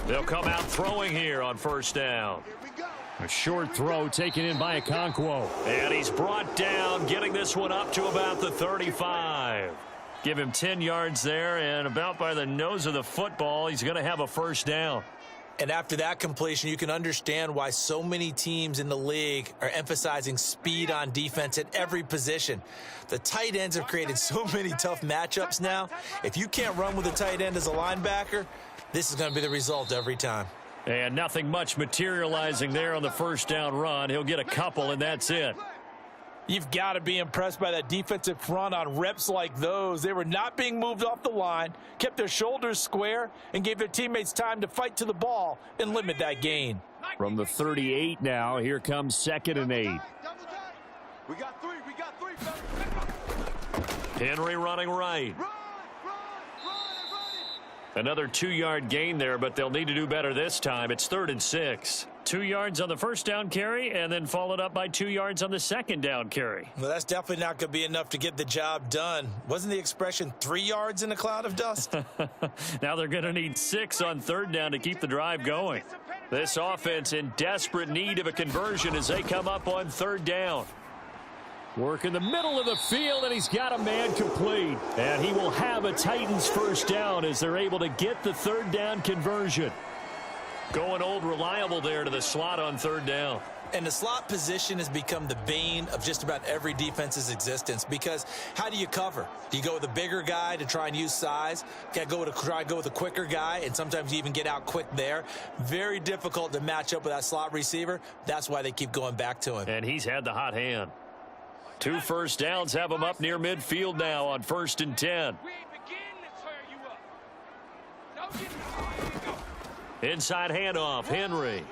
They'll come out throwing here on 1st down. A short throw taken in by Okonkwo. And he's brought down, getting this one up to about the 35. Give him 10 yards there, and about by the nose of the football, he's going to have a 1st down. And after that completion, you can understand why so many teams in the league are emphasizing speed on defense at every position. The tight ends have created so many tough matchups now. If you can't run with a tight end as a linebacker, this is going to be the result every time. And nothing much materializing there on the 1st down run. He'll get a couple, and that's it. You've got to be impressed by that defensive front on reps like those. They were not being moved off the line, kept their shoulders square, and gave their teammates time to fight to the ball and limit that gain. From the 38 now, here comes 2nd and 8. We got 3. Henry running right. Another 2-yard gain there, but they'll need to do better this time. It's 3rd and 6. 2 yards on the 1st down carry, and then followed up by 2 yards on the 2nd down carry. Well, that's definitely not going to be enough to get the job done. Wasn't the expression 3 yards in a cloud of dust? Now they're going to need 6 on 3rd down to keep the drive going. This offense in desperate need of a conversion as they come up on 3rd down. Work in the middle of the field, and he's got a man complete. And he will have a Titans 1st down as they're able to get the 3rd down conversion. Going old reliable there to the slot on 3rd down. And the slot position has become the bane of just about every defense's existence, because how do you cover? Do you go with a bigger guy to try and use size? Got to try and go with a quicker guy, and sometimes you even get out quick there. Very difficult to match up with that slot receiver. That's why they keep going back to him. And he's had the hot hand. 2 first downs have him up near midfield now on 1st and 10. We ain't beginning to tear you up. Inside handoff, Henry.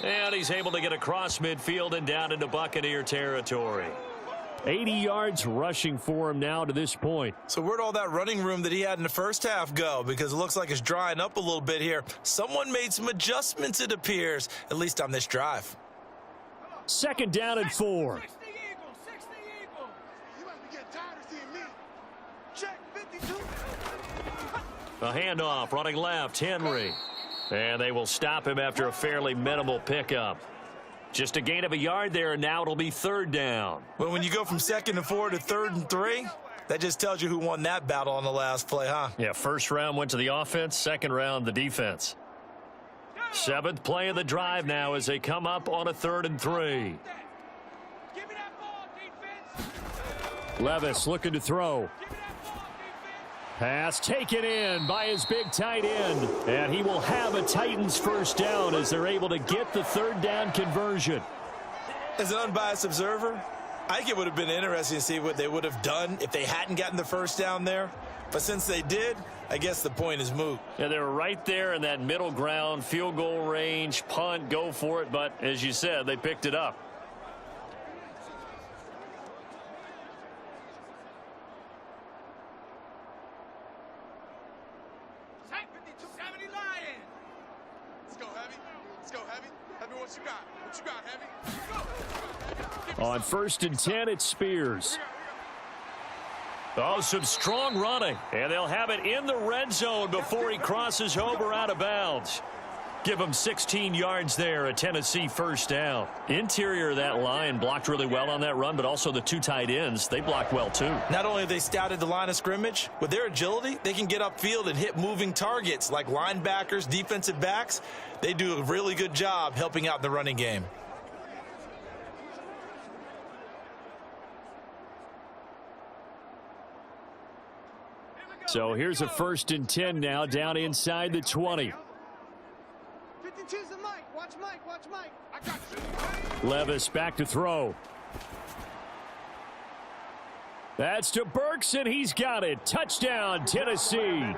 And he's able to get across midfield and down into Buccaneer territory. 80 yards rushing for him now to this point. So where'd all that running room that he had in the first half go? Because it looks like it's drying up a little bit here. Someone made some adjustments, it appears, at least on this drive. 2nd down and 4. 60 Eagles, 60 Eagles. You must be getting tired of seeing me. Check 52. A handoff, running left, Henry. And they will stop him after a fairly minimal pickup. Just a gain of a yard there, and now it'll be 3rd down. Well, when you go from 2nd and 4 to 3rd and 3, that just tells you who won that battle on the last play, huh? Yeah, 1st round went to the offense, 2nd round the defense. 7th play of the drive now as they come up on a 3rd and 3. Give me that ball, defense. Levis looking to throw. Give me that ball, defense. Pass taken in by his big tight end. And he will have a Titans 1st down as they're able to get the 3rd down conversion. As an unbiased observer, I think it would have been interesting to see what they would have done if they hadn't gotten the 1st down there. But since they did, I guess the point is moot. Yeah, they were right there in that middle ground, field goal range, punt, go for it. But as you said, they picked it up. Take 52, 70 Lions. Let's go, Heavy. Let's go, Heavy. Heavy, what you got? What you got, Heavy? On 1st and 10, it's Spears. Oh, some strong running. And they'll have it in the red zone before he crosses over out of bounds. Give him 16 yards there, a Tennessee 1st down. Interior of that line blocked really well on that run, but also the 2 tight ends, they blocked well too. Not only have they scouted the line of scrimmage, with their agility, they can get upfield and hit moving targets like linebackers, defensive backs. They do a really good job helping out in the running game. So here's a 1st and 10 now down inside the 20. 52's the Mike. Watch Mike. Watch Mike. I got you. Levis back to throw. That's to Burks, and he's got it. Touchdown, Tennessee.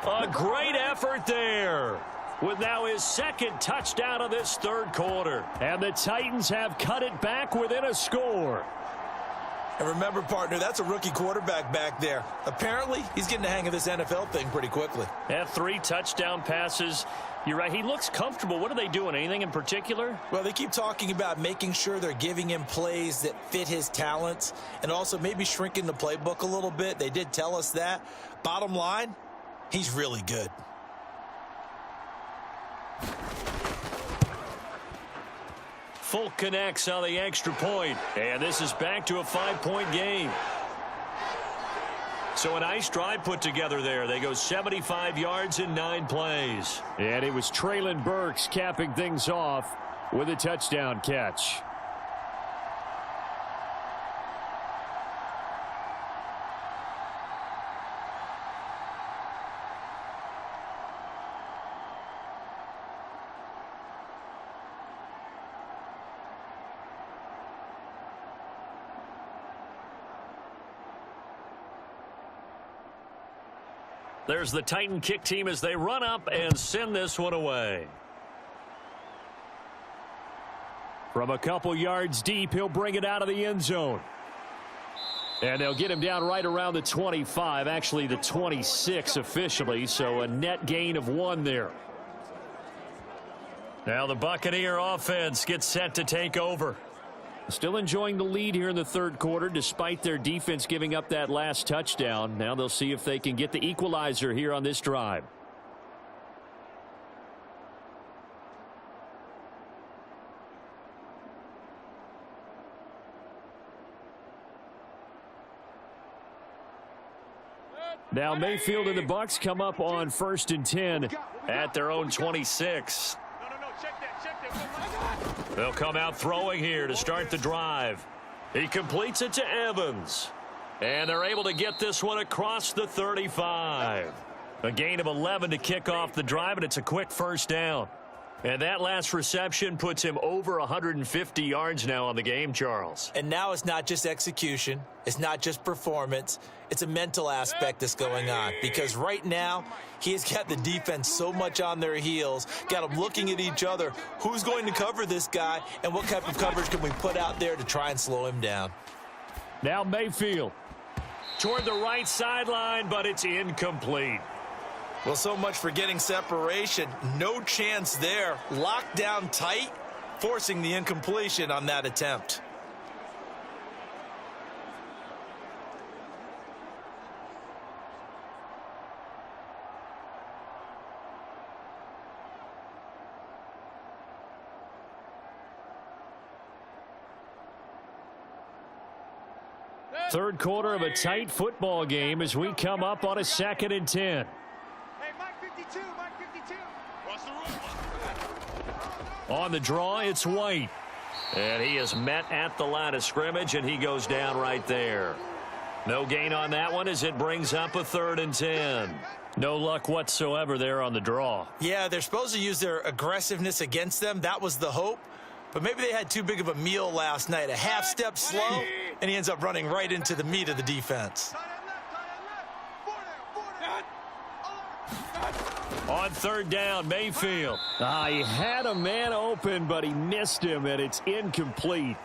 A great effort there, with now his 2nd touchdown of this 3rd quarter. And the Titans have cut it back within a score. And remember, partner, that's a rookie quarterback back there. Apparently, he's getting the hang of this NFL thing pretty quickly. Had 3 touchdown passes. You're right, he looks comfortable. What are they doing? Anything in particular? Well, they keep talking about making sure they're giving him plays that fit his talents and also maybe shrinking the playbook a little bit. They did tell us that. Bottom line, he's really good. Folk connects on the extra point, and this is back to a 5-point game. So a nice drive put together there. They go 75 yards in 9 plays. And it was Traylon Burks capping things off with a touchdown catch. There's the Titan kick team as they run up and send this one away. From a couple yards deep, he'll bring it out of the end zone. And they'll get him down right around the 25, actually the 26 officially, so a net gain of 1 there. Now the Buccaneer offense gets set to take over. Still enjoying the lead here in the 3rd quarter despite their defense giving up that last touchdown. Now they'll see if they can get the equalizer here on this drive. Now Mayfield and the Bucs come up on 1st and 10 at their own 26. No, check that. They'll come out throwing here to start the drive. He completes it to Evans. And they're able to get this one across the 35. A gain of 11 to kick off the drive, and it's a quick first down. And that last reception puts him over 150 yards now on the game, Charles. And now it's not just execution. It's not just performance. It's a mental aspect that's going on. Because right now, he has got the defense so much on their heels, got them looking at each other. Who's going to cover this guy, and what type of coverage can we put out there to try and slow him down? Now Mayfield. Toward the right sideline, but it's incomplete. Well, so much for getting separation. No chance there. Locked down tight, forcing the incompletion on that attempt. Third quarter of a tight football game as we come up on a 2nd and 10. Hey, Mike 52, Mike 52. What's the rule? On the draw, it's White. And he is met at the line of scrimmage, and he goes down right there. No gain on that one as it brings up a 3rd and 10. No luck whatsoever there on the draw. Yeah, they're supposed to use their aggressiveness against them. That was the hope. But maybe they had too big of a meal last night. A half step slow, and he ends up running right into the meat of the defense. On 3rd down, Mayfield. He had a man open, but he missed him, and it's incomplete.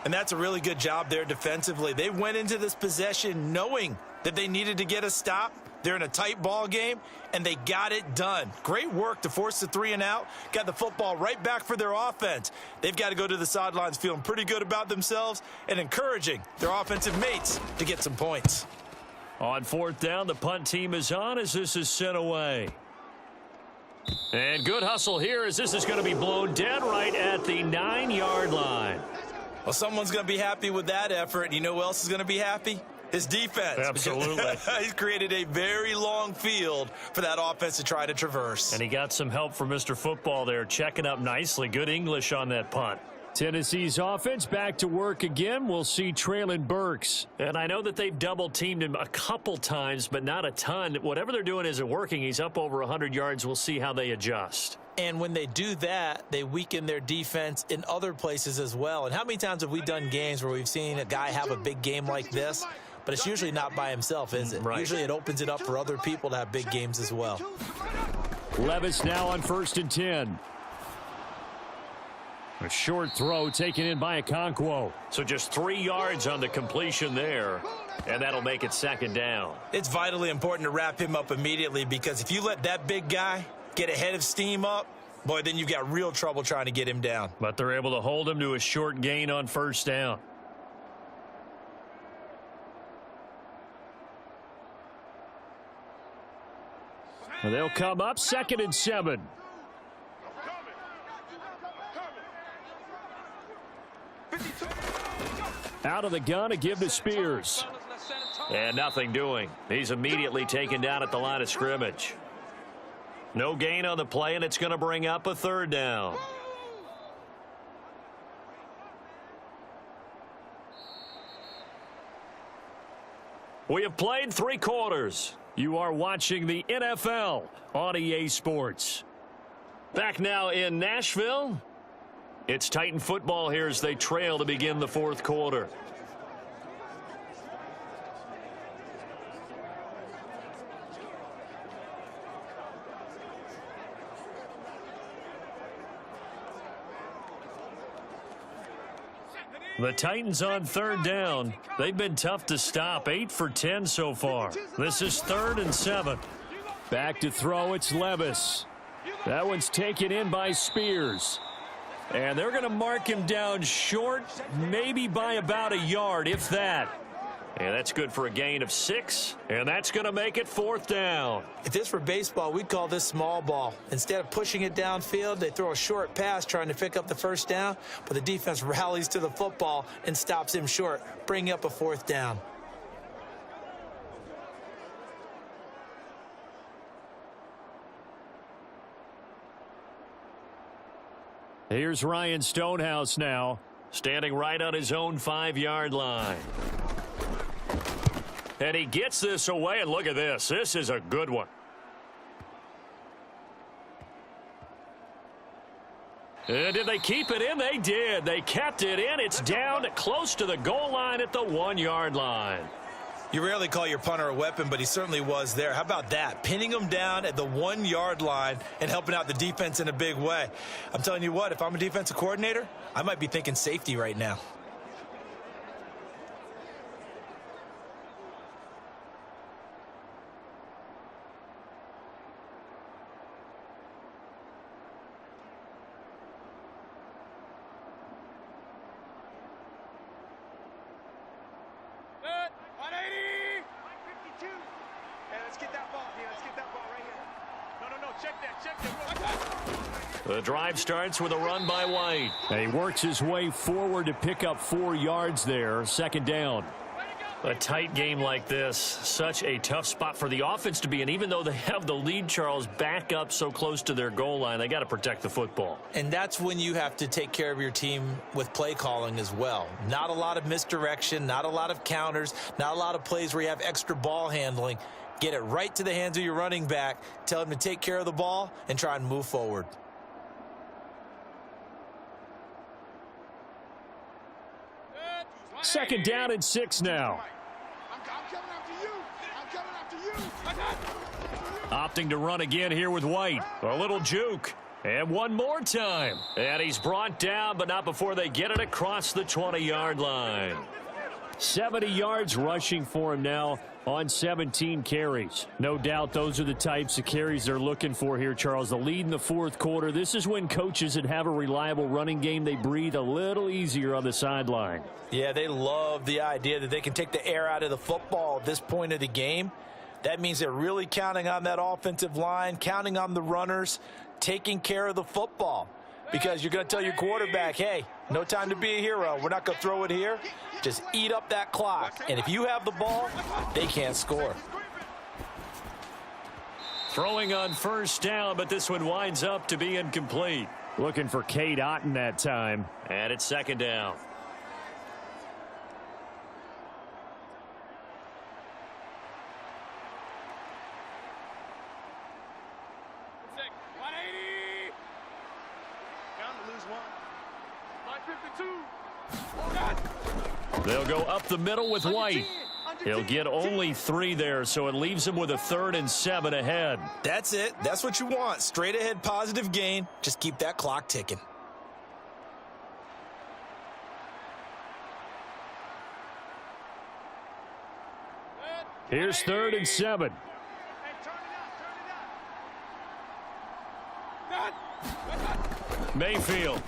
And that's a really good job there defensively. They went into this possession knowing that they needed to get a stop. They're in a tight ball game, and they got it done. Great work to force the 3 and out. Got the football right back for their offense. They've got to go to the sidelines feeling pretty good about themselves and encouraging their offensive mates to get some points. On 4th down, the punt team is on as this is sent away. And good hustle here as this is going to be blown dead right at the 9-yard line. Well, someone's going to be happy with that effort. And you know who else is going to be happy? His defense. Absolutely. He's created a very long field for that offense to try to traverse. And he got some help from Mr. Football there, checking up nicely. Good English on that punt. Tennessee's offense back to work again. We'll see Traylon Burks. And I know that they've double-teamed him a couple times, but not a ton. Whatever they're doing isn't working. He's up over 100 yards. We'll see how they adjust. And when they do that, they weaken their defense in other places as well. And how many times have we done games where we've seen a guy have a big game like this? But it's usually not by himself, is it? Right. Usually it opens it up for other people to have big games as well. Levis now on 1st and 10. A short throw taken in by Okonkwo. So just 3 yards on the completion there, and that'll make it 2nd down. It's vitally important to wrap him up immediately because if you let that big guy get ahead of steam up, boy, then you've got real trouble trying to get him down. But they're able to hold him to a short gain on 1st down. And they'll come up 2nd and 7. Out of the gun, a give to Spears. And nothing doing. He's immediately taken down at the line of scrimmage. No gain on the play, and it's going to bring up a 3rd down. We have played 3 quarters. You are watching the NFL on EA Sports. Back now in Nashville. It's Titan football here as they trail to begin the 4th quarter. The Titans on 3rd down. They've been tough to stop. 8 for 10 so far. This is 3rd and 7. Back to throw, it's Levis. That one's taken in by Spears. And they're going to mark him down short, maybe by about a yard, if that. And that's good for a gain of 6. And that's going to make it 4th down. If this were baseball, we'd call this small ball. Instead of pushing it downfield, they throw a short pass trying to pick up the 1st down, but the defense rallies to the football and stops him short, bringing up a 4th down. Here's Ryan Stonehouse now, standing right on his own 5-yard line. And he gets this away, and look at this. This is a good one. And did they keep it in? They did. They kept it in. It's down close to the goal line at the 1-yard line. You rarely call your punter a weapon, but he certainly was there. How about that? Pinning him down at the 1-yard line and helping out the defense in a big way. I'm telling you what, if I'm a defensive coordinator, I might be thinking safety right now. The drive starts with a run by White. And he works his way forward to pick up 4 yards there. 2nd down. A tight game like this, such a tough spot for the offense to be in. Even though they have the lead, Charles, back up so close to their goal line, they got to protect the football. And that's when you have to take care of your team with play calling as well. Not a lot of misdirection, not a lot of counters, not a lot of plays where you have extra ball handling. Get it right to the hands of your running back, tell him to take care of the ball, and try and move forward. Second down and 6 now. I'm coming after you. Opting to run again here with White. A little juke. And one more time. And he's brought down, but not before they get it across the 20-yard line. 70 yards rushing for him now on 17 carries. No doubt those are the types of carries they're looking for here, Charles. The lead in the 4th quarter. This is when coaches that have a reliable running game, they breathe a little easier on the sideline. Yeah, they love the idea that they can take the air out of the football at this point of the game. That means they're really counting on that offensive line, counting on the runners, taking care of the football. Because you're going to tell your quarterback, hey, no time to be a hero. We're not going to throw it here. Just eat up that clock. And if you have the ball, they can't score. Throwing on 1st down, but this one winds up to be incomplete. Looking for Cade Otton that time. And it's 2nd down. They'll go up the middle with White. He'll get only 3 there, so it leaves him with a 3rd and 7 ahead. That's it. That's what you want. Straight ahead positive gain. Just keep that clock ticking. Here's 3rd and 7. Mayfield.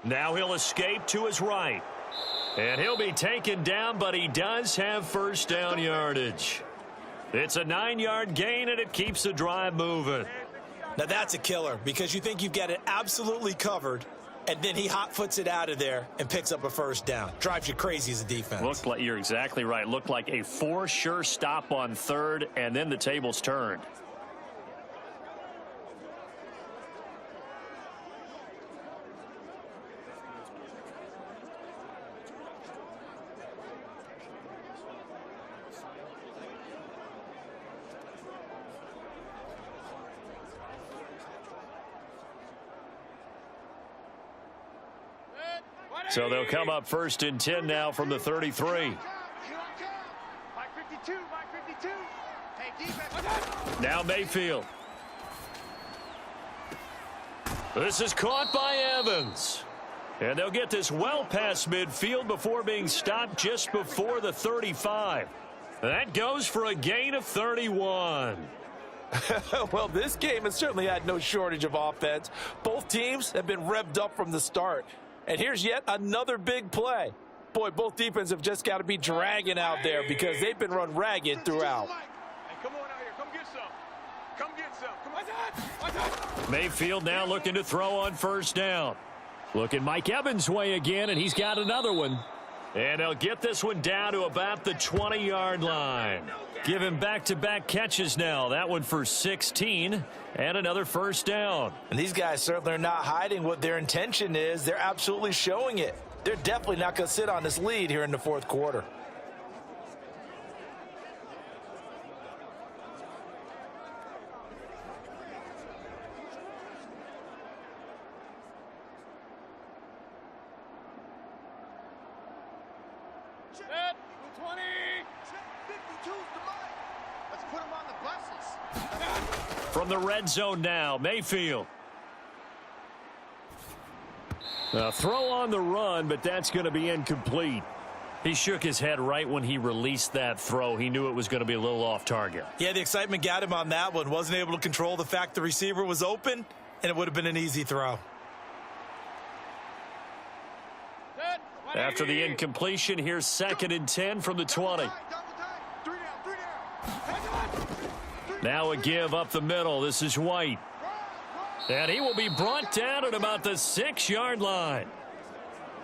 Now he'll escape to his right. And he'll be taken down, but he does have 1st down yardage. It's a 9-yard gain, and it keeps the drive moving. Now that's a killer because you think you've got it absolutely covered, and then he hot-foots it out of there and picks up a 1st down. Drives you crazy as a defense. Looked like, you're exactly right. Looked like a for sure stop on 3rd, and then the tables turned. So they'll come up 1st and 10 now from the 33. Now Mayfield. This is caught by Evans. And they'll get this well past midfield before being stopped just before the 35. That goes for a gain of 31. Well, this game has certainly had no shortage of offense. Both teams have been revved up from the start. And here's yet another big play. Boy, both defenses have just got to be dragging out there because they've been run ragged throughout. Hey, come on out here. Come get some. Come get some. Come on. Mayfield now looking to throw on 1st down. Looking Mike Evans' way again, and he's got another one. And they'll get this one down to about the 20-yard line. Give him back-to-back catches now. That one for 16 and another first down. And these guys certainly are not hiding what their intention is. They're absolutely showing it. They're definitely not going to sit on this lead here in the fourth quarter. Set. 20. Check. 52's the mic. Let's put him on the buses. From the red zone now, Mayfield. A throw on the run, but that's going to be incomplete. He shook his head right when he released that throw. He knew it was going to be a little off target. Yeah, the excitement got him on that one. Wasn't able to control the fact the receiver was open, and it would have been an easy throw. After the incompletion, here's 2nd and 10 from the 20. Now a give up the middle. This is White. And he will be brought down at about the 6-yard line.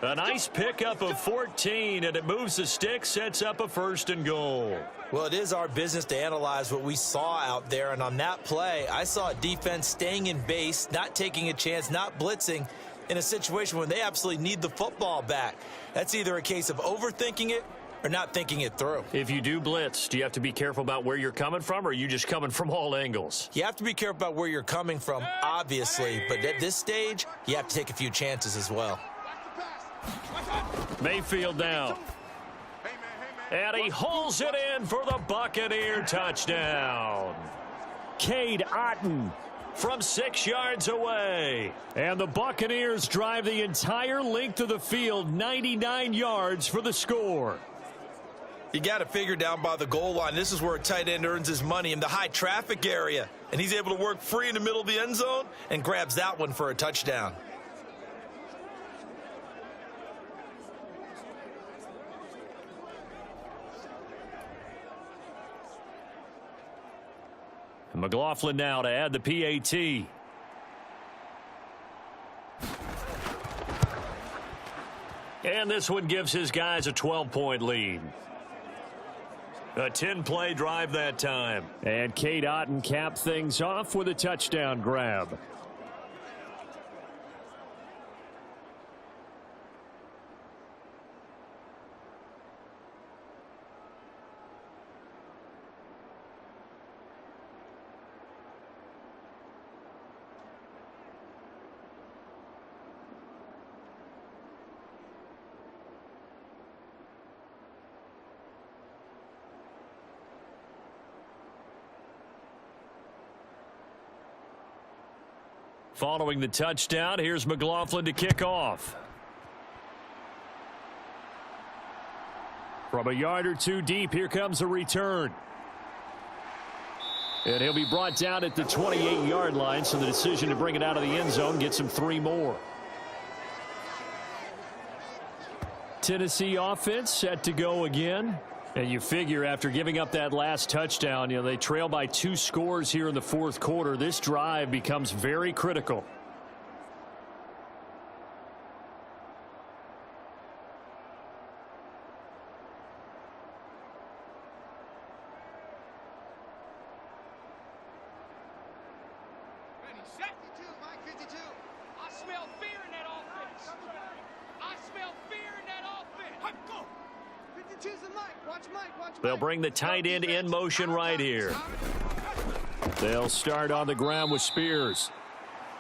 A nice pickup of 14, and it moves the stick, sets up a 1st and goal. Well, it is our business to analyze what we saw out there, and on that play, I saw a defense staying in base, not taking a chance, not blitzing, in a situation where they absolutely need the football back. That's either a case of overthinking it or not thinking it through. If you do blitz, do you have to be careful about where you're coming from, or are you just coming from all angles? You have to be careful about where you're coming from, obviously, but at this stage, you have to take a few chances as well. Mayfield down. And he holds it in for the Buccaneer touchdown. Cade Otton from 6 yards away. And the Buccaneers drive the entire length of the field, 99 yards for the score. You got to figure down by the goal line. This is where a tight end earns his money, in the high traffic area. And he's able to work free in the middle of the end zone and grabs that one for a touchdown. McLaughlin now to add the PAT. And this one gives his guys a 12-point lead. A 10-play drive that time. And Cade Otton capped things off with a touchdown grab. Following the touchdown, here's McLaughlin to kick off. From a yard or two deep, here comes a return. And he'll be brought down at the 28-yard line, so the decision to bring it out of the end zone gets him 3 more. Tennessee offense set to go again. And you figure after giving up that last touchdown, they trail by 2 scores here in the fourth quarter. This drive becomes very critical. Ready, set. 52, Mike, 52. I smell fear in that offense. I smell fear in that offense. Go. 52's the Mike. Watch Mike. Watch Mike. They'll bring the tight end in motion right here. They'll start on the ground with Spears.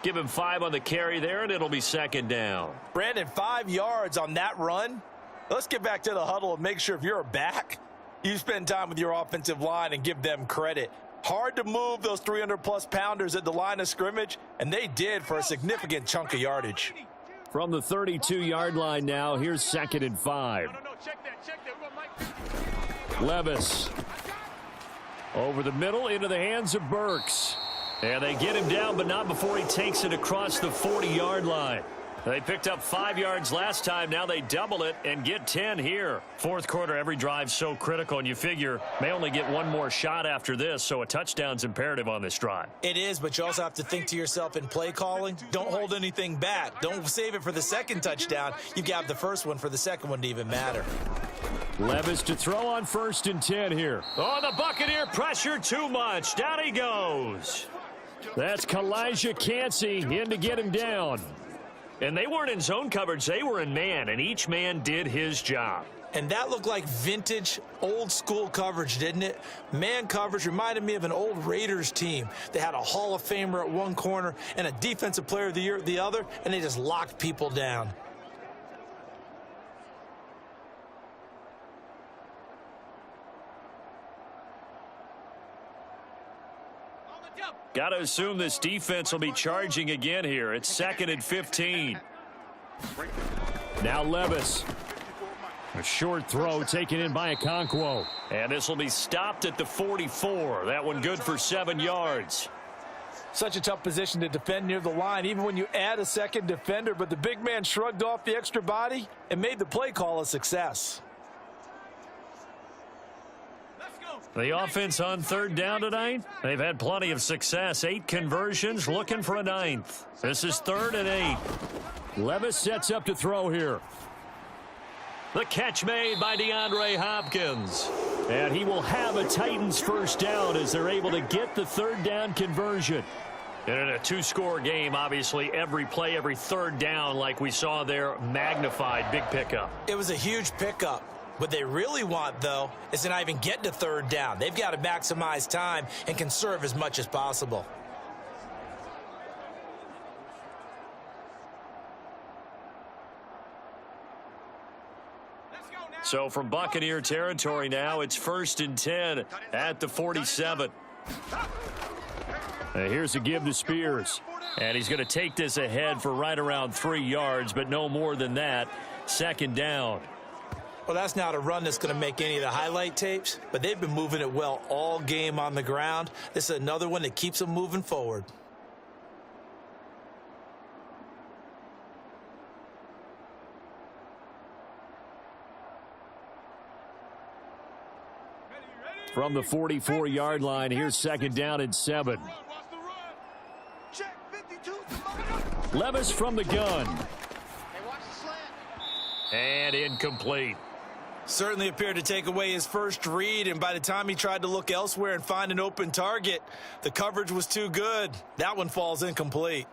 Give him 5 on the carry there, and it'll be 2nd down. Brandon, 5 yards on that run. Let's get back to the huddle and make sure if you're a back, you spend time with your offensive line and give them credit. Hard to move those 300-plus pounders at the line of scrimmage, and they did for a significant chunk of yardage. From the 32-yard line now, here's 2nd and 5. No, check that. We got Mike. Levis over the middle into the hands of Burks. And they get him down, but not before he takes it across the 40-yard line. They picked up 5 yards last time. Now they double it and get 10 here. Fourth quarter, every drive's so critical, and you figure may only get one more shot after this, so a touchdown's imperative on this drive. It is, but you also have to think to yourself in play calling, don't hold anything back. Don't save it for the second touchdown. You've got the first one for the second one to even matter. Levis to throw on 1st and 10 here. Oh, the Buccaneer pressure too much. Down he goes. That's Kalijah Cansey in to get him down. And they weren't in zone coverage. They were in man, and each man did his job. And that looked like vintage, old-school coverage, didn't it? Man coverage reminded me of an old Raiders team. They had a Hall of Famer at one corner and a Defensive Player of the Year at the other, and they just locked people down. Got to assume this defense will be charging again here. It's 2nd and 15. Now Levis. A short throw taken in by Okonkwo. And this will be stopped at the 44. That one good for 7 yards. Such a tough position to defend near the line, even when you add a second defender. But the big man shrugged off the extra body and made the play call a success. The offense on 3rd down tonight, they've had plenty of success. 8 conversions, looking for a 9th. This is 3rd and 8. Levis sets up to throw here. The catch made by DeAndre Hopkins. And he will have a Titans first down as they're able to get the 3rd down conversion. And in a 2-score game, obviously, every play, every 3rd down, like we saw there, magnified. Big pickup. It was a huge pickup. What they really want, though, is to not even get to 3rd down. They've got to maximize time and conserve as much as possible. So from Buccaneer territory now, it's 1st and 10 at the 47. Here's a give to Spears. And he's going to take this ahead for right around 3 yards, but no more than that. 2nd down. Well, that's not a run that's going to make any of the highlight tapes, but they've been moving it well all game on the ground. This is another one that keeps them moving forward. From the 44-yard line, here's 2nd down and 7. Levis from the gun. And incomplete. Certainly appeared to take away his first read, and by the time he tried to look elsewhere and find an open target, the coverage was too good. That one falls incomplete.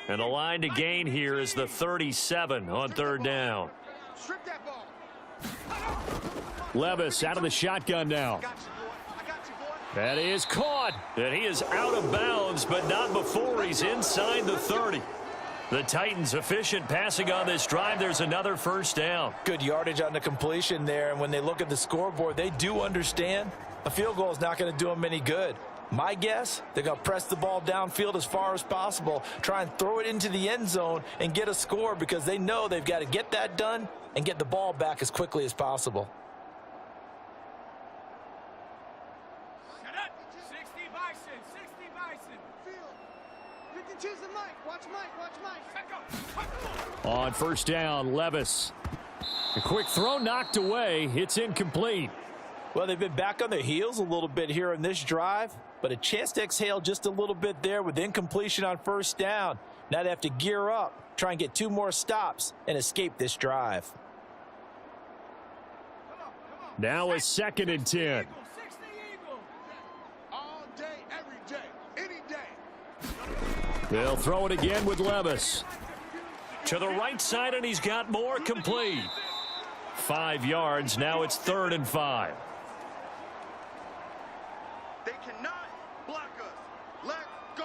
And the line to gain here is the 37 on 3rd down. Levis out of the shotgun now. That is caught. And he is out of bounds, but not before he's inside the 30. The Titans efficient passing on this drive. There's another first down. Good yardage on the completion there, and when they look at the scoreboard, they do understand a field goal is not going to do them any good. My guess, they're going to press the ball downfield as far as possible, try and throw it into the end zone and get a score because they know they've got to get that done and get the ball back as quickly as possible. 60 Bison. Field. 52's the Mike. Watch Mike. On 1st down, Levis. A quick throw knocked away. It's incomplete. Well, they've been back on their heels a little bit here in this drive, but a chance to exhale just a little bit there with incompletion on 1st down. Now they have to gear up, try and get 2 more stops, and escape this drive. Now a 2nd and 10. All day, every day, any day. They'll throw it again with Levis. To the right side, and he's got more complete. 5 yards. Now it's 3rd and 5. They cannot block us. Let go.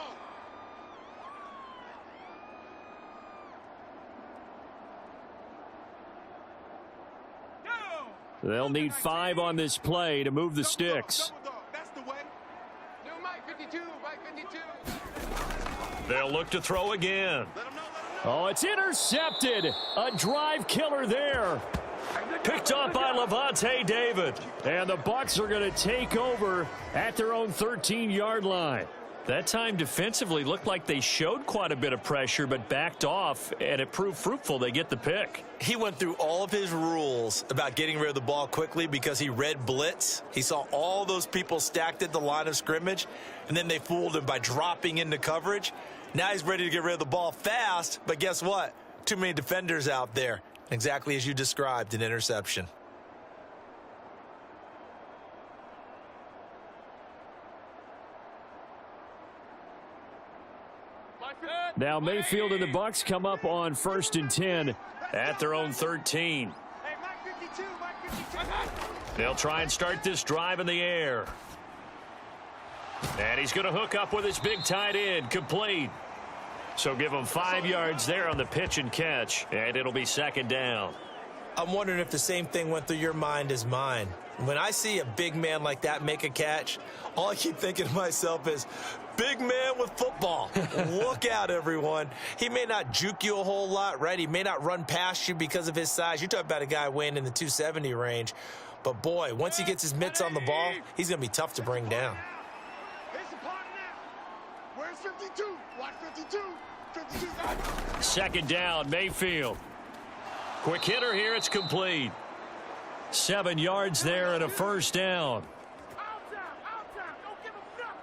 They'll need 5 on this play to move the sticks. That's the way. New Mike 52, Mike 52. They'll look to throw again. Oh, it's intercepted. A drive killer there. Hey, Picked off by Levante David. And the Bucs are going to take over at their own 13-yard line. That time defensively looked like they showed quite a bit of pressure but backed off, and it proved fruitful. They get the pick. He went through all of his rules about getting rid of the ball quickly because he read blitz. He saw all those people stacked at the line of scrimmage, and then they fooled him by dropping into coverage. Now he's ready to get rid of the ball fast, but guess what? Too many defenders out there. Exactly as you described, an interception. Now Mayfield and the Bucs come up on 1st and 10 at their own 13. Hey, Mike 52, Mike 52. They'll try and start this drive in the air. And he's going to hook up with his big tight end, complete. So give him 5 yards there on the pitch and catch, and it'll be 2nd down. I'm wondering if the same thing went through your mind as mine. When I see a big man like that make a catch, all I keep thinking to myself is, big man with football. Look out, everyone. He may not juke you a whole lot, right? He may not run past you because of his size. You're talking about a guy weighing in the 270 range. But, boy, once he gets his mitts on the ball, he's going to be tough to bring down. It's the part now. Where's 52? Watch 52. 52. 2nd down, Mayfield. Quick hitter here, it's complete. 7 yards there and a 1st down. Out down. Don't give him nothing.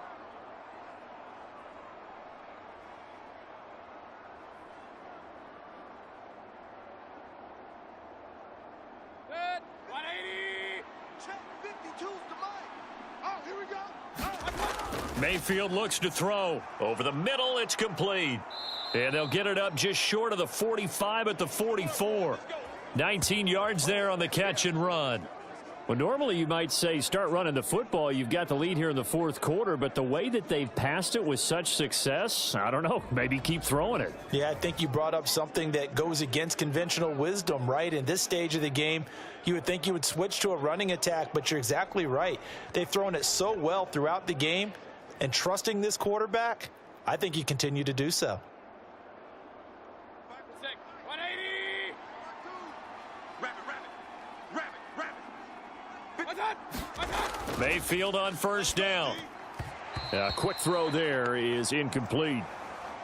Good. 180. Check 52's the mic. Oh, here we go. Mayfield looks to throw. Over the middle, it's complete. And they'll get it up just short of the 45 at the 44. 19 yards there on the catch and run. Well, normally you might say start running the football. You've got the lead here in the 4th quarter, but the way that they've passed it with such success, I don't know, maybe keep throwing it. Yeah, I think you brought up something that goes against conventional wisdom, right? In this stage of the game, you would think you would switch to a running attack, but you're exactly right. They've thrown it so well throughout the game, and trusting this quarterback, I think you continue to do so. 180. Mayfield on 1st down. A quick throw there is incomplete.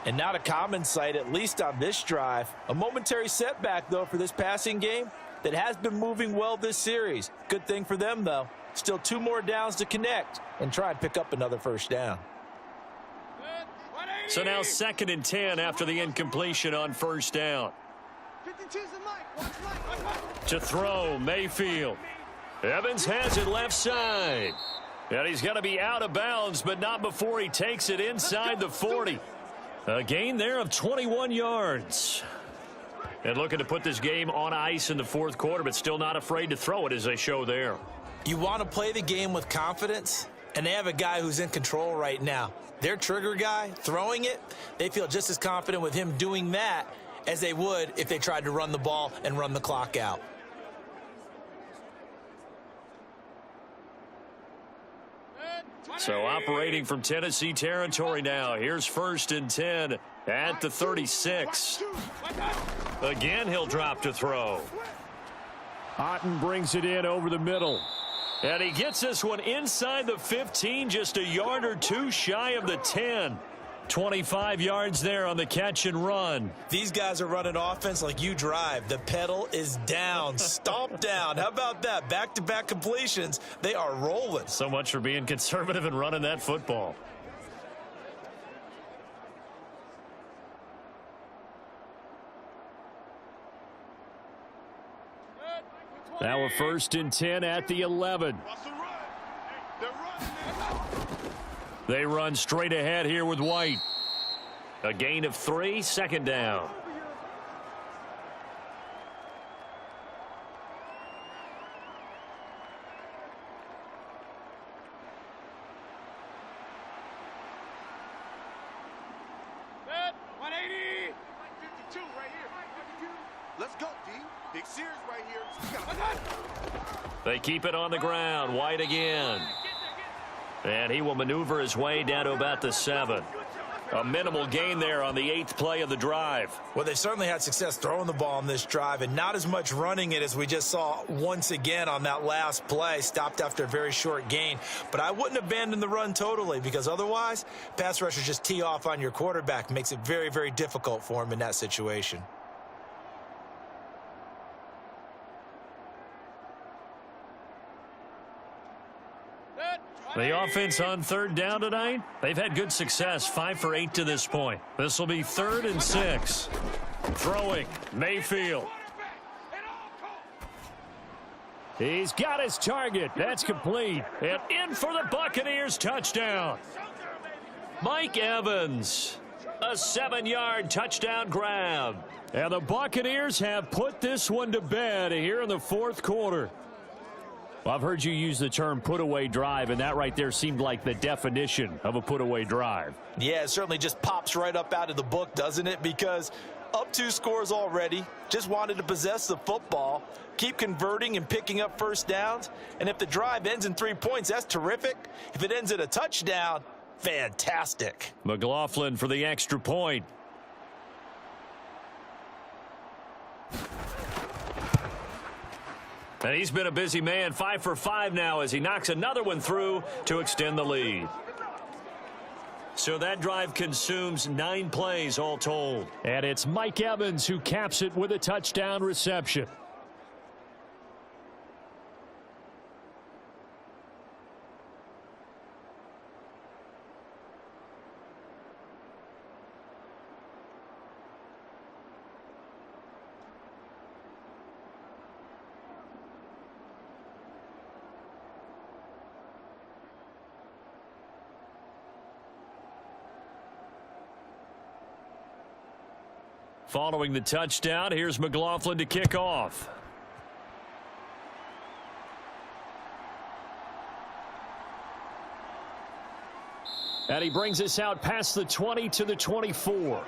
And not a common sight, at least on this drive. A momentary setback, though, for this passing game that has been moving well this series. Good thing for them, though. Still 2 more downs to connect and try and pick up another 1st down. So now 2nd and 10 after the incompletion on 1st down. 52's the mic. Watch Mike. To throw, Mayfield. Evans has it left side. And he's going to be out of bounds, but not before he takes it inside the 40. A gain there of 21 yards. And looking to put this game on ice in the 4th quarter, but still not afraid to throw it as they show there. You want to play the game with confidence, and they have a guy who's in control right now. Their trigger guy, throwing it, they feel just as confident with him doing that as they would if they tried to run the ball and run the clock out. So operating from Tennessee territory now. Here's 1st and 10 at the 36. Again, he'll drop to throw. Otten brings it in over the middle. And he gets this one inside the 15, just a yard or 2 shy of the 10. 25 yards there on the catch and run. These guys are running offense like you drive. The pedal is down, stomp down. How about that? Back-to-back completions. They are rolling. So much for being conservative and running that football. Now a 1st and 10 at the 11. They run straight ahead here with White. A gain of 3, 2nd down. Good. 180. 52 right here. Let's go, D. Big Sears right here. They keep it on the ground. White again. And he will maneuver his way down to about the 7. A minimal gain there on the 8th play of the drive. Well, they certainly had success throwing the ball on this drive and not as much running it as we just saw once again on that last play. Stopped after a very short gain. But I wouldn't abandon the run totally, because otherwise, pass rushers just tee off on your quarterback. Makes it very, very difficult for him in that situation. The offense on 3rd down tonight, they've had good success, 5 for 8 to this point. This will be 3rd and 6. Throwing, Mayfield. He's got his target. That's complete. And in for the Buccaneers touchdown. Mike Evans, a 7-yard touchdown grab. And the Buccaneers have put this one to bed here in the 4th quarter. Well, I've heard you use the term put-away drive, and that right there seemed like the definition of a put-away drive. Yeah, it certainly just pops right up out of the book, doesn't it? Because up 2 scores already, just wanted to possess the football, keep converting and picking up first downs. And if the drive ends in 3 points, that's terrific. If it ends in a touchdown, fantastic. McLaughlin for the extra point. And he's been a busy man, 5 for 5 now as he knocks another one through to extend the lead. So that drive consumes 9 plays all told. And it's Mike Evans who caps it with a touchdown reception. Following the touchdown, here's McLaughlin to kick off. And he brings us out past the 20 to the 24.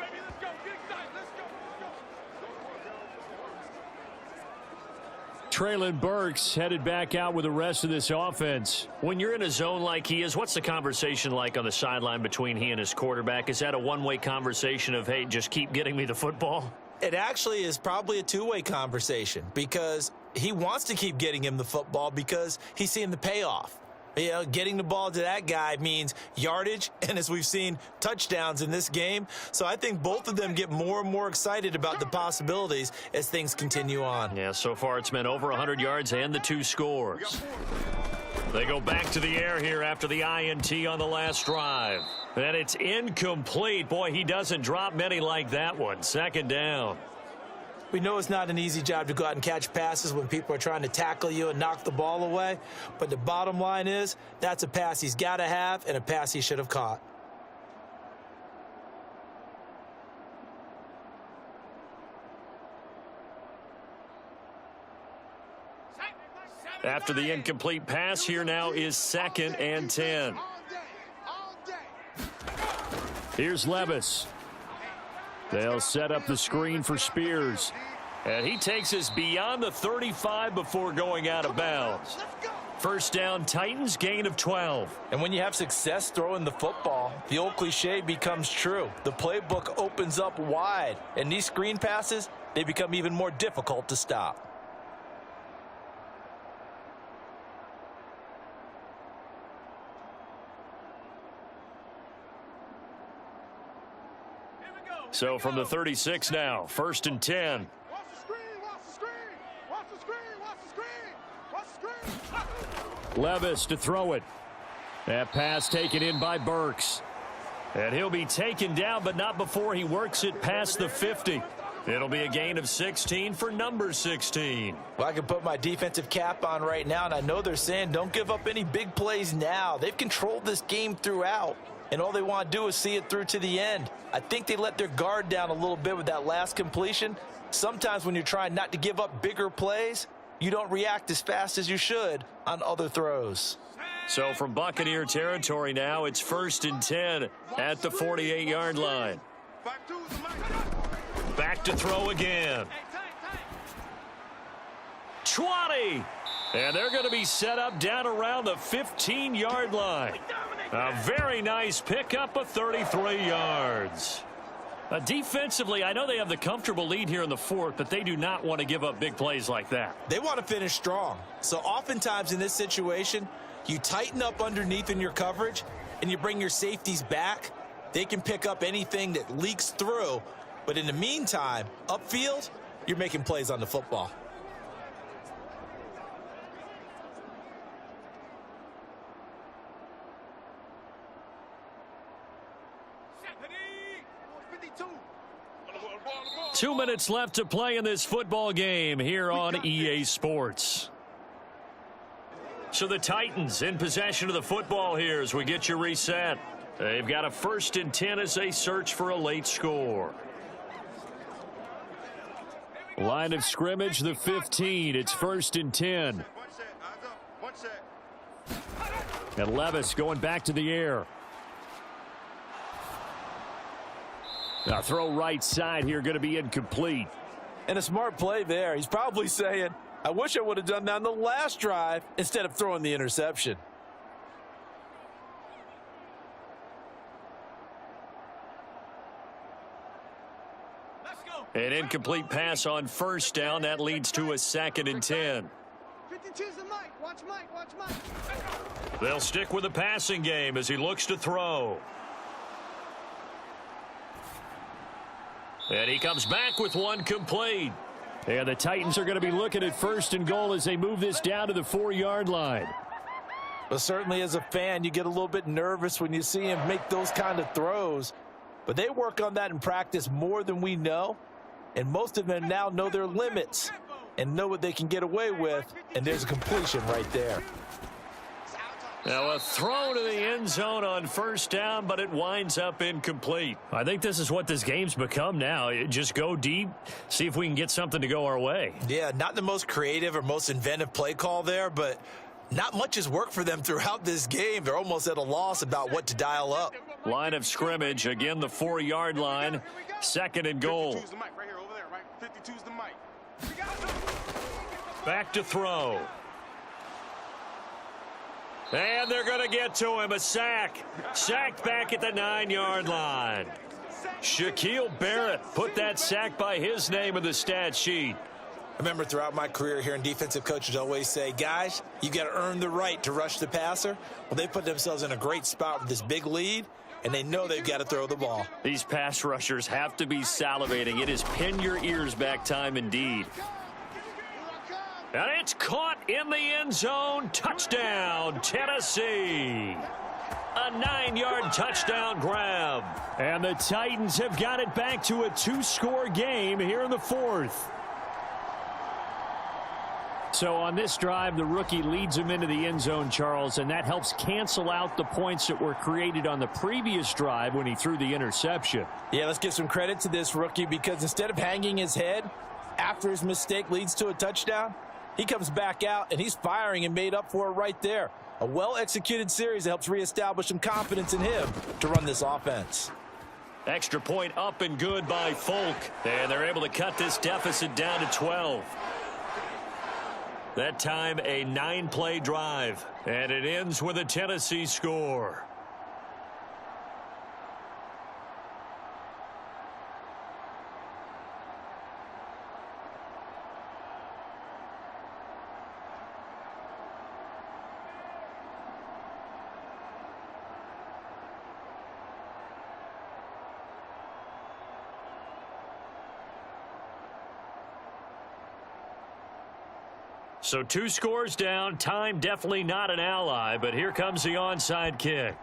Traylon Burks headed back out with the rest of this offense. When you're in a zone like he is, what's the conversation like on the sideline between he and his quarterback? Is that a one-way conversation of, hey, just keep getting me the football? It actually is probably a two-way conversation, because he wants to keep getting him the football because he's seeing the payoff. You know, getting the ball to that guy means yardage, and as we've seen, touchdowns in this game. So I think both of them get more and more excited about the possibilities as things continue on. Yeah, so far it's been over 100 yards and the 2 scores. They go back to the air here after the INT on the last drive. And it's incomplete. Boy, he doesn't drop many like that one. 2nd down. We know it's not an easy job to go out and catch passes when people are trying to tackle you and knock the ball away. But the bottom line is, that's a pass he's got to have and a pass he should have caught. After the incomplete pass, here now is 2nd and 10. Here's Levis. They'll set up the screen for Spears. And he takes us beyond the 35 before going out of bounds. 1st down, Titans, gain of 12. And when you have success throwing the football, the old cliche becomes true. The playbook opens up wide, and these screen passes, they become even more difficult to stop. So from the 36 now, 1st and 10. Watch the screen, watch the screen, watch the screen, watch the screen, watch the screen. Levis to throw it. That pass taken in by Burks. And he'll be taken down, but not before he works it past the 50. It'll be a gain of 16 for number 16. Well, I can put my defensive cap on right now, and I know they're saying don't give up any big plays now. They've controlled this game throughout, and all they want to do is see it through to the end. I think they let their guard down a little bit with that last completion. Sometimes when you're trying not to give up bigger plays, you don't react as fast as you should on other throws. So from Buccaneer territory now, it's 1st and 10 at the 48-yard line. Back to throw again. 20. And they're going to be set up down around the 15-yard line. A very nice pickup of 33 yards. Defensively, I know they have the comfortable lead here in the fourth, but they do not want to give up big plays like that. They want to finish strong. So oftentimes in this situation, you tighten up underneath in your coverage and you bring your safeties back. They can pick up anything that leaks through. But in the meantime, upfield, you're making plays on the football. Two minutes left to play in this football game here on EA Sports. So the Titans in possession of the football here as we get you reset. They've got a 1st and 10 as they search for a late score. Line of scrimmage, the 15. It's 1st and 10. And Levis going back to the air. Now throw right side here, going to be incomplete. And a smart play there. He's probably saying, I wish I would have done that on the last drive instead of throwing the interception. An incomplete pass on 1st down. That leads to a 2nd and 10. 52's the mic. Watch Mike. Watch Mike. They'll stick with the passing game as he looks to throw. And he comes back with one complete. And the Titans are going to be looking at 1st and goal as they move this down to the 4-yard line. But certainly as a fan, you get a little bit nervous when you see him make those kind of throws. But they work on that in practice more than we know. And most of them now know their limits and know what they can get away with. And there's a completion right there. Now a throw to the end zone on 1st down, but it winds up incomplete. I think this is what this game's become now. Just go deep, see if we can get something to go our way. Yeah, not the most creative or most inventive play call there, but not much has worked for them throughout this game. They're almost at a loss about what to dial up. Line of scrimmage, again the 4-yard line, 2nd and goal. 52's the mic right here over there, right? 52's the mic. Back to throw. And they're going to get to him. A sack. Sacked back at the 9-yard line. Shaquille Barrett put that sack by his name in the stat sheet. I remember throughout my career here in defensive coaches always say, guys, you got to earn the right to rush the passer. Well, they put themselves in a great spot with this big lead, and they know they've got to throw the ball. These pass rushers have to be salivating. It is pin your ears back time indeed. And it's caught in the end zone. Touchdown, Tennessee. A 9-yard touchdown grab. And the Titans have got it back to a 2-score game here in the 4th. So on this drive, the rookie leads him into the end zone, Charles, and that helps cancel out the points that were created on the previous drive when he threw the interception. Yeah, let's give some credit to this rookie because instead of hanging his head after his mistake leads to a touchdown, he comes back out and he's firing and made up for it right there. A well-executed series that helps reestablish some confidence in him to run this offense. Extra point up and good by Folk, and they're able to cut this deficit down to 12. That time a 9-play drive, and it ends with a Tennessee score. So 2 scores down. Time definitely not an ally, but here comes the onside kick.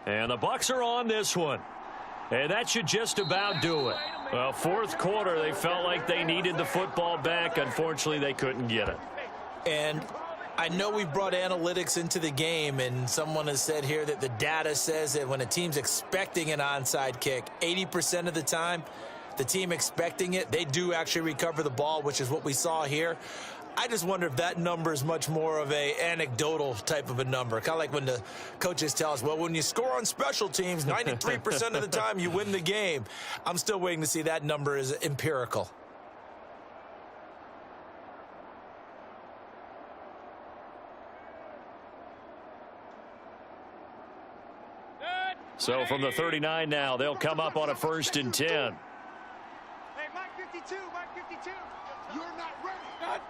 And the Bucs are on this one. And that should just about do it. Well, 4th quarter, they felt like they needed the football back. Unfortunately, they couldn't get it. And I know we brought analytics into the game, and someone has said here that the data says that when a team's expecting an onside kick, 80% of the time, the team expecting it, they do actually recover the ball, which is what we saw here. I just wonder if that number is much more of a anecdotal type of a number. Kind of like when the coaches tell us, well, when you score on special teams, 93% of the time you win the game. I'm still waiting to see that number is empirical. So from the 39 now, they'll come up on a 1st and 10. Hey, Mike 52, Mike 52. You're not ready.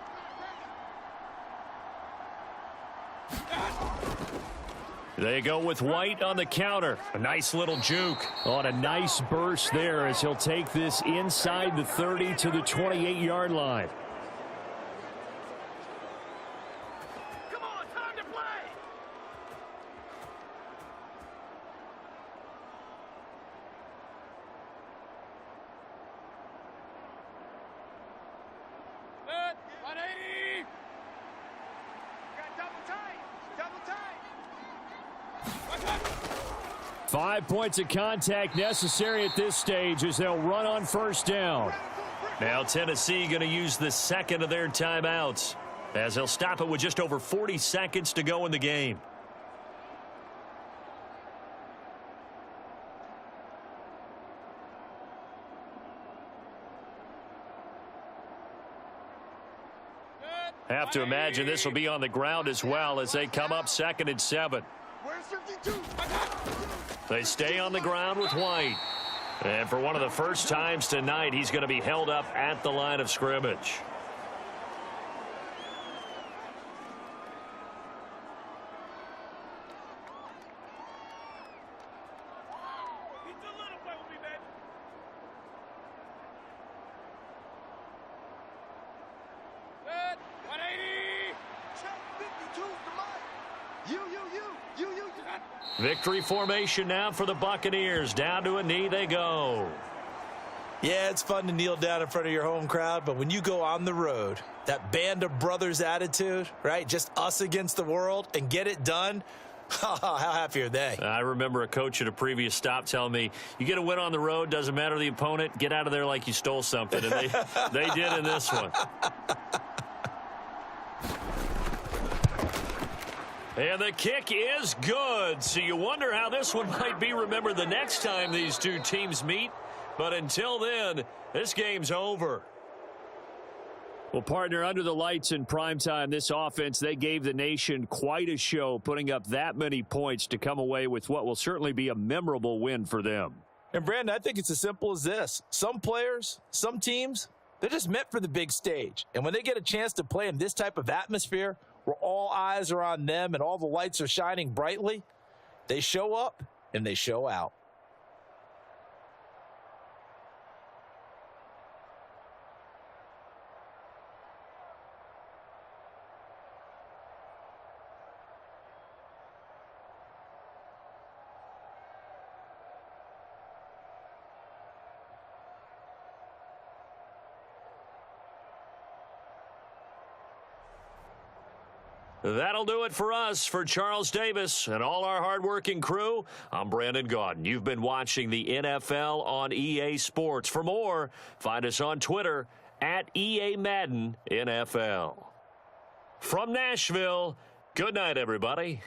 They go with White on the counter. A nice little juke. On a nice burst there as he'll take this inside the 30 to the 28-yard line. Come on, time to play. Good. 180. Got double tight. Double tight. 5 points of contact necessary at this stage as they'll run on 1st down. Now Tennessee going to use the 2nd of their timeouts as they'll stop it with just over 40 seconds to go in the game. Have to imagine this will be on the ground as well as they come up 2nd and 7. Where's 52? They stay on the ground with White. And for one of the first times tonight, he's going to be held up at the line of scrimmage. Good. 180. Check 52's the mic. You. Victory formation now for the Buccaneers. Down to a knee they go. Yeah, it's fun to kneel down in front of your home crowd, but when you go on the road, that band of brothers attitude, right? Just us against the world and get it done. How happy are they? I remember a coach at a previous stop telling me, you get a win on the road, doesn't matter the opponent, get out of there like you stole something. And they did in this one. And the kick is good. So you wonder how this one might be remembered the next time these two teams meet. But until then, this game's over. Well, partner, under the lights in primetime, this offense, they gave the nation quite a show, putting up that many points to come away with what will certainly be a memorable win for them. And, Brandon, I think it's as simple as this. Some players, some teams, they're just meant for the big stage. And when they get a chance to play in this type of atmosphere where all eyes are on them and all the lights are shining brightly, they show up and they show out. That'll do it for us. For Charles Davis and all our hardworking crew, I'm Brandon Gaudin. You've been watching the NFL on EA Sports. For more, find us on Twitter at EA Madden NFL. From Nashville, good night, everybody.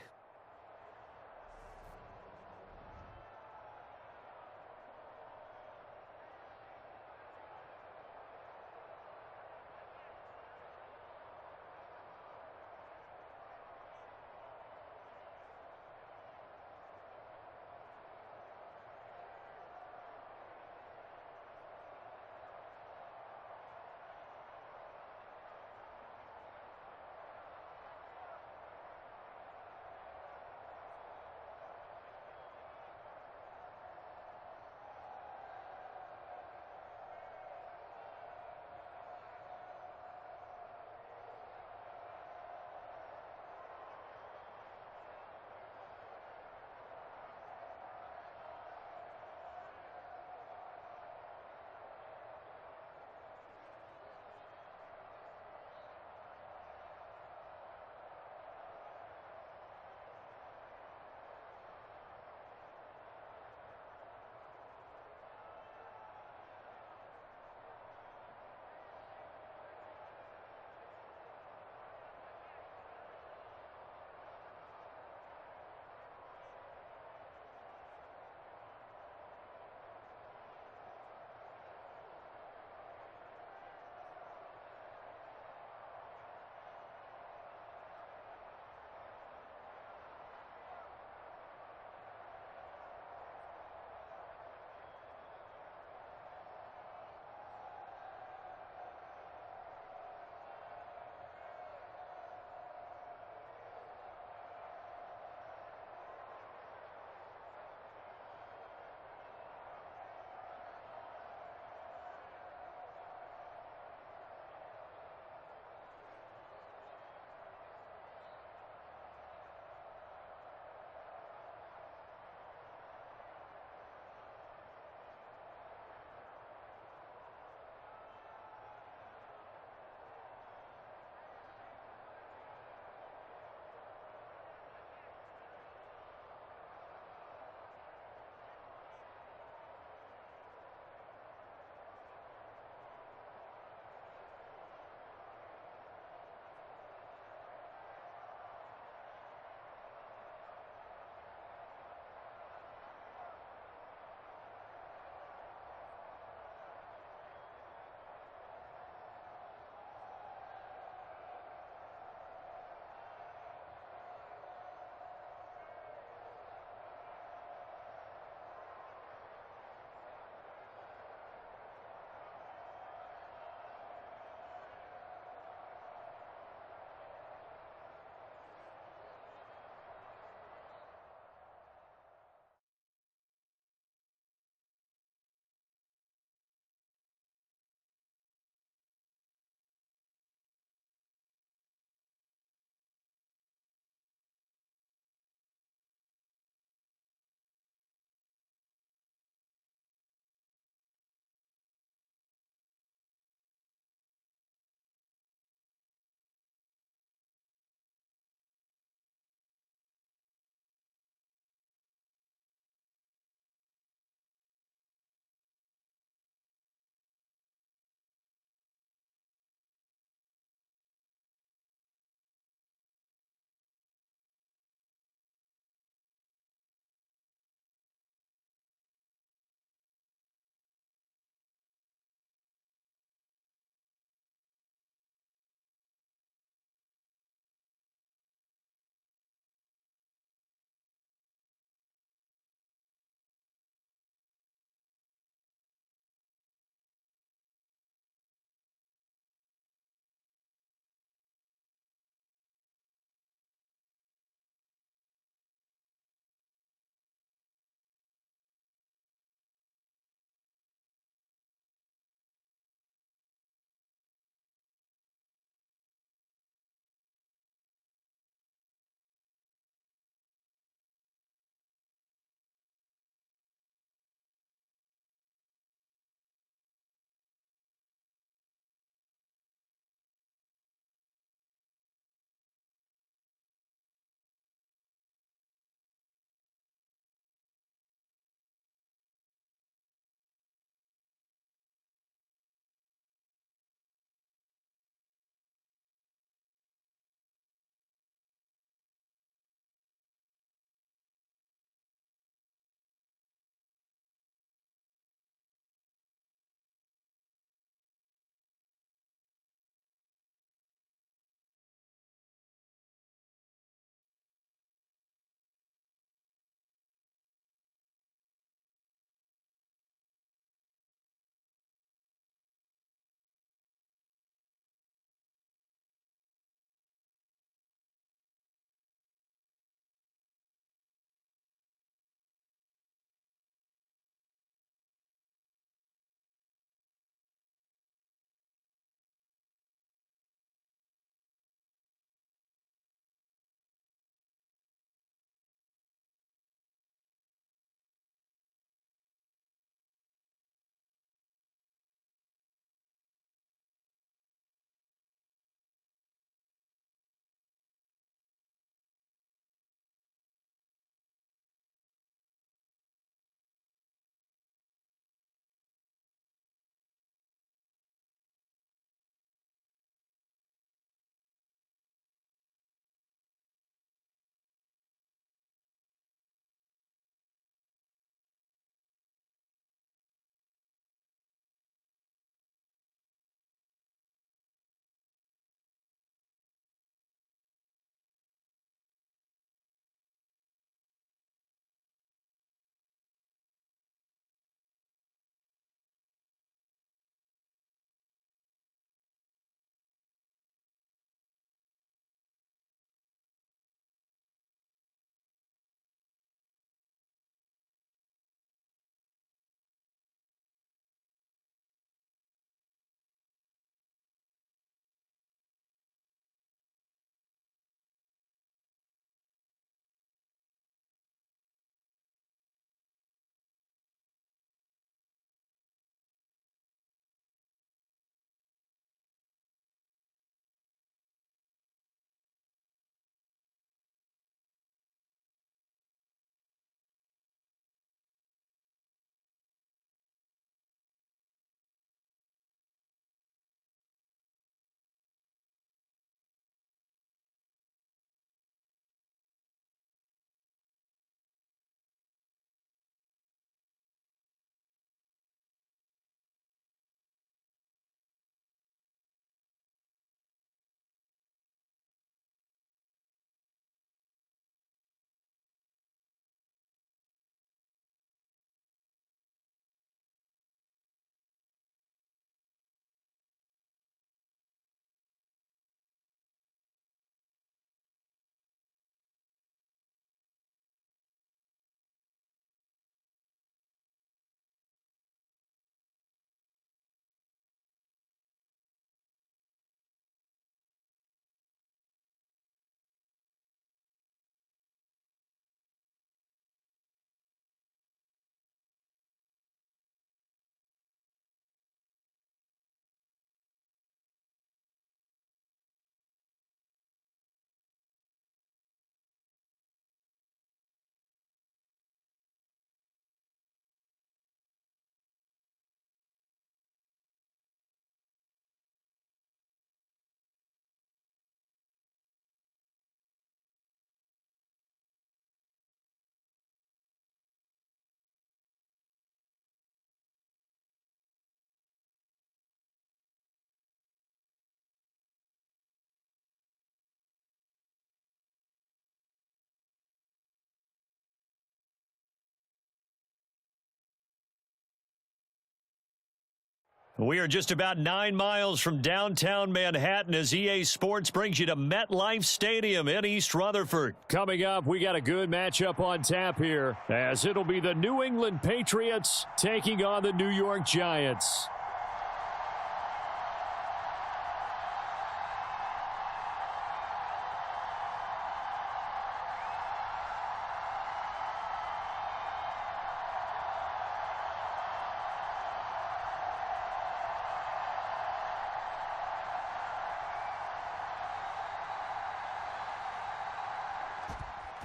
We are just about 9 miles from downtown Manhattan as EA Sports brings you to MetLife Stadium in East Rutherford. Coming up, we got a good matchup on tap here as it'll be the New England Patriots taking on the New York Giants.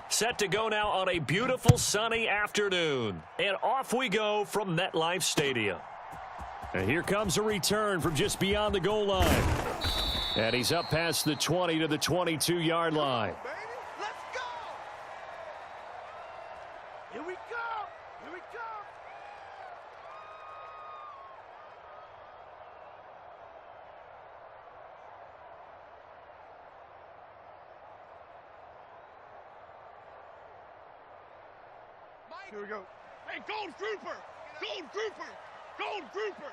Set to go now on a beautiful sunny afternoon. And off we go from MetLife Stadium. And here comes a return from just beyond the goal line. And he's up past the 20 to the 22-yard line. Baby, let's go! Here we go! Here we go! Here we go. Hey, Gold Grouper! Gold Grouper! Gold Grouper!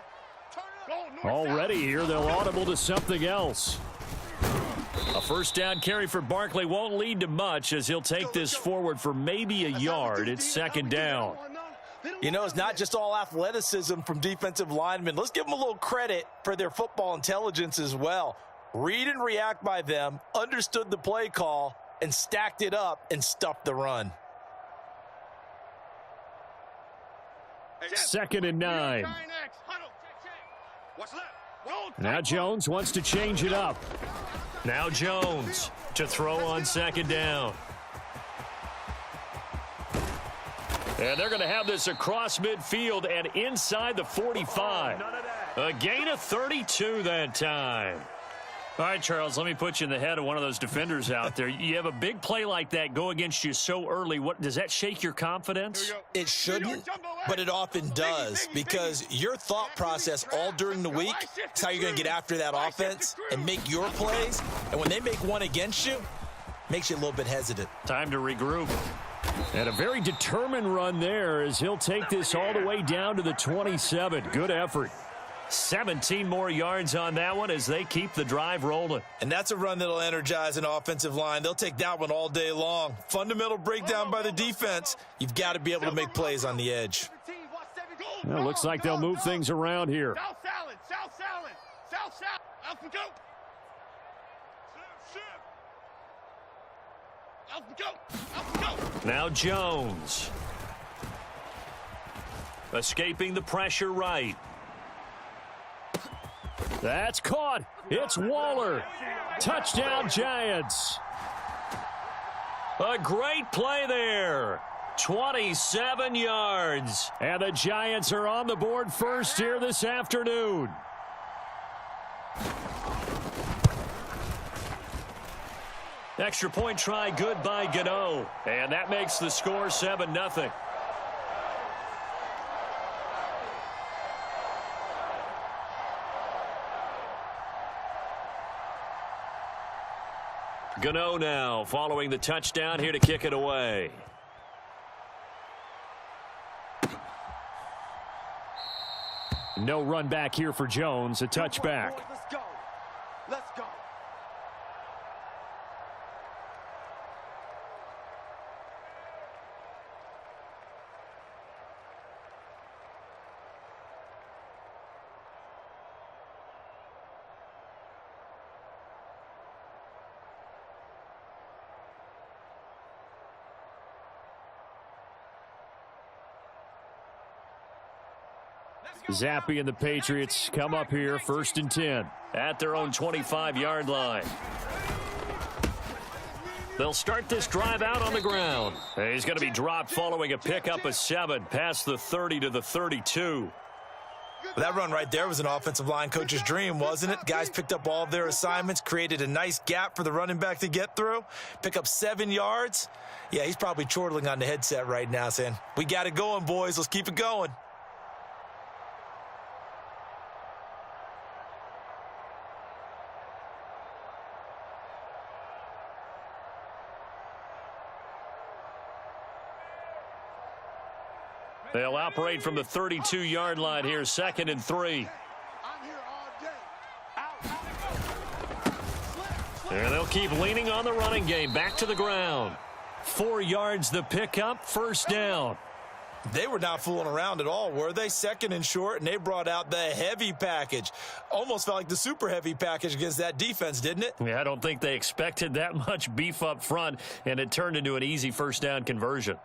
Turn it up! Gold North Already here, they'll audible to something else. A first down carry for Barkley won't lead to much as he'll take this forward for maybe a yard. It's second down. You know, it's not just all athleticism from defensive linemen. Let's give them a little credit for their football intelligence as well. Read and react by them, understood the play call, and stacked it up and stuffed the run. Second and 9. Now Jones wants to change it up. Now Jones to throw on second down. And they're going to have this across midfield and inside the 45. A gain of 32 that time. All right, Charles, let me put you in the head of one of those defenders out there. You have a big play like that go against you so early. What does that shake your confidence? It shouldn't, but it often does because your thought process all during the week is how you're going to get after that offense and make your plays. And when they make one against you, makes you a little bit hesitant. Time to regroup. And a very determined run there as he'll take this all the way down to the 27. Good effort. 17 more yards on that one as they keep the drive rolling. And that's a run that'll energize an offensive line. They'll take that one all day long. Fundamental breakdown by the defense. You've got to be able to make plays on the edge. Well, looks like they'll move things around here. South Salad, South Salad, South Salad. Out we go. Out we go. Out we go. Now Jones. Escaping the pressure right. That's caught. It's Waller. Touchdown, Giants. A great play there. 27 yards. And the Giants are on the board first here this afternoon. Extra point try good by Gano. And that makes the score 7-0. Gano now following the touchdown here to kick it away. No run back here for Jones, a touchback. Let's go. Let's go. Zappe and the Patriots come up here, 1st and 10 at their own 25-yard line. They'll start this drive out on the ground. He's going to be dropped following a pickup of 7 past the 30 to the 32. That run right there was an offensive line coach's dream, wasn't it? Guys picked up all of their assignments, created a nice gap for the running back to get through, pick up 7 yards. Yeah, he's probably chortling on the headset right now saying, we got it going, boys. Let's keep it going. They'll operate from the 32-yard line here, 2nd and 3. And they'll keep leaning on the running game. Back to the ground. 4 yards the pickup, first down. They were not fooling around at all, were they? Second and short, and they brought out the heavy package. Almost felt like the super heavy package against that defense, didn't it? Yeah, I don't think they expected that much beef up front, and it turned into an easy first down conversion.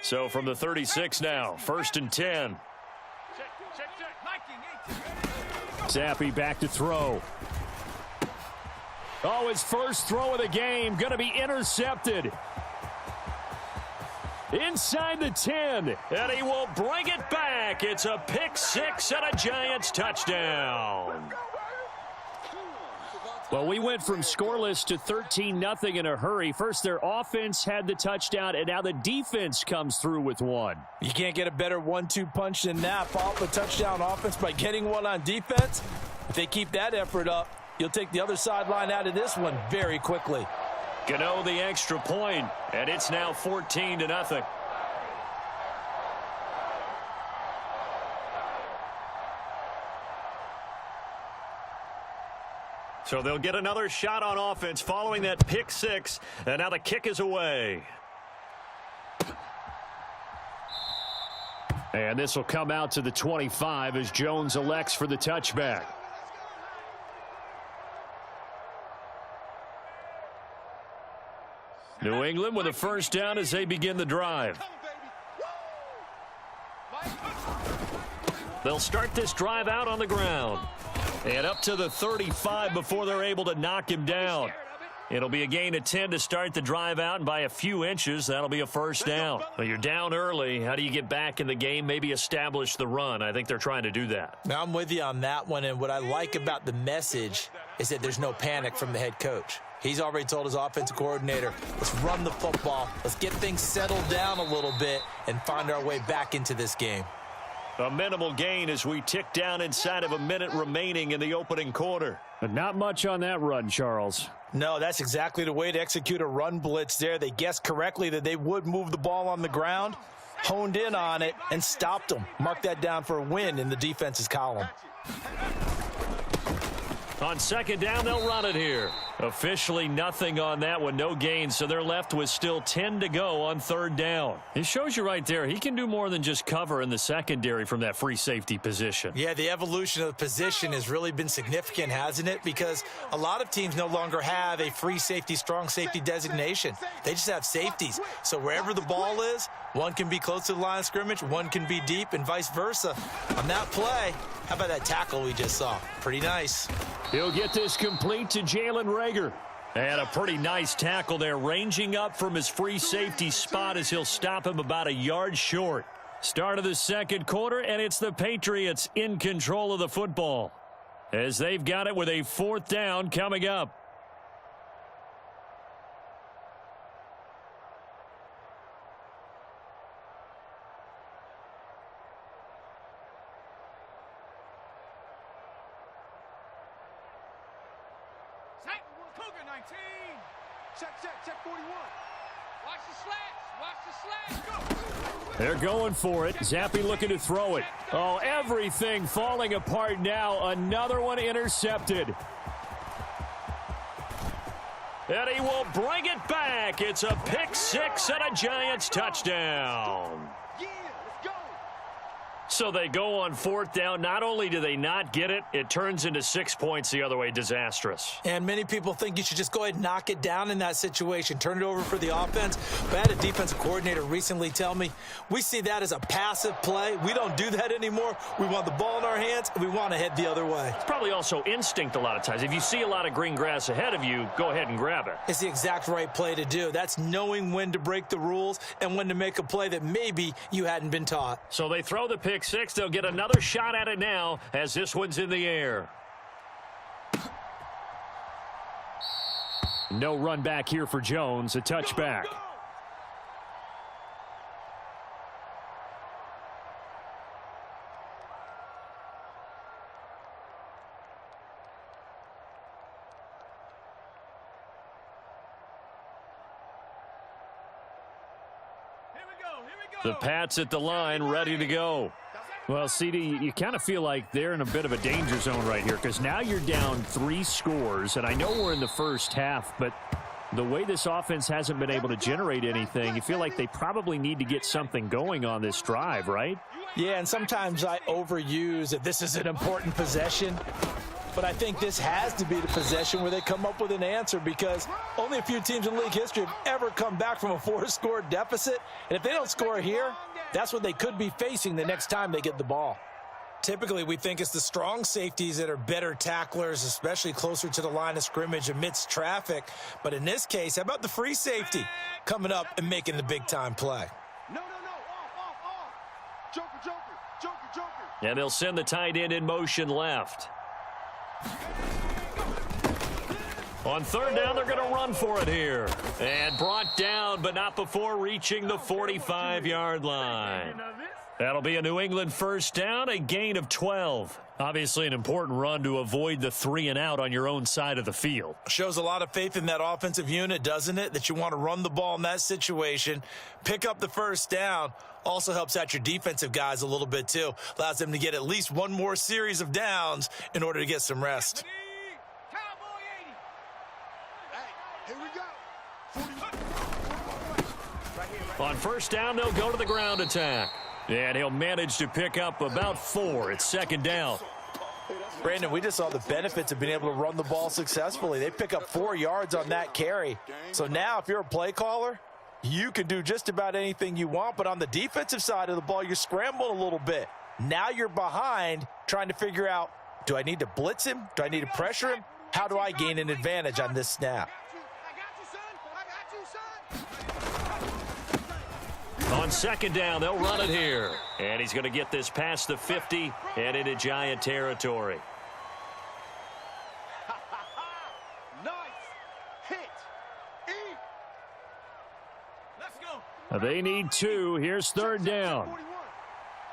So from the 36 now, first and 10. Zappe back to throw. Oh, his first throw of the game going to be intercepted. Inside the 10, and he will bring it back. It's a pick six and a Giants touchdown. Well, we went from scoreless to 13-0 in a hurry. First, their offense had the touchdown, and now the defense comes through with one. You can't get a better 1-2 punch than that. Follow up a touchdown offense by getting one on defense. If they keep that effort up, you'll take the other sideline out of this one very quickly. Gano the extra point, and it's now 14-0. So they'll get another shot on offense following that pick six, and now the kick is away. And this will come out to the 25 as Jones elects for the touchback. New England with a first down as they begin the drive. They'll start this drive out on the ground. And up to the 35 before they're able to knock him down. It'll be a gain of 10 to start the drive out, and by a few inches, that'll be a first down. Well, you're down early. How do you get back in the game? Maybe establish the run. I think they're trying to do that. Now, I'm with you on that one, and what I like about the message is that there's no panic from the head coach. He's already told his offensive coordinator, let's run the football, let's get things settled down a little bit, and find our way back into this game. A minimal gain as we tick down inside of a minute remaining in the opening quarter. But not much on that run, Charles. No, that's exactly the way to execute a run blitz there. They guessed correctly that they would move the ball on the ground, honed in on it, and stopped them. Mark that down for a win in the defense's column. On second down, they'll run it here. Officially nothing on that one, no gain, so they're left with still 10 to go on third down. It shows you right there, he can do more than just cover in the secondary from that free safety position. Yeah, the evolution of the position has really been significant, hasn't it? Because a lot of teams no longer have a free safety, strong safety designation. They just have safeties. So wherever the ball is, one can be close to the line of scrimmage, one can be deep, and vice versa. On that play, how about that tackle we just saw? Pretty nice. He'll get this complete to Jalen Reagor. And a pretty nice tackle there, ranging up from his free safety spot as he'll stop him about a yard short. Start of the second quarter, and it's the Patriots in control of the football as they've got it with a fourth down coming up. Check 41. Watch the slats. Go. They're going for it. Zappe looking to throw it. Oh, everything falling apart now. Another one intercepted. And he will bring it back. It's a pick six and a Giants touchdown. So they go on fourth down. Not only do they not get it, it turns into 6 points the other way. Disastrous. And many people think you should just go ahead and knock it down in that situation. Turn it over for the offense. But I had a defensive coordinator recently tell me, we see that as a passive play. We don't do that anymore. We want the ball in our hands, and we want to head the other way. It's probably also instinct a lot of times. If you see a lot of green grass ahead of you, go ahead and grab it. It's the exact right play to do. That's knowing when to break the rules and when to make a play that maybe you hadn't been taught. So they throw the pick six. They'll get another shot at it now as this one's in the air. No run back here for Jones. A touchback. The Pats at the line, ready to go. Well, CD, you kind of feel like they're in a bit of a danger zone right here because now you're down 3 scores, and I know we're in the first half, but the way this offense hasn't been able to generate anything, you feel like they probably need to get something going on this drive, right? Yeah, and sometimes I overuse that this is an important possession, but I think this has to be the possession where they come up with an answer because only a few teams in league history have ever come back from a 4-score deficit, and if they don't score here, that's what they could be facing the next time they get the ball. Typically, we think it's the strong safeties that are better tacklers, especially closer to the line of scrimmage amidst traffic. But in this case, how about the free safety coming up and making the big-time play? No. Off. Joker. And they'll send the tight end in motion left. On third down, they're going to run for it here. And brought down, but not before reaching the 45-yard line. That'll be a New England first down, a gain of 12. Obviously an important run to avoid the 3-and-out on your own side of the field. Shows a lot of faith in that offensive unit, doesn't it? That you want to run the ball in that situation, pick up the first down. Also helps out your defensive guys a little bit, too. Allows them to get at least one more series of downs in order to get some rest. Here we go. On first down, they'll go to the ground attack. And he'll manage to pick up about 4. It's second down. Brandon, we just saw the benefits of being able to run the ball successfully. They pick up 4 yards on that carry. So now if you're a play caller, you can do just about anything you want. But on the defensive side of the ball, you're scrambling a little bit. Now you're behind trying to figure out, do I need to blitz him? Do I need to pressure him? How do I gain an advantage on this snap? On second down, they'll run it here. And he's going to get this past the 50 and into Giant territory. Nice hit. Let's go. They need 2. Here's third down.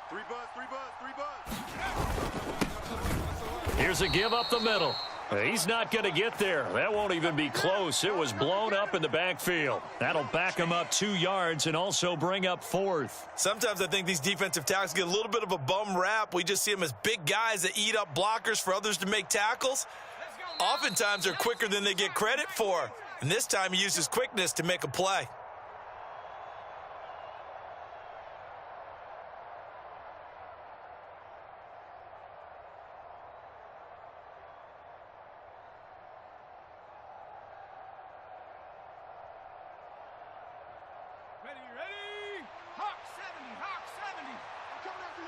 3 buzz. Here's a give up the middle. He's not going to get there. That won't even be close. It was blown up in the backfield. That'll back him up 2 yards and also bring up 4th. Sometimes I think these defensive tackles get a little bit of a bum rap. We just see them as big guys that eat up blockers for others to make tackles. Oftentimes they're quicker than they get credit for. And this time he used his quickness to make a play. Ready. Hawk 70. I'm coming after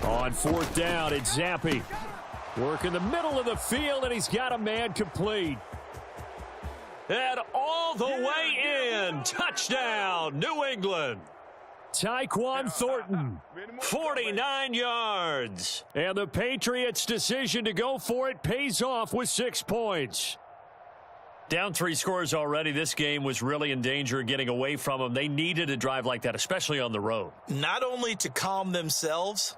you. On fourth down, it's Zappi. Working the middle of the field, and he's got a man complete. And all the way in. Touchdown, New England. Tyquan Thornton, 49 yards. And the Patriots' decision to go for it pays off with 6 points. Down 3 scores already. This game was really in danger of getting away from them. They needed a drive like that, especially on the road. Not only to calm themselves,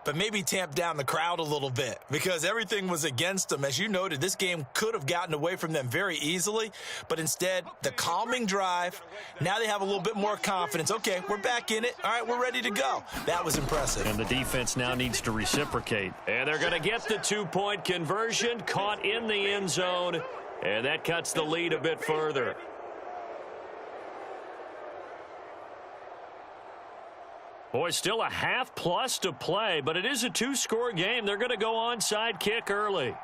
but maybe tamp down the crowd a little bit because everything was against them. As you noted, this game could have gotten away from them very easily, but instead, the calming drive, now they have a little bit more confidence. Okay, we're back in it. All right, we're ready to go. That was impressive. And the defense now needs to reciprocate. And they're going to get the 2-point conversion, caught in the end zone, and that cuts the lead a bit further. Boy, still a half plus to play, but it is a 2-score game. They're going to go onside kick early.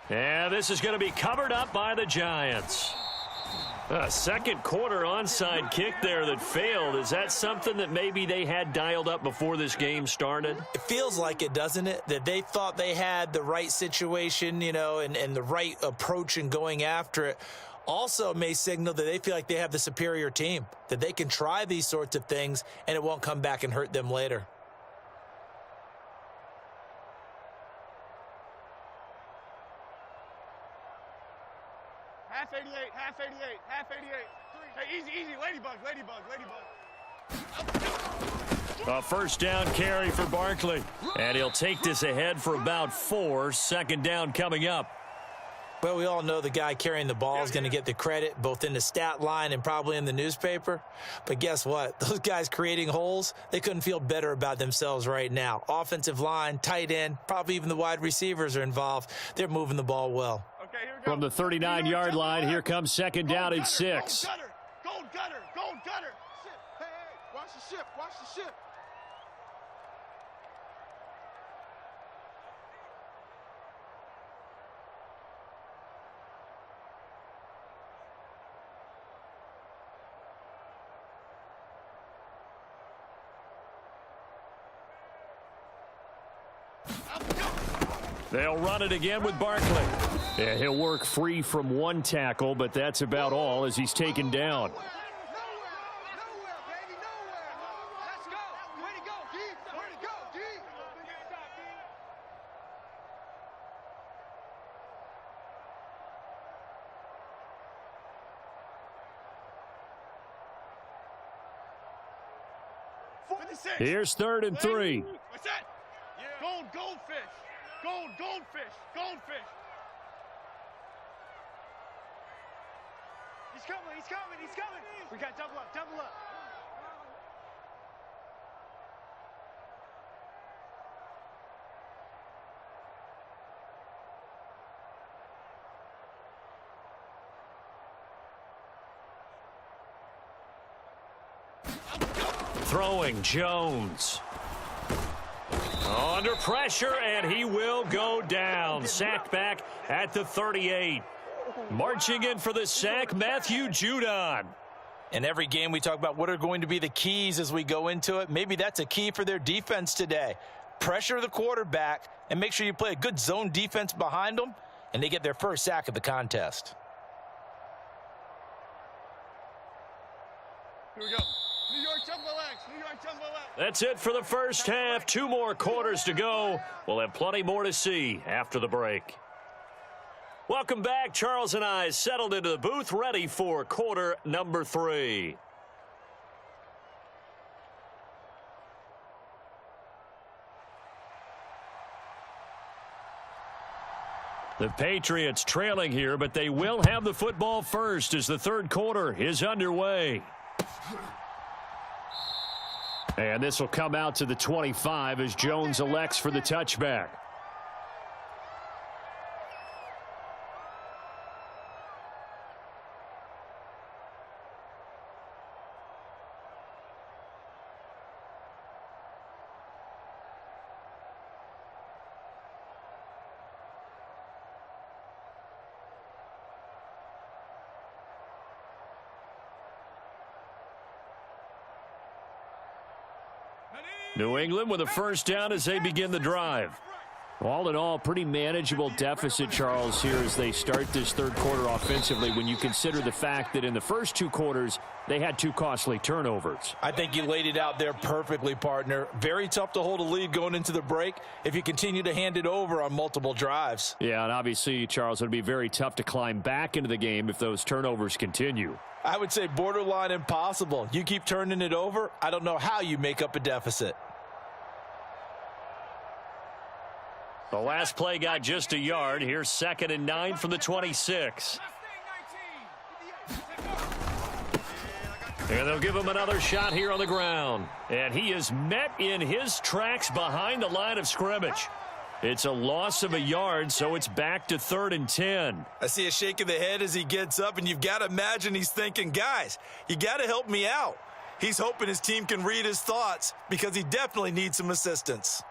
And this is going to be covered up by the Giants. A second quarter onside kick there that failed. Is that something that maybe they had dialed up before this game started? It feels like it, doesn't it? That they thought they had the right situation, you know, and the right approach in going after it. Also may signal that they feel like they have the superior team, that they can try these sorts of things and it won't come back and hurt them later. Half 88. Hey, easy. Ladybug. A first down carry for Barkley. And he'll take this ahead for about 4. Second down coming up. Well, we all know the guy carrying the ball is going to get the credit both in the stat line and probably in the newspaper. But guess what? Those guys creating holes, they couldn't feel better about themselves right now. Offensive line, tight end, probably even the wide receivers are involved. They're moving the ball well. Okay, here we go. From the 39-yard line, here comes second down and 6. Go gutter. Hey, watch the ship. They'll run it again with Barkley. Yeah, he'll work free from one tackle, but that's about all as he's taken down. Nowhere, baby, nowhere. Let's go. Way to go, D. Way to go, D. Here's 3rd and 3. What's that? Goldfish. Goldfish. He's coming. We got double up. Throwing Jones. Under pressure, and he will go down. Sacked back at the 38. Marching in for the sack, Matthew Judon. In every game we talk about what are going to be the keys as we go into it. Maybe that's a key for their defense today. Pressure the quarterback and make sure you play a good zone defense behind them, and they get their first sack of the contest. Here we go. New York Jumbo X. That's it for the first half. 2 more quarters to go. We'll have plenty more to see after the break. Welcome back. Charles and I settled into the booth, ready for quarter number 3. The Patriots trailing here, but they will have the football first as the third quarter is underway. And this will come out to the 25 as Jones elects for the touchback. New England with a first down as they begin the drive. All in all, pretty manageable deficit, Charles, here as they start this third quarter offensively when you consider the fact that in the first 2 quarters, they had 2 costly turnovers. I think you laid it out there perfectly, partner. Very tough to hold a lead going into the break if you continue to hand it over on multiple drives. Yeah, and obviously, Charles, it would be very tough to climb back into the game if those turnovers continue. I would say borderline impossible. You keep turning it over, I don't know how you make up a deficit. The last play got just a yard. Here's 2nd and 9 from the 26. And they'll give him another shot here on the ground. And he is met in his tracks behind the line of scrimmage. It's a loss of a yard, so it's back to 3rd and 10. I see a shake of the head as he gets up, and you've got to imagine he's thinking, guys, you got to help me out. He's hoping his team can read his thoughts because he definitely needs some assistance.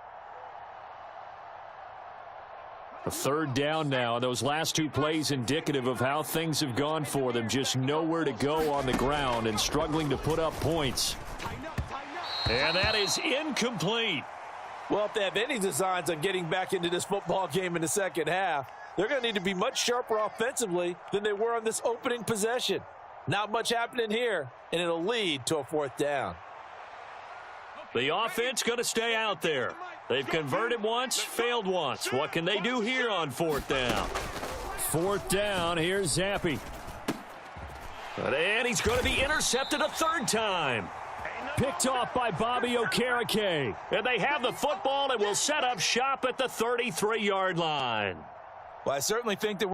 A 3rd down now. Those last 2 plays indicative of how things have gone for them. Just nowhere to go on the ground and struggling to put up points. And that is incomplete. Well, if they have any designs on getting back into this football game in the second half, they're going to need to be much sharper offensively than they were on this opening possession. Not much happening here, and it'll lead to a 4th down. The offense going to stay out there. They've converted once, failed once. What can they do here on 4th down? 4th down, here's Zappi. And he's going to be intercepted a 3rd time. Picked off by Bobby Okereke. And they have the football and will set up shop at the 33-yard line. Well, I certainly think that